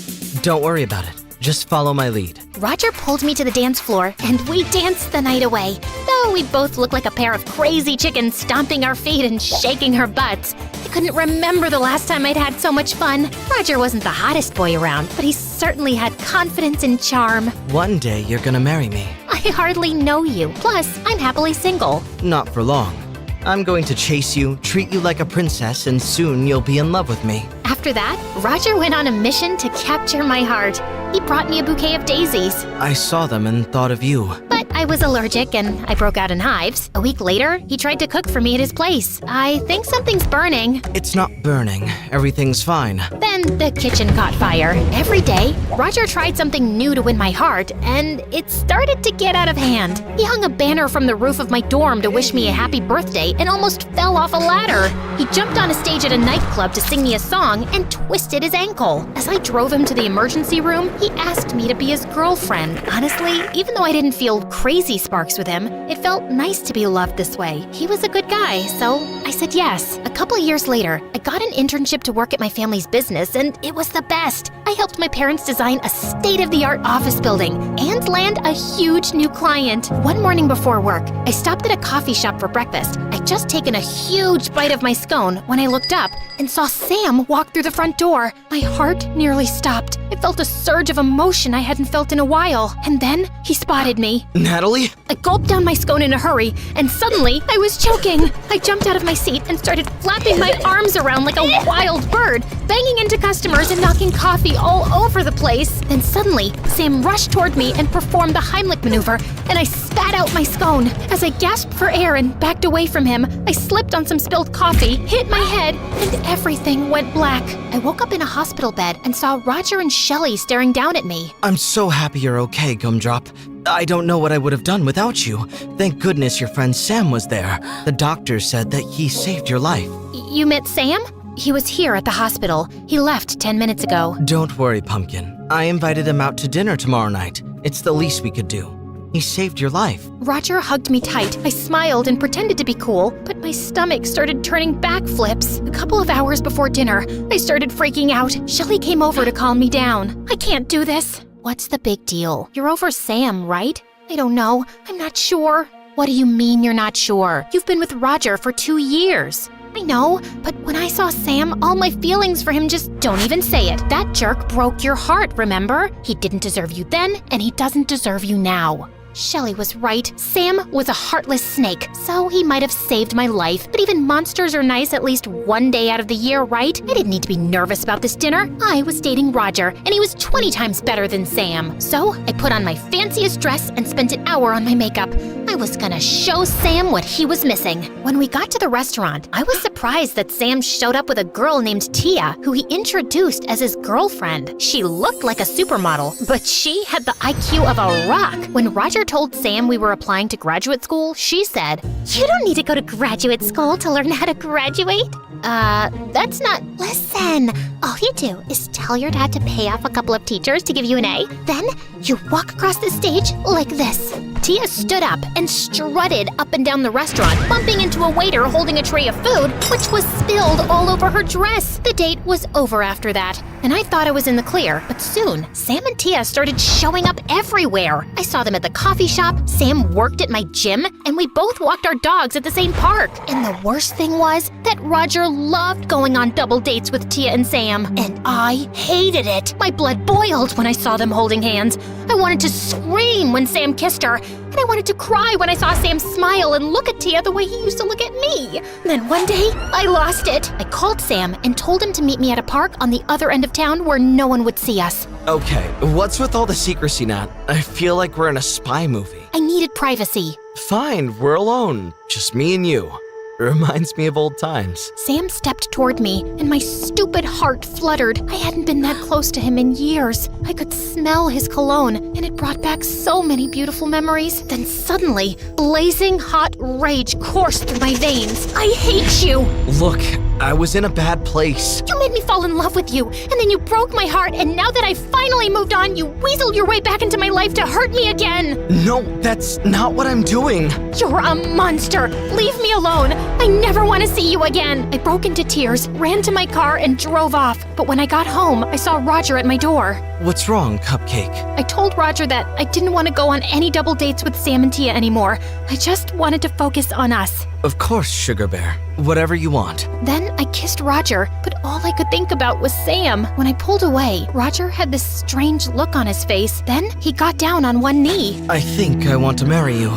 Don't worry about it. Just follow my lead. Roger pulled me to the dance floor, and we danced the night away. Though we both looked like a pair of crazy chickens stomping our feet and shaking our butts. I couldn't remember the last time I'd had so much fun. Roger wasn't the hottest boy around, but he certainly had confidence and charm. One day you're gonna marry me. I hardly know you. Plus, I'm happily single. Not for long. I'm going to chase you, treat you like a princess, and soon you'll be in love with me. After that, Roger went on a mission to capture my heart. He brought me a bouquet of daisies. I saw them and thought of you. But I was allergic and I broke out in hives. A week later, he tried to cook for me at his place. I think something's burning. It's not burning. Everything's fine. Then the kitchen caught fire. Every day, Roger tried something new to win my heart, and it started to get out of hand. He hung a banner from the roof of my dorm to wish me a happy birthday and almost fell off a ladder. He jumped on a stage at a nightclub to sing me a song and twisted his ankle. As I drove him to the emergency room, he asked me to be his girlfriend. Honestly, even though I didn't feel crazy sparks with him, it felt nice to be loved this way. He was a good guy, so I said yes. A couple years later, I got an internship to work at my family's business, and it was the best. I helped my parents design a state-of-the-art office building and land a huge new client. One morning before work, I stopped at a coffee shop for breakfast. I'd just taken a huge bite of my scone when I looked up and saw Sam walk through the front door. My heart nearly stopped. I felt a surge of emotion I hadn't felt in a while. And then he spotted me. Natalie? I gulped down my scone in a hurry, and suddenly I was choking. I jumped out of my seat and started flapping my arms around like a wild bird, banging into customers and knocking coffee all over the place. Then suddenly, Sam rushed toward me and performed the Heimlich maneuver, and I spat out my scone. As I gasped for air and backed away from him, I slipped on some spilled coffee, hit my head, and everything went black. I woke up in a hospital bed and saw Roger and Shelley staring down at me. I'm so happy you're okay, Gumdrop. I don't know what I would have done without you. Thank goodness your friend Sam was there. The doctor said that he saved your life. You met Sam? He was here at the hospital. He left 10 minutes ago. Don't worry, Pumpkin. I invited him out to dinner tomorrow night. It's the least we could do. He saved your life. Roger hugged me tight. I smiled and pretended to be cool, but my stomach started turning backflips. A couple of hours before dinner, I started freaking out. Shelley came over to calm me down. I can't do this. What's the big deal? You're over Sam, right? I don't know. I'm not sure. What do you mean you're not sure? You've been with Roger for 2 years. I know, but when I saw Sam, all my feelings for him just don't even say it. That jerk broke your heart, remember? He didn't deserve you then, and he doesn't deserve you now. Shelley was right. Sam was a heartless snake, so he might have saved my life. But even monsters are nice at least one day out of the year, right? I didn't need to be nervous about this dinner. I was dating Roger, and he was 20 times better than Sam. So I put on my fanciest dress and spent an hour on my makeup. I was gonna show Sam what he was missing. When we got to the restaurant, I was surprised that Sam showed up with a girl named Tia, who he introduced as his girlfriend. She looked like a supermodel, but she had the IQ of a rock. When Roger told Sam we were applying to graduate school, she said, "You don't need to go to graduate school to learn how to graduate." That's not... Listen, all you do is tell your dad to pay off a couple of teachers to give you an A. Then you walk across the stage like this. Tia stood up and strutted up and down the restaurant, bumping into a waiter holding a tray of food, which was spilled all over her dress. The date was over after that, and I thought I was in the clear, but soon, Sam and Tia started showing up everywhere. I saw them at the coffee shop, Sam worked at my gym, and we both walked our dogs at the same park. And the worst thing was that Roger loved going on double dates with Tia and Sam, and I hated it. My blood boiled when I saw them holding hands. I wanted to scream when Sam kissed her, and I wanted to cry when I saw Sam smile and look at Tia the way he used to look at me. Then one day, I lost it. I called Sam and told him to meet me at a park on the other end of town where no one would see us. Okay, what's with all the secrecy, Nat? I feel like we're in a spy movie. I needed privacy. Fine, we're alone. Just me and you. Reminds me of old times. Sam stepped toward me, and my stupid heart fluttered. I hadn't been that close to him in years. I could smell his cologne, and it brought back so many beautiful memories. Then suddenly, blazing hot rage coursed through my veins. I hate you! Look, I was in a bad place. You made me fall in love with you, and then you broke my heart, and now that I finally moved on, you weaseled your way back into my life to hurt me again! No, that's not what I'm doing. You're a monster! Leave me alone! I never want to see you again! I broke into tears, ran to my car, and drove off. But when I got home, I saw Roger at my door. What's wrong, Cupcake? I told Roger that I didn't want to go on any double dates with Sam and Tia anymore. I just wanted to focus on us. Of course, Sugar Bear. Whatever you want. Then I kissed Roger, but all I could think about was Sam. When I pulled away, Roger had this strange look on his face. Then he got down on one knee. I think I want to marry you.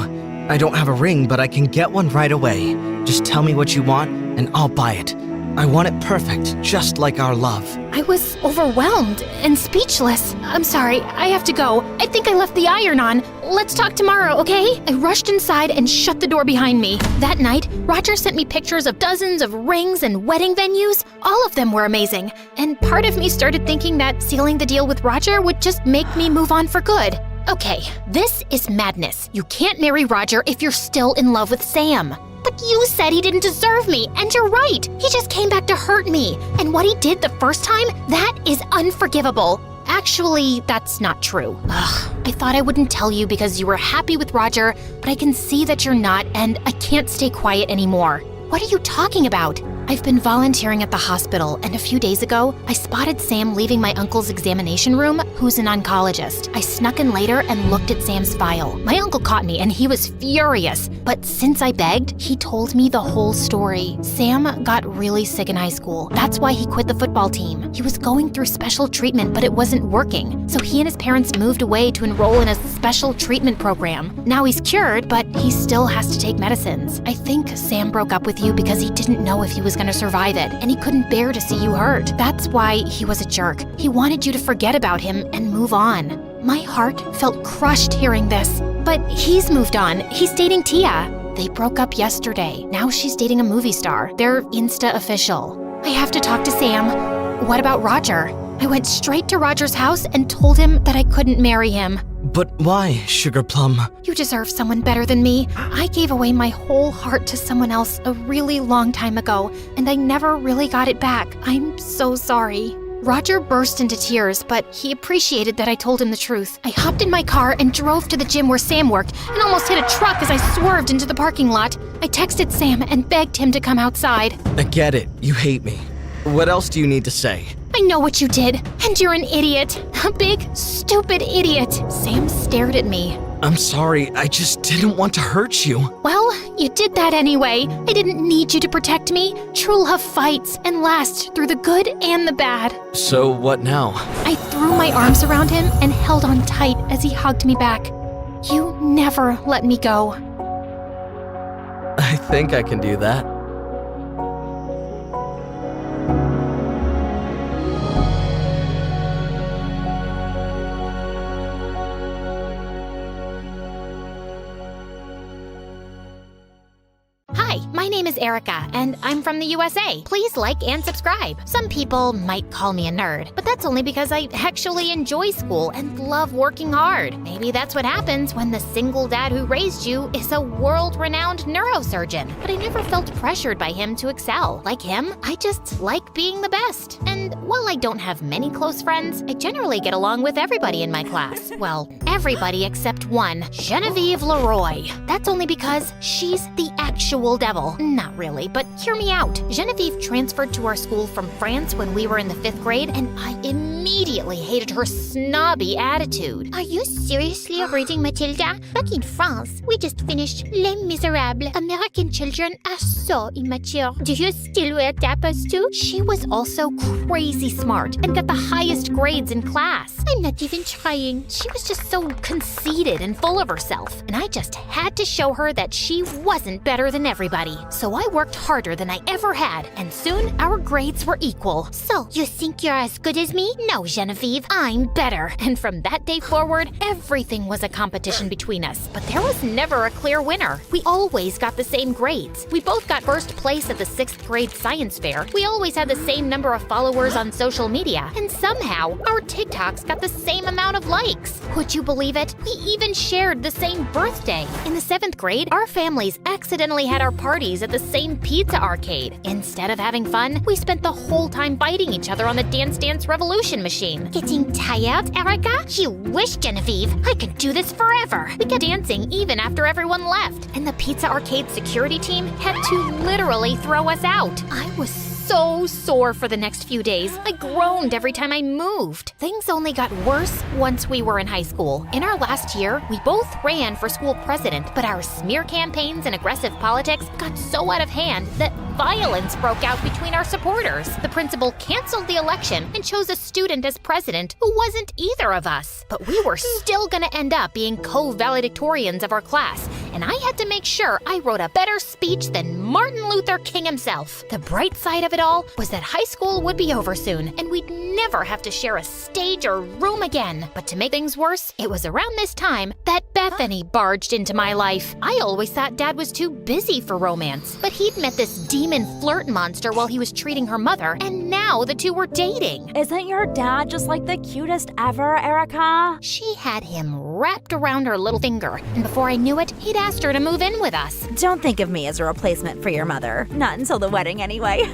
I don't have a ring, but I can get one right away. Just tell me what you want, and I'll buy it. I want it perfect, just like our love. I was overwhelmed and speechless. I'm sorry, I have to go. I think I left the iron on. Let's talk tomorrow, okay? I rushed inside and shut the door behind me. That night, Roger sent me pictures of dozens of rings and wedding venues. All of them were amazing. And part of me started thinking that sealing the deal with Roger would just make me move on for good. Okay, this is madness. You can't marry Roger if you're still in love with Sam. But you said he didn't deserve me, and you're right. He just came back to hurt me. And what he did the first time, that is unforgivable. Actually, that's not true. I thought I wouldn't tell you because you were happy with Roger, but I can see that you're not, and I can't stay quiet anymore. What are you talking about? I've been volunteering at the hospital, and a few days ago, I spotted Sam leaving my uncle's examination room, who's an oncologist. I snuck in later and looked at Sam's file. My uncle caught me, and he was furious. But since I begged, he told me the whole story. Sam got really sick in high school. That's why he quit the football team. He was going through special treatment, but it wasn't working. So he and his parents moved away to enroll in a special treatment program. Now he's cured, but he still has to take medicines. I think Sam broke up with you because he didn't know if he was going to survive it, and he couldn't bear to see you hurt. That's why he was a jerk. He wanted you to forget about him and move on. My heart felt crushed hearing this. But he's moved on. He's dating Tia. They broke up yesterday. Now she's dating a movie star. They're Insta official. I have to talk to Sam. What about Roger? I went straight to Roger's house and told him that I couldn't marry him. But why, Sugar Plum? You deserve someone better than me. I gave away my whole heart to someone else a really long time ago, and I never really got it back. I'm so sorry. Roger burst into tears, but he appreciated that I told him the truth. I hopped in my car and drove to the gym where Sam worked and almost hit a truck as I swerved into the parking lot. I texted Sam and begged him to come outside. I get it. You hate me. What else do you need to say? I know what you did, and you're an idiot. A big, stupid idiot. Sam stared at me. I'm sorry, I just didn't want to hurt you. Well, you did that anyway. I didn't need you to protect me. True love fights and lasts through the good and the bad. So what now? I threw my arms around him and held on tight as he hugged me back. You never let me go. I think I can do that. Hi, my name is Erica, and I'm from the USA. Please like and subscribe. Some people might call me a nerd, but that's only because I actually enjoy school and love working hard. Maybe that's what happens when the single dad who raised you is a world-renowned neurosurgeon. But I never felt pressured by him to excel. Like him, I just like being the best. And while I don't have many close friends, I generally get along with everybody in my class. Well, everybody except one, Genevieve Leroy. That's only because she's the actual devil. Not really, but hear me out. Genevieve transferred to our school from France when we were in the 5th grade, and I immediately hated her snobby attitude. Are you seriously reading Matilda? Back in France, we just finished Les Miserables. American children are so immature. Do you still wear tapas too? She was also crazy smart and got the highest grades in class. I'm not even trying. She was just so conceited and full of herself, and I just had to show her that she wasn't better than everybody. So I worked harder than I ever had, and soon our grades were equal. So, you think you're as good as me? No, Genevieve, I'm better. And from that day forward, everything was a competition between us. But there was never a clear winner. We always got the same grades. We both got first place at the 6th grade science fair. We always had the same number of followers on social media. And somehow, our TikToks got the same amount of likes. Would you believe it? We even shared the same birthday. In the 7th grade, our families accidentally had our parties at the same pizza arcade. Instead of having fun, we spent the whole time fighting each other on the Dance Dance Revolution machine. Getting tired, Erica? You wish, Genevieve. I could do this forever. We kept dancing even after everyone left, and the pizza arcade security team had to literally throw us out. I was so sore for the next few days. I groaned every time I moved. Things only got worse once we were in high school. In our last year, we both ran for school president, but our smear campaigns and aggressive politics got so out of hand that violence broke out between our supporters. The principal canceled the election and chose a student as president who wasn't either of us. But we were still gonna end up being co-valedictorians of our class, and I had to make sure I wrote a better speech than Martin Luther King himself. The bright side of it all was that high school would be over soon, and we'd never have to share a stage or room again. But to make things worse, it was around this time that Bethany barged into my life. I always thought Dad was too busy for romance, but he'd met this demon flirt monster while he was treating her mother, and now the two were dating. Isn't your dad just like the cutest ever, Erica? She had him wrapped around her little finger, and before I knew it, he'd asked her to move in with us. Don't think of me as a replacement for your mother. Not until the wedding, anyway.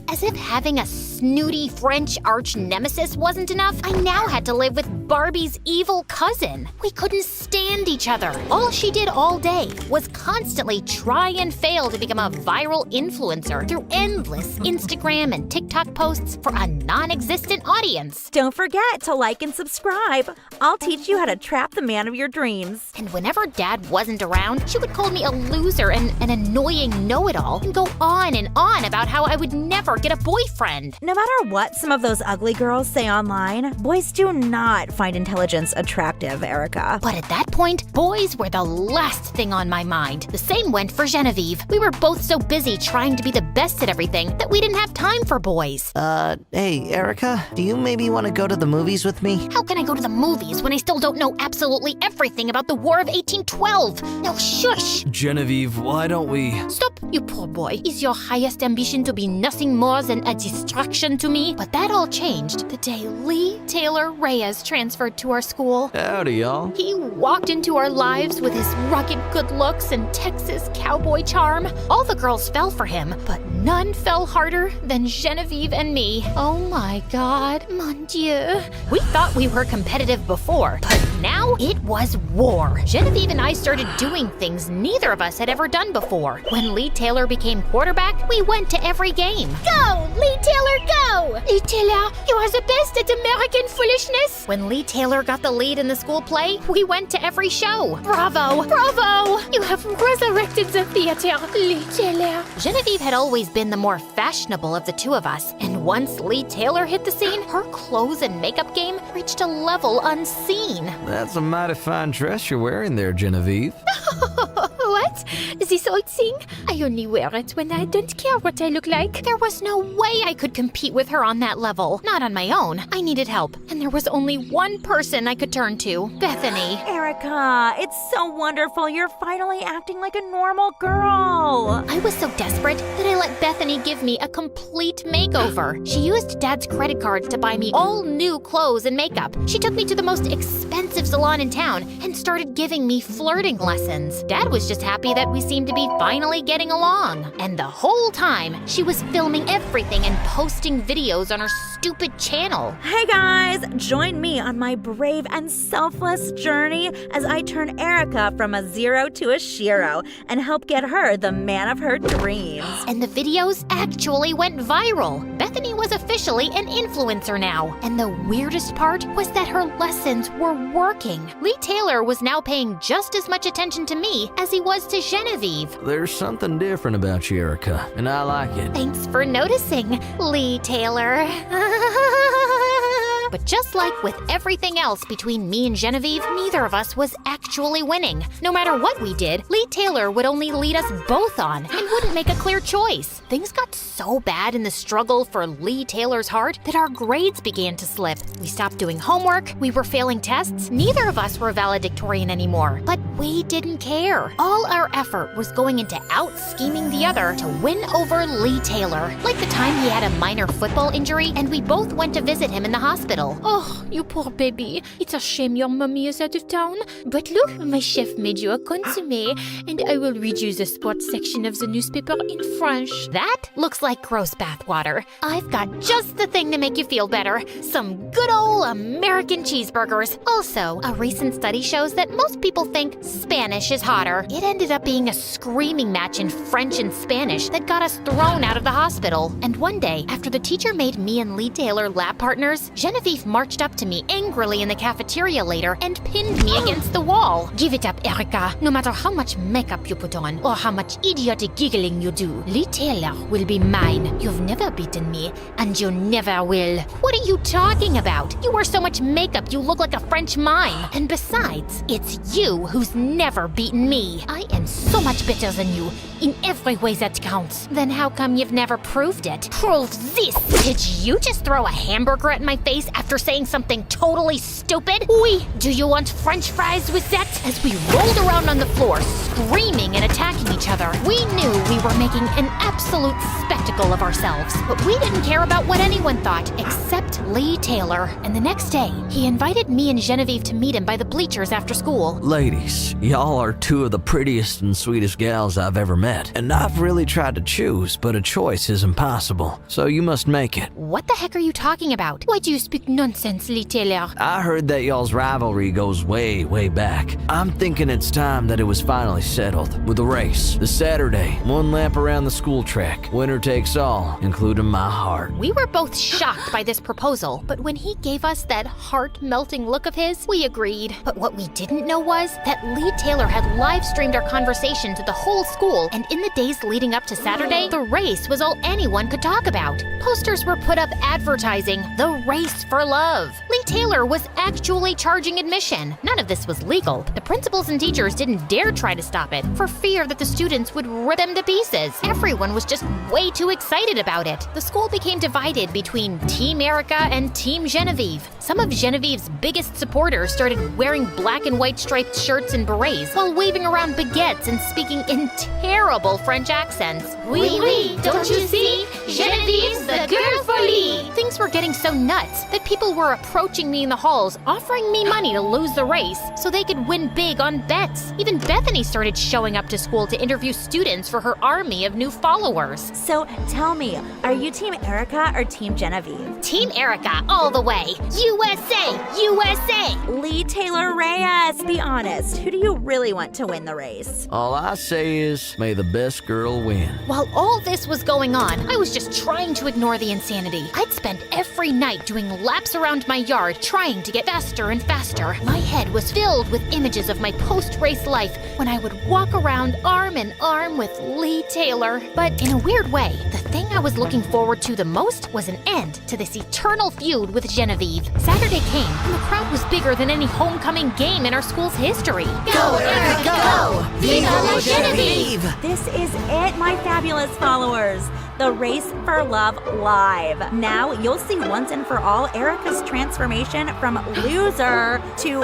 As if having a snooty French arch nemesis wasn't enough, I now had to live with Barbie's evil cousin. We couldn't stand each other. All she did all day was constantly try and fail to become a viral influencer through endless Instagram and TikTok posts for a non-existent audience. Don't forget to like and subscribe. I'll teach you how to trap the man of your dreams. And whenever Dad wasn't around, she would call me a loser and an annoying know-it-all and go on and on about how I would never get a boyfriend. No matter what some of those ugly girls say online, boys do not find intelligence attractive, Erica. But at that point, boys were the last thing on my mind. The same went for Genevieve. We were both so busy trying to be the best at everything that we didn't have time for boys. Hey, Erica, do you maybe want to go to the movies with me? How can I go to the movies when I still don't know absolutely everything about the War of 1812? Now shush! Genevieve, why don't we... Stop, you poor boy. Is your highest ambition to be nothing more than a distraction to me? But that all changed the day Lee Taylor Reyes transferred to our school. Howdy, y'all. He walked into our lives with his rugged good looks and Texas cowboy charm. All the girls fell for him, but none fell harder than Genevieve and me. Oh my God, mon Dieu. We thought we were competitive before, but now it was war. Genevieve and I started doing things neither of us had ever done before. When Lee Taylor became quarterback, we went to every game. Go, Lee Taylor, go! Lee Taylor, you are the best at American foolishness. When Lee Taylor got the lead in the school play, we went to every show. Bravo! Bravo! You have resurrected the theater, Lee Taylor. Genevieve had always been the more fashionable of the two of us, and once Lee Taylor hit the scene, her clothes and makeup game reached a level unseen. That's a mighty fine dress you're wearing there, Genevieve. What? This old thing? I only wear it when I don't care what I look like. There was no way I could compete with her on that level. Not on my own. I needed help, and there was only one person I could turn to, Bethany. Erica, it's so wonderful. You're finally acting like a normal girl. I was so desperate that I let Bethany give me a complete makeover. She used Dad's credit cards to buy me all new clothes and makeup. She took me to the most expensive salon in town and started giving me flirting lessons. Dad was just happy that we seemed to be finally getting along. And the whole time, she was filming everything and posting videos on her stupid channel. Hey guys, join me on my brave and selfless journey as I turn Erica from a zero to a shiro and help get her the man of her dreams. And the videos actually went viral. Bethany was officially an influencer now. And the weirdest part was that her lessons were working. Lee Taylor was now paying just as much attention to me as he was to Genevieve. There's something different about you, Erica, and I like it. Thanks for noticing, Lee Taylor. But just like with everything else between me and Genevieve, neither of us was actually winning. No matter what we did, Lee Taylor would only lead us both on and wouldn't make a clear choice. Things got so bad in the struggle for Lee Taylor's heart that our grades began to slip. We stopped doing homework, we were failing tests, neither of us were valedictorian anymore. But we didn't care. All our effort was going into out-scheming the other to win over Lee Taylor. Like the time he had a minor football injury and we both went to visit him in the hospital. Oh, you poor baby. It's a shame your mummy is out of town. But look, my chef made you a consommé, and I will read you the sports section of the newspaper in French. That looks like gross bathwater. I've got just the thing to make you feel better. Some good old American cheeseburgers. Also, a recent study shows that most people think Spanish is hotter. It ended up being a screaming match in French and Spanish that got us thrown out of the hospital. And one day, after the teacher made me and Lee Taylor lab partners, Genevieve Genevieve marched up to me angrily in the cafeteria later and pinned me against the wall. Give it up, Erica. No matter how much makeup you put on or how much idiotic giggling you do, Lee Taylor will be mine. You've never beaten me, and you never will. What are you talking about? You wear so much makeup you look like a French mime. And besides, it's you who's never beaten me. I am so much better than you in every way that counts. Then how come you've never proved it? Prove this! Did you just throw a hamburger at my face after saying something totally stupid? Oui, do you want French fries with that? As we rolled around on the floor, screaming and attacking each other, we knew we were making an absolute spectacle of ourselves. But we didn't care about what anyone thought, except Lee Taylor. And the next day, he invited me and Genevieve to meet him by the bleachers after school. Ladies, y'all are two of the prettiest and sweetest gals I've ever met. And I've really tried to choose, but a choice is impossible. So you must make it. What the heck are you talking about? Why do you speak nonsense, Lee Taylor? I heard that y'all's rivalry goes way, way back. I'm thinking it's time that it was finally settled with a race. This Saturday, 1 lap around the school track. Winner takes all, including my heart. We were both shocked by this proposal, but when he gave us that heart-melting look of his, we agreed. But what we didn't know was that Lee Taylor had live-streamed our conversation to the whole school, and in the days leading up to Saturday, the race was all anyone could talk about. Posters were put up advertising the race for love. Lee Taylor was actually charging admission. None of this was legal. The principals and teachers didn't dare try to stop it for fear that the students would rip them to pieces. Everyone was just way too excited about it. The school became divided between Team Erica and Team Genevieve. Some of Genevieve's biggest supporters started wearing black and white striped shirts and berets while waving around baguettes and speaking in terrible French accents. Oui, oui, don't you see? Genevieve's the girl for Lee. Things were getting so nuts that people were approaching me in the halls, offering me money to lose the race so they could win big on bets. Even Bethany started showing up to school to interview students for her army of new followers. So tell me, are you Team Erica or Team Genevieve? Team Erica, all the way. USA! USA! Lee Taylor Reyes, be honest. Who do you really want to win the race? All I say is, may the best girl win. While all this was going on, I was just trying to ignore the insanity. I'd spend every night doing laps around my yard trying to get faster and faster. My head was filled with images of my post-race life when I would walk around arm in arm with Lee Taylor. But in a weird way, the thing I was looking forward to the most was an end to this eternal feud with Genevieve. Saturday came, and the crowd was bigger than any homecoming game in our school's history. Go, Erica, go! Viva la Genevieve! This is it, my fabulous followers. The Race for Love Live. Now you'll see once and for all Erica's transformation from loser to,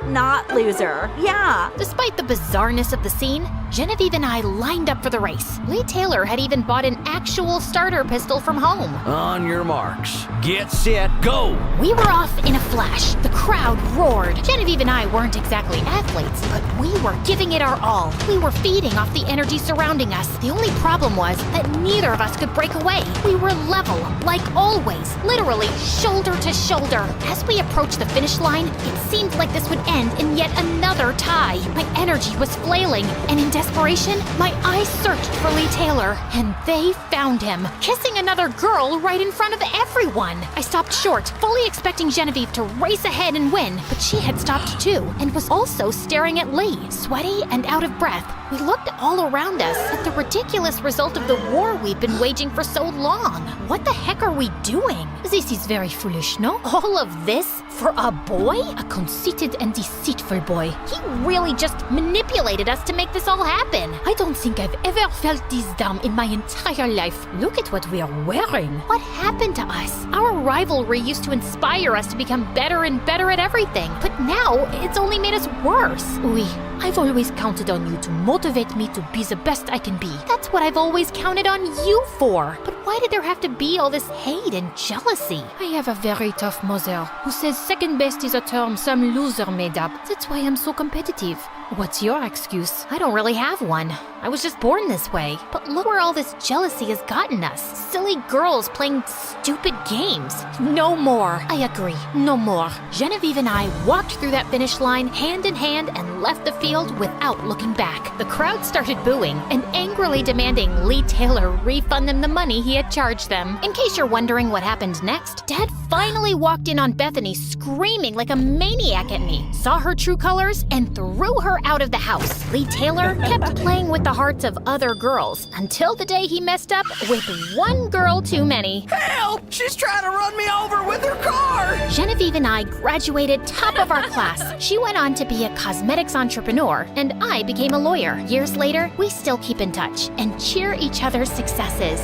not loser. Yeah. Despite the bizarreness of the scene, Genevieve and I lined up for the race. Lee Taylor had even bought an actual starter pistol from home. On your marks, get set, go! We were off in a flash. The crowd roared. Genevieve and I weren't exactly athletes, but we were giving it our all. We were feeding off the energy surrounding us. The only problem was that neither of us could break away. We were level, like always, literally shoulder to shoulder. As we approached the finish line, it seemed like this would end in yet another tie. My energy was flailing, and in desperation, my eyes searched for Lee Taylor, and they found him, kissing another girl right in front of everyone. I stopped short, fully expecting Genevieve to race ahead and win, but she had stopped too, and was also staring at Lee, sweaty and out of breath. We looked all around us at the ridiculous result of the war we'd been waging for so long. What the heck are we doing? This is very foolish, no? All of this for a boy? A conceited and deceitful boy. He really just manipulated us to make this all happen. I don't think I've ever felt this dumb in my entire life. Look at what we are wearing. What happened to us? Our rivalry used to inspire us to become better and better at everything, but now it's only made us worse. Oui, I've always counted on you to motivate me to be the best I can be. That's what I've always counted on you for. But why did there have to be all this hate and jealousy? I have a very tough mother who says second best is a term some loser made up. That's why I'm so competitive. What's your excuse? I don't really have one. I was just born this way. But look where all this jealousy has gotten us. Silly girls playing stupid games. No more. I agree. No more. Genevieve and I walked through that finish line hand in hand and left the field without looking back. The crowd started booing and angrily demanding Lee Taylor refund them the money he had charged them. In case you're wondering what happened next, Dad finally walked in on Bethany screaming like a maniac at me, saw her true colors, and threw her out of the house. Lee Taylor kept playing with the hearts of other girls until the day he messed up with one girl too many. Help! She's trying to run me over with her car! Genevieve and I graduated top of our class. She went on to be a cosmetics entrepreneur, and I became a lawyer. Years later, we still keep in touch and cheer each other's successes.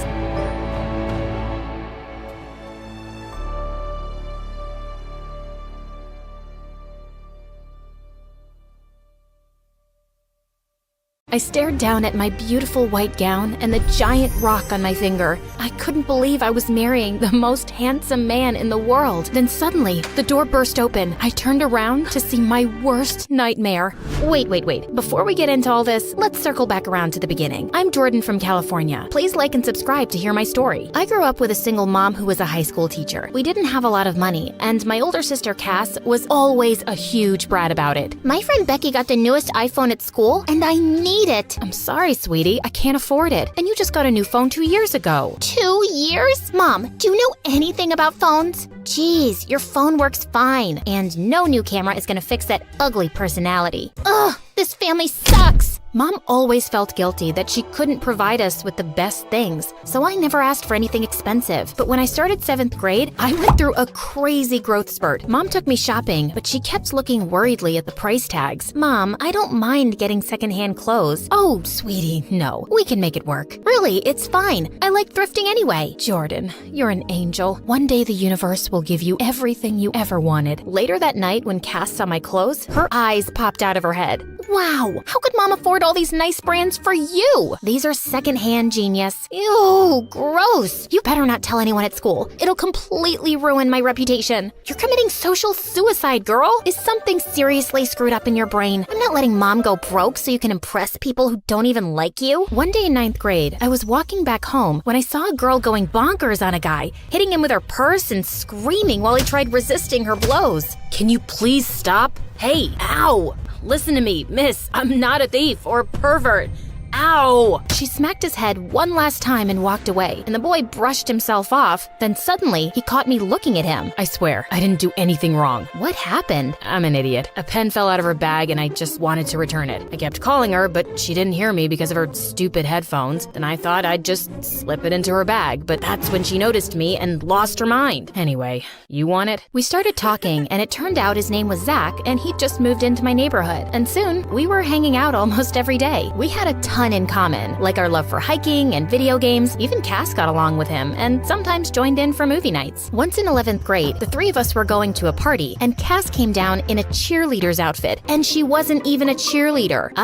I stared down at my beautiful white gown and the giant rock on my finger. I couldn't believe I was marrying the most handsome man in the world. Then suddenly, the door burst open. I turned around to see my worst nightmare. Wait. Before we get into all this, let's circle back around to the beginning. I'm Jordan from California. Please like and subscribe to hear my story. I grew up with a single mom who was a high school teacher. We didn't have a lot of money, and my older sister Cass was always a huge brat about it. My friend Becky got the newest iPhone at school, and I need it. I'm sorry, sweetie. I can't afford it. And you just got a new phone 2 years ago. 2 years? Mom, do you know anything about phones? Geez, your phone works fine. And no new camera is gonna fix that ugly personality. Ugh, this family sucks. Mom always felt guilty that she couldn't provide us with the best things, so I never asked for anything expensive. But when I started 7th grade, I went through a crazy growth spurt. Mom took me shopping, but she kept looking worriedly at the price tags. Mom, I don't mind getting secondhand clothes. Oh, sweetie, no. We can make it work. Really, it's fine. I like thrifting anyway. Jordan, you're an angel. One day the universe will give you everything you ever wanted. Later that night, when Cass saw my clothes, her eyes popped out of her head. Wow, how could Mom afford all these nice brands for you? These are secondhand, genius. Ew, gross. You better not tell anyone at school. It'll completely ruin my reputation. You're committing social suicide, girl. Is something seriously screwed up in your brain? I'm not letting Mom go broke so you can impress people who don't even like you. One day in 9th grade, I was walking back home when I saw a girl going bonkers on a guy, hitting him with her purse and screaming while he tried resisting her blows. Can you please stop? Hey, ow! Listen to me, miss. I'm not a thief or pervert. Ow! She smacked his head one last time and walked away, and the boy brushed himself off. Then suddenly, he caught me looking at him. I swear, I didn't do anything wrong. What happened? I'm an idiot. A pen fell out of her bag and I just wanted to return it. I kept calling her, but she didn't hear me because of her stupid headphones. Then I thought I'd just slip it into her bag, but that's when she noticed me and lost her mind. Anyway, you want it? We started talking, and it turned out his name was Zach, and he'd just moved into my neighborhood. And soon, we were hanging out almost every day. We had a ton in common, like our love for hiking and video games. Even Cass got along with him and sometimes joined in for movie nights. Once in 11th grade, the three of us were going to a party, and Cass came down in a cheerleader's outfit, and she wasn't even a cheerleader.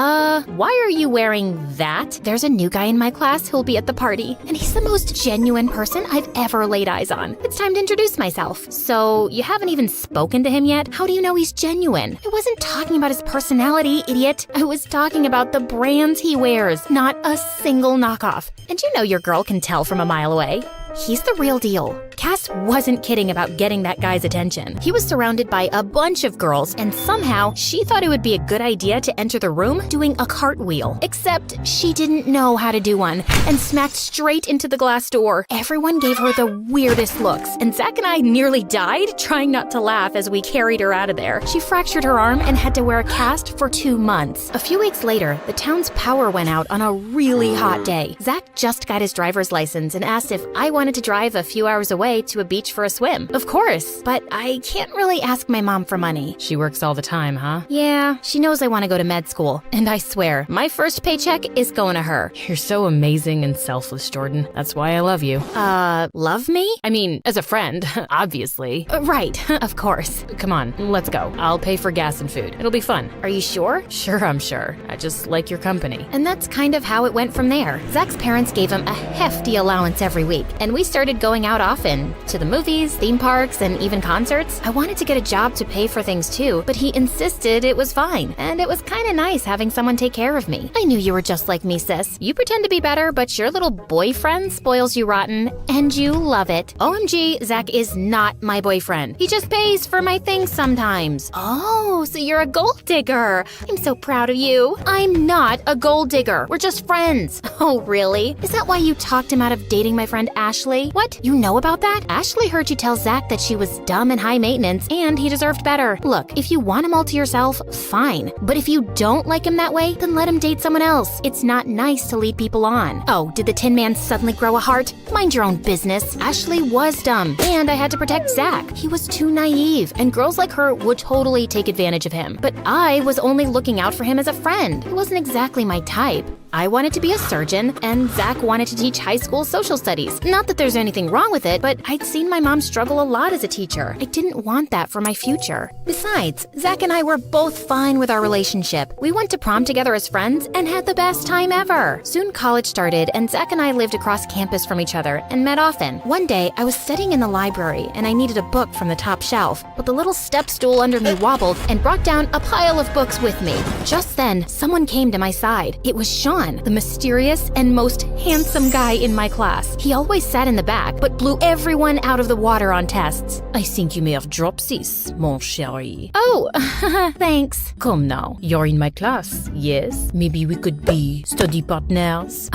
Why are you wearing that? There's a new guy in my class who'll be at the party, and he's the most genuine person I've ever laid eyes on. It's time to introduce myself. So, you haven't even spoken to him yet? How do you know he's genuine? I wasn't talking about his personality, idiot. I was talking about the brands he wears. Not a single knockoff. And you know your girl can tell from a mile away. He's the real deal. Cass wasn't kidding about getting that guy's attention. He was surrounded by a bunch of girls, and somehow she thought it would be a good idea to enter the room doing a cartwheel. Except she didn't know how to do one and smacked straight into the glass door. Everyone gave her the weirdest looks, and Zach and I nearly died trying not to laugh as we carried her out of there. She fractured her arm and had to wear a cast for 2 months. A few weeks later, the town's power went out on a really hot day. Zach just got his driver's license and asked if I wanted to drive a few hours away to a beach for a swim. Of course, but I can't really ask my mom for money. She works all the time, huh? Yeah, she knows I want to go to med school, and I swear, my first paycheck is going to her. You're so amazing and selfless, Jordan. That's why I love you. Love me? I mean, as a friend, obviously. Right, of course. Come on, let's go. I'll pay for gas and food. It'll be fun. Are you sure? Sure, I'm sure. I just like your company. And that's kind of how it went from there. Zach's parents gave him a hefty allowance every week, and and we started going out often, to the movies, theme parks, and even concerts. I wanted to get a job to pay for things too, but he insisted it was fine, and it was kinda nice having someone take care of me. I knew you were just like me, sis. You pretend to be better, but your little boyfriend spoils you rotten, and you love it. OMG, Zach is not my boyfriend. He just pays for my things sometimes. Oh, so you're a gold digger. I'm so proud of you. I'm not a gold digger. We're just friends. Oh, really? Is that why you talked him out of dating my friend Ashley? What? You know about that? Ashley heard you tell Zach that she was dumb and high maintenance, and he deserved better. Look, if you want him all to yourself, fine. But if you don't like him that way, then let him date someone else. It's not nice to lead people on. Oh, did the Tin Man suddenly grow a heart? Mind your own business. Ashley was dumb, and I had to protect Zach. He was too naive, and girls like her would totally take advantage of him. But I was only looking out for him as a friend. It wasn't exactly my type. I wanted to be a surgeon, and Zach wanted to teach high school social studies. Not that there's anything wrong with it, but I'd seen my mom struggle a lot as a teacher. I didn't want that for my future. Besides, Zach and I were both fine with our relationship. We went to prom together as friends and had the best time ever. Soon college started, and Zach and I lived across campus from each other and met often. One day, I was sitting in the library, and I needed a book from the top shelf, but the little step stool under me wobbled and brought down a pile of books with me. Just then, someone came to my side. It was Sean, the mysterious and most handsome guy in my class. He always sat in the back, but blew everyone out of the water on tests. I think you may have dropped this, mon chéri. Oh, thanks. Come now, you're in my class, yes? Maybe we could be study partners?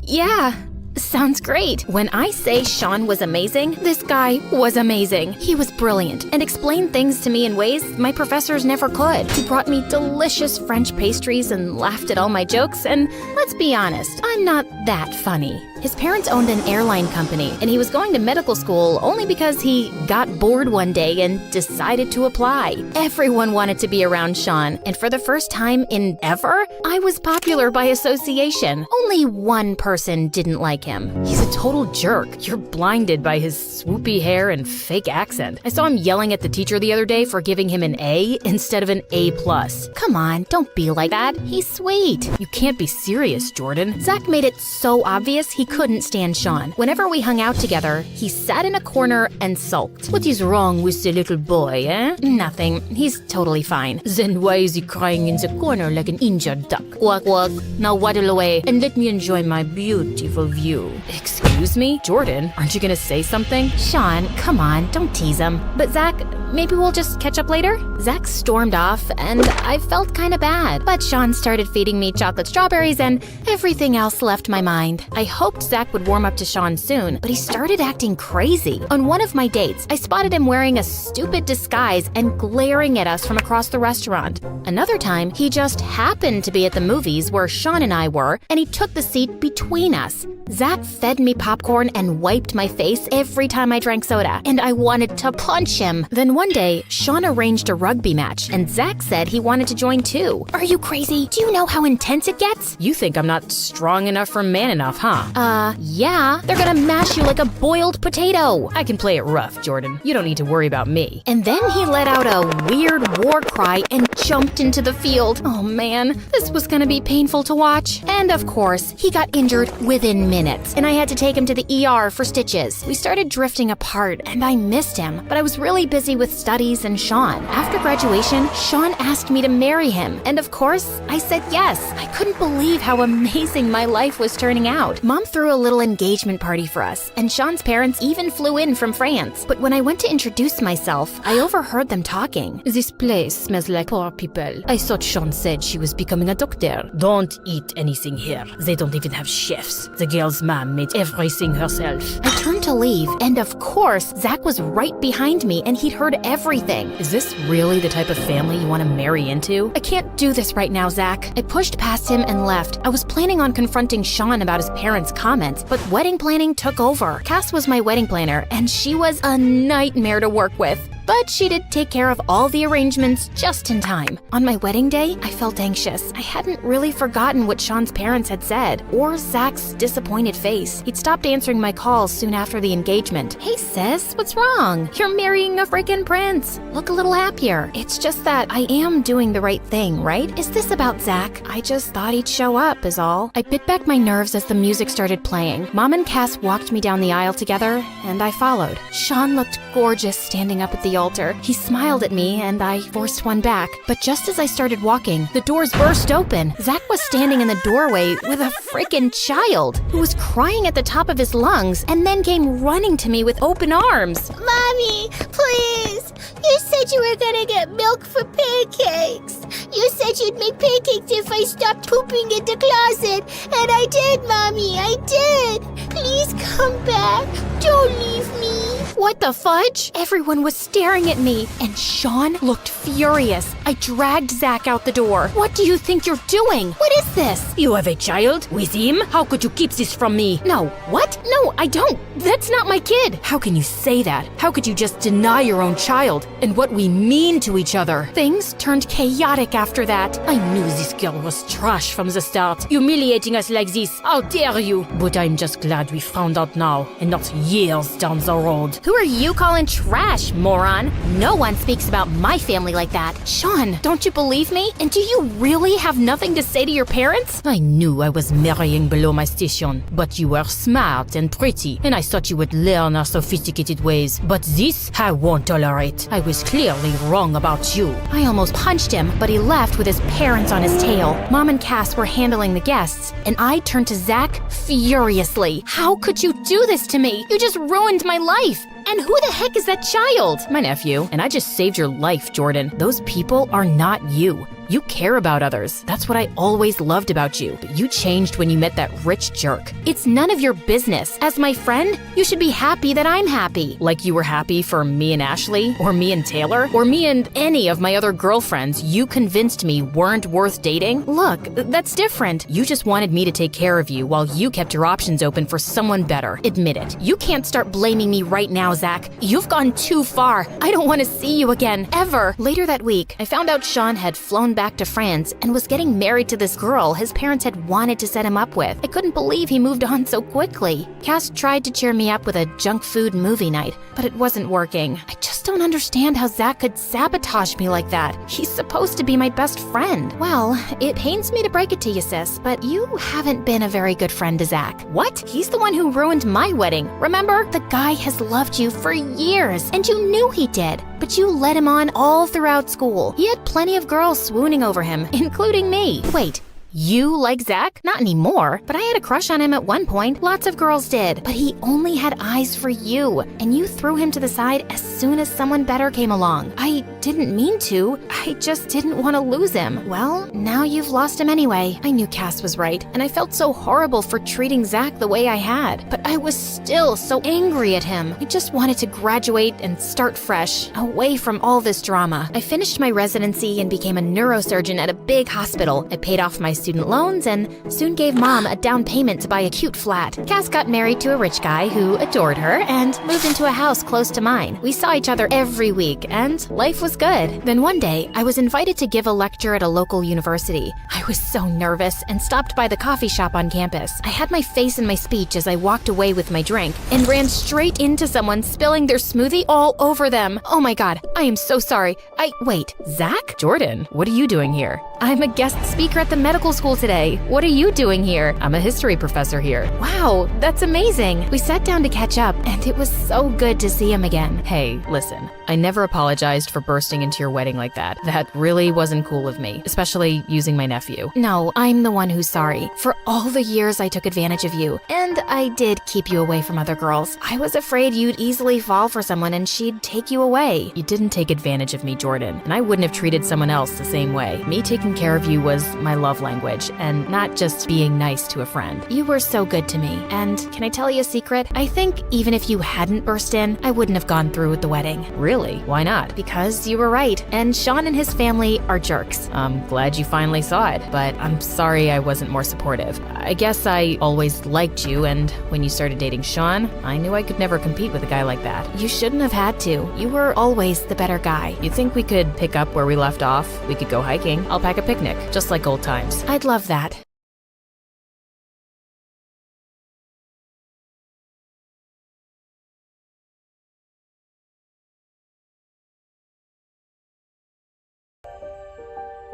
Yeah. Sounds great. When I say Sean was amazing, this guy was amazing. He was brilliant and explained things to me in ways my professors never could. He brought me delicious French pastries and laughed at all my jokes, and let's be honest, I'm not that funny. His parents owned an airline company, and he was going to medical school only because he got bored one day and decided to apply. Everyone wanted to be around Sean, and for the first time in ever, I was popular by association. Only one person didn't like him. He's a total jerk. You're blinded by his swoopy hair and fake accent. I saw him yelling at the teacher the other day for giving him an A instead of an A+. Come on, don't be like that. He's sweet. You can't be serious, Jordan. Zach made it so obvious he couldn't stand Sean. Whenever we hung out together, he sat in a corner and sulked. What is wrong with the little boy, eh? Nothing. He's totally fine. Then why is he crying in the corner like an injured duck? Walk, walk. Now waddle away and let me enjoy my beautiful view. Excuse me? Jordan, aren't you gonna say something? Sean, come on, don't tease him. But Zach, maybe we'll just catch up later? Zach stormed off, and I felt kinda bad. But Sean started feeding me chocolate strawberries, and everything else left my mind. I hoped Zach would warm up to Sean soon, but he started acting crazy. On one of my dates, I spotted him wearing a stupid disguise and glaring at us from across the restaurant. Another time, he just happened to be at the movies where Sean and I were, and he took the seat between us. Zach fed me popcorn and wiped my face every time I drank soda, and I wanted to punch him. Then one day, Sean arranged a rugby match, and Zach said he wanted to join too. Are you crazy? Do you know how intense it gets? You think I'm not strong enough or man enough, huh? Yeah. They're gonna mash you like a boiled potato. I can play it rough, Jordan. You don't need to worry about me. And then he let out a weird war cry and jumped into the field. Oh man, this was gonna be painful to watch. And of course, he got injured within minutes, and I had to take him to the ER for stitches. We started drifting apart, and I missed him, but I was really busy with studies and Sean. After graduation, Sean asked me to marry him, and of course, I said yes. I couldn't believe how amazing my life was turning out. Mom threw a little engagement party for us, and Sean's parents even flew in from France. But when I went to introduce myself, I overheard them talking. This place smells like poor people. I thought Sean said she was becoming a doctor. Don't eat anything here. They don't even have chefs. The girl's mom made everything herself. I turned to leave, and of course, Zach was right behind me, and he'd heard everything. Is this really the type of family you want to marry into? I can't do this right now, Zach. I pushed past him and left. I was planning on confronting Sean about his parents' comments, but wedding planning took over. Cass was my wedding planner, and she was a nightmare to work with. but she did take care of all the arrangements just in time. On my wedding day, I felt anxious. I hadn't really forgotten what Sean's parents had said, or Zach's disappointed face. He'd stopped answering my calls soon after the engagement. Hey sis, what's wrong? You're marrying a freaking prince. Look a little happier. It's just that I am doing the right thing, right? Is this about Zach? I just thought he'd show up is all. I bit back my nerves as the music started playing. Mom and Cass walked me down the aisle together, and I followed. Sean looked gorgeous standing up at the altar. He smiled at me, and I forced one back. But just as I started walking, the doors burst open. Zach was standing in the doorway with a freaking child who was crying at the top of his lungs and then came running to me with open arms. Mommy, please! You said you were gonna get milk for pancakes. You said you'd make pancakes if I stopped pooping in the closet. And I did, Mommy, I did. Please come back. Don't leave me. What the fudge? Everyone was staring at me, and Sean looked furious. I dragged Zach out the door. What do you think you're doing? What is this? You have a child with him? How could you keep this from me? No, what? No, I don't. That's not my kid. How can you say that? How could you just deny your own child and what we mean to each other? Things turned chaotic after that. I knew this girl was trash from the start. Humiliating us like this. How dare you? But I'm just glad we found out now and not years down the road. Who are you calling trash, moron? No one speaks about my family like that. Sean, don't you believe me? And do you really have nothing to say to your parents? I knew I was marrying below my station, but you were smart and pretty, and I thought you would learn our sophisticated ways. But this, I won't tolerate. I was clearly wrong about you. I almost punched him, but he left with his parents on his tail. Mom and Cass were handling the guests, and I turned to Zach furiously. How could you do this to me? You just ruined my life. And who the heck is that child? My nephew, and I just saved your life, Jordan. Those people are not you. You care about others. That's what I always loved about you, but you changed when you met that rich jerk. It's none of your business. As my friend, you should be happy that I'm happy. Like you were happy for me and Ashley, or me and Taylor, or me and any of my other girlfriends you convinced me weren't worth dating? Look, that's different. You just wanted me to take care of you while you kept your options open for someone better. Admit it. You can't start blaming me right now, Zach. You've gone too far. I don't want to see you again, ever. Later that week, I found out Sean had flown back to France and was getting married to this girl his parents had wanted to set him up with. I couldn't believe he moved on so quickly. Cass tried to cheer me up with a junk food movie night, but it wasn't working. I just don't understand how Zach could sabotage me like that. He's supposed to be my best friend. Well, it pains me to break it to you, sis, but you haven't been a very good friend to Zach. What? He's the one who ruined my wedding. Remember? The guy has loved you for years, and you knew he did. But you led him on all throughout school. He had plenty of girls swooning over him, including me. Wait. You like Zach? Not anymore, but I had a crush on him at one point. Lots of girls did, but he only had eyes for you, and you threw him to the side as soon as someone better came along. I didn't mean to. I just didn't want to lose him. Well, now you've lost him anyway. I knew Cass was right, and I felt so horrible for treating Zach the way I had, but I was still so angry at him. I just wanted to graduate and start fresh, away from all this drama. I finished my residency and became a neurosurgeon at a big hospital. I paid off my student loans and soon gave Mom a down payment to buy a cute flat. Cass got married to a rich guy who adored her and moved into a house close to mine. We saw each other every week and life was good. Then one day, I was invited to give a lecture at a local university. I was so nervous and stopped by the coffee shop on campus. I had my face in my speech as I walked away with my drink and ran straight into someone spilling their smoothie all over them. Oh my God, I am so sorry. Wait, Zach? Jordan, what are you doing here? I'm a guest speaker at the medical school today. What are you doing here? I'm a history professor here. Wow, that's amazing. We sat down to catch up, and it was so good to see him again. Hey, listen, I never apologized for bursting into your wedding like that. That really wasn't cool of me, especially using my nephew. No, I'm the one who's sorry. For all the years I took advantage of you, and I did keep you away from other girls. I was afraid you'd easily fall for someone and she'd take you away. You didn't take advantage of me, Jordan, and I wouldn't have treated someone else the same way. Me taking care of you was my love language. language and not just being nice to a friend. You were so good to me, and can I tell you a secret? I think even if you hadn't burst in, I wouldn't have gone through with the wedding. Really? Why not? Because you were right, and Sean and his family are jerks. I'm glad you finally saw it, but I'm sorry I wasn't more supportive. I guess I always liked you, and when you started dating Sean, I knew I could never compete with a guy like that. You shouldn't have had to. You were always the better guy. You think we could pick up where we left off? We could go hiking. I'll pack a picnic, just like old times. I'd love that.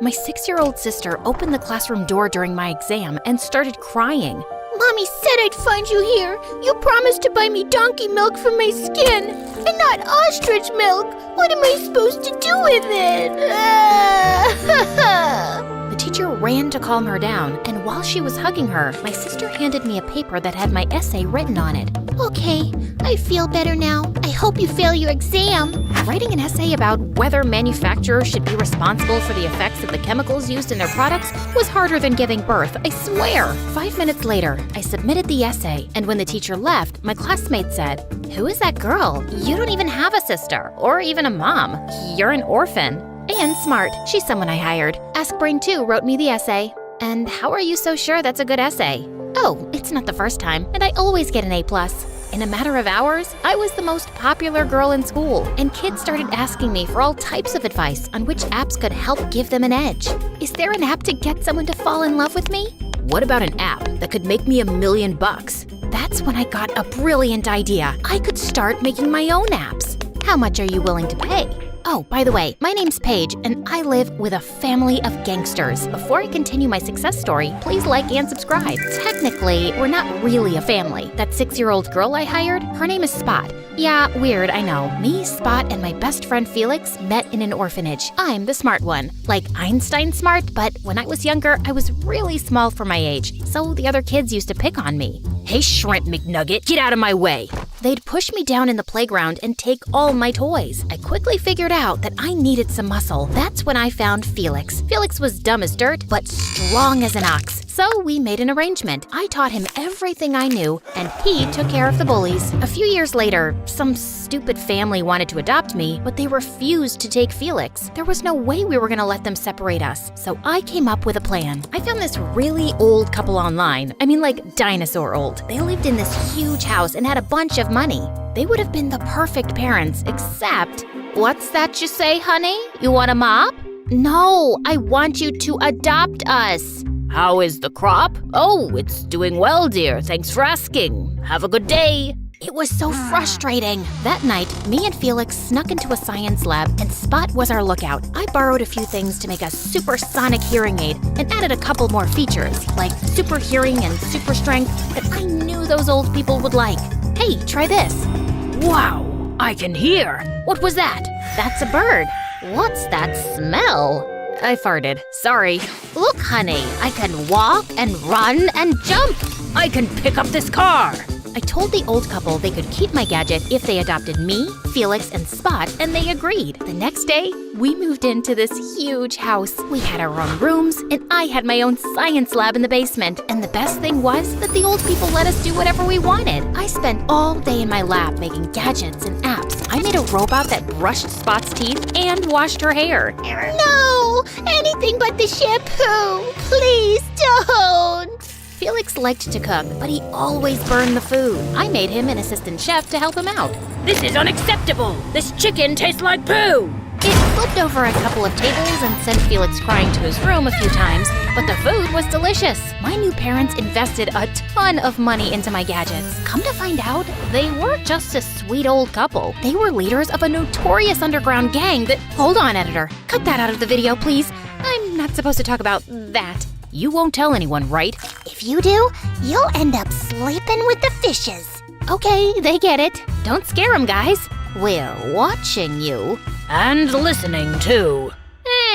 My 6-year-old sister opened the classroom door during my exam and started crying. Mommy said I'd find you here. You promised to buy me donkey milk for my skin, and not ostrich milk. What am I supposed to do with it? The teacher ran to calm her down, and while she was hugging her, my sister handed me a paper that had my essay written on it. Okay, I feel better now. I hope you fail your exam. Writing an essay about whether manufacturers should be responsible for the effects of the chemicals used in their products was harder than giving birth, I swear. 5 minutes later, I submitted the essay, and when the teacher left, my classmate said, "Who is that girl? You don't even have a sister, or even a mom. You're an orphan." And smart. She's someone I hired. Ask Brain 2 wrote me the essay. And how are you so sure that's a good essay? Oh, it's not the first time, and I always get an A+. In a matter of hours, I was the most popular girl in school, and kids started asking me for all types of advice on which apps could help give them an edge. Is there an app to get someone to fall in love with me? What about an app that could make me $1 million? That's when I got a brilliant idea. I could start making my own apps. How much are you willing to pay? Oh, by the way, my name's Paige, and I live with a family of gangsters. Before I continue my success story, please like and subscribe. Technically, we're not really a family. That 6-year-old girl I hired, her name is Spot. Yeah, weird, I know. Me, Spot, and my best friend Felix met in an orphanage. I'm the smart one. Like Einstein smart, but when I was younger, I was really small for my age, so the other kids used to pick on me. Hey, Shrimp McNugget, get out of my way! They'd push me down in the playground and take all my toys. I quickly figured out that I needed some muscle. That's when I found Felix. Felix was dumb as dirt, but strong as an ox. So we made an arrangement. I taught him everything I knew, and he took care of the bullies. A few years later, some stupid family wanted to adopt me, but they refused to take Felix. There was no way we were gonna let them separate us, so I came up with a plan. I found this really old couple online. I mean, like dinosaur old. They lived in this huge house and had a bunch of money. They would have been the perfect parents, except... What's that you say, honey? You want a mop? No, I want you to adopt us. How is the crop? Oh, it's doing well, dear. Thanks for asking. Have a good day. It was so frustrating. That night, me and Felix snuck into a science lab, and Spot was our lookout. I borrowed a few things to make a supersonic hearing aid and added a couple more features, like super hearing and super strength, that I knew those old people would like. Hey, try this. Wow, I can hear. What was that? That's a bird. What's that smell? I farted. Sorry. Look, honey, I can walk and run and jump. I can pick up this car. I told the old couple they could keep my gadget if they adopted me, Felix, and Spot, and they agreed. The next day, we moved into this huge house. We had our own rooms, and I had my own science lab in the basement. And the best thing was that the old people let us do whatever we wanted. I spent all day in my lab making gadgets and apps. I made a robot that brushed Spot's teeth and washed her hair. No! Anything but the shampoo! Please don't! Felix liked to cook, but he always burned the food. I made him an assistant chef to help him out. This is unacceptable! This chicken tastes like poo! It flipped over a couple of tables and sent Felix crying to his room a few times, but the food was delicious. My new parents invested a ton of money into my gadgets. Come to find out, they weren't just a sweet old couple. They were leaders of a notorious underground gang that... Hold on, editor. Cut that out of the video, please. I'm not supposed to talk about that. You won't tell anyone, right? If you do, you'll end up sleeping with the fishes. Okay, they get it. Don't scare them, guys. We're watching you. And listening, too.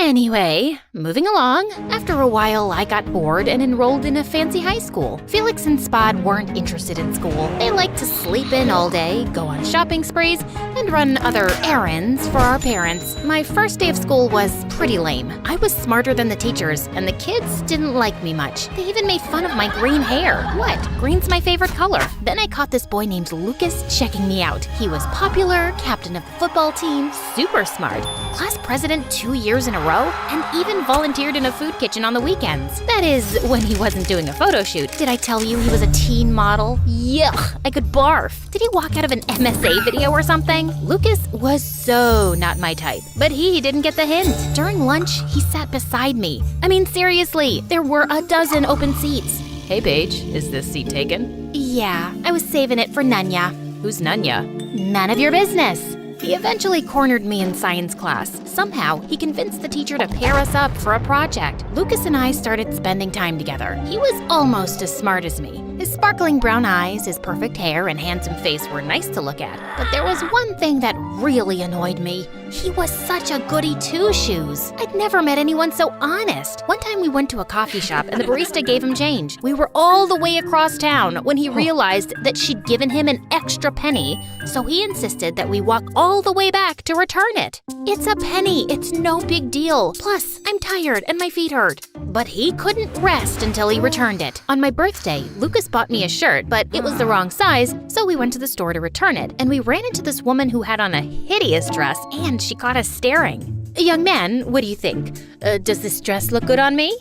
Anyway, moving along, after a while I got bored and enrolled in a fancy high school. Felix and Spod weren't interested in school. They liked to sleep in all day, go on shopping sprees, and run other errands for our parents. My first day of school was pretty lame. I was smarter than the teachers, and the kids didn't like me much. They even made fun of my green hair. What? Green's my favorite color. Then I caught this boy named Lucas checking me out. He was popular, captain of the football team, super smart, class president 2 years in a row, and even volunteered in a food kitchen on the weekends. That is, when he wasn't doing a photo shoot. Did I tell you he was a teen model? Yuck, I could barf. Did he walk out of an MSA video or something? Lucas was so not my type, but he didn't get the hint. During lunch, he sat beside me. I mean, seriously, there were a dozen open seats. Hey, Paige, is this seat taken? Yeah, I was saving it for Nunya. Who's Nunya? None of your business. He eventually cornered me in science class. Somehow, he convinced the teacher to pair us up for a project. Lucas and I started spending time together. He was almost as smart as me. His sparkling brown eyes, his perfect hair, and handsome face were nice to look at. But there was one thing that really annoyed me. He was such a goody two-shoes. I'd never met anyone so honest. One time we went to a coffee shop and the barista gave him change. We were all the way across town when he realized that she'd given him an extra penny, so he insisted that we walk all the way back to return it. It's a penny, it's no big deal. Plus, I'm tired and my feet hurt. But he couldn't rest until he returned it. On my birthday, Lucas bought me a shirt, but it was the wrong size, so we went to the store to return it, and we ran into this woman who had on a hideous dress, and she caught us staring. Young man, what do you think? Does this dress look good on me?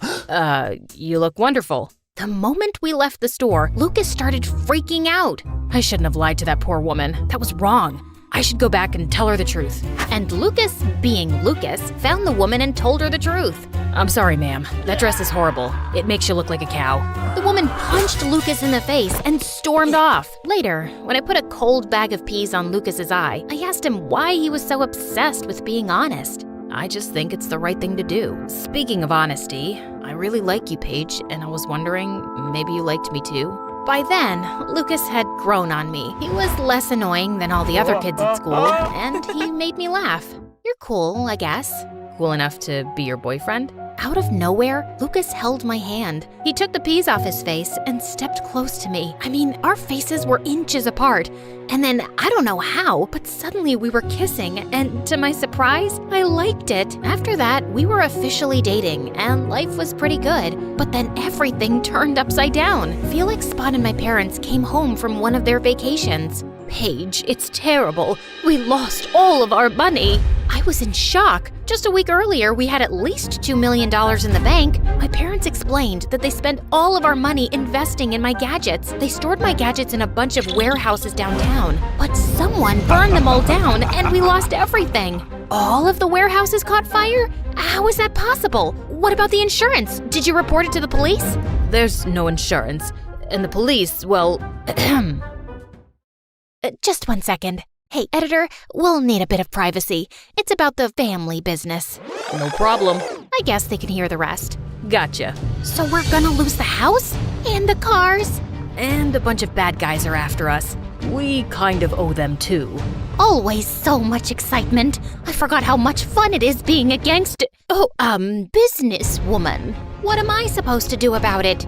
You look wonderful. The moment we left the store, Lucas started freaking out. I shouldn't have lied to that poor woman. That was wrong. I should go back and tell her the truth. And Lucas, being Lucas, found the woman and told her the truth. I'm sorry, ma'am. That dress is horrible. It makes you look like a cow. The woman punched Lucas in the face and stormed off. Later, when I put a cold bag of peas on Lucas's eye, I asked him why he was so obsessed with being honest. I just think it's the right thing to do. Speaking of honesty, I really like you, Paige, and I was wondering, maybe you liked me too? By then, Lucas had grown on me. He was less annoying than all the other kids at school, and he made me laugh. You're cool, I guess. Cool enough to be your boyfriend? Out of nowhere, Lucas held my hand. He took the peas off his face and stepped close to me. I mean, our faces were inches apart. And then, I don't know how, but suddenly we were kissing, and to my surprise, I liked it. After that, we were officially dating, and life was pretty good. But then everything turned upside down. Felix, Spot, and my parents came home from one of their vacations. Paige, it's terrible. We lost all of our money. I was in shock. Just a week earlier, we had at least $2 million in the bank. My parents explained that they spent all of our money investing in my gadgets. They stored my gadgets in a bunch of warehouses downtown. But someone burned them all down, and we lost everything. All of the warehouses caught fire? How is that possible? What about the insurance? Did you report it to the police? There's no insurance. And the police, well, Just 1 second. Hey, editor, we'll need a bit of privacy. It's about the family business. No problem. I guess they can hear the rest. Gotcha. So we're gonna lose the house? And the cars? And a bunch of bad guys are after us. We kind of owe them too. Always so much excitement. I forgot how much fun it is being a businesswoman. What am I supposed to do about it?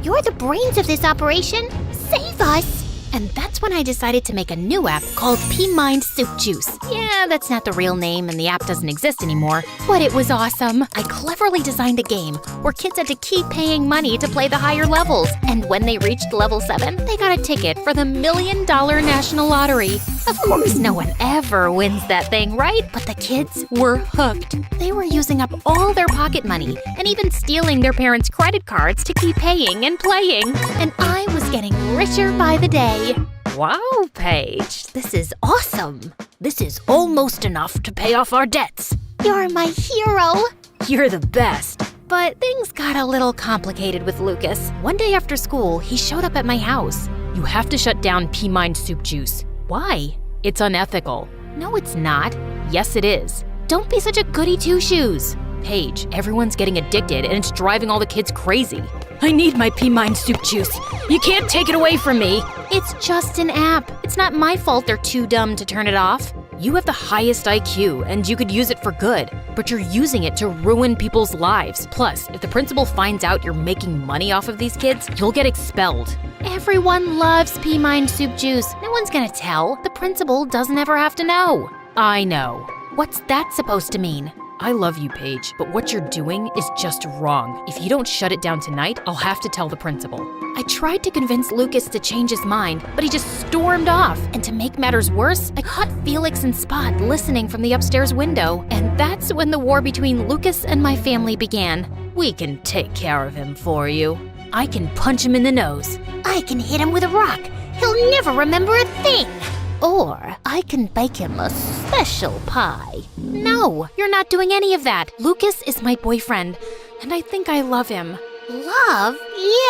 You're the brains of this operation. Save us! And that's when I decided to make a new app called P-Mind Soup Juice. Yeah, that's not the real name and the app doesn't exist anymore, but it was awesome. I cleverly designed a game where kids had to keep paying money to play the higher levels. And when they reached level 7, they got a ticket for the $1 Million National Lottery. Of course, no one ever wins that thing, right? But the kids were hooked. They were using up all their pocket money and even stealing their parents' credit cards to keep paying and playing. And I was getting richer by the day. Wow, Paige, this is awesome. This is almost enough to pay off our debts. You're my hero. You're the best. But things got a little complicated with Lucas. One day after school, he showed up at my house. You have to shut down P-Mind Soup Juice. Why? It's unethical. No, it's not. Yes, it is. Don't be such a goody two-shoes. Paige, everyone's getting addicted and it's driving all the kids crazy. I need my P-Mind Soup Juice. You can't take it away from me. It's just an app. It's not my fault they're too dumb to turn it off. You have the highest IQ, and you could use it for good, but you're using it to ruin people's lives. Plus, if the principal finds out you're making money off of these kids, you'll get expelled. Everyone loves pea mind soup juice. No one's gonna tell. The principal doesn't ever have to know. I know. What's that supposed to mean? I love you, Paige, but what you're doing is just wrong. If you don't shut it down tonight, I'll have to tell the principal. I tried to convince Lucas to change his mind, but he just stormed off. And to make matters worse, I caught Felix and Spot listening from the upstairs window, and that's when the war between Lucas and my family began. We can take care of him for you. I can punch him in the nose. I can hit him with a rock. He'll never remember a thing. Or I can bake him a special pie. No, you're not doing any of that. Lucas is my boyfriend, and I think I love him. Love?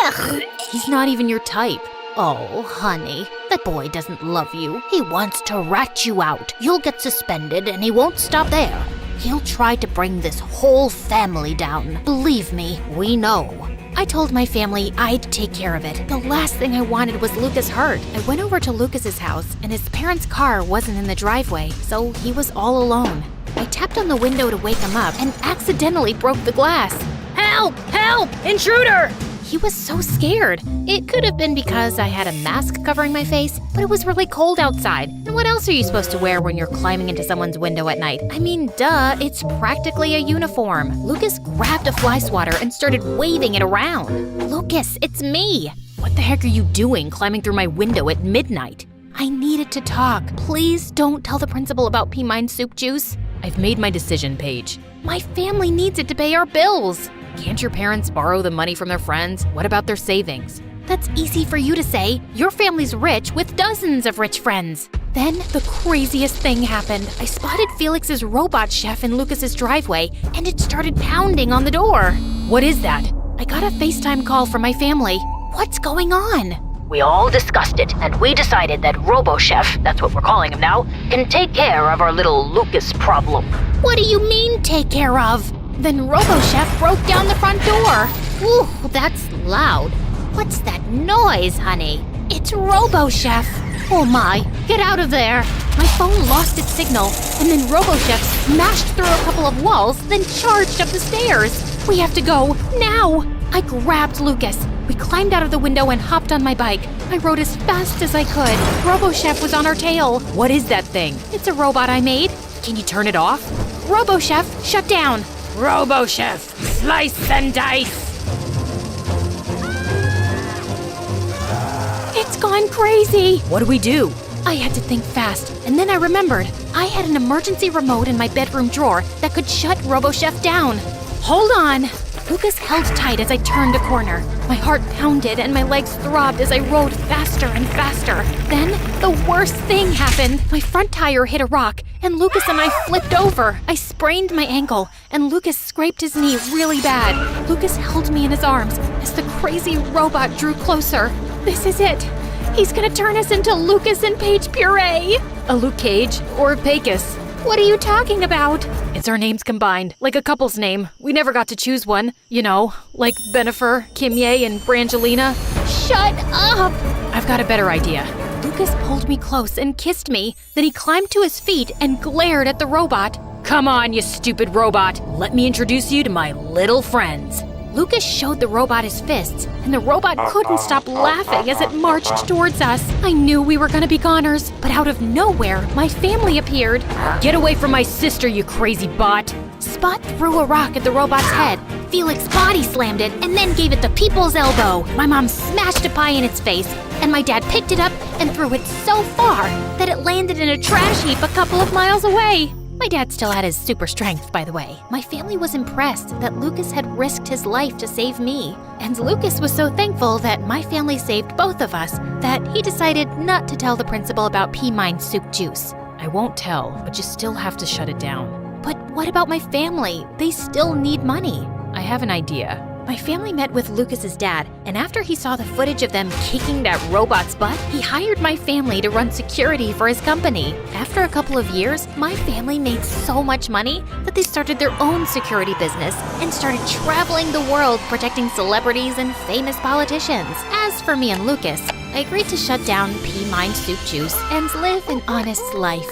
Yuck. He's not even your type. Oh, honey, that boy doesn't love you. He wants to rat you out. You'll get suspended, and he won't stop there. He'll try to bring this whole family down. Believe me, we know. I told my family I'd take care of it. The last thing I wanted was Lucas hurt. I went over to Lucas's house, and his parents' car wasn't in the driveway, so he was all alone. I tapped on the window to wake him up and accidentally broke the glass. Help! Help! Intruder! He was so scared. It could have been because I had a mask covering my face, but it was really cold outside. And what else are you supposed to wear when you're climbing into someone's window at night? I mean, duh, it's practically a uniform. Lucas grabbed a fly swatter and started waving it around. Lucas, it's me. What the heck are you doing climbing through my window at midnight? I needed to talk. Please don't tell the principal about pea mind soup juice. I've made my decision, Paige. My family needs it to pay our bills. Can't your parents borrow the money from their friends? What about their savings? That's easy for you to say. Your family's rich with dozens of rich friends. Then the craziest thing happened. I spotted Felix's robot chef in Lucas's driveway, and it started pounding on the door. What is that? I got a FaceTime call from my family. What's going on? We all discussed it, and we decided that RoboChef, that's what we're calling him now, can take care of our little Lucas problem. What do you mean, take care of? Then RoboChef broke down the front door. Ooh, that's loud. What's that noise, honey? It's RoboChef. Oh my, get out of there. My phone lost its signal, and then RoboChef smashed through a couple of walls, then charged up the stairs. We have to go, now. I grabbed Lucas. We climbed out of the window and hopped on my bike. I rode as fast as I could. RoboChef was on our tail. What is that thing? It's a robot I made. Can you turn it off? RoboChef, shut down. RoboChef, slice and dice. It's gone crazy. What do we do? I had to think fast, and then I remembered. I had an emergency remote in my bedroom drawer that could shut RoboChef down. Hold on. Lucas held tight as I turned a corner. My heart pounded and my legs throbbed as I rode faster and faster. Then, the worst thing happened. My front tire hit a rock, and Lucas and I flipped over. I sprained my ankle, and Lucas scraped his knee really bad. Lucas held me in his arms as the crazy robot drew closer. This is it. He's gonna turn us into Lucas and Paige puree. A Luke Cage or a Pecos? What are you talking about? It's our names combined, like a couple's name. We never got to choose one. You know, like Benifer, Kimye, and Brangelina. Shut up! I've got a better idea. Lucas pulled me close and kissed me. Then he climbed to his feet and glared at the robot. Come on, you stupid robot. Let me introduce you to my little friends. Lucas showed the robot his fists, and the robot couldn't stop laughing as it marched towards us. I knew we were gonna be goners, but out of nowhere, my family appeared. Get away from my sister, you crazy bot! Spot threw a rock at the robot's head. Felix body slammed it and then gave it the people's elbow. My mom smashed a pie in its face, and my dad picked it up and threw it so far that it landed in a trash heap a couple of miles away. My dad still had his super strength, by the way. My family was impressed that Lucas had risked his life to save me. And Lucas was so thankful that my family saved both of us that he decided not to tell the principal about pea mind soup juice. I won't tell, but you still have to shut it down. But what about my family? They still need money. I have an idea. My family met with Lucas's dad, and after he saw the footage of them kicking that robot's butt, he hired my family to run security for his company. After a couple of years, my family made so much money that they started their own security business and started traveling the world protecting celebrities and famous politicians. As for me and Lucas, I agreed to shut down pea mind soup juice and live an honest life.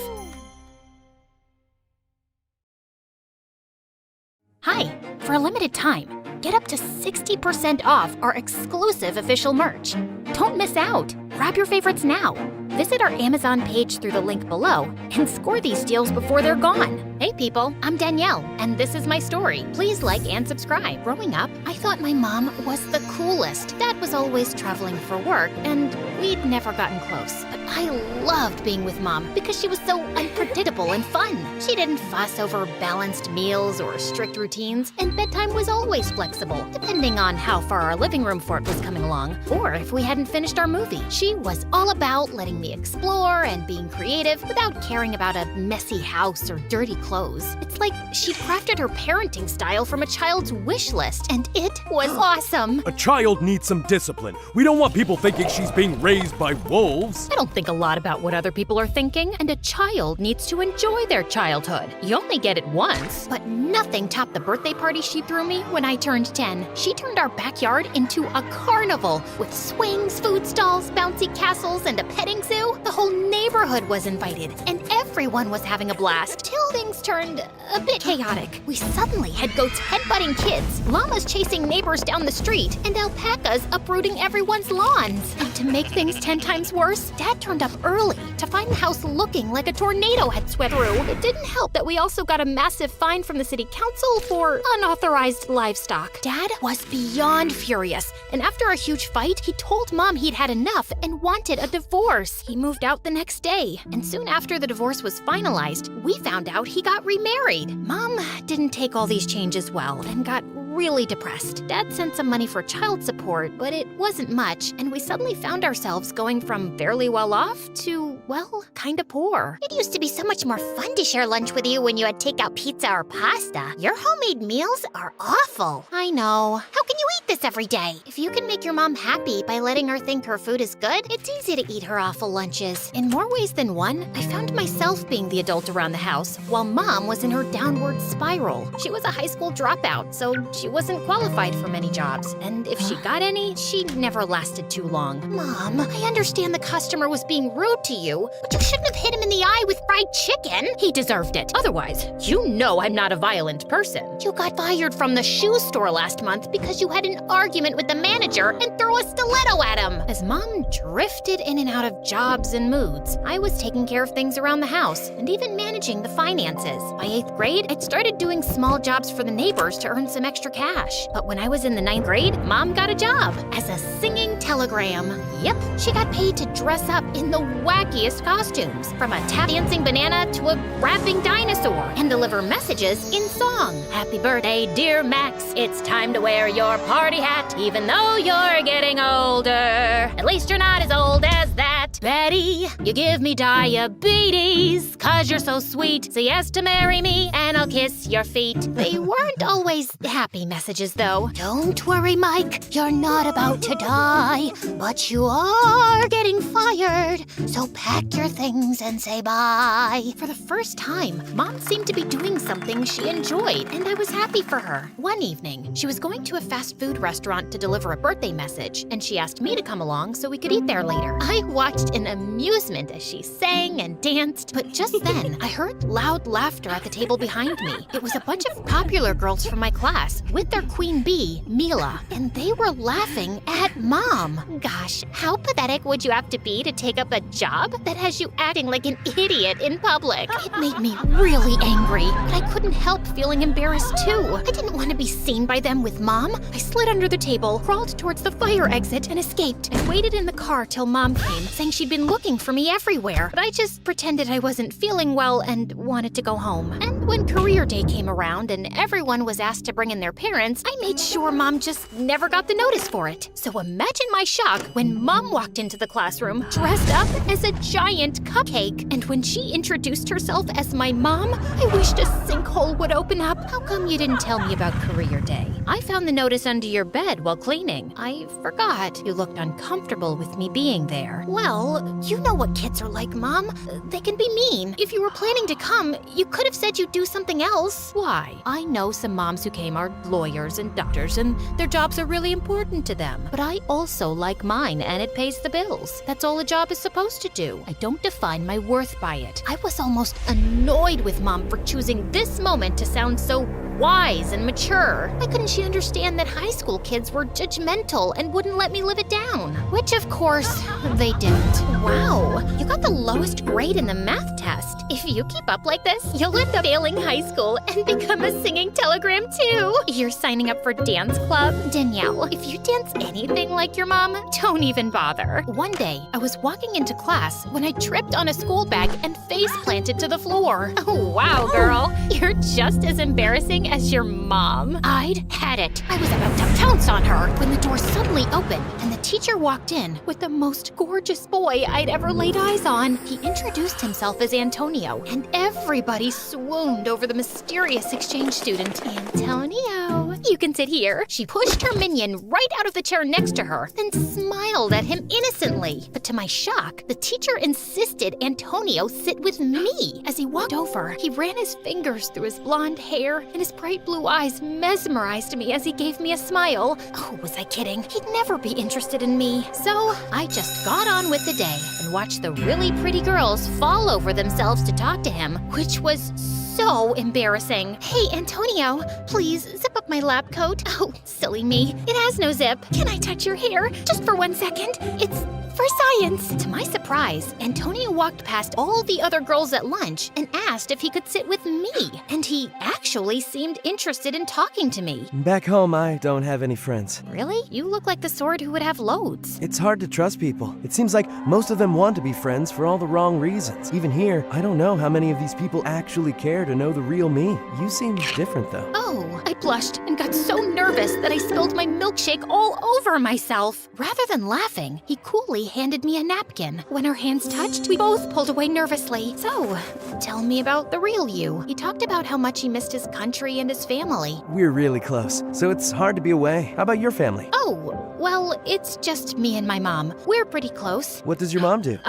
For a limited time, get up to 60% off our exclusive official merch. Don't miss out. Grab your favorites now. Visit our Amazon page through the link below and score these deals before they're gone. Hey people, I'm Danielle, and this is my story. Please like and subscribe. Growing up, I thought my mom was the coolest. Dad was always traveling for work, and we'd never gotten close. But I loved being with Mom because she was so unpredictable and fun. She didn't fuss over balanced meals or strict routines, and bedtime was always flexible, depending on how far our living room fort was coming along, or if we hadn't finished our movie. She was all about letting me explore and being creative without caring about a messy house or dirty clothes. It's like she crafted her parenting style from a child's wish list, and it was awesome. A child needs some discipline. We don't want people thinking she's being raised by wolves. I don't think a lot about what other people are thinking, and a child needs to enjoy their childhood. You only get it once. But nothing topped the birthday party she threw me when I turned 10. She turned our backyard into a carnival with swings, food stalls, bouncy castles, and a petting zoo. The whole neighborhood was invited, and everyone was having a blast, till things turned a bit chaotic. We suddenly had goats headbutting kids, llamas chasing neighbors down the street, and alpacas uprooting everyone's lawns. And to make things 10 times worse, Dad turned up early to find the house looking like a tornado had swept through. It didn't help that we also got a massive fine from the city council for unauthorized livestock. Dad was beyond furious, and after a huge fight, he told Mom he'd had enough and wanted a divorce. He moved out the next day, and soon after the divorce was finalized, we found out he got remarried. Mom didn't take all these changes well and got really depressed. Dad sent some money for child support, but it wasn't much, and we suddenly found ourselves going from fairly well off to, well, kinda poor. It used to be so much more fun to share lunch with you when you had takeout pizza or pasta. Your homemade meals are awful. I know. How can you eat this every day? If you can make your mom happy by letting her think her food is good, it's easy to eat her awful lunches. In more ways than one, I found myself being the adult around the house while Mom was in her downward spiral. She was a high school dropout, so she wasn't qualified for many jobs, and if she got any, she never lasted too long. Mom, I understand the customer was being rude to you, but you shouldn't have hit him in the eye with fried chicken. He deserved it. Otherwise, you know I'm not a violent person. You got fired from the shoe store last month because you had an argument with the manager and threw a stiletto at him. As Mom drifted in and out of jobs and moods, I was taking care of things around the house and even managing the finances. By 8th grade, I'd started doing small jobs for the neighbors to earn some extra cash. But when I was in the 9th grade, Mom got a job as a singing telegram. Yep, she got paid to dress up in the wackiest costumes, from a tap dancing banana to a rapping dinosaur, and deliver messages in song. Happy birthday, dear Max. It's time to wear your party hat, even though you're getting older. At least you're not as old as that. Betty, you give me diabetes, 'cause you're so sweet. Say yes to marry me, and I'll kiss your feet. They weren't always happy messages, though. Don't worry, Mike, you're not about to die, but you are getting fired, so pack your things and say bye. For the first time, Mom seemed to be doing something she enjoyed, and I was happy for her. One evening, she was going to a fast food restaurant to deliver a birthday message, and she asked me to come along so we could eat there later. I watched in amusement as she sang and danced, but just then, I heard loud laughter at the table behind me. It was a bunch of popular girls from my class with their queen bee, Mila, and they were laughing at Mom. Gosh, how pathetic would you have to be to take up a job that has you acting like an idiot in public? It made me really angry, but I couldn't help feeling embarrassed too. I didn't want to be seen by them with Mom. I slid under the table, crawled towards the fire exit, and escaped. I waited in the car till Mom came, saying she'd been looking for me everywhere, but I just pretended I wasn't feeling well and wanted to go home. And when career day came around and everyone was asked to bring in their parents, I made sure Mom just never got the notice for it. So imagine my shock when Mom walked into the classroom dressed up as a giant cupcake. And when she introduced herself as my mom, I wished a sinkhole would open up. How come you didn't tell me about career day? I found the notice under your bed while cleaning. I forgot. You looked uncomfortable with me being there. Well, you know what kids are like, Mom. They can be mean. If you were planning to come, you could have said you'd do something else. Why? I know some moms who came are lawyers and doctors, and their jobs are really important to them. But I also like mine, and it pays the bills. That's all a job is supposed to do. I don't define my worth by it. I was almost annoyed with Mom for choosing this moment to sound so wise and mature. Why couldn't she understand that high school kids were judgmental and wouldn't let me live it down? Which, of course, they didn't. Wow, you got the lowest grade in the math test. If you keep up like this, you'll end up failing high school and become a singing telegram too. You're signing up for dance club? Danielle, if you dance anything like your mom, don't even bother. One day, I was walking into class when I tripped on a school bag and face planted to the floor. Oh, wow, girl. You're just as embarrassing as your mom. I'd had it. I was about to pounce on her when the door suddenly opened and the teacher walked in with the most gorgeous boy I'd ever laid eyes on. He introduced himself as Antonio, and everybody swooned over the mysterious exchange student. Antonio, you can sit here. She pushed her minion right out of the chair next to her, then smiled at him innocently. But to my shock, the teacher insisted Antonio sit with me. As he walked over, he ran his fingers through his blonde hair, and his bright blue eyes mesmerized me as he gave me a smile. Oh, was I kidding? He'd never be interested in me. So I just got on with the day and watched the really pretty girls fall over themselves to talk to him, which was so embarrassing. Hey, Antonio, please zip up my lab coat. Oh, silly me. It has no zip. Can I touch your hair just for 1 second? It's for science. To my surprise, Antonio walked past all the other girls at lunch and asked if he could sit with me. And he actually seemed interested in talking to me. Back home, I don't have any friends. Really? You look like the sort who would have loads. It's hard to trust people. It seems like most of them want to be friends for all the wrong reasons. Even here, I don't know how many of these people actually care to know the real me. You seem different, though. Oh, I blushed and got so nervous that I spilled my milkshake all over myself. Rather than laughing, he coolly handed me a napkin. When our hands touched, we both pulled away nervously. So, tell me about the real you. He talked about how much he missed his country and his family. We're really close, so it's hard to be away. How about your family? Oh, well, it's just me and my mom. We're pretty close. What does your mom do?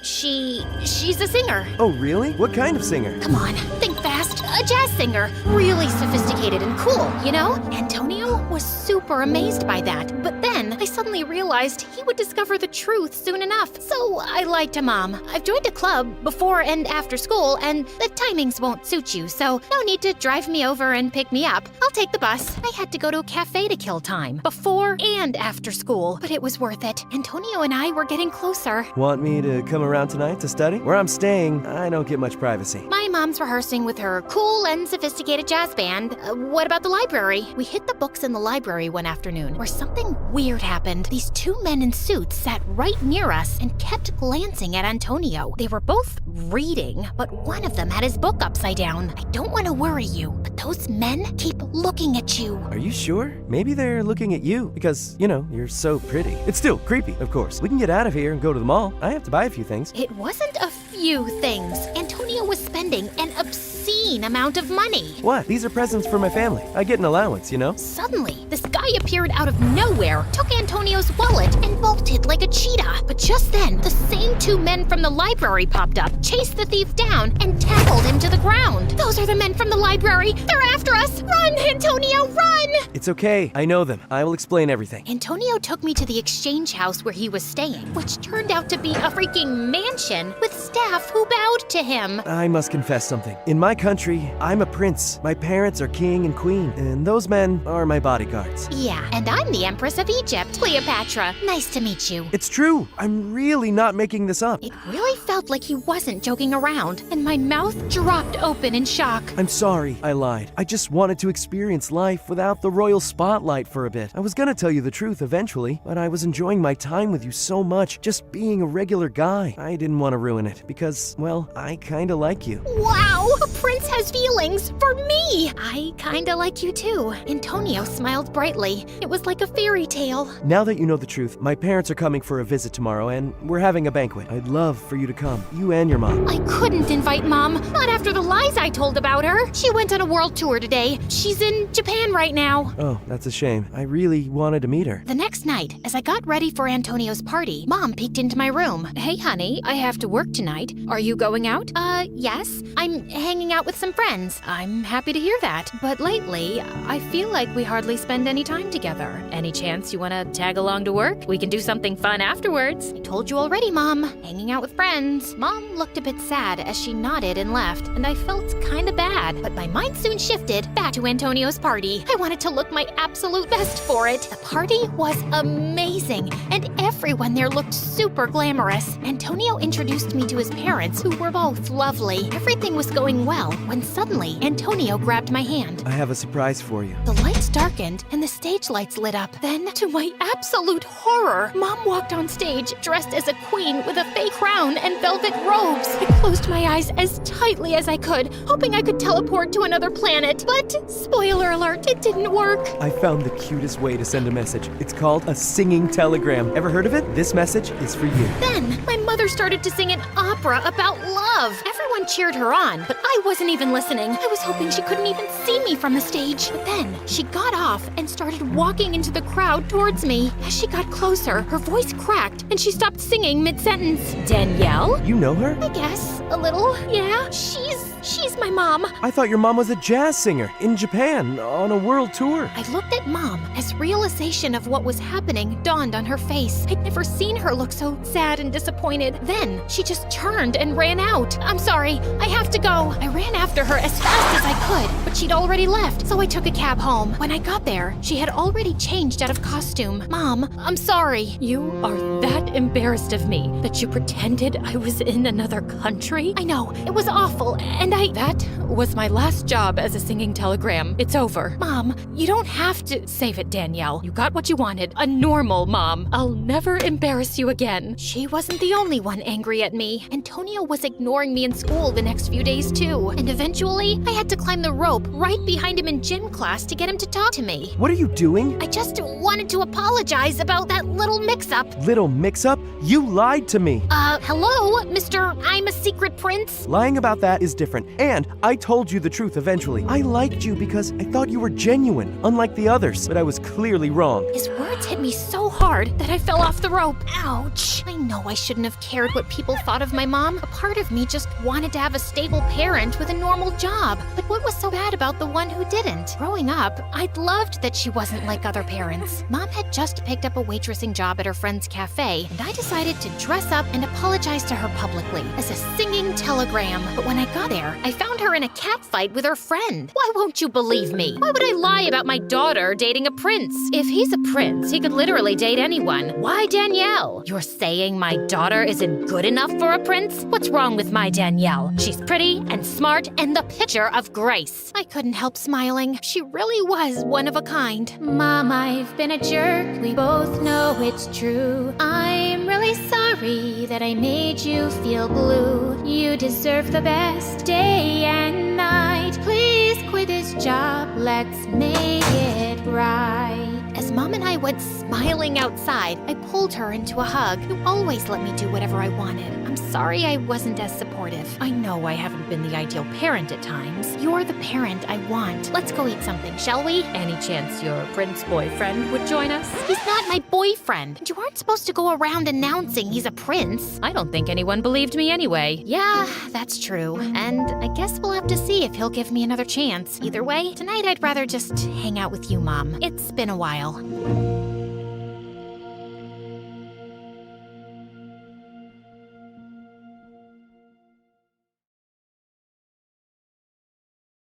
She's a singer. Oh, really? What kind of singer? Come on, think fast. A jazz singer. Really sophisticated and cool, you know? Antonio was super amazed by that. But then I suddenly realized he would discover the truth soon enough. So I lied to Mom. I've joined a club before and after school, and the timings won't suit you, so no need to drive me over and pick me up. I'll take the bus. I had to go to a cafe to kill time, before and after school, but it was worth it. Antonio and I were getting closer. Want me to come around tonight to study? Where I'm staying, I don't get much privacy. My mom's rehearsing with her cool and sophisticated jazz band. What about the library? We hit the books in the library one afternoon where something weird happened. These two men in suits sat right near us and kept glancing at Antonio. They were both reading, but one of them had his book upside down. I don't want to worry you, but those men keep looking at you. Are you sure? Maybe they're looking at you because, you know, you're so pretty. It's still creepy, of course. We can get out of here and go to the mall. I have to buy a few things. It wasn't a few things. Antonio was spending an obscene amount of money. What? These are presents for my family. I get an allowance, you know? Suddenly, this guy appeared out of nowhere, took Antonio's wallet, and bolted like a cheetah. But just then, the same two men from the library popped up, chased the thief down, and tackled him to the ground. Those are the men from the library. They're after us. Run, Antonio, run! It's okay. I know them. I will explain everything. Antonio took me to the exchange house where he was staying, which turned out to be a freaking mansion with staff who bowed to him. I must confess something. In my country, I'm a prince. My parents are king and queen, and those men are my bodyguards. Yeah, and I'm the Empress of Egypt, Cleopatra. Nice to meet you. It's true. I'm really not making this up. It really felt like he wasn't joking around, and my mouth dropped open in shock. I'm sorry, I lied. I just wanted to experience life without the royal spotlight for a bit. I was gonna tell you the truth eventually, but I was enjoying my time with you so much, just being a regular guy. I didn't want to ruin it because, well, I kinda like you. Wow! A prince has feelings for me! I kinda like you too. Antonio smiled brightly. It was like a fairy tale. Now that you know the truth, my parents are coming for a visit tomorrow and we're having a banquet. I'd love for you to come, you and your mom. I couldn't invite Mom, not after the lies I told about her. She went on a world tour today. She's in Japan right now. Oh, that's a shame. I really wanted to meet her. The next night, as I got ready for Antonio's party, Mom peeked into my room. Hey, honey, I have to work tonight. tonight. Are you going out? Yes. I'm hanging out with some friends. I'm happy to hear that. But lately, I feel like we hardly spend any time together. Any chance you want to tag along to work? We can do something fun afterwards. I told you already, Mom. Hanging out with friends. Mom looked a bit sad as she nodded and left, and I felt kinda bad. But my mind soon shifted back to Antonio's party. I wanted to look my absolute best for it. The party was amazing, and everyone there looked super glamorous. Antonio introduced me to his parents, who were both lovely. Everything was going well when suddenly Antonio grabbed my hand. I have a surprise for you. The lights darkened and the stage lights lit up. Then, to my absolute horror, Mom walked on stage dressed as a queen with a fake crown and velvet robes. I closed my eyes as tightly as I could, hoping I could teleport to another planet. But, spoiler alert, it didn't work. I found the cutest way to send a message. It's called a singing telegram. Ever heard of it? This message is for you. Then, my mother started to sing an opera about love. Everyone cheered her on, but I wasn't even listening. I was hoping she couldn't even see me from the stage. But then, she got off and started walking into the crowd towards me. As she got closer, her voice cracked and she stopped singing mid-sentence. Danielle? You know her? I guess, a little, yeah. She's my mom. I thought your mom was a jazz singer in Japan on a world tour. I looked at Mom as realization of what was happening dawned on her face. I'd never seen her look so sad and disappointed. Then she just turned and ran out. I'm sorry, I have to go. I ran after her as fast as I could, but she'd already left, so I took a cab home. When I got there, she had already changed out of costume. Mom, I'm sorry. You are that embarrassed of me that you pretended I was in another country? I know, it was awful, and That was my last job as a singing telegram. It's over. Mom, You don't have to save it, Danielle. You got what you wanted. A normal mom. I'll never embarrass you again. She wasn't the only one angry at me. Antonio was ignoring me in school the next few days too. And eventually, I had to climb the rope right behind him in gym class to get him to talk to me. What are you doing? I just wanted to apologize about that little mix-up. Little mix-up? You lied to me. Hello, Mr. I'm a secret prince? Lying about that is different. And I told you the truth eventually. I liked you because I thought you were genuine, unlike the others, but I was clearly wrong. His words hit me so hard that I fell off the rope. Ouch. I know I shouldn't have cared what people thought of my mom. A part of me just wanted to have a stable parent with a normal job. But what was so bad about the one who didn't? Growing up, I'd loved that she wasn't like other parents. Mom had just picked up a waitressing job at her friend's cafe, and I decided to dress up and apologize to her publicly as a singing telegram. But when I got there, I found her in a cat fight with her friend. Why won't you believe me? Why would I lie about my daughter dating a prince? If he's a prince, he could literally date anyone. Why Danielle? You're saying my daughter isn't good enough for a prince? What's wrong with my Danielle? She's pretty and smart and the picture of grace. I couldn't help smiling. She really was one of a kind. Mom, I've been a jerk. We both know it's true. I'm really sorry that I made you feel blue. You deserve the best day and night. Please quit this job. Let's make it right. As Mom and I went smiling outside, I pulled her into a hug. You always let me do whatever I wanted. I'm sorry I wasn't as supportive. I know I haven't been the ideal parent at times. You're the parent I want. Let's go eat something, shall we? Any chance your prince boyfriend would join us? He's not my boyfriend. And you aren't supposed to go around announcing he's a prince. I don't think anyone believed me anyway. Yeah, that's true. And I guess we'll have to see if he'll give me another chance. Either way, tonight I'd rather just hang out with you, Mom. It's been a while.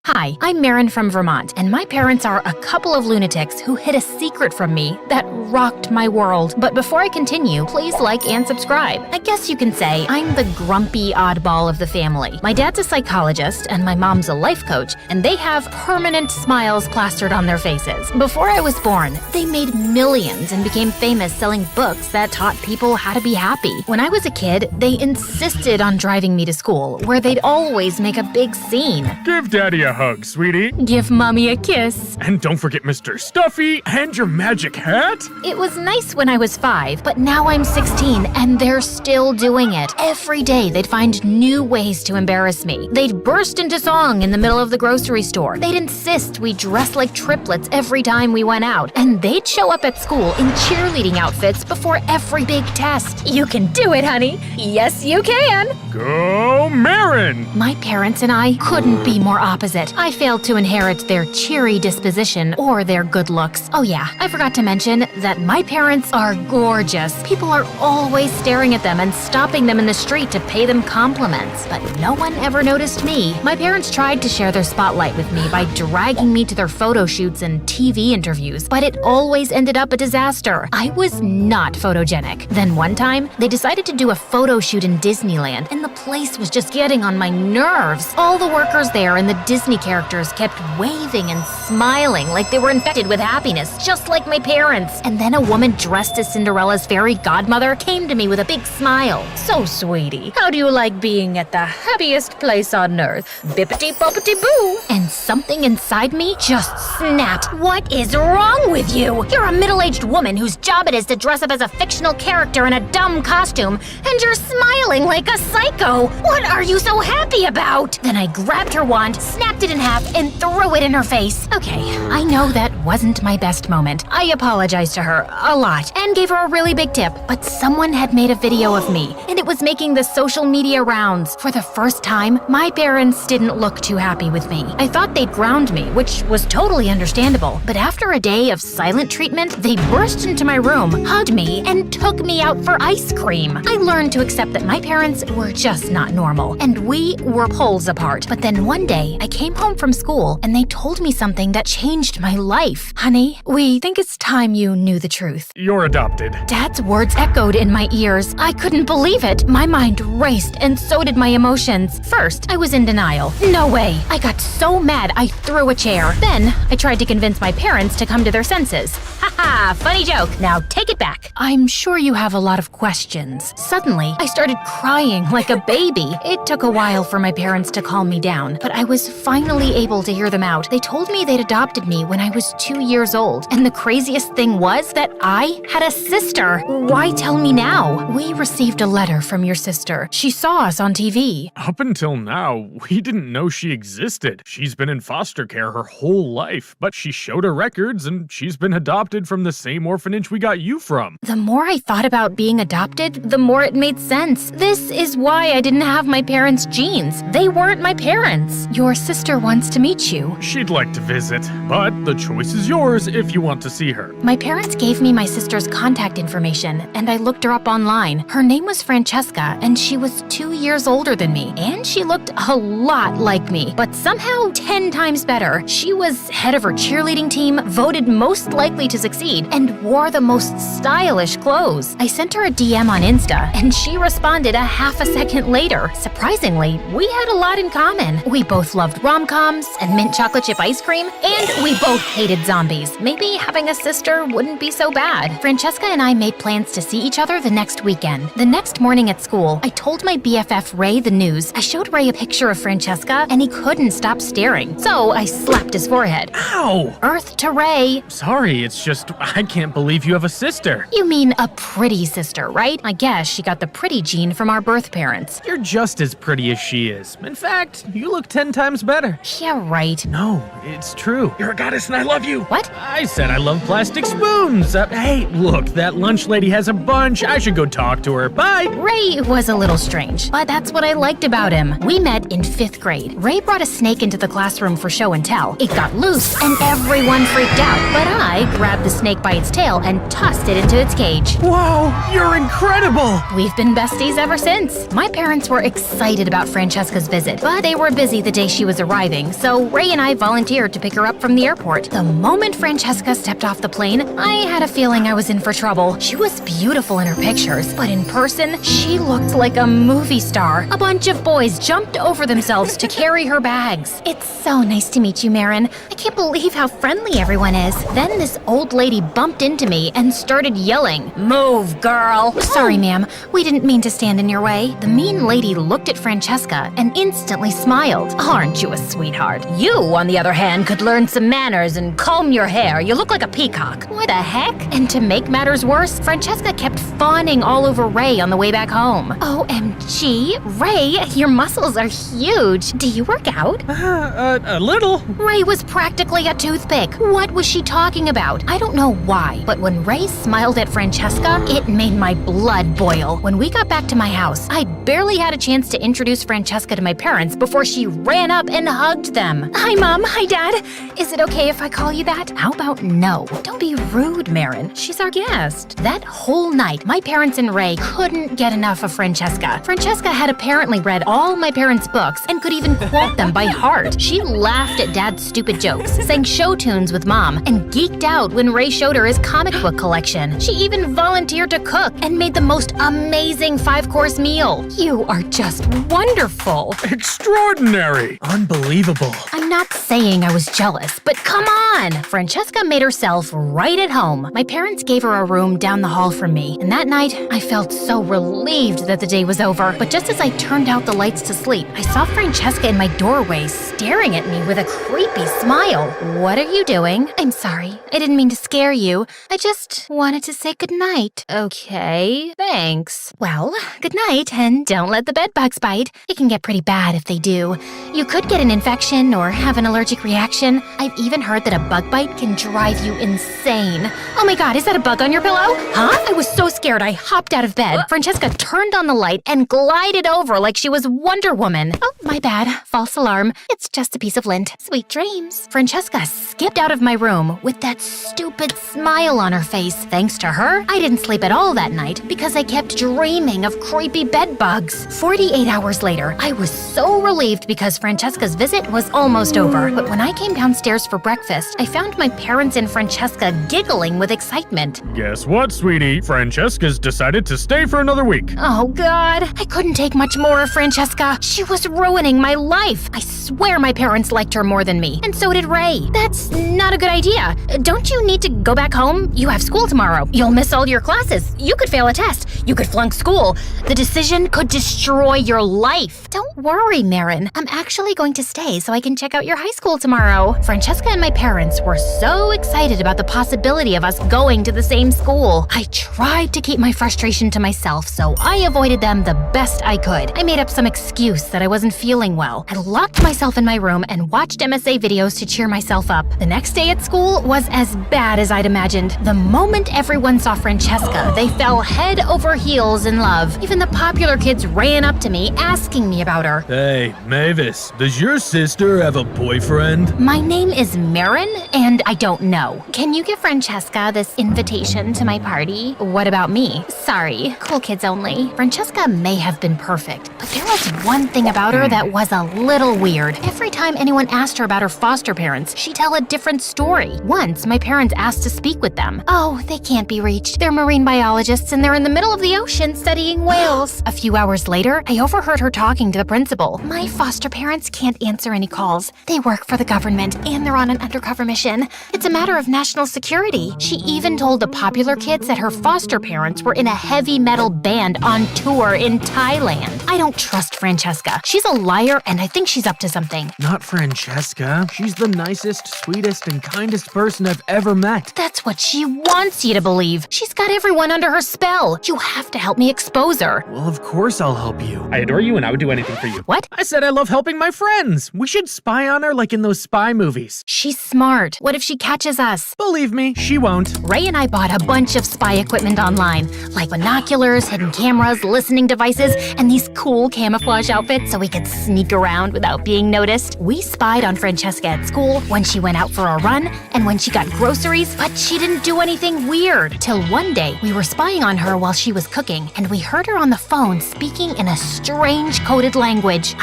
Hi, I'm Marin from Vermont, and my parents are a couple of lunatics who hid a secret from me that rocked my world. But before I continue, please like and subscribe. I guess you can say I'm the grumpy oddball of the family. My dad's a psychologist, and my mom's a life coach, and they have permanent smiles plastered on their faces. Before I was born, they made millions and became famous selling books that taught people how to be happy. When I was a kid, they insisted on driving me to school, where they'd always make a big scene. Give Daddy a hug, sweetie. Give Mommy a kiss. And don't forget Mr. Stuffy and your magic hat. It was nice when I was 5, but now I'm 16 and they're still doing it. Every day they'd find new ways to embarrass me. They'd burst into song in the middle of the grocery store. They'd insist we dress like triplets every time we went out. And they'd show up at school in cheerleading outfits before every big test. You can do it, honey. Yes, you can. Go, Marin! My parents and I couldn't be more opposite. I failed to inherit their cheery disposition or their good looks. Oh yeah, I forgot to mention that my parents are gorgeous. People are always staring at them and stopping them in the street to pay them compliments. But no one ever noticed me. My parents tried to share their spotlight with me by dragging me to their photo shoots and TV interviews, but it always ended up a disaster. I was not photogenic. Then one time, they decided to do a photo shoot in Disneyland, and the place was just getting on my nerves. All the workers there and the Disney characters kept waving and smiling like they were infected with happiness, just like my parents. And then a woman dressed as Cinderella's fairy godmother came to me with a big smile. So, sweetie, how do you like being at the happiest place on earth? Bippity-boppity-boo! And something inside me just snapped. What is wrong with you? You're a middle-aged woman whose job it is to dress up as a fictional character in a dumb costume, and you're smiling like a psycho. What are you so happy about? Then I grabbed her wand, snapped it in half, and threw it in her face. Okay, I know that wasn't my best moment. I apologized to her a lot and gave her a really big tip, but someone had made a video of me, and it was making the social media rounds. For the first time, my parents didn't look too happy with me. I thought they'd ground me, which was totally understandable, but after a day of silent treatment, they burst into my room, hugged me, and took me out for ice cream. I learned to accept that my parents were just not normal, and we were poles apart. But then one day, I came home from school, and they told me something that changed my life. Honey, we think it's time you knew the truth. You're adopted. Dad's words echoed in my ears. I couldn't believe it. My mind raced, and so did my emotions. First, I was in denial. No way. I got so mad I threw a chair. Then, I tried to convince my parents to come to their senses. Haha, funny joke. Now take it back. I'm sure you have a lot of questions. Suddenly, I started crying like a baby. It took a while for my parents to calm me down, but I was finally able to hear them out. They told me they'd adopted me when I was 2 years old, and the craziest thing was that I had a sister. Why tell me now? We received a letter from your sister. She saw us on TV. Up until now, we didn't know she existed. She's been in foster care her whole life, but she showed her records and she's been adopted from the same orphanage we got you from. The more I thought about being adopted, the more it made sense. This is why I didn't have my parents' genes. They weren't my parents. Your sister wants to meet you. She'd like to visit, but the choice is yours if you want to see her. My parents gave me my sister's contact information, and I looked her up online. Her name was Francesca, and she was 2 years older than me, and she looked a lot like me, but somehow 10 times better. She was head of her cheerleading team, voted most likely to succeed, and wore the most stylish clothes. I sent her a DM on Insta, and she responded a half a second later. Surprisingly, we had a lot in common. We both loved rom-coms and mint chocolate chip ice cream, and we both hated zombies. Maybe having a sister wouldn't be so bad. Francesca and I made plans to see each other the next weekend. The next morning at school, I told my BFF Ray the news. I showed Ray a picture of Francesca, and he couldn't stop staring. So I slapped his forehead. Ow! Earth to Ray. Sorry, it's just I can't believe you have a sister. You mean a pretty sister, right? I guess she got the pretty gene from our birth parents. You're just as pretty as she is. In fact, you look 10 times better. Yeah, right. No, it's true. You're a goddess and I love you. What? I said I love plastic spoons. Hey, look, that lunch lady has a bunch. I should go talk to her. Bye. Ray was a little strange, but that's what I liked about him. We met in 5th grade. Ray brought a snake into the classroom for show and tell. It got loose, and everyone freaked out. But I grabbed the snake by its tail and tossed it into its cage. Wow, you're incredible. We've been besties ever since. My parents were excited about Francesca's visit, but they were busy the day she was arriving, so Ray and I volunteered to pick her up from the airport. The moment Francesca stepped off the plane, I had a feeling I was in for trouble. She was beautiful in her pictures, but in person, she looked like a movie star. A bunch of boys jumped over themselves to carry her bags. It's so nice to meet you, Marin. I can't believe how friendly everyone is. Then this old lady bumped into me and started yelling, "Move, girl!" Sorry, ma'am. We didn't mean to stand in your way. The mean lady looked at Francesca and instantly smiled. "Aren't you a sweetheart? You, on the other hand, could learn some manners and comb your hair. You look like a peacock." What the heck? And to make matters worse, Francesca kept fawning all over Ray on the way back home. OMG, Ray, your muscles are huge. Do you work out? A little. Ray was practically a toothpick. What was she talking about? I don't know why, but when Ray smiled at Francesca, it made my blood boil. When we got back to my house, I barely had a chance to introduce Francesca to my parents before she ran up and hugged them. Hi, Mom. Hi, Dad. Is it okay if I call you that? How about no? Don't be rude, Marin. She's our guest. That whole night, my parents and Ray couldn't get enough of Francesca. Francesca had apparently read all my parents' books and could even quote them by heart. She laughed at Dad's stupid jokes, sang show tunes with Mom, and geeked out when Ray showed her his comic book collection. She even volunteered to cook and made the most amazing 5-course meal. You are just wonderful. Extraordinary. Unbelievable. I'm not saying I was jealous, but come on! Francesca made herself right at home. My parents gave her a room down the hall from me, and that night, I felt so relieved that the day was over. But just as I turned out the lights to sleep, I saw Francesca in my doorway staring at me with a creepy smile. What are you doing? I'm sorry. I didn't mean to scare you. I just wanted to say goodnight. Okay, thanks. Well, good night, and don't let the bedbugs bite. It can get pretty bad if they do. You could get an infection or have an allergic reaction. I've even heard that a bug bite can drive you insane. Oh my god, is that a bug on your pillow? Huh? I was so scared I hopped out of bed. Francesca turned on the light and glided over like she was Wonder Woman. Oh, my bad. False alarm. It's just a piece of lint. Sweet dreams. Francesca skipped out of my room with that stupid smile on her face. Thanks to her, I didn't sleep at all that night because I kept dreaming of creepy bed bugs. 48 hours later, I was so relieved because Francesca's visit was almost over. But when I came downstairs for breakfast, I found my parents and Francesca giggling with excitement. Guess what, sweetie? Francesca's decided to stay for another week. Oh, God. I couldn't take much more of Francesca. She was ruining my life. I swear my parents liked her more than me, and so did Ray. That's not a good idea. Don't you need to go back home? You have school tomorrow. You'll miss all your classes. You could fail a test. You could flunk school. The decision could destroy your life. Don't worry, Marin. I'm actually going to stay so I can check out your high school tomorrow. Francesca and my parents were so excited about the possibility of us going to the same school. I tried to keep my frustration to myself, so I avoided them the best I could. I made up some excuse that I wasn't feeling well. I locked myself in my room and watched MSA videos to cheer myself up. The next day at school was as bad as I'd imagined. The moment everyone saw Francesca, they fell head over heels in love. Even the popular kids ran up to me asking me about her. Hey, Mavis, does your sister have a boyfriend? My name is Marin, and I don't know. Can you give Francesca this invitation to my party? What about me? Sorry, cool kids only. Francesca may have been perfect, but there was one thing about her that was a little weird. Every time anyone asked her about her foster parents, she'd tell a different story. Once, my parents asked to speak with them. Oh, they can't be reached. They're marine biologists and they're in the middle of the ocean studying whales. A few hours later, I overheard her talking to the principal. My foster parents can't answer any calls. They work for the government and they're on an undercover mission. It's a matter of national security. She even told the popular kids that her foster parents were in a heavy metal band on tour in Thailand. I don't trust Francesca. She's a liar and I think she's up to something. Not Francesca. She's the nicest, sweetest, and kindest person I've ever met. That's what she wants you to believe. She's got everyone under her spell. You have to help me expose her. Well, of course I'll help you. I adore you and I would do anything for you. What? I said I love helping my friends. We should spy on her like in those spy movies. She's smart. What if she catches us? Believe me, she won't. Ray and I bought a bunch of spy equipment online, like binoculars, hidden cameras, listening devices, and these cool camouflage outfits so we could sneak around without being noticed. We spied on Francesca at school, when she went out for a run, and when she got groceries, but she didn't do anything weird. Till one day, we were spying on her while she was cooking, and we heard her on the phone speaking in a strange coded language.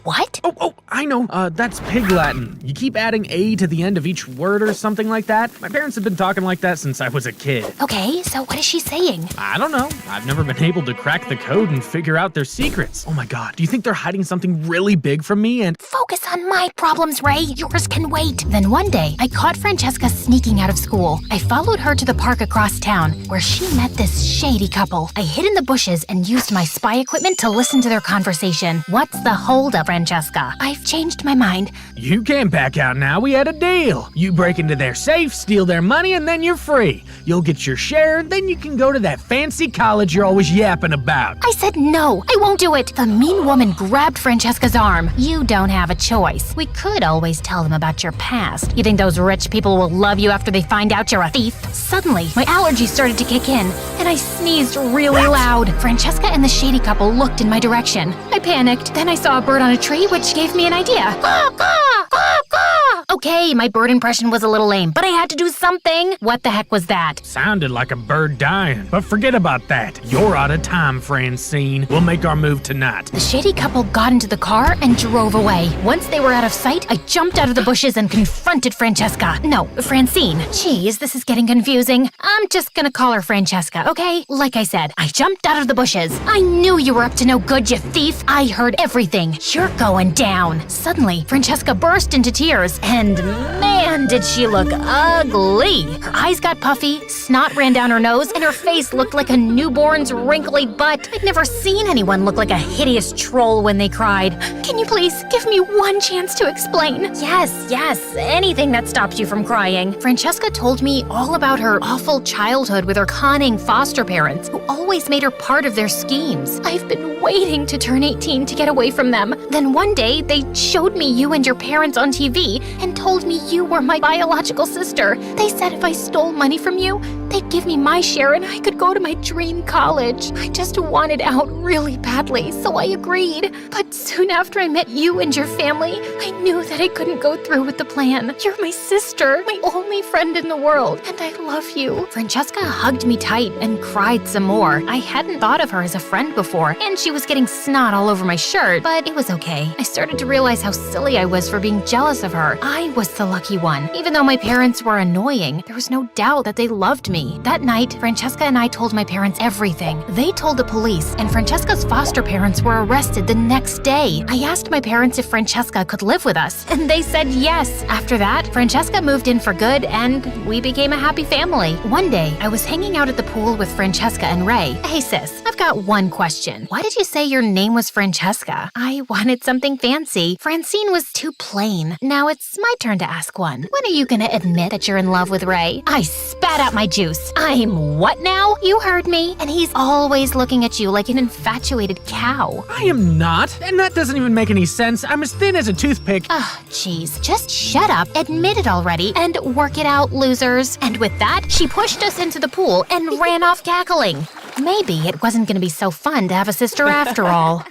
What? Oh, I know. That's Pig Latin. Latin. You keep adding A to the end of each word or something like that. My parents have been talking like that since I was a kid. Okay, so what is she saying? I don't know. I've never been able to crack the code and figure out their secrets. Oh my god, do you think they're hiding something really big from me and— Focus on my problems, Ray. Yours can wait. Then one day, I caught Francesca sneaking out of school. I followed her to the park across town, where she met this shady couple. I hid in the bushes and used my spy equipment to listen to their conversation. What's the holdup, Francesca? I've changed my mind. You can't back out now, we had a deal. You break into their safe, steal their money, and then you're free. You'll get your share, then you can go to that fancy college you're always yapping about. I said no, I won't do it. The mean woman grabbed Francesca's arm. You don't have a choice. We could always tell them about your past. You think those rich people will love you after they find out you're a thief? Suddenly, my allergies started to kick in, and I sneezed really loud. Francesca and the shady couple looked in my direction. I panicked. Then I saw a bird on a tree, which gave me an idea. Caw, caw, caw, caw. Okay, my bird impression was a little lame, but I had to do something. What the heck was that? Sounded like a bird dying, but forget about that. You're out of time, Francine. We'll make our move tonight. The shady couple got into the car and drove away. Once they were out of sight, I jumped out of the bushes and confronted Francesca. No, Francine. Geez, this is getting confusing. I'm just gonna call her Francesca, okay? Like I said, I jumped out of the bushes. I knew you were up to no good, you thief. I heard everything. You're going down. Suddenly, Francesca burst into tears, and man, did she look ugly. Her eyes got puffy, snot ran down her nose, and her face looked like a newborn's wrinkly butt. I'd never seen anyone look like a hideous troll when they cried. Can you please give me one chance to explain? Yes, anything that stops you from crying. Francesca told me all about her awful childhood with her conning foster parents, who always made her part of their schemes. I've been waiting to turn 18 to get away from them. Then one day, they showed me you and your parents on TV and told me you were my biological sister. They said if I stole money from you, they'd give me my share and I could go to my dream college. I just wanted out really badly, so I agreed. But soon after I met you and your family, I knew that I couldn't go through with the plan. You're my sister, my only friend in the world, and I love you. Francesca hugged me tight and cried some more. I hadn't thought of her as a friend before, and she was getting snot all over my shirt, but it was okay. I started to realize how silly I was for being jealous of her. I was the lucky one. Even though my parents were annoying, there was no doubt that they loved me. That night, Francesca and I told my parents everything. They told the police, and Francesca's foster parents were arrested the next day. I asked my parents if Francesca could live with us, and they said yes. After that, Francesca moved in for good, and we became a happy family. One day, I was hanging out at the pool with Francesca and Ray. Hey sis, I've got one question. Why did you say your name was Francesca? I wanted something fancy. Francine was too plain. Now it's my turn to ask one. When are you gonna admit that you're in love with Ray? I spat out my juice. I'm what now? You heard me. And he's always looking at you like an infatuated cow. I am not, and that doesn't even make any sense. I'm as thin as a toothpick. Jeez, just shut up, admit it already, and work it out, losers. And with that, she pushed us into the pool and ran off cackling. Maybe it wasn't gonna be so fun to have a sister after all.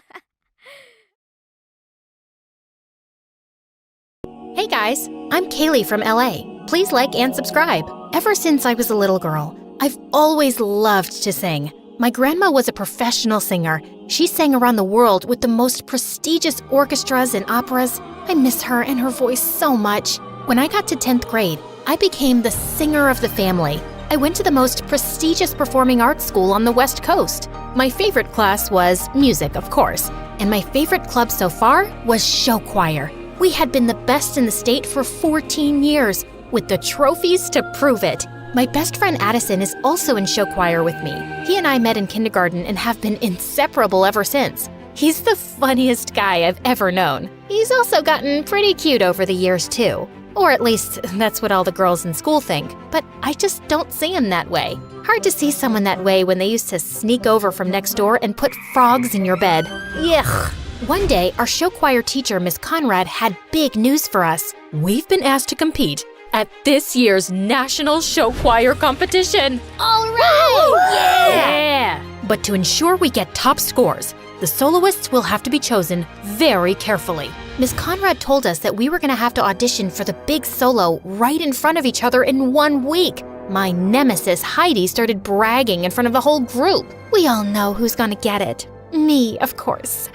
Hey guys, I'm Kaylee from LA. Please like and subscribe. Ever since I was a little girl, I've always loved to sing. My grandma was a professional singer. She sang around the world with the most prestigious orchestras and operas. I miss her and her voice so much. When I got to 10th grade, I became the singer of the family. I went to the most prestigious performing arts school on the West Coast. My favorite class was music, of course, and my favorite club so far was show choir. We had been the best in the state for 14 years, with the trophies to prove it. My best friend Addison is also in show choir with me. He and I met in kindergarten and have been inseparable ever since. He's the funniest guy I've ever known. He's also gotten pretty cute over the years too. Or at least, that's what all the girls in school think. But I just don't see him that way. Hard to see someone that way when they used to sneak over from next door and put frogs in your bed. Yuck. One day, our show choir teacher, Miss Conrad, had big news for us. We've been asked to compete at this year's National Show Choir Competition. All right! Yeah! But to ensure we get top scores, the soloists will have to be chosen very carefully. Miss Conrad told us that we were going to have to audition for the big solo right in front of each other in 1 week. My nemesis, Heidi, started bragging in front of the whole group. We all know who's going to get it. Me, of course.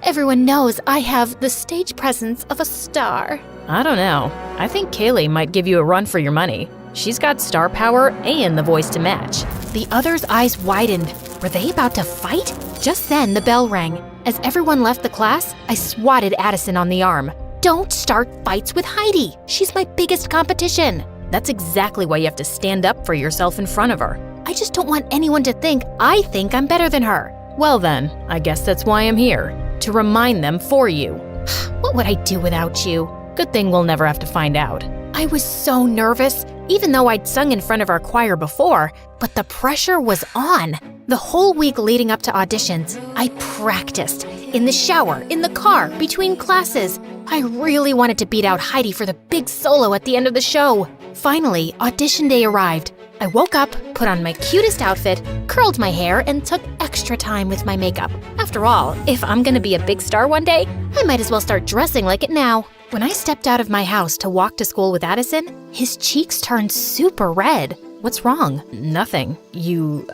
Everyone knows I have the stage presence of a star. I don't know. I think Kaylee might give you a run for your money. She's got star power and the voice to match. The others' eyes widened. Were they about to fight? Just then, the bell rang. As everyone left the class, I swatted Addison on the arm. Don't start fights with Heidi. She's my biggest competition. That's exactly why you have to stand up for yourself in front of her. I just don't want anyone to think I think I'm better than her. Well then, I guess that's why I'm here. To remind them for you. What would I do without you? Good thing we'll never have to find out. I was so nervous, even though I'd sung in front of our choir before, but the pressure was on. The whole week leading up to auditions, I practiced. In the shower, in the car, between classes. I really wanted to beat out Heidi for the big solo at the end of the show. Finally, audition day arrived. I woke up, put on my cutest outfit, curled my hair, and took extra time with my makeup. After all, if I'm gonna be a big star one day, I might as well start dressing like it now. When I stepped out of my house to walk to school with Addison, his cheeks turned super red. What's wrong? Nothing. You,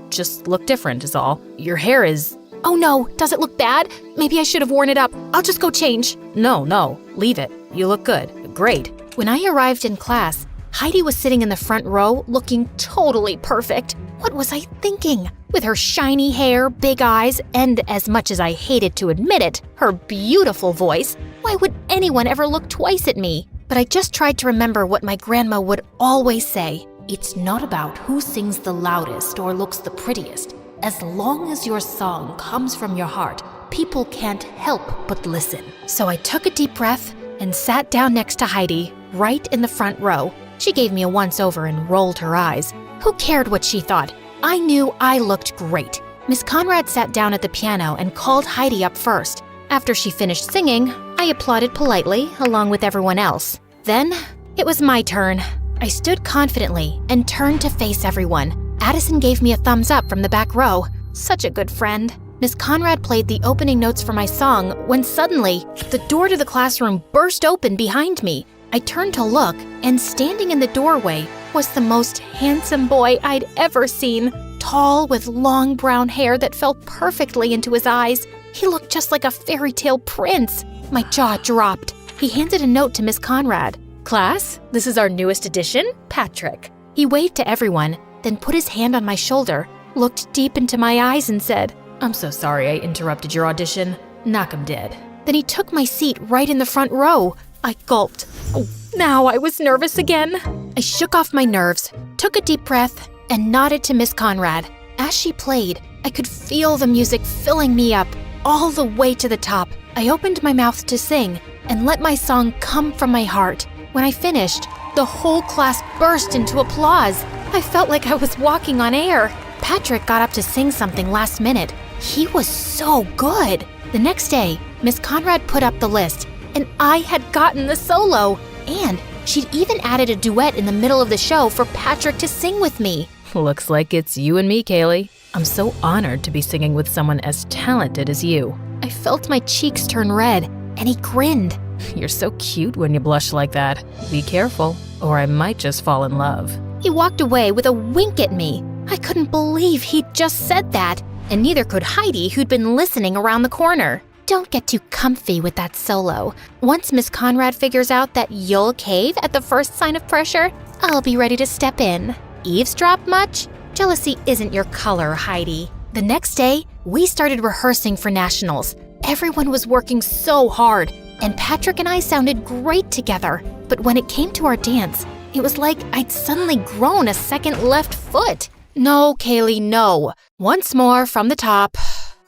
just look different is all. Your hair is... Oh no, does it look bad? Maybe I should have worn it up. I'll just go change. No, leave it. You look good. Great. When I arrived in class, Heidi was sitting in the front row looking totally perfect. What was I thinking? With her shiny hair, big eyes, and as much as I hated to admit it, her beautiful voice, why would anyone ever look twice at me? But I just tried to remember what my grandma would always say. It's not about who sings the loudest or looks the prettiest. As long as your song comes from your heart, people can't help but listen. So I took a deep breath and sat down next to Heidi, right in the front row. She gave me a once-over and rolled her eyes. Who cared what she thought? I knew I looked great. Miss Conrad sat down at the piano and called Heidi up first. After she finished singing, I applauded politely, along with everyone else. Then, it was my turn. I stood confidently and turned to face everyone. Addison gave me a thumbs up from the back row. Such a good friend. Miss Conrad played the opening notes for my song when suddenly, the door to the classroom burst open behind me. I turned to look, and standing in the doorway was the most handsome boy I'd ever seen. Tall, with long brown hair that fell perfectly into his eyes. He looked just like a fairy tale prince. My jaw dropped. He handed a note to Miss Conrad. Class, this is our newest addition, Patrick. He waved to everyone, then put his hand on my shoulder, looked deep into my eyes and said, I'm so sorry I interrupted your audition. Knock 'em dead. Then he took my seat right in the front row. I gulped. Oh, now I was nervous again. I shook off my nerves, took a deep breath, and nodded to Miss Conrad. As she played, I could feel the music filling me up, all the way to the top. I opened my mouth to sing and let my song come from my heart. When I finished, the whole class burst into applause. I felt like I was walking on air. Patrick got up to sing something last minute. He was so good. The next day, Miss Conrad put up the list, and I had gotten the solo. And she'd even added a duet in the middle of the show for Patrick to sing with me. Looks like it's you and me, Kaylee. I'm so honored to be singing with someone as talented as you. I felt my cheeks turn red, and he grinned. You're so cute when you blush like that. Be careful, or I might just fall in love. He walked away with a wink at me. I couldn't believe he'd just said that, and neither could Heidi, who'd been listening around the corner. Don't get too comfy with that solo. Once Miss Conrad figures out that you'll cave at the first sign of pressure, I'll be ready to step in. Eavesdrop much? Jealousy isn't your color, Heidi. The next day, we started rehearsing for nationals. Everyone was working so hard, and Patrick and I sounded great together. But when it came to our dance, it was like I'd suddenly grown a second left foot. No, Kaylee, no. Once more from the top.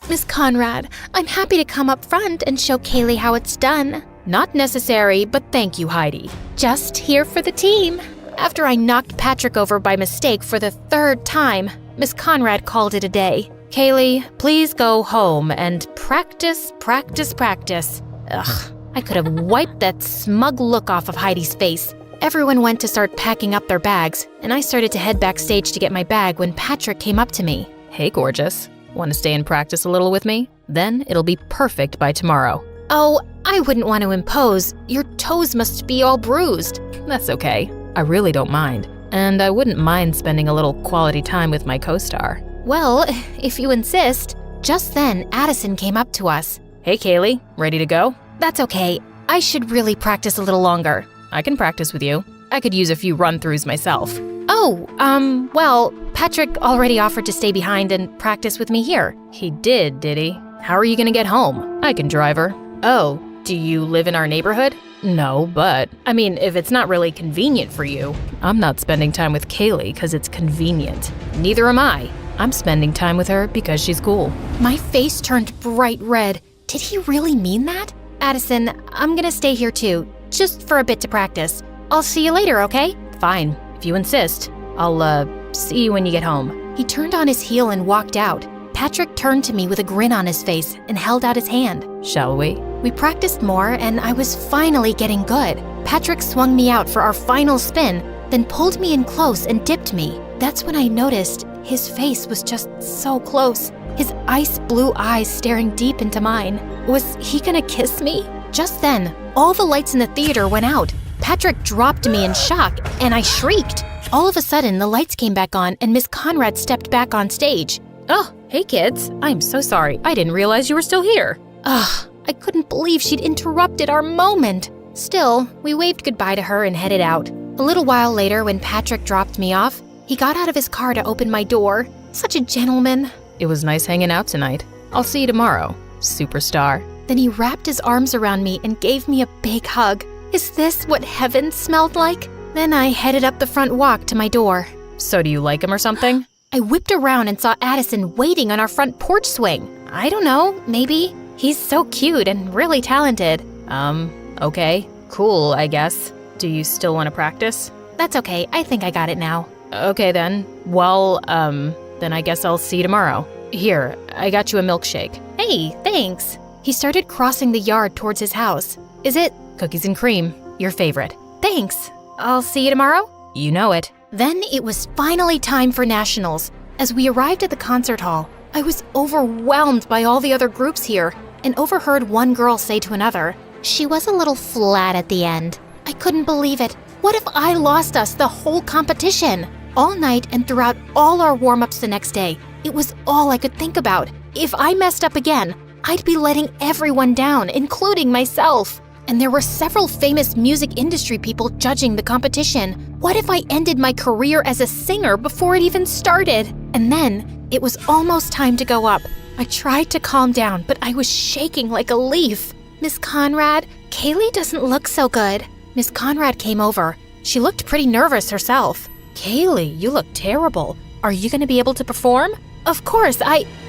Miss Conrad, I'm happy to come up front and show Kaylee how it's done. Not necessary, but thank you, Heidi. Just here for the team. After I knocked Patrick over by mistake for the third time, Miss Conrad called it a day. Kaylee, please go home and practice. Ugh, I could have wiped that smug look off of Heidi's face. Everyone went to start packing up their bags, and I started to head backstage to get my bag when Patrick came up to me. Hey, gorgeous. Want to stay and practice a little with me? Then it'll be perfect by tomorrow. Oh, I wouldn't want to impose. Your toes must be all bruised. That's okay. I really don't mind. And I wouldn't mind spending a little quality time with my co-star. Well, if you insist. Just then, Addison came up to us. Hey, Kaylee. Ready to go? That's okay. I should really practice a little longer. I can practice with you. I could use a few run-throughs myself. Oh, well, Patrick already offered to stay behind and practice with me here. He did he? How are you gonna get home? I can drive her. Oh, do you live in our neighborhood? No, but, I mean, if it's not really convenient for you, I'm not spending time with Kaylee because it's convenient. Neither am I. I'm spending time with her because she's cool. My face turned bright red. Did he really mean that? Addison, I'm gonna stay here too, just for a bit to practice. I'll see you later, okay? Fine, if you insist. I'll, see you when you get home. He turned on his heel and walked out. Patrick turned to me with a grin on his face and held out his hand. Shall we? We practiced more and I was finally getting good. Patrick swung me out for our final spin, then pulled me in close and dipped me. That's when I noticed his face was just so close. His ice blue eyes staring deep into mine. Was he gonna kiss me? Just then, all the lights in the theater went out. Patrick dropped me in shock, and I shrieked. All of a sudden, the lights came back on, and Miss Conrad stepped back on stage. Oh, hey kids. I'm so sorry. I didn't realize you were still here. Ugh, I couldn't believe she'd interrupted our moment. Still, we waved goodbye to her and headed out. A little while later, when Patrick dropped me off, he got out of his car to open my door. Such a gentleman. It was nice hanging out tonight. I'll see you tomorrow, superstar. Then he wrapped his arms around me and gave me a big hug. Is this what heaven smelled like? Then I headed up the front walk to my door. So do you like him or something? I whipped around and saw Addison waiting on our front porch swing. I don't know, maybe. He's so cute and really talented. Okay. Cool, I guess. Do you still want to practice? That's okay, I think I got it now. Okay then. Well, then I guess I'll see you tomorrow. Here, I got you a milkshake. Hey, thanks. He started crossing the yard towards his house. Is it? Cookies and cream, your favorite. Thanks. I'll see you tomorrow? You know it. Then it was finally time for nationals. As we arrived at the concert hall, I was overwhelmed by all the other groups here and overheard one girl say to another, She was a little flat at the end. I couldn't believe it. What if I lost us the whole competition? All night and throughout all our warm-ups the next day, it was all I could think about. If I messed up again, I'd be letting everyone down, including myself. And there were several famous music industry people judging the competition. What if I ended my career as a singer before it even started? And then, it was almost time to go up. I tried to calm down, but I was shaking like a leaf. Miss Conrad, Kaylee doesn't look so good. Miss Conrad came over. She looked pretty nervous herself. Kaylee, you look terrible. Are you gonna be able to perform? Of course,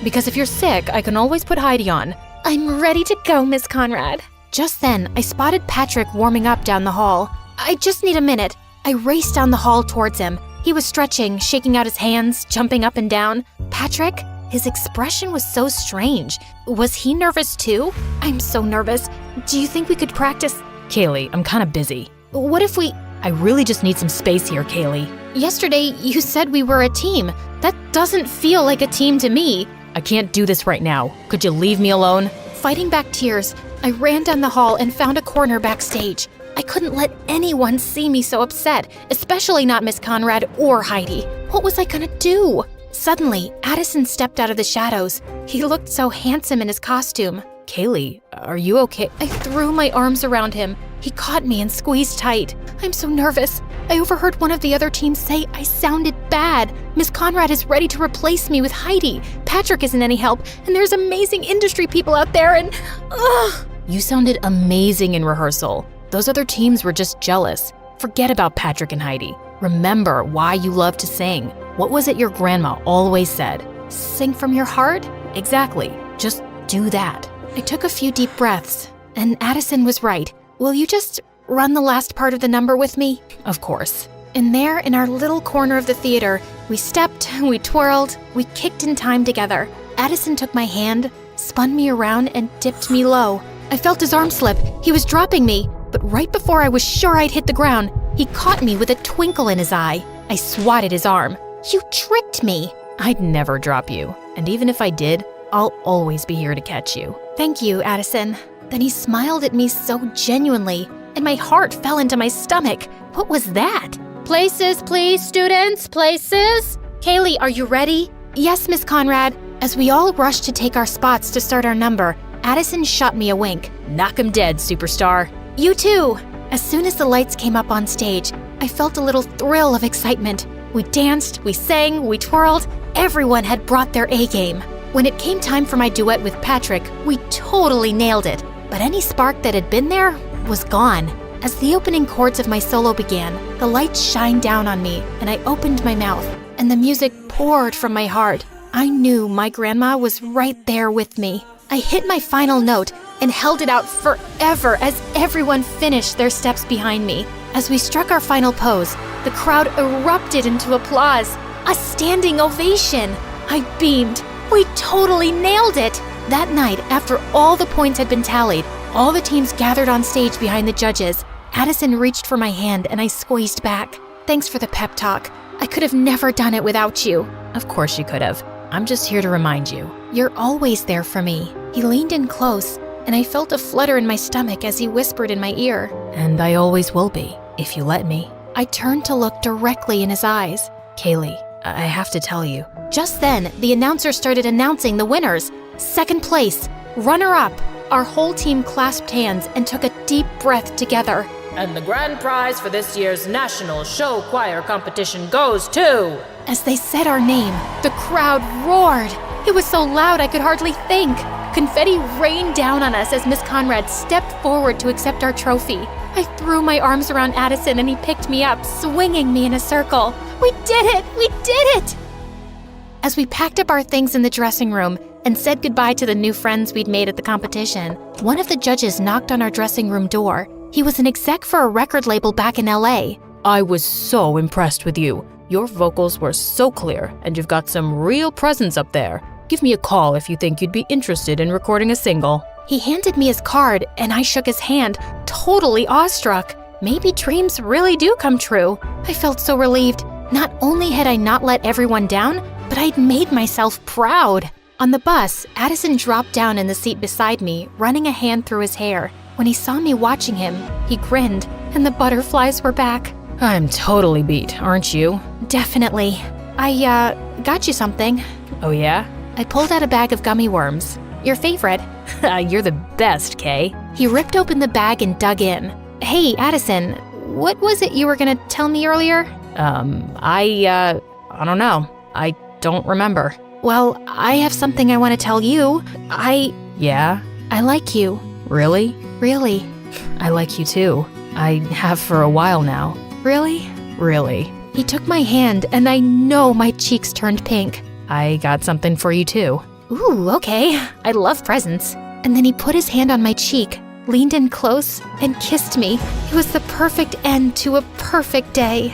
because if you're sick, I can always put Heidi on. I'm ready to go, Miss Conrad. Just then, I spotted Patrick warming up down the hall. I just need a minute. I raced down the hall towards him. He was stretching, shaking out his hands, jumping up and down. Patrick? His expression was so strange. Was he nervous too? I'm so nervous. Do you think we could practice? Kaylee, I'm kind of busy. What if I really just need some space here, Kaylee. Yesterday, you said we were a team. That doesn't feel like a team to me. I can't do this right now. Could you leave me alone? Fighting back tears, I ran down the hall and found a corner backstage. I couldn't let anyone see me so upset, especially not Miss Conrad or Heidi. What was I gonna do? Suddenly, Addison stepped out of the shadows. He looked so handsome in his costume. Kaylee, are you okay? I threw my arms around him. He caught me and squeezed tight. I'm so nervous. I overheard one of the other teams say I sounded bad. Miss Conrad is ready to replace me with Heidi. Patrick isn't any help, and there's amazing industry people out there, and ugh! You sounded amazing in rehearsal. Those other teams were just jealous. Forget about Patrick and Heidi. Remember why you love to sing. What was it your grandma always said? Sing from your heart? Exactly. Just do that. I took a few deep breaths, and Addison was right. Will you just run the last part of the number with me? Of course. And there, in our little corner of the theater, we stepped, we twirled, we kicked in time together. Addison took my hand, spun me around, and dipped me low. I felt his arm slip. He was dropping me, but right before I was sure I'd hit the ground, he caught me with a twinkle in his eye. I swatted his arm. You tricked me. I'd never drop you, and even if I did, I'll always be here to catch you. Thank you, Addison. Then he smiled at me so genuinely, and my heart fell into my stomach. What was that? Places, please, students, places. Kaylee, are you ready? Yes, Miss Conrad. As we all rushed to take our spots to start our number, Addison shot me a wink. Knock him dead, superstar. You too! As soon as the lights came up on stage, I felt a little thrill of excitement. We danced, we sang, we twirled. Everyone had brought their A-game. When it came time for my duet with Patrick, we totally nailed it. But any spark that had been there was gone. As the opening chords of my solo began, the lights shined down on me, and I opened my mouth, and the music poured from my heart. I knew my grandma was right there with me. I hit my final note and held it out forever as everyone finished their steps behind me. As we struck our final pose, the crowd erupted into applause, a standing ovation. I beamed. We totally nailed it! That night, after all the points had been tallied, all the teams gathered on stage behind the judges. Addison reached for my hand and I squeezed back. Thanks for the pep talk. I could have never done it without you. Of course you could have. I'm just here to remind you. You're always there for me. He leaned in close, and I felt a flutter in my stomach as he whispered in my ear. And I always will be, if you let me. I turned to look directly in his eyes. Kaylee, I have to tell you. Just then, the announcer started announcing the winners. Second place, runner-up. Our whole team clasped hands and took a deep breath together. And the grand prize for this year's National Show Choir competition goes to... As they said our name, the crowd roared. It was so loud I could hardly think. Confetti rained down on us as Miss Conrad stepped forward to accept our trophy. I threw my arms around Addison and he picked me up, swinging me in a circle. We did it! We did it! As we packed up our things in the dressing room and said goodbye to the new friends we'd made at the competition, one of the judges knocked on our dressing room door. He was an exec for a record label back in LA. I was so impressed with you. Your vocals were so clear, and you've got some real presence up there. Give me a call if you think you'd be interested in recording a single. He handed me his card, and I shook his hand, totally awestruck. Maybe dreams really do come true. I felt so relieved. Not only had I not let everyone down, but I'd made myself proud. On the bus, Addison dropped down in the seat beside me, running a hand through his hair. When he saw me watching him, he grinned, and the butterflies were back. I'm totally beat, aren't you? Definitely. I, got you something. Oh yeah? I pulled out a bag of gummy worms. Your favorite. You're the best, Kay. He ripped open the bag and dug in. Hey, Addison, what was it you were gonna tell me earlier? I don't know. I don't remember. Well, I have something I want to tell you. Yeah? I like you. Really? Really. I like you too. I have for a while now. Really? Really. He took my hand, and I know my cheeks turned pink. I got something for you too. Ooh, okay. I love presents. And then he put his hand on my cheek, leaned in close, and kissed me. It was the perfect end to a perfect day.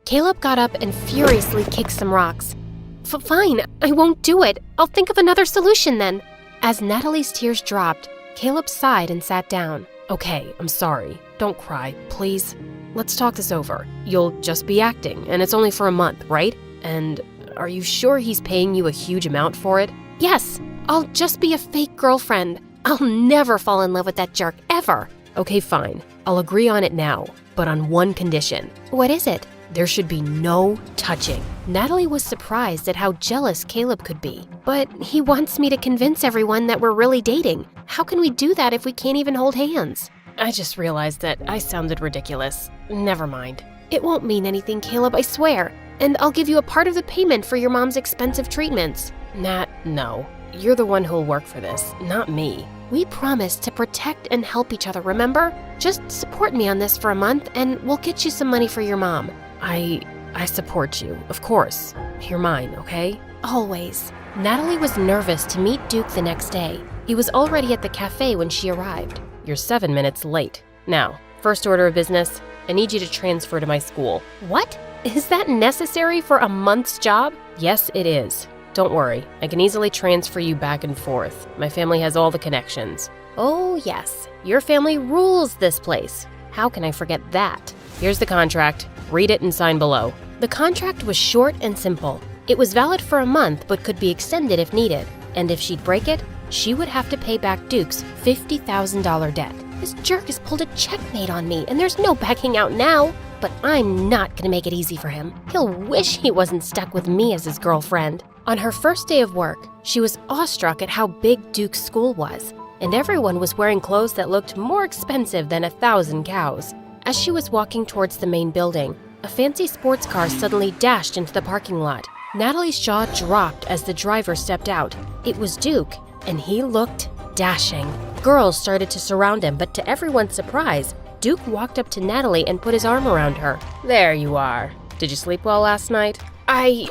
Caleb got up and furiously kicked some rocks. Fine, I won't do it. I'll think of another solution then. As Natalie's tears dropped, Caleb sighed and sat down. Okay, I'm sorry. Don't cry, please. Let's talk this over. You'll just be acting, and it's only for a month, right? And are you sure he's paying you a huge amount for it? Yes, I'll just be a fake girlfriend. I'll never fall in love with that jerk, ever. Okay, fine. I'll agree on it now, but on one condition. What is it? There should be no touching. Natalie was surprised at how jealous Caleb could be. But he wants me to convince everyone that we're really dating. How can we do that if we can't even hold hands? I just realized that I sounded ridiculous. Never mind. It won't mean anything, Caleb, I swear. And I'll give you a part of the payment for your mom's expensive treatments. Nat, no. You're the one who'll work for this, not me. We promised to protect and help each other, remember? Just support me on this for a month and we'll get you some money for your mom. I support you, of course. You're mine, okay? Always. Natalie was nervous to meet Duke the next day. He was already at the cafe when she arrived. You're 7 minutes late. Now, first order of business, I need you to transfer to my school. What? Is that necessary for a month's job? Yes, it is. Don't worry, I can easily transfer you back and forth. My family has all the connections. Oh, yes. Your family rules this place. How can I forget that? Here's the contract. Read it and sign below. The contract was short and simple. It was valid for a month but could be extended if needed. And if she'd break it, she would have to pay back Duke's $50,000 debt. This jerk has pulled a checkmate on me, and there's no backing out now. But I'm not gonna make it easy for him. He'll wish he wasn't stuck with me as his girlfriend. On her first day of work, she was awestruck at how big Duke's school was, and everyone was wearing clothes that looked more expensive than 1,000 cows. As she was walking towards the main building, a fancy sports car suddenly dashed into the parking lot. Natalie's jaw dropped as the driver stepped out. It was Duke, and he looked dashing. Girls started to surround him, but to everyone's surprise, Duke walked up to Natalie and put his arm around her. There you are. Did you sleep well last night? I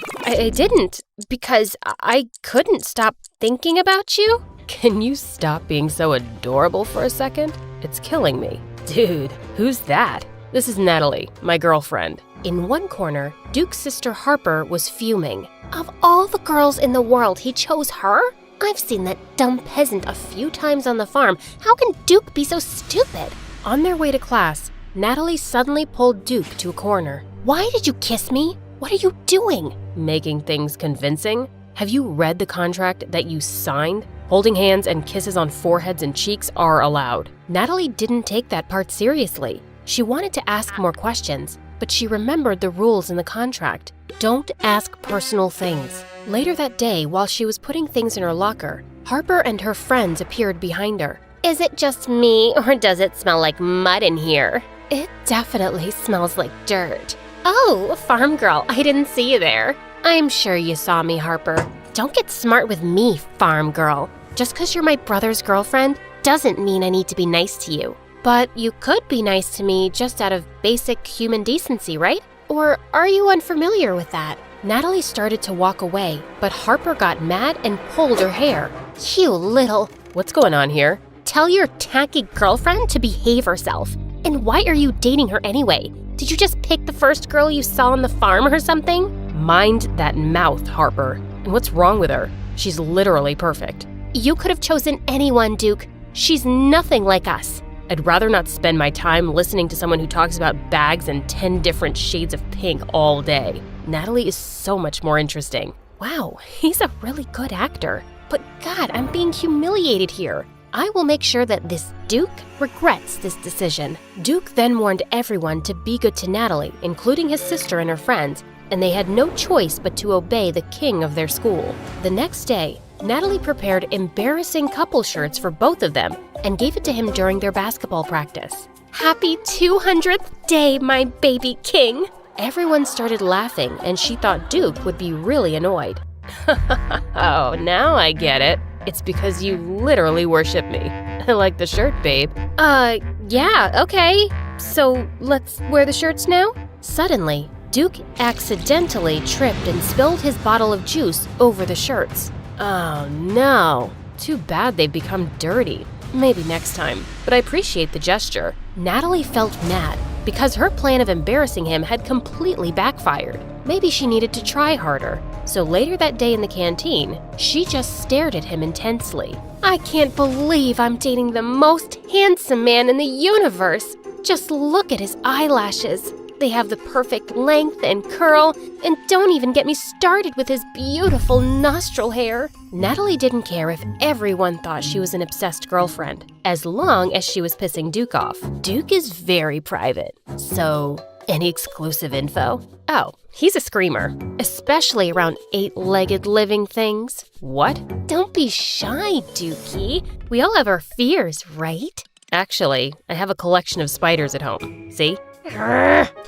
didn't, because I couldn't stop thinking about you. Can you stop being so adorable for a second? It's killing me. Dude, who's that? This is Natalie, my girlfriend. In one corner, Duke's sister Harper was fuming. Of all the girls in the world, he chose her? I've seen that dumb peasant a few times on the farm. How can Duke be so stupid? On their way to class, Natalie suddenly pulled Duke to a corner. Why did you kiss me? What are you doing? Making things convincing? Have you read the contract that you signed? Holding hands and kisses on foreheads and cheeks are allowed. Natalie didn't take that part seriously. She wanted to ask more questions, but she remembered the rules in the contract. Don't ask personal things. Later that day, while she was putting things in her locker, Harper and her friends appeared behind her. Is it just me, or does it smell like mud in here? It definitely smells like dirt. Oh, farm girl, I didn't see you there. I'm sure you saw me, Harper. Don't get smart with me, farm girl. Just because you're my brother's girlfriend doesn't mean I need to be nice to you. But you could be nice to me just out of basic human decency, right? Or are you unfamiliar with that? Natalie started to walk away, but Harper got mad and pulled her hair. You little... What's going on here? Tell your tacky girlfriend to behave herself. And why are you dating her anyway? Did you just pick the first girl you saw on the farm or something? Mind that mouth, Harper. And what's wrong with her? She's literally perfect. You could have chosen anyone, Duke. She's nothing like us. I'd rather not spend my time listening to someone who talks about bags and 10 different shades of pink all day. Natalie is so much more interesting. Wow, he's a really good actor. But God, I'm being humiliated here. I will make sure that this Duke regrets this decision. Duke then warned everyone to be good to Natalie, including his sister and her friends, and they had no choice but to obey the king of their school. The next day, Natalie prepared embarrassing couple shirts for both of them and gave it to him during their basketball practice. Happy 200th day, my baby king! Everyone started laughing, and she thought Duke would be really annoyed. Oh, now I get it. It's because you literally worship me. I like the shirt, babe. Yeah, okay. So let's wear the shirts now? Suddenly, Duke accidentally tripped and spilled his bottle of juice over the shirts. Oh no. Too bad they've become dirty. Maybe next time, but I appreciate the gesture. Natalie felt mad because her plan of embarrassing him had completely backfired. Maybe she needed to try harder. So later that day in the canteen, she just stared at him intensely. I can't believe I'm dating the most handsome man in the universe. Just look at his eyelashes. They have the perfect length and curl, and don't even get me started with his beautiful nostril hair. Natalie didn't care if everyone thought she was an obsessed girlfriend, as long as she was pissing Duke off. Duke is very private. So, any exclusive info? Oh, he's a screamer, especially around 8-legged living things. What? Don't be shy, Dookie. We all have our fears, right? Actually, I have a collection of spiders at home. See?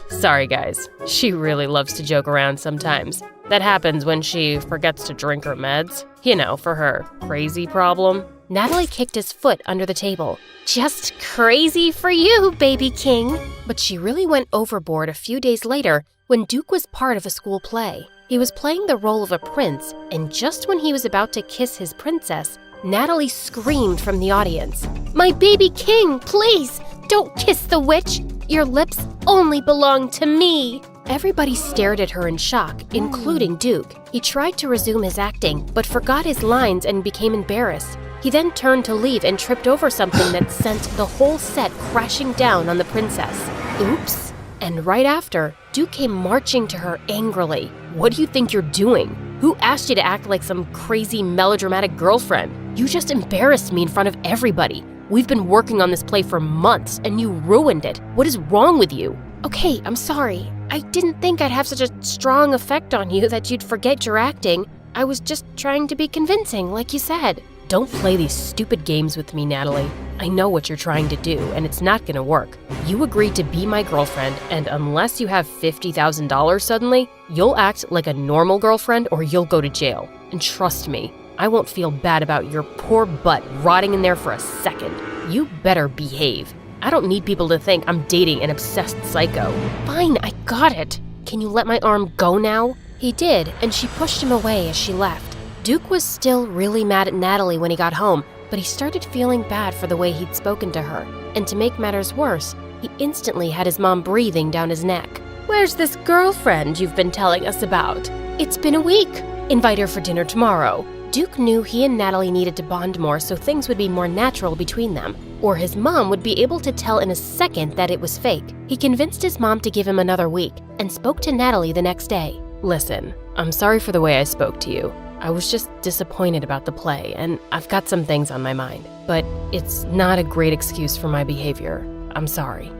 Sorry, guys. She really loves to joke around sometimes. That happens when she forgets to drink her meds. You know, for her crazy problem. Natalie kicked his foot under the table. Just crazy for you, baby king. But she really went overboard a few days later when Duke was part of a school play. He was playing the role of a prince, and just when he was about to kiss his princess, Natalie screamed from the audience. My baby king, please, don't kiss the witch. Your lips only belong to me. Everybody stared at her in shock, including Duke. He tried to resume his acting, but forgot his lines and became embarrassed. He then turned to leave and tripped over something that sent the whole set crashing down on the princess. Oops. And right after, Duke came marching to her angrily. What do you think you're doing? Who asked you to act like some crazy melodramatic girlfriend? You just embarrassed me in front of everybody. We've been working on this play for months, and you ruined it. What is wrong with you? Okay, I'm sorry. I didn't think I'd have such a strong effect on you that you'd forget your acting. I was just trying to be convincing, like you said. Don't play these stupid games with me, Natalie. I know what you're trying to do, and it's not gonna work. You agreed to be my girlfriend, and unless you have $50,000 suddenly, you'll act like a normal girlfriend or you'll go to jail. And trust me, I won't feel bad about your poor butt rotting in there for a second. You better behave. I don't need people to think I'm dating an obsessed psycho. Fine, I got it. Can you let my arm go now? He did, and she pushed him away as she left. Duke was still really mad at Natalie when he got home, but he started feeling bad for the way he'd spoken to her. And to make matters worse, he instantly had his mom breathing down his neck. Where's this girlfriend you've been telling us about? It's been a week. Invite her for dinner tomorrow. Duke knew he and Natalie needed to bond more so things would be more natural between them, or his mom would be able to tell in a second that it was fake. He convinced his mom to give him another week and spoke to Natalie the next day. Listen, I'm sorry for the way I spoke to you. I was just disappointed about the play, and I've got some things on my mind. But it's not a great excuse for my behavior. I'm sorry.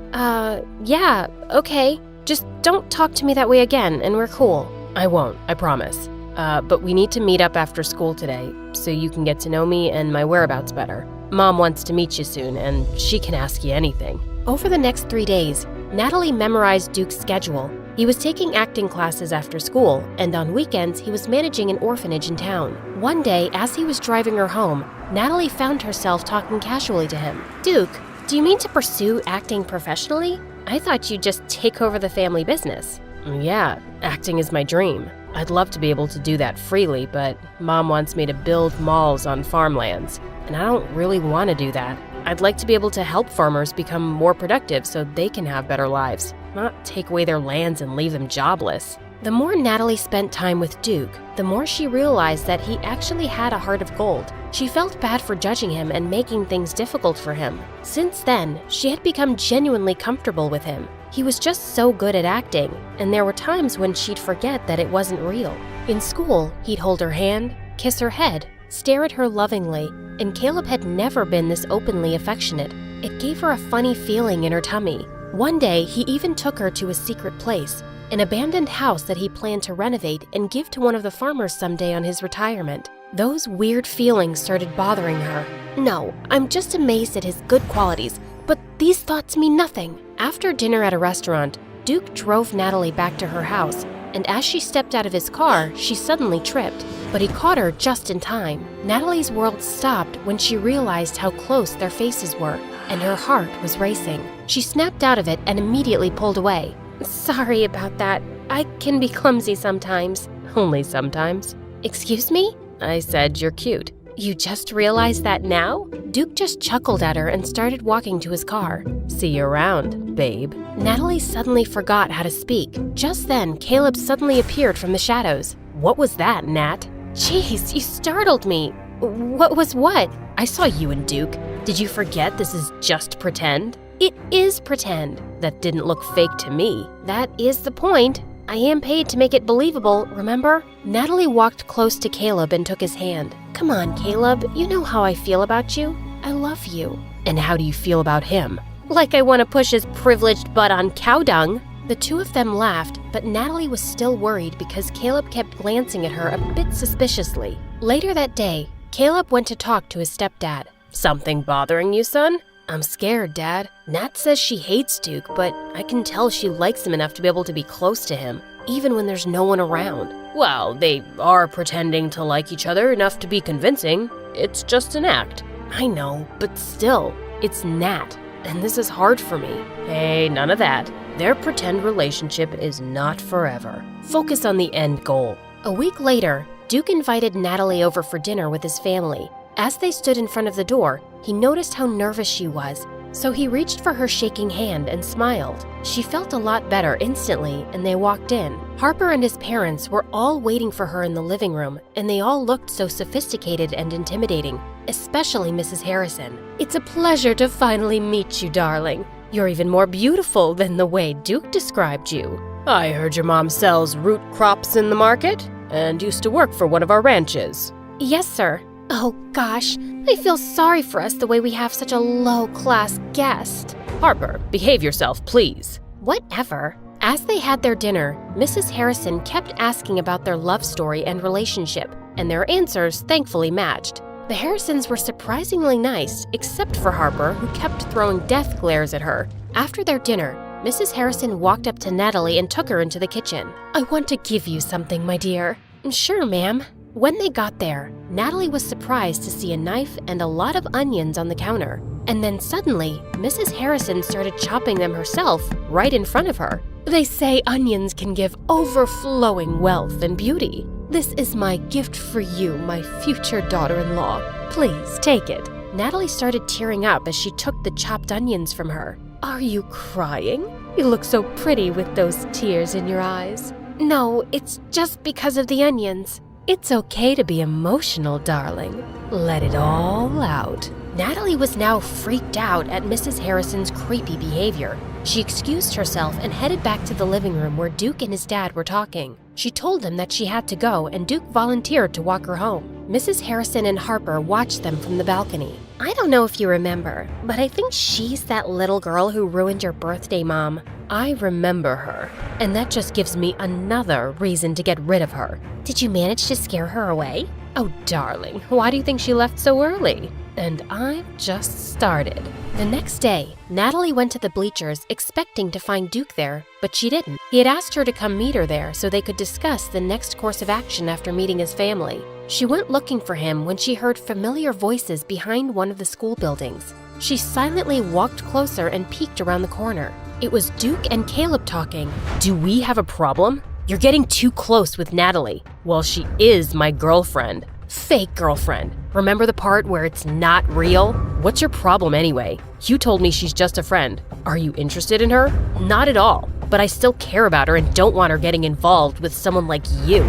Yeah, okay. Just don't talk to me that way again, and we're cool. I won't, I promise. But we need to meet up after school today, so you can get to know me and my whereabouts better. Mom wants to meet you soon, and she can ask you anything. Over the next 3 days, Natalie memorized Duke's schedule. He was taking acting classes after school, and on weekends he was managing an orphanage in town. One day, as he was driving her home, Natalie found herself talking casually to him. Duke, do you mean to pursue acting professionally? I thought you'd just take over the family business. Yeah, acting is my dream. I'd love to be able to do that freely, but Mom wants me to build malls on farmlands, and I don't really want to do that. I'd like to be able to help farmers become more productive so they can have better lives, not take away their lands and leave them jobless. The more Natalie spent time with Duke, the more she realized that he actually had a heart of gold. She felt bad for judging him and making things difficult for him. Since then, she had become genuinely comfortable with him. He was just so good at acting, and there were times when she'd forget that it wasn't real. In school, he'd hold her hand, kiss her head, stare at her lovingly, and Caleb had never been this openly affectionate. It gave her a funny feeling in her tummy. One day, he even took her to a secret place, an abandoned house that he planned to renovate and give to one of the farmers someday on his retirement. Those weird feelings started bothering her. No, I'm just amazed at his good qualities, but these thoughts mean nothing. After dinner at a restaurant, Duke drove Natalie back to her house, and as she stepped out of his car, she suddenly tripped. But he caught her just in time. Natalie's world stopped when she realized how close their faces were, and her heart was racing. She snapped out of it and immediately pulled away. Sorry about that. I can be clumsy sometimes. Only sometimes. Excuse me? I said you're cute. You just realized that now? Duke just chuckled at her and started walking to his car. See you around, babe. Natalie suddenly forgot how to speak. Just then, Caleb suddenly appeared from the shadows. What was that, Nat? Jeez, you startled me. What was what? I saw you and Duke. Did you forget this is just pretend? It is pretend. That didn't look fake to me. That is the point. I am paid to make it believable, remember? Natalie walked close to Caleb and took his hand. Come on, Caleb, you know how I feel about you. I love you. And how do you feel about him? Like I want to push his privileged butt on cow dung. The two of them laughed, but Natalie was still worried because Caleb kept glancing at her a bit suspiciously. Later that day, Caleb went to talk to his stepdad. Something bothering you, son? I'm scared, Dad. Nat says she hates Duke, but I can tell she likes him enough to be able to be close to him, even when there's no one around. Well, they are pretending to like each other enough to be convincing. It's just an act. I know, but still, it's Nat, and this is hard for me. Hey, none of that. Their pretend relationship is not forever. Focus on the end goal. A week later, Duke invited Natalie over for dinner with his family. As they stood in front of the door, he noticed how nervous she was, so he reached for her shaking hand and smiled. She felt a lot better instantly, and they walked in. Harper and his parents were all waiting for her in the living room, and they all looked so sophisticated and intimidating, especially Mrs. Harrison. It's a pleasure to finally meet you, darling. You're even more beautiful than the way Duke described you. I heard your mom sells root crops in the market and used to work for one of our ranches. Yes, sir. Oh gosh, I feel sorry for us the way we have such a low-class guest. Harper, behave yourself, please. Whatever. As they had their dinner, Mrs. Harrison kept asking about their love story and relationship, and their answers thankfully matched. The Harrisons were surprisingly nice, except for Harper, who kept throwing death glares at her. After their dinner, Mrs. Harrison walked up to Natalie and took her into the kitchen. I want to give you something, my dear. Sure, ma'am. When they got there, Natalie was surprised to see a knife and a lot of onions on the counter. And then suddenly, Mrs. Harrison started chopping them herself right in front of her. They say onions can give overflowing wealth and beauty. This is my gift for you, my future daughter-in-law. Please take it. Natalie started tearing up as she took the chopped onions from her. Are you crying? You look so pretty with those tears in your eyes. No, it's just because of the onions. It's okay to be emotional, darling. Let it all out. Natalie was now freaked out at Mrs. Harrison's creepy behavior. She excused herself and headed back to the living room where Duke and his dad were talking. She told them that she had to go, and Duke volunteered to walk her home. Mrs. Harrison and Harper watched them from the balcony. I don't know if you remember, but I think she's that little girl who ruined your birthday, Mom. I remember her, and that just gives me another reason to get rid of her. Did you manage to scare her away? Oh, darling, why do you think she left so early? And I've just started. The next day, Natalie went to the bleachers expecting to find Duke there, but she didn't. He had asked her to come meet her there so they could discuss the next course of action after meeting his family. She went looking for him when she heard familiar voices behind one of the school buildings. She silently walked closer and peeked around the corner. It was Duke and Caleb talking. Do we have a problem? You're getting too close with Natalie. Well, she is my girlfriend. Fake girlfriend. Remember the part where it's not real? What's your problem anyway? You told me she's just a friend. Are you interested in her? Not at all. But I still care about her and don't want her getting involved with someone like you.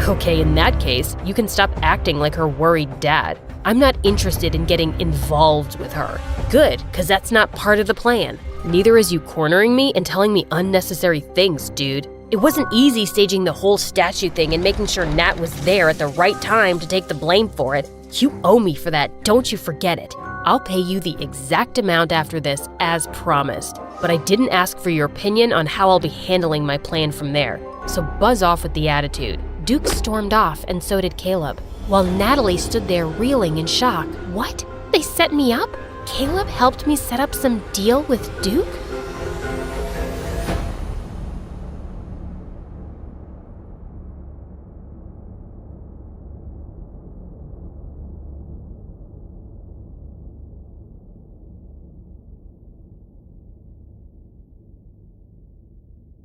Okay, in that case, you can stop acting like her worried dad. I'm not interested in getting involved with her. Good, because that's not part of the plan. Neither is you cornering me and telling me unnecessary things, dude. It wasn't easy staging the whole statue thing and making sure Nat was there at the right time to take the blame for it. You owe me for that, don't you forget it. I'll pay you the exact amount after this, as promised. But I didn't ask for your opinion on how I'll be handling my plan from there. So buzz off with the attitude. Duke stormed off, and so did Caleb, while Natalie stood there reeling in shock. What? They set me up? Caleb helped me set up some deal with Duke?